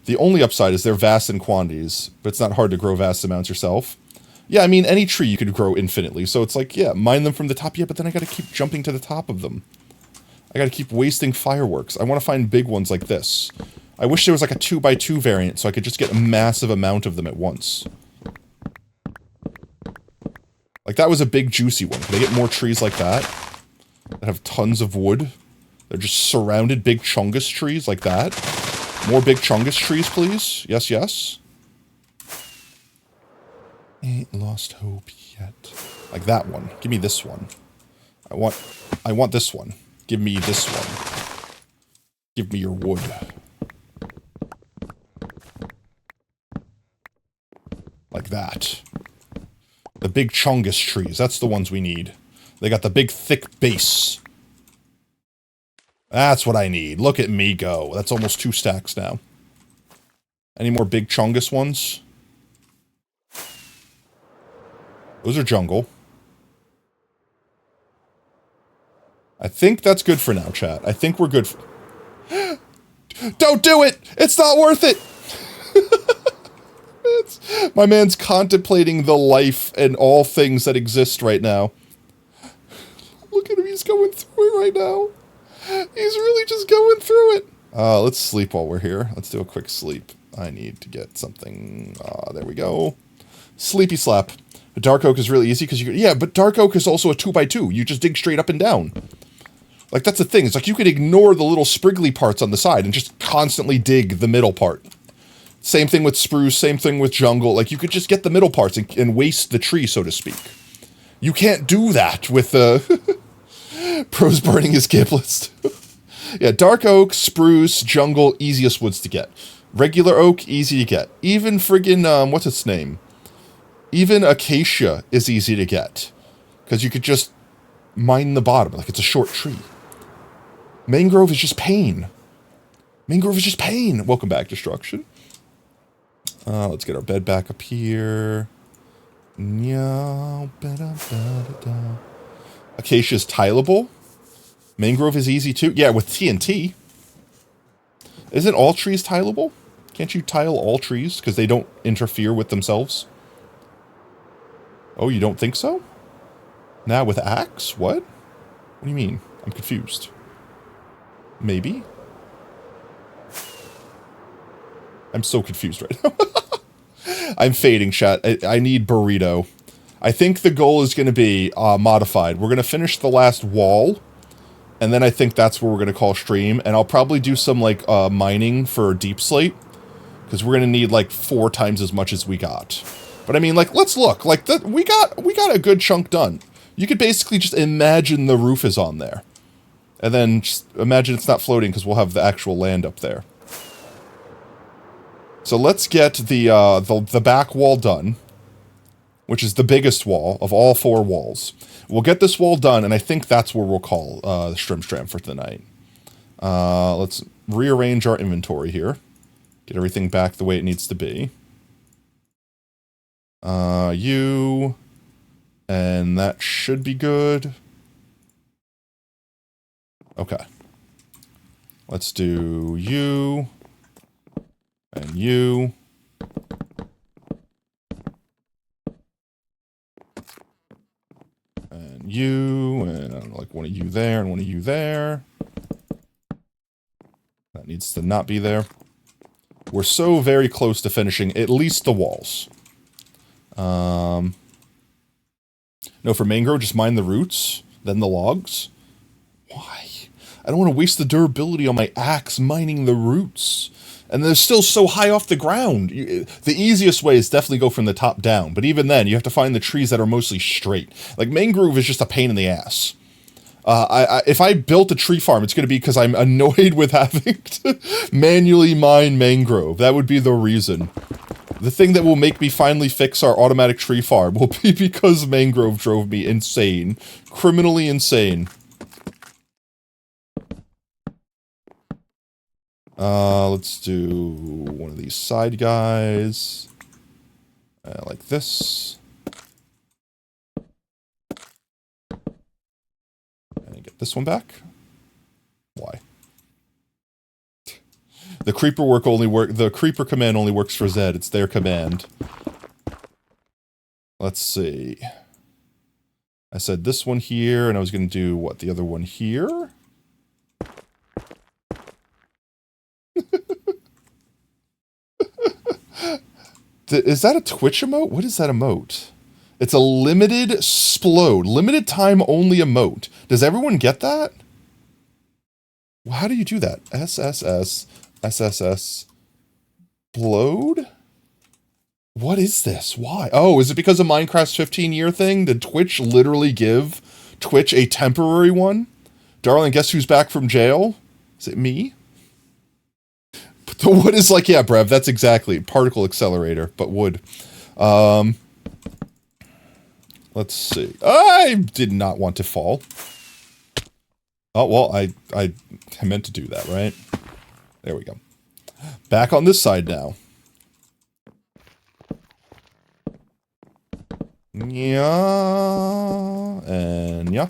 The only upside is they're vast in quantities, but it's not hard to grow vast amounts yourself. Yeah, I mean, any tree you could grow infinitely, so it's like, yeah, mine them from the top, yeah, but then I gotta keep jumping to the top of them. I gotta keep wasting fireworks. I want to find big ones like this. I wish there was like a 2x2 variant, so I could just get a massive amount of them at once. Like, that was a big, juicy one. Can I get more trees like that? That have tons of wood? They're just surrounded big chungus trees like that? More big chungus trees, please? Yes, yes. Ain't lost hope yet. Like that one. Give me this one. I want this one. Give me this one. Give me your wood. Like that. The big chungus trees. That's the ones we need. They got the big thick base. That's what I need. Look at me go. That's almost 2 stacks now. Any more big chungus ones? Those are jungle. I think that's good for now, chat. I think we're good for... Don't do it! It's not worth it! My man's contemplating the life and all things that exist right now. Look at him, he's going through it right now. He's really just going through it. Let's sleep while we're here. Let's do a quick sleep. I need to get something... there we go. Sleepy slap. Dark oak is really easy because you can... Yeah, but dark oak is also a 2x2. You just dig straight up and down. Like, that's the thing. It's like you could ignore the little spriggly parts on the side and just constantly dig the middle part. Same thing with spruce, same thing with jungle. Like, you could just get the middle parts and waste the tree, so to speak. You can't do that with pros burning his giblets. Yeah, dark oak, spruce, jungle, easiest woods to get. Regular oak, easy to get. Even friggin', what's its name? Even acacia is easy to get. Because you could just mine the bottom, like it's a short tree. Mangrove is just pain. Mangrove is just pain. Welcome back, Destruction. Let's get our bed back up here. Acacia is tileable. Mangrove is easy too. Yeah, with TNT. Isn't all trees tileable? Can't you tile all trees because they don't interfere with themselves? Oh, you don't think so? Now with axe? What? What do you mean? I'm confused. Maybe? I'm so confused right now. I'm fading, chat. I need burrito. I think the goal is going to be modified. We're going to finish the last wall, and then I think that's where we're going to call stream, and I'll probably do some, like, mining for deep slate, because we're going to need, like, 4 times as much as we got. But I mean, like, let's look. Like, we got a good chunk done. You could basically just imagine the roof is on there. And then just imagine it's not floating because we'll have the actual land up there. So let's get the back wall done, which is the biggest wall of all 4 walls. We'll get this wall done, and I think that's where we'll call the Strimstram for tonight. Let's rearrange our inventory here. Get everything back the way it needs to be. You. And that should be good. Okay. Let's do you. And you. And you. And I don't know, like one of you there and one of you there. That needs to not be there. We're so very close to finishing at least the walls. No, for mangrove, just mine the roots, then the logs. Why? I don't want to waste the durability on my axe mining the roots. And they're still so high off the ground. The easiest way is definitely go from the top down. But even then, you have to find the trees that are mostly straight. Like, mangrove is just a pain in the ass. If I built a tree farm, it's going to be because I'm annoyed with having to manually mine mangrove. That would be the reason. The thing that will make me finally fix our automatic tree farm will be because mangrove drove me insane. Criminally insane. Let's do one of these side guys. Like this. And get this one back. Why? The creeper the creeper command only works for Zed. It's their command. Let's see. I said this one here, and I was going to do, what, the other one here? Is that a Twitch emote? What is that emote? It's a limited splode. Limited time only emote. Does everyone get that? Well, how do you do that? SSS. SSS. Blode? What is this? Why? Oh, is it because of Minecraft's 15-year thing? Did Twitch literally give Twitch a temporary one? Darling, guess who's back from jail? Is it me? But the wood is like, yeah, Brev, that's exactly. Particle accelerator, but wood. Let's see. I did not want to fall. Oh, well, I meant to do that, right? There we go. Back on this side now. Yeah. And yeah.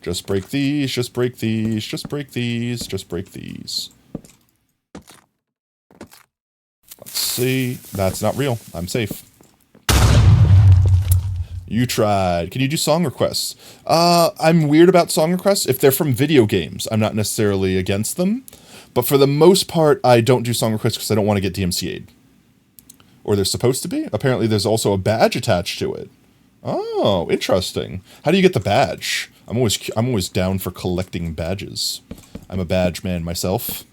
Just break these, just break these, just break these, just break these. Let's see. That's not real. I'm safe. You tried. Can you do song requests? I'm weird about song requests. If they're from video games, I'm not necessarily against them. But for the most part, I don't do song requests because I don't want to get DMCA'd. Or they're supposed to be. Apparently there's also a badge attached to it. Oh, interesting. How do you get the badge? I'm always down for collecting badges. I'm a badge man myself.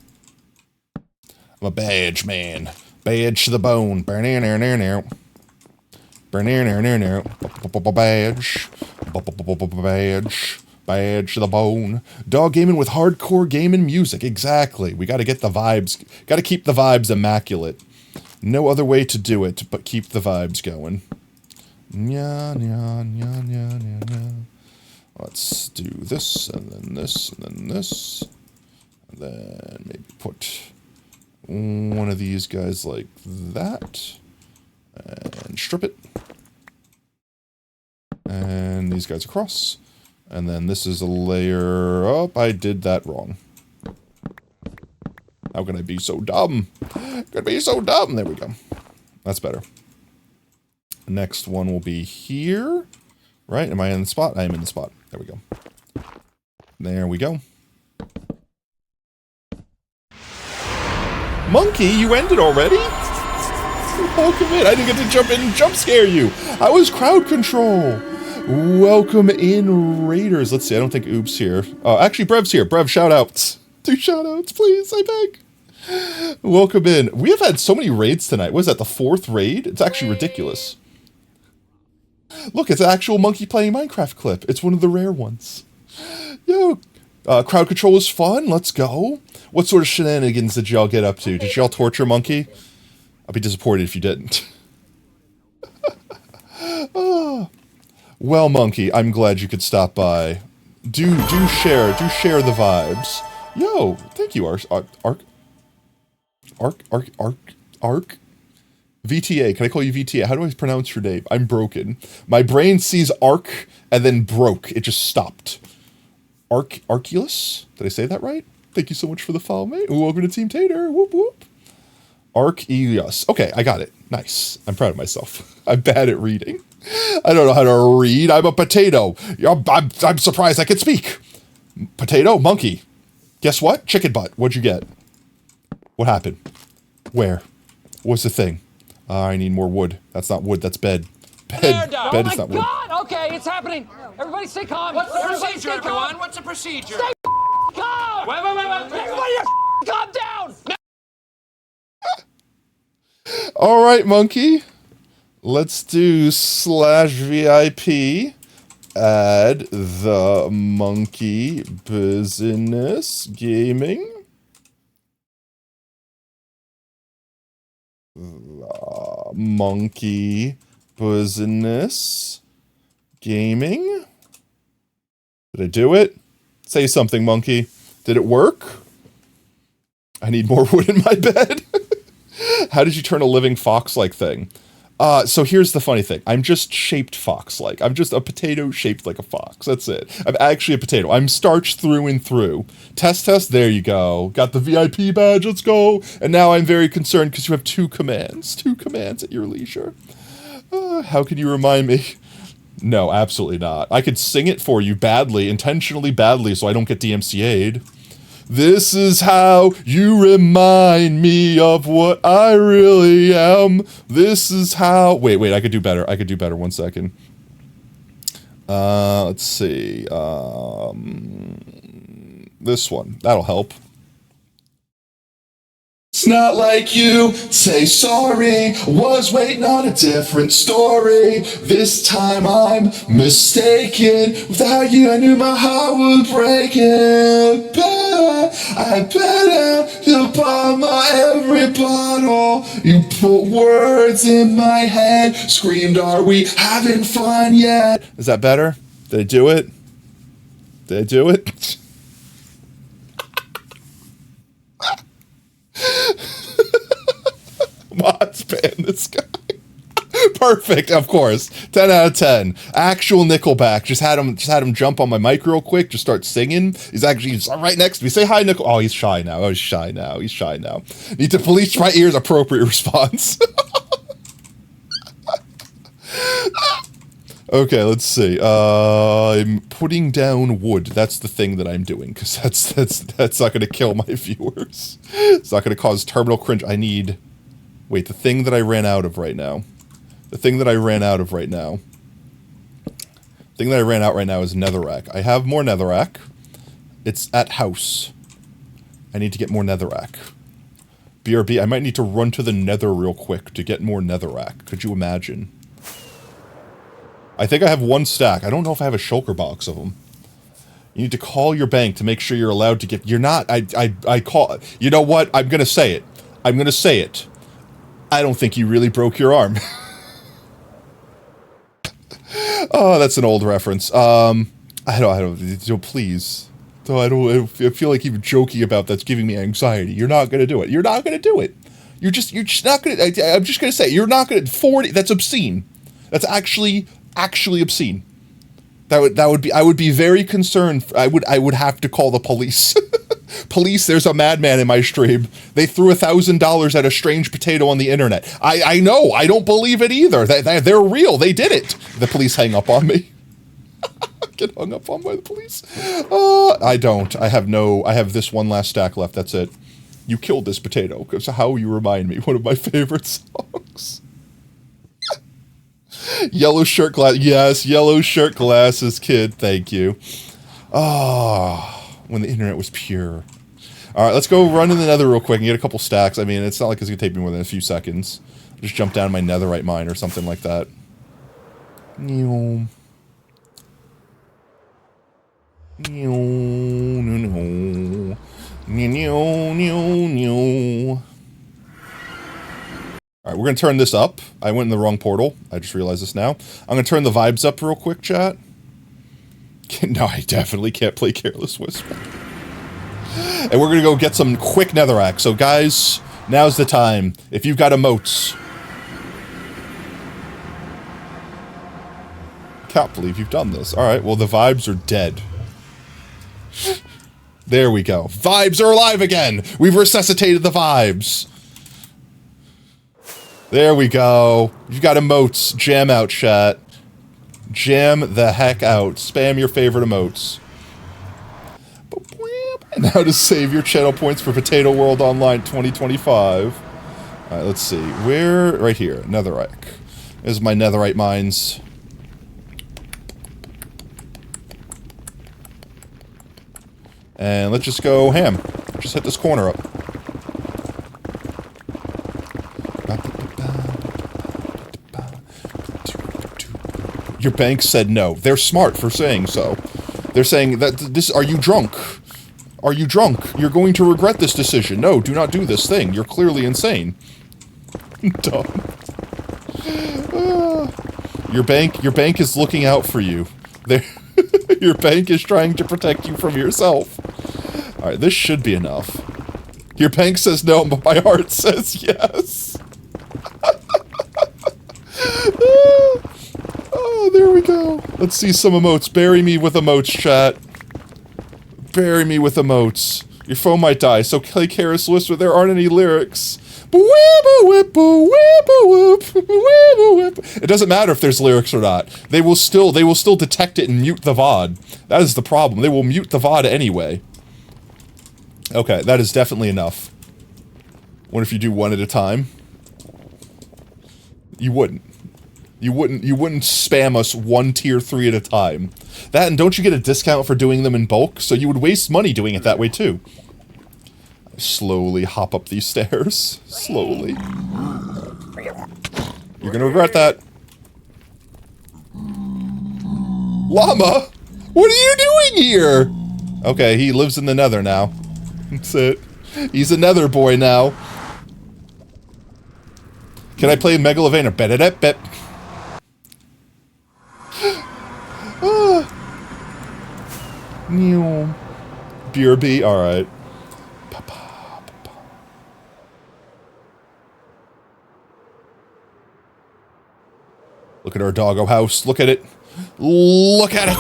I'm a badge man. Badge to the bone. Badge. Badge. Badge to the bone. Dog gaming with hardcore gaming music. Exactly. We gotta get the vibes. Gotta keep the vibes immaculate. No other way to do it but keep the vibes going. Nya, nya, nya, nya, nya, nya. Let's do this, and then this, and then this. And then maybe put one of these guys like that. And strip it. And these guys across. And then this is a layer up. I did that wrong. How can I be so dumb? Could be so dumb. There we go. That's better. The next one will be here. Right? Am I in the spot? I am in the spot. There we go. There we go. Monkey, you ended already? Welcome in. I didn't get to jump in and jump scare you. I was crowd control. Welcome in, Raiders. Let's see. I don't think Oob's here. Oh, actually, Brev's here. Brev, shout outs. 2 shout outs, please. I beg. Welcome in. We have had so many raids tonight. What is that, the 4th raid? It's actually ridiculous. Look, it's an actual monkey playing Minecraft clip. It's one of the rare ones. Yo, crowd control is fun. Let's go. What sort of shenanigans did y'all get up to? Did y'all torture Monkey? I'll be disappointed if you didn't. Oh. Well, Monkey, I'm glad you could stop by. Do share the vibes. Yo, thank you, Ark. VTA, can I call you VTA? How do I pronounce your name? I'm broken. My brain sees arc and then broke. It just stopped. Arculus? Did I say that right? Thank you so much for the follow, mate. Welcome to Team Tater. Whoop whoop. Arculus. Okay, I got it. Nice. I'm proud of myself. I'm bad at reading. I don't know how to read. I'm a potato. I'm surprised I can speak. Potato, monkey. Guess what? Chicken butt. What'd you get? What happened? Where? What's the thing? I need more wood. That's not wood, that's bed. Bed is not wood. God! Okay, it's happening. Everybody stay calm. What's the procedure, everyone? What's the procedure? Stay calm! Wait. Everybody calm down! Alright, monkey. Let's do /VIP. Add the monkey business gaming. The monkey business gaming. Did I do it? Say something, monkey. Did it work? I need more wood in my bed. How did you turn a living fox-like thing? So here's the funny thing. I'm just shaped fox-like. I'm just a potato shaped like a fox. That's it. I'm actually a potato. I'm starched through and through. Test. There you go. Got the VIP badge. Let's go. And now I'm very concerned because you have 2 commands. 2 commands at your leisure. How can you remind me? No, absolutely not. I could sing it for you badly, intentionally badly, so I don't get DMCA'd. This is how you remind me of what I really am. This is how... Wait, I could do better. 1 second. Let's see. This one. That'll help. It's not like you say sorry, was waiting on a different story. This time I'm mistaken. Without you I knew my heart would break it. I bet you'll buy my every bottle. You put words in my head, screamed, are we having fun yet? Is that better? Did I do it? Mods ban this guy. Perfect, of course. 10 out of 10. Actual Nickelback. Just had him jump on my mic real quick, just start singing. He's right next to me. Say hi, Nickel. Oh, he's shy now. Need to police my ears. Appropriate response. Okay, let's see. I'm putting down wood. That's the thing that I'm doing, because that's not going to kill my viewers. It's not going to cause terminal cringe. I need... Wait, the thing that I ran out of right now. The thing that I ran out right now is netherrack. I have more netherrack. It's at house. I need to get more netherrack. BRB, I might need to run to the nether real quick to get more netherrack. Could you imagine? I think I have 1 stack. I don't know if I have a shulker box of them. You need to call your bank to make sure you're allowed to get... You're not... I call... You know what? I'm gonna say it. I don't think you really broke your arm. Oh, that's an old reference. I don't, please. I feel like even joking about that's giving me anxiety. You're not gonna do it. You're not gonna do it. You're just not gonna, I'm just gonna say, you're not gonna, 40, that's obscene. That's actually obscene. I would be very concerned. I would have to call the police. Police, there's a madman in my stream. They threw $1,000 at a strange potato on the internet. I know, I don't believe it either. They're real, they did it. The police hang up on me. Get hung up on by the police. I don't. I have this 1 last stack left, that's it. You killed this potato, because how you remind me, one of my favorite songs. Yellow shirt glass, yes, yellow shirt glasses, kid, thank you. When the internet was pure. Alright, let's go run in the nether real quick and get a couple stacks. I mean, it's not like it's gonna take me more than a few seconds. Just jump down my netherite mine or something like that. Alright, we're gonna turn this up. I went in the wrong portal. I just realized this now. I'm gonna turn the vibes up real quick, chat. No, I definitely can't play Careless Whisper. And we're gonna go get some quick netherrack. So guys, now's the time. If you've got emotes, Can't believe you've done this. Alright, well, the vibes are dead. There we go. Vibes are alive again! We've resuscitated the vibes! There we go. You've got emotes. Jam out, chat. Jam the heck out. Spam your favorite emotes. And now to save your channel points for Potato World Online 2025. Alright, let's see. Where? Right here. Netherite. There's my netherite mines. And let's just go ham. Just hit this corner up. Your bank said no. They're smart for saying so. They're saying that this... Are you drunk? Are you drunk? You're going to regret this decision. No, do not do this thing. You're clearly insane. Dumb. Your bank is looking out for you. Your bank is trying to protect you from yourself. Alright, this should be enough. Your bank says no, but my heart says yes. Oh, there we go. Let's see some emotes. Bury me with emotes, chat. Bury me with emotes. Your phone might die, so play Careless Whisper. There aren't any lyrics. It doesn't matter if there's lyrics or not. They will still detect it and mute the VOD. That is the problem. They will mute the VOD anyway. Okay, that is definitely enough. What if you do one at a time? You wouldn't. You wouldn't spam us one tier 3 at a time. That, and don't you get a discount for doing them in bulk? So you would waste money doing it that way too. Slowly hop up these stairs. Slowly. You're gonna regret that. Llama? What are you doing here? Okay, he lives in the nether now. That's it. He's a nether boy now. Can I play Megalovania? Bet. BRB, alright. Look at our doggo house. Look at it. Look at it!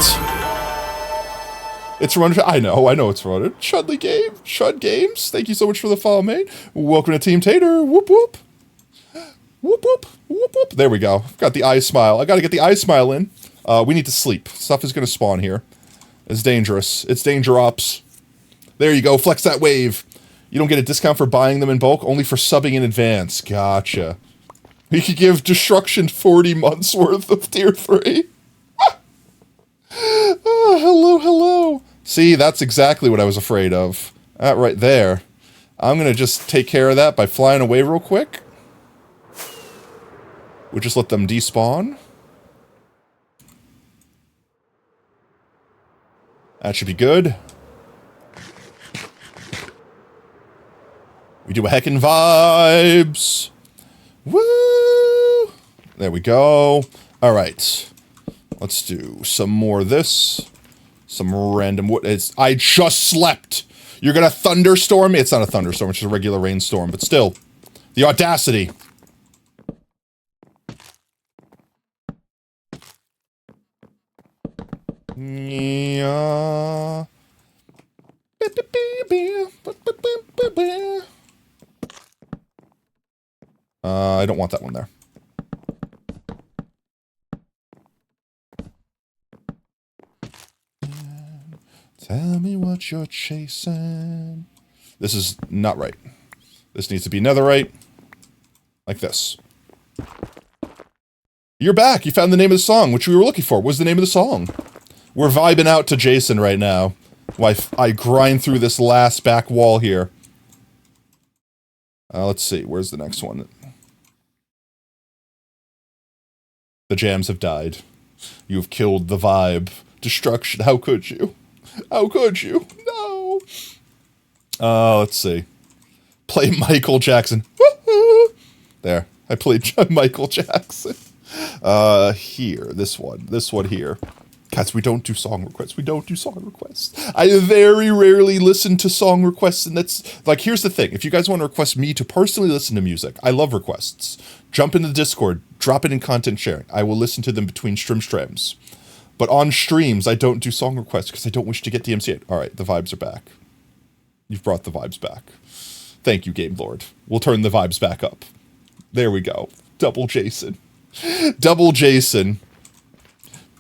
It's run. I know it's run. Chudley Game. Chud Games. Thank you so much for the follow, mate. Welcome to Team Tater. Whoop whoop. Whoop whoop. Whoop whoop. There we go. Got the eye smile. I gotta get the eye smile in. We need to sleep. Stuff is gonna spawn here. It's dangerous. It's danger ops. There you go. Flex that wave. You don't get a discount for buying them in bulk, only for subbing in advance. Gotcha. We could give Destruction 40 months worth of tier 3. Oh, hello. See, that's exactly what I was afraid of. That right there. I'm gonna just take care of that by flying away real quick. We'll just let them despawn. That should be good. We do a heckin' vibes. Woo! There we go. Alright. Let's do some more of this. Some random... I just slept! You're gonna thunderstorm me? It's not a thunderstorm, it's just a regular rainstorm, but still. The audacity. Yeah. I don't want that one there. Tell me what you're chasing. This is not right. This needs to be netherite. Like this. You're back! You found the name of the song, which we were looking for. What was the name of the song? We're vibing out to Jason right now. While I grind through this last back wall here. Let's see. Where's the next one? The jams have died. You have killed the vibe. Destruction. How could you? How could you? No! Let's see. Play Michael Jackson. Woohoo! There. I played Michael Jackson. Here. This one. This one here. Guys, we don't do song requests. We don't do song requests. I very rarely listen to song requests, and that's... Like, here's the thing. If you guys want to request me to personally listen to music, I love requests. Jump into the Discord. Drop it in content sharing. I will listen to them between streams. But on streams, I don't do song requests because I don't wish to get DMCA'd. All right, the vibes are back. You've brought the vibes back. Thank you, Game Lord. We'll turn the vibes back up. There we go. Double Jason. Double Jason.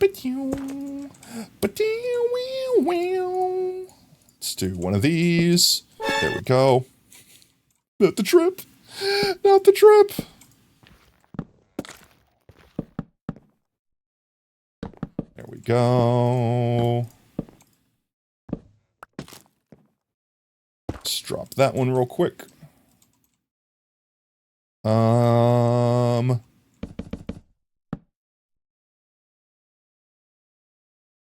Let's do one of these. There we go. Not the trip. Not the trip. There we go. Let's drop that one real quick.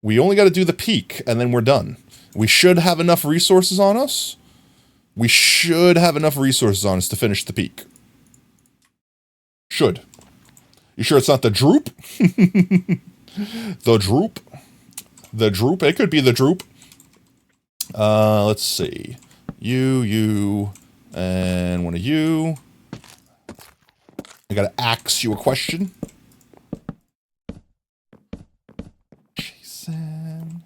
We only got to do the peak, and then we're done. We should have enough resources on us. We should have enough resources on us to finish the peak. Should. You sure it's not the droop? The droop? The droop? It could be the droop. Let's see. You, and one of you. I gotta ask you a question. Jason,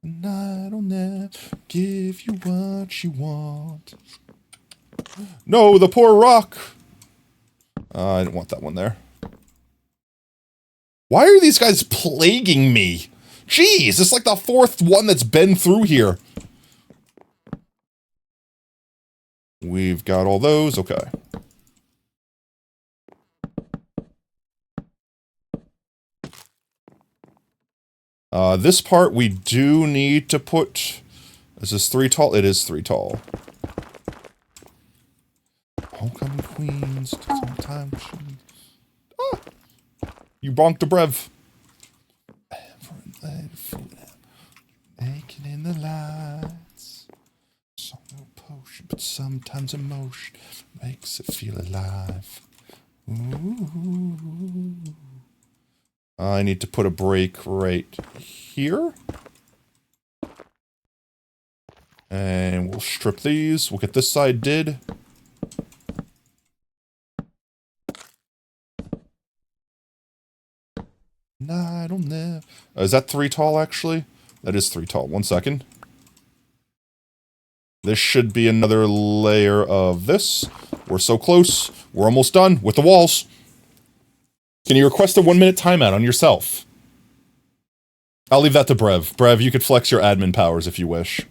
and I'll never give you what you want. No, the poor rock. I didn't want that one there. Why are these guys plaguing me? Jeez, it's like the fourth one that's been through here. We've got all those. Okay. This part we do need to put... Is this 3 tall? It is 3 tall. Homecoming Queens. Time. Ah! You bonked a brev. Naked in the lights. So no potion, but sometimes emotion makes it feel alive. Ooh. I need to put a break right here. And we'll strip these. We'll get this side did. Night will never... is that 3 tall, actually? That is 3 tall. 1 second. This should be another layer of this. We're so close. We're almost done with the walls. Can you request a 1-minute timeout on yourself? I'll leave that to Brev. Brev, you could flex your admin powers if you wish.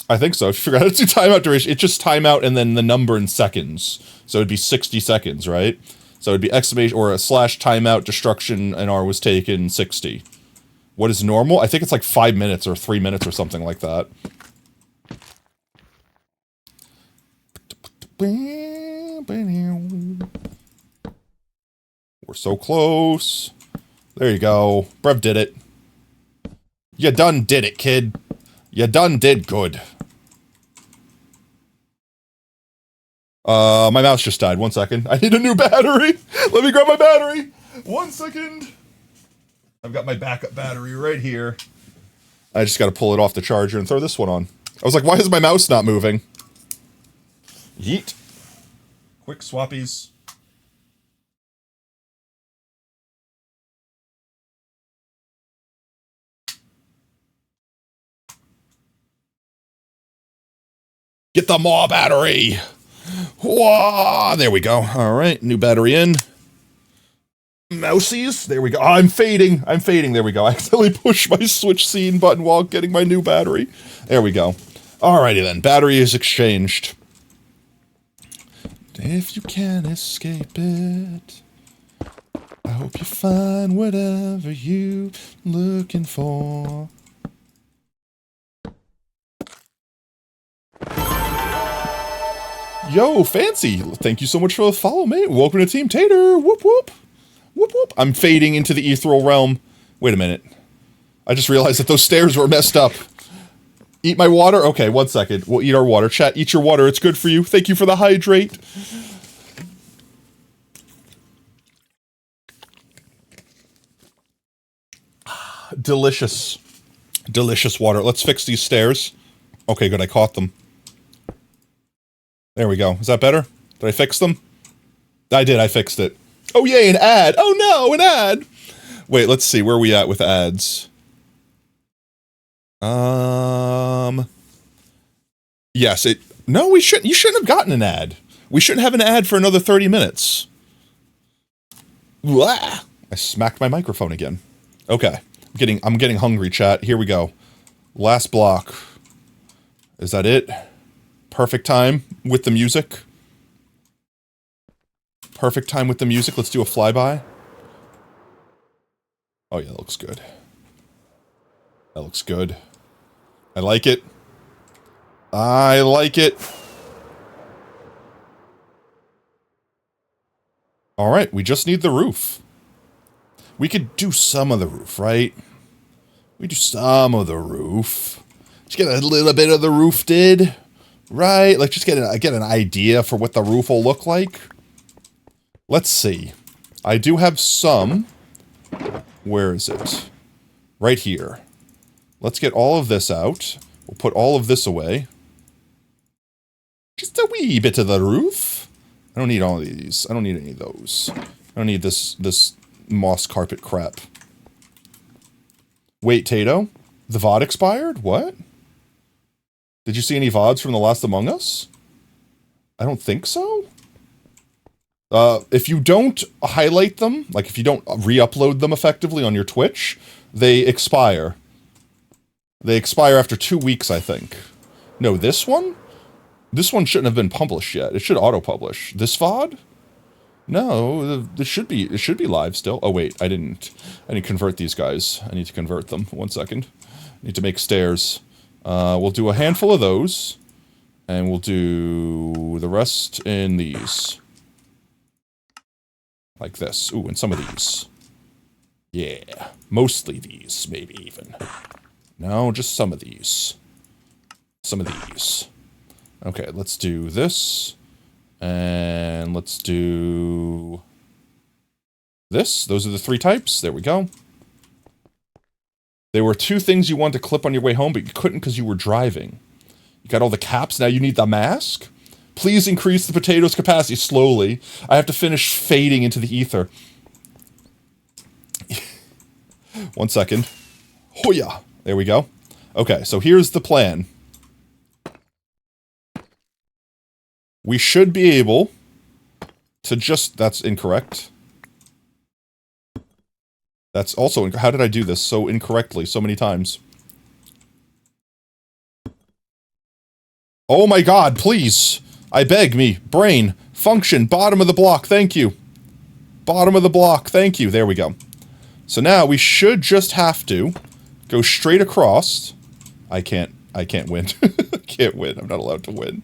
I think so. If you forgot how to do timeout duration, it's just timeout and then the number in seconds. So it'd be 60 seconds, right? So it'd be exclamation or a / timeout destruction and R was taken 60. What is normal? I think it's like 5 minutes or 3 minutes or something like that. We're so close. There you go. Brev did it. You done did it, kid. You done did good. My mouse just died. 1 second. I need a new battery. Let me grab my battery. 1 second. I've got my backup battery right here. I just got to pull it off the charger and throw this one on. I was like, why is my mouse not moving? Yeet. Quick swappies. Get the more battery. Whoa, there we go. All right, new battery in. Mousies, there we go. Oh, I'm fading. I'm fading. There we go. I accidentally pushed my switch scene button while getting my new battery. There we go. Alrighty then, battery is exchanged. If you can't escape it, I hope you find whatever you're looking for. Yo, Fancy, thank you so much for the follow, mate. Welcome to Team Tater. Whoop, whoop. Whoop, whoop. I'm fading into the ethereal realm. Wait a minute. I just realized that those stairs were messed up. Eat my water? Okay, 1 second. We'll eat our water. Chat, eat your water. It's good for you. Thank you for the hydrate. Delicious. Delicious water. Let's fix these stairs. Okay, good. I caught them. There we go. Is that better? Did I fix them? I did. I fixed it. Oh, yay, an ad. Oh, no, an ad. Wait, let's see. Where are we at with ads? Yes, no, we shouldn't. You shouldn't have gotten an ad. We shouldn't have an ad for another 30 minutes. Blah. I smacked my microphone again. Okay. I'm getting hungry, chat. Here we go. Last block. Is that it? Perfect time with the music. Perfect time with the music. Let's do a flyby. Oh yeah, that looks good. That looks good. I like it. I like it. Alright, we just need the roof. We could do some of the roof, right? We do some of the roof. Just get a little bit of the roof did. Right? Like, just get an idea for what the roof will look like. Let's see. I do have some. Where is it? Right here. Let's get all of this out. We'll put all of this away. Just a wee bit of the roof. I don't need all of these. I don't need any of those. I don't need this moss carpet crap. Wait, Tato? The VOD expired? What? Did you see any VODs from The Last Among Us? I don't think so. If you don't highlight them, like if you don't re-upload them effectively on your Twitch, they expire. They expire after 2 weeks, I think. No, this one? This one shouldn't have been published yet. It should auto-publish. This VOD? No, it should be live still. Oh wait, I need to convert these guys. I need to convert them. 1 second. I need to make stairs. We'll do a handful of those. And we'll do the rest in these. Like this. Ooh, and some of these. Yeah. Mostly these, maybe even. No, just some of these. Some of these. Okay, let's do this. And let's do this. Those are the 3 types. There we go. There were 2 things you wanted to clip on your way home, but you couldn't because you were driving. You got all the caps, now you need the mask? Please increase the potato's capacity slowly. I have to finish fading into the ether. 1 second. Hoya! There we go. Okay, so here's the plan. We should be able to just... That's incorrect. That's also... How did I do this so incorrectly so many times? Oh my god, please! I beg me. Brain. Function. Bottom of the block. Thank you. Bottom of the block. Thank you. There we go. So now we should just have to go straight across. I can't win. I can't win. I'm not allowed to win.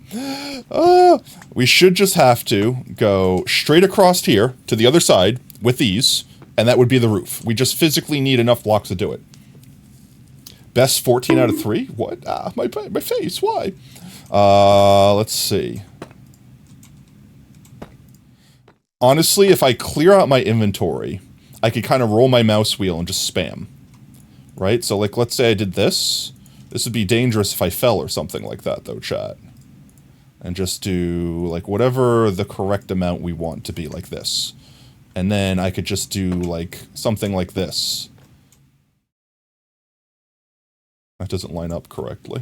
We should just have to go straight across here to the other side with these, and that would be the roof. We just physically need enough blocks to do it. Best 14 out of 3? What? Ah, my face. Why? Let's see. Honestly, if I clear out my inventory, I could kind of roll my mouse wheel and just spam. Right? So, like, let's say I did this. This would be dangerous if I fell or something like that, though, chat. And just do, like, whatever the correct amount we want to be, like this. And then I could just do, like, something like this. That doesn't line up correctly.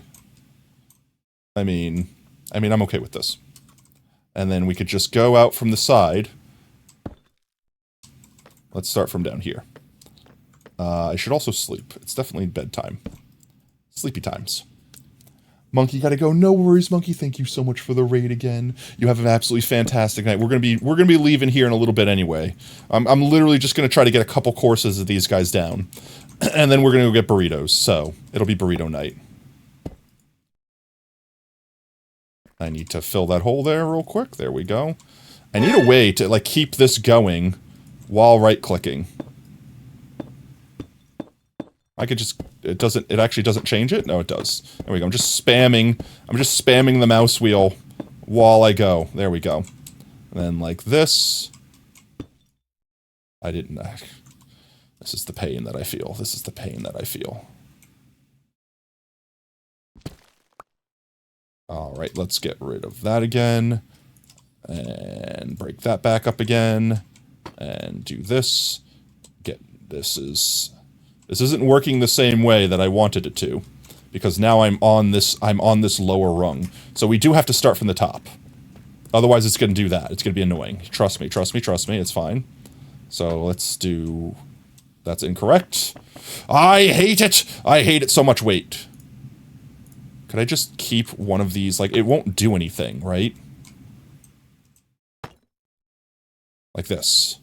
I mean, I'm okay with this. And then we could just go out from the side. Let's start from down here. I should also sleep. It's definitely bedtime. Sleepy times. Monkey gotta go. No worries, Monkey. Thank you so much for the raid again. You have an absolutely fantastic night. We're gonna be leaving here in a little bit anyway. I'm literally just gonna try to get a couple courses of these guys down. And then we're gonna go get burritos, so it'll be burrito night. I need to fill that hole there real quick. There we go. I need a way to, like, keep this going while right-clicking. I could just... It actually doesn't change it? No, it does. There we go. I'm just spamming the mouse wheel while I go. There we go. And then, like this... I didn't... This is the pain that I feel. This is the pain that I feel. Alright, let's get rid of that again. And break that back up again. And do this. This isn't working the same way that I wanted it to. Because now I'm on this lower rung. So we do have to start from the top. Otherwise it's gonna do that. It's gonna be annoying. Trust me, it's fine. So let's do... That's incorrect. I hate it! I hate it so much. Wait. Could I just keep one of these? Like, it won't do anything, right? Like this.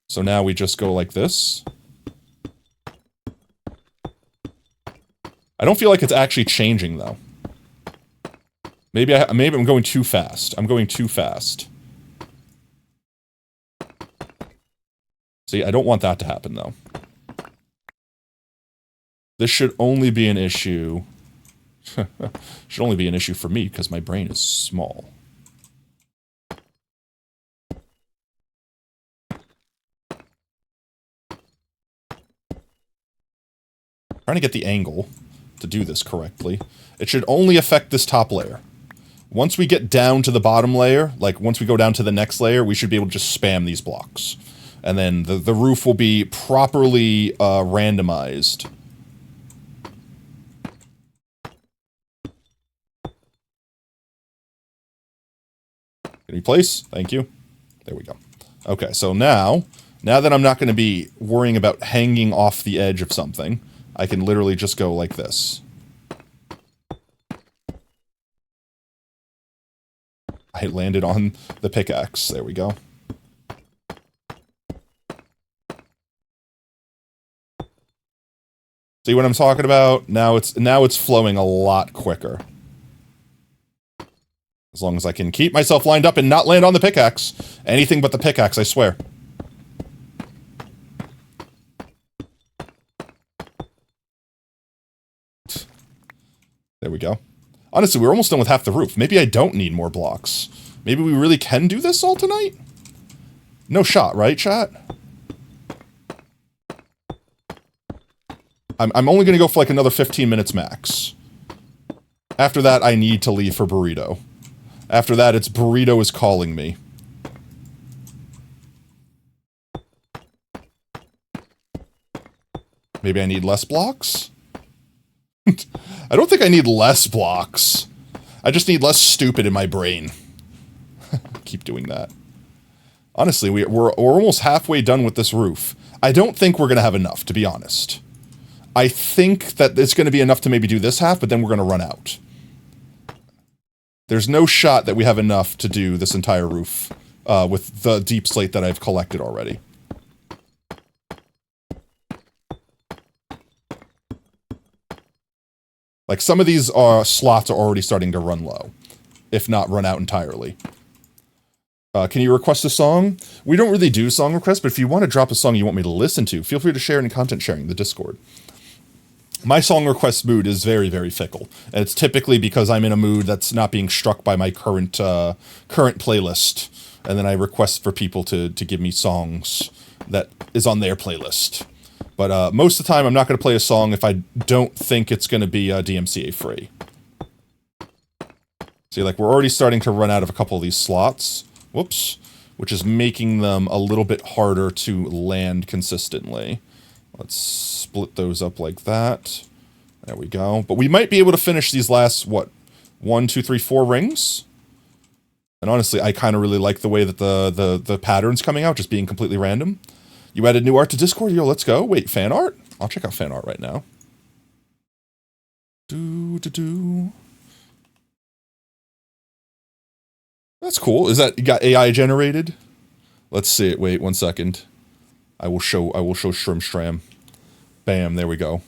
So now we just go like this. I don't feel like it's actually changing, though. Maybe I'm going too fast. I'm going too fast. See, I don't want that to happen, though. This should only be an issue... should only be an issue for me, because my brain is small. Trying to get the angle to do this correctly. It should only affect this top layer. Once we get down to the bottom layer, like once we go down to the next layer, we should be able to just spam these blocks. And then the roof will be properly randomized. Can we place? Thank you. There we go. Okay, so now that I'm not going to be worrying about hanging off the edge of something, I can literally just go like this. I landed on the pickaxe. There we go. See what I'm talking about? Now it's flowing a lot quicker. As long as I can keep myself lined up and not land on the pickaxe. Anything but the pickaxe, I swear. There we go. Honestly, we're almost done with half the roof. Maybe I don't need more blocks. Maybe we really can do this all tonight? No shot, right, chat? I'm only gonna go for like another 15 minutes max. After that, I need to leave for Burrito. After that, it's Burrito is calling me. Maybe I need less blocks? I don't think I need less blocks. I just need less stupid in my brain. Keep doing that. Honestly, we're almost halfway done with this roof. I don't think we're going to have enough, to be honest. I think that it's going to be enough to maybe do this half, but then we're going to run out. There's no shot that we have enough to do this entire roof with the deep slate that I've collected already. Like, some of these slots are already starting to run low, if not run out entirely. Can you request a song? We don't really do song requests, but if you want to drop a song you want me to listen to, feel free to share in content sharing, the Discord. My song request mood is very, very fickle, and it's typically because I'm in a mood that's not being struck by my current playlist, and then I request for people to give me songs that is on their playlist. But most of the time, I'm not going to play a song if I don't think it's going to be DMCA free. See, like, we're already starting to run out of a couple of these slots. Whoops. Which is making them a little bit harder to land consistently. Let's split those up like that. There we go. But we might be able to finish these last, what, 1, 2, 3, 4 rings? And honestly, I kind of really like the way that the pattern's coming out, just being completely random. You added new art to Discord? Yo, let's go. Wait, fan art? I'll check out fan art right now. That's cool. Is that, you got AI generated? Let's see it. Wait, 1 second. I will show Shrim Stram. Bam, there we go.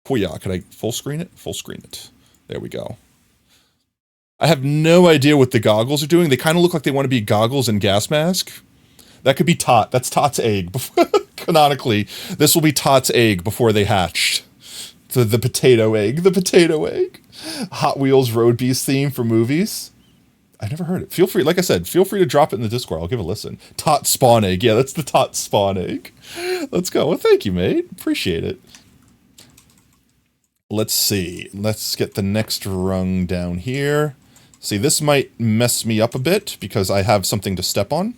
Oh yeah, can I full screen it? Full screen it. There we go. I have no idea what the goggles are doing. They kind of look like they want to be goggles and gas mask. That could be Tot. That's Tot's egg. Canonically, this will be Tot's egg before they hatched. The potato egg. The potato egg. Hot Wheels Road Beast theme for movies. I never heard it. Feel free, like I said, feel free to drop it in the Discord. I'll give a listen. Tot spawn egg. Yeah, that's the Tot spawn egg. Let's go. Well, thank you, mate. Appreciate it. Let's see. Let's get the next rung down here. See, this might mess me up a bit because I have something to step on.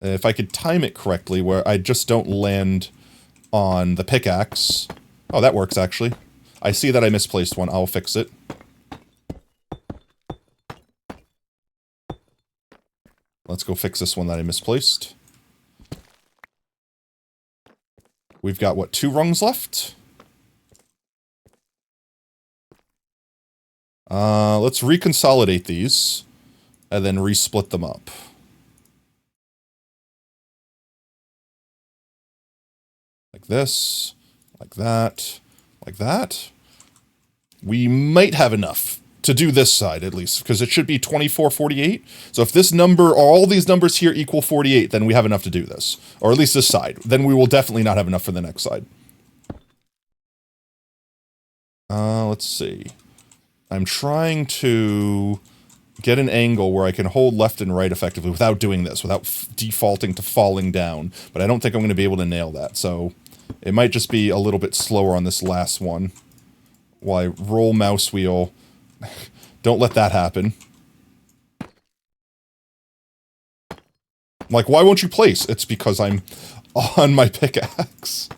If I could time it correctly, where I just don't land on the pickaxe. Oh, that works, actually. I see that I misplaced one. I'll fix it. Let's go fix this one that I misplaced. We've got, what, 2 rungs left? Let's reconsolidate these, and then resplit them up. Like this, like that, like that. We might have enough to do this side, at least, because it should be 2448. So if this number, all these numbers here equal 48, then we have enough to do this. Or at least this side. Then we will definitely not have enough for the next side. Let's see. I'm trying to get an angle where I can hold left and right effectively without doing this, without defaulting to falling down. But I don't think I'm going to be able to nail that, so it might just be a little bit slower on this last one. While I roll mouse wheel. Don't let that happen. Like, why won't you place? It's because I'm on my pickaxe.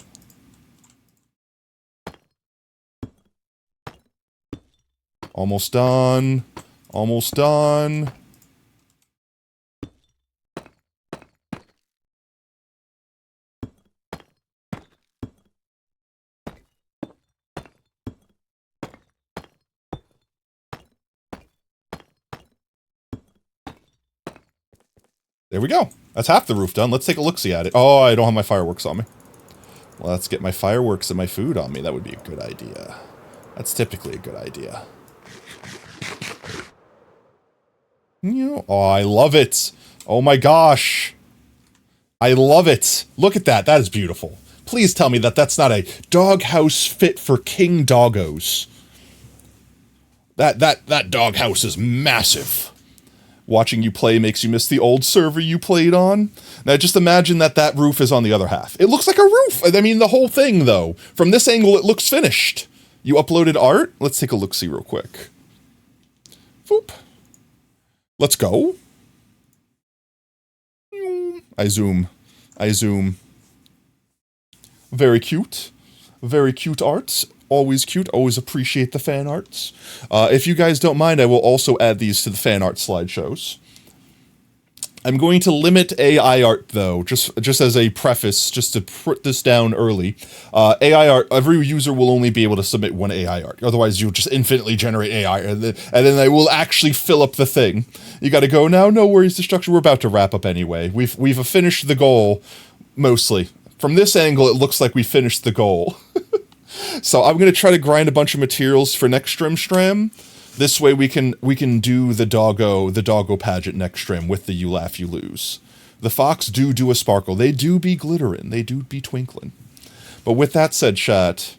Almost done. Almost done. There we go. That's half the roof done. Let's take a look-see at it. Oh, I don't have my fireworks on me. Well, let's get my fireworks and my food on me. That would be a good idea. That's typically a good idea. Oh, I love it. Oh my gosh. I love it. Look at that. That is beautiful. Please tell me that that's not a doghouse fit for king doggos. That doghouse is massive. Watching you play makes you miss the old server you played on. Now just imagine that roof is on the other half. It looks like a roof. I mean, the whole thing, though. From this angle, it looks finished. You uploaded art? Let's take a look-see real quick. Boop. Let's go. I zoom. I zoom. Very cute. Very cute arts. Always cute. Always appreciate the fan arts. If you guys don't mind, I will also add these to the fan art slideshows. I'm going to limit AI art, though, just as a preface, just to put this down early. AI art, every user will only be able to submit 1 AI art. Otherwise, you'll just infinitely generate AI, and then I will actually fill up the thing. You gotta go now. No worries, Destruction. We're about to wrap up anyway. We've finished the goal, mostly. From this angle, it looks like we finished the goal. So I'm gonna try to grind a bunch of materials for next Stram. This way we can do the doggo pageant next stream with the You Laugh, You Lose. The fox do a sparkle. They do be glitterin'. They do be twinkling. But with that said, chat,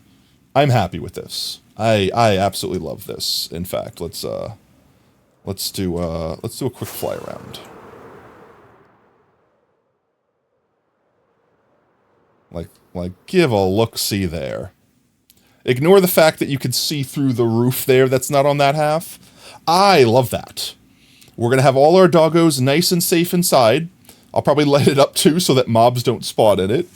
I'm happy with this. I absolutely love this. In fact, let's do a quick fly around. Like give a look-see there. Ignore the fact that you can see through the roof there that's not on that half. I love that. We're going to have all our doggos nice and safe inside. I'll probably light it up too so that mobs don't spawn in it.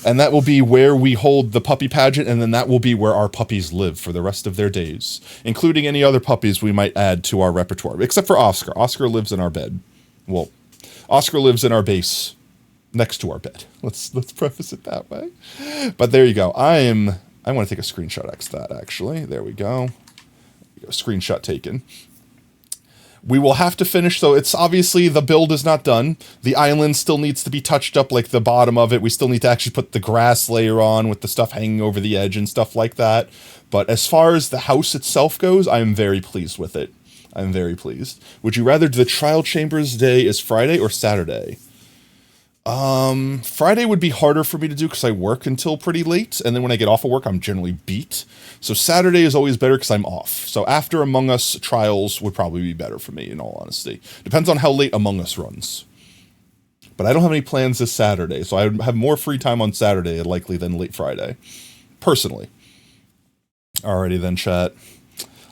And that will be where we hold the puppy pageant, and then that will be where our puppies live for the rest of their days. Including any other puppies we might add to our repertoire. Except for Oscar. Oscar lives in our bed. Well, Oscar lives in our base. Next to our bed. Let's preface it that way. But there you go. I want to take a screenshot of that, actually. There we go. Screenshot taken. We will have to finish, so it's obviously the build is not done. The island still needs to be touched up, like the bottom of it. We still need to actually put the grass layer on with the stuff hanging over the edge and stuff like that. But as far as the house itself goes, I am very pleased with it. I'm very pleased. Would you rather do the trial chambers day is Friday or Saturday? Friday would be harder for me to do because I work until pretty late, and then when I get off of work, I'm generally beat. So Saturday is always better because I'm off. So after Among Us trials would probably be better for me, in all honesty. Depends on how late Among Us runs. But I don't have any plans this Saturday, so I have more free time on Saturday likely than late Friday. Personally. Alrighty then, chat.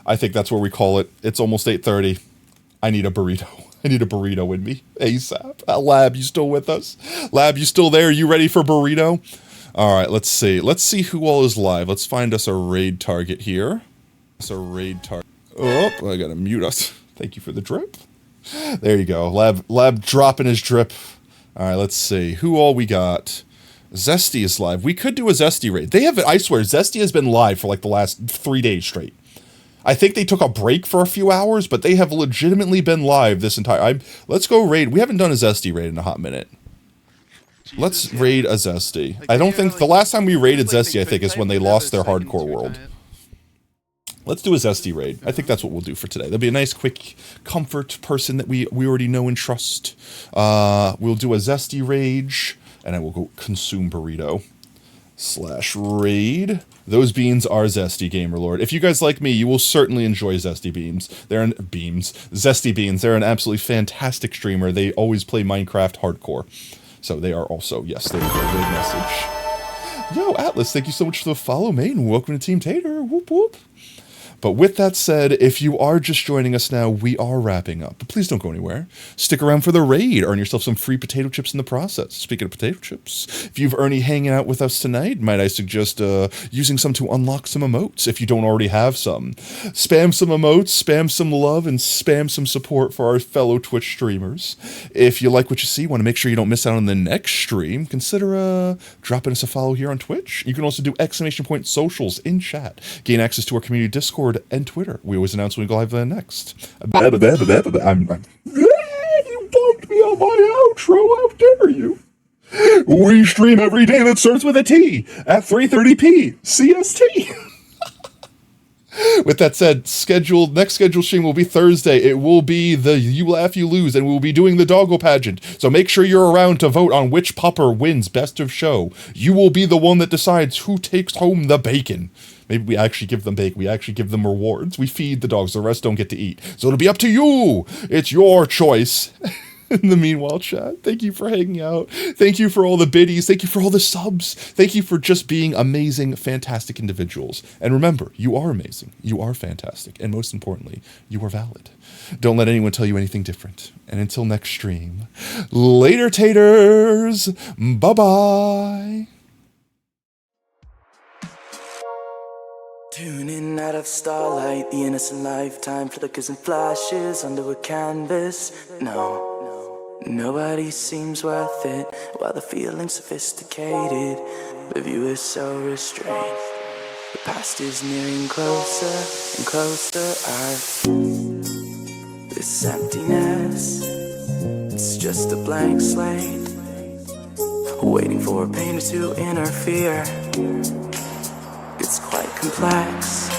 I think that's where we call it. It's almost 8:30. I need a burrito. I need a burrito in me ASAP. Lab, you still with us? Lab, you still there? You ready for burrito? All right, let's see. Let's see who all is live. Let's find us a raid target here. It's a raid target. Oh, I gotta mute us. Thank you for the drip. There you go. Lab dropping his drip. All right, let's see. Who all we got? Zesty is live. We could do a Zesty raid. They have, I swear, Zesty has been live for like the last 3 days straight. I think they took a break for a few hours, but they have legitimately been live this entire... let's go raid. We haven't done a Zesty raid in a hot minute. Let's raid a Zesty. I don't think... the last time we raided Zesty, I think, is when they lost their hardcore world. Let's do a Zesty raid. I think that's what we'll do for today. That'll be a nice, quick comfort person that we already know and trust. We'll do a Zesty rage, and I will go consume burrito. /raid. Those beans are Zesty, Gamerlord. If you guys like me, you will certainly enjoy Zesty Beams. Zesty Beans. They're an absolutely fantastic streamer. They always play Minecraft hardcore. So they are also, yes, there you go, raid message. Yo, Atlas, thank you so much for the follow, mate, and welcome to Team Tater. Whoop, whoop. But with that said, if you are just joining us now, we are wrapping up. But please don't go anywhere. Stick around for the raid. Earn yourself some free potato chips in the process. Speaking of potato chips, if you've Ernie hanging out with us tonight, might I suggest using some to unlock some emotes if you don't already have some. Spam some emotes, spam some love, and spam some support for our fellow Twitch streamers. If you like what you see, want to make sure you don't miss out on the next stream, consider dropping us a follow here on Twitch. You can also do ! Socials in chat. Gain access to our community Discord and Twitter. We always announce when we go live next. You bumped me on my outro, how dare you? We stream every day that starts with a T at 3:30 CST. With that said, next scheduled stream will be Thursday. It will be the You Laugh, You Lose, and we'll be doing the Doggo Pageant. So make sure you're around to vote on which pupper wins Best of Show. You will be the one that decides who takes home the bacon. Maybe we actually give them bacon. We actually give them rewards. We feed the dogs. The rest don't get to eat. So it'll be up to you. It's your choice. In the meanwhile, chat, thank you for hanging out. Thank you for all the biddies. Thank you for all the subs. Thank you for just being amazing, fantastic individuals. And remember, you are amazing. You are fantastic. And most importantly, you are valid. Don't let anyone tell you anything different. And until next stream, later, taters. Bye-bye. Tuning out of starlight, the innocent lifetime flickers and flashes under a canvas. No, nobody seems worth it, while the feeling's sophisticated. The view is so restrained. The past is nearing closer and closer. This emptiness, it's just a blank slate, waiting for a painter to interfere. It's quite complex.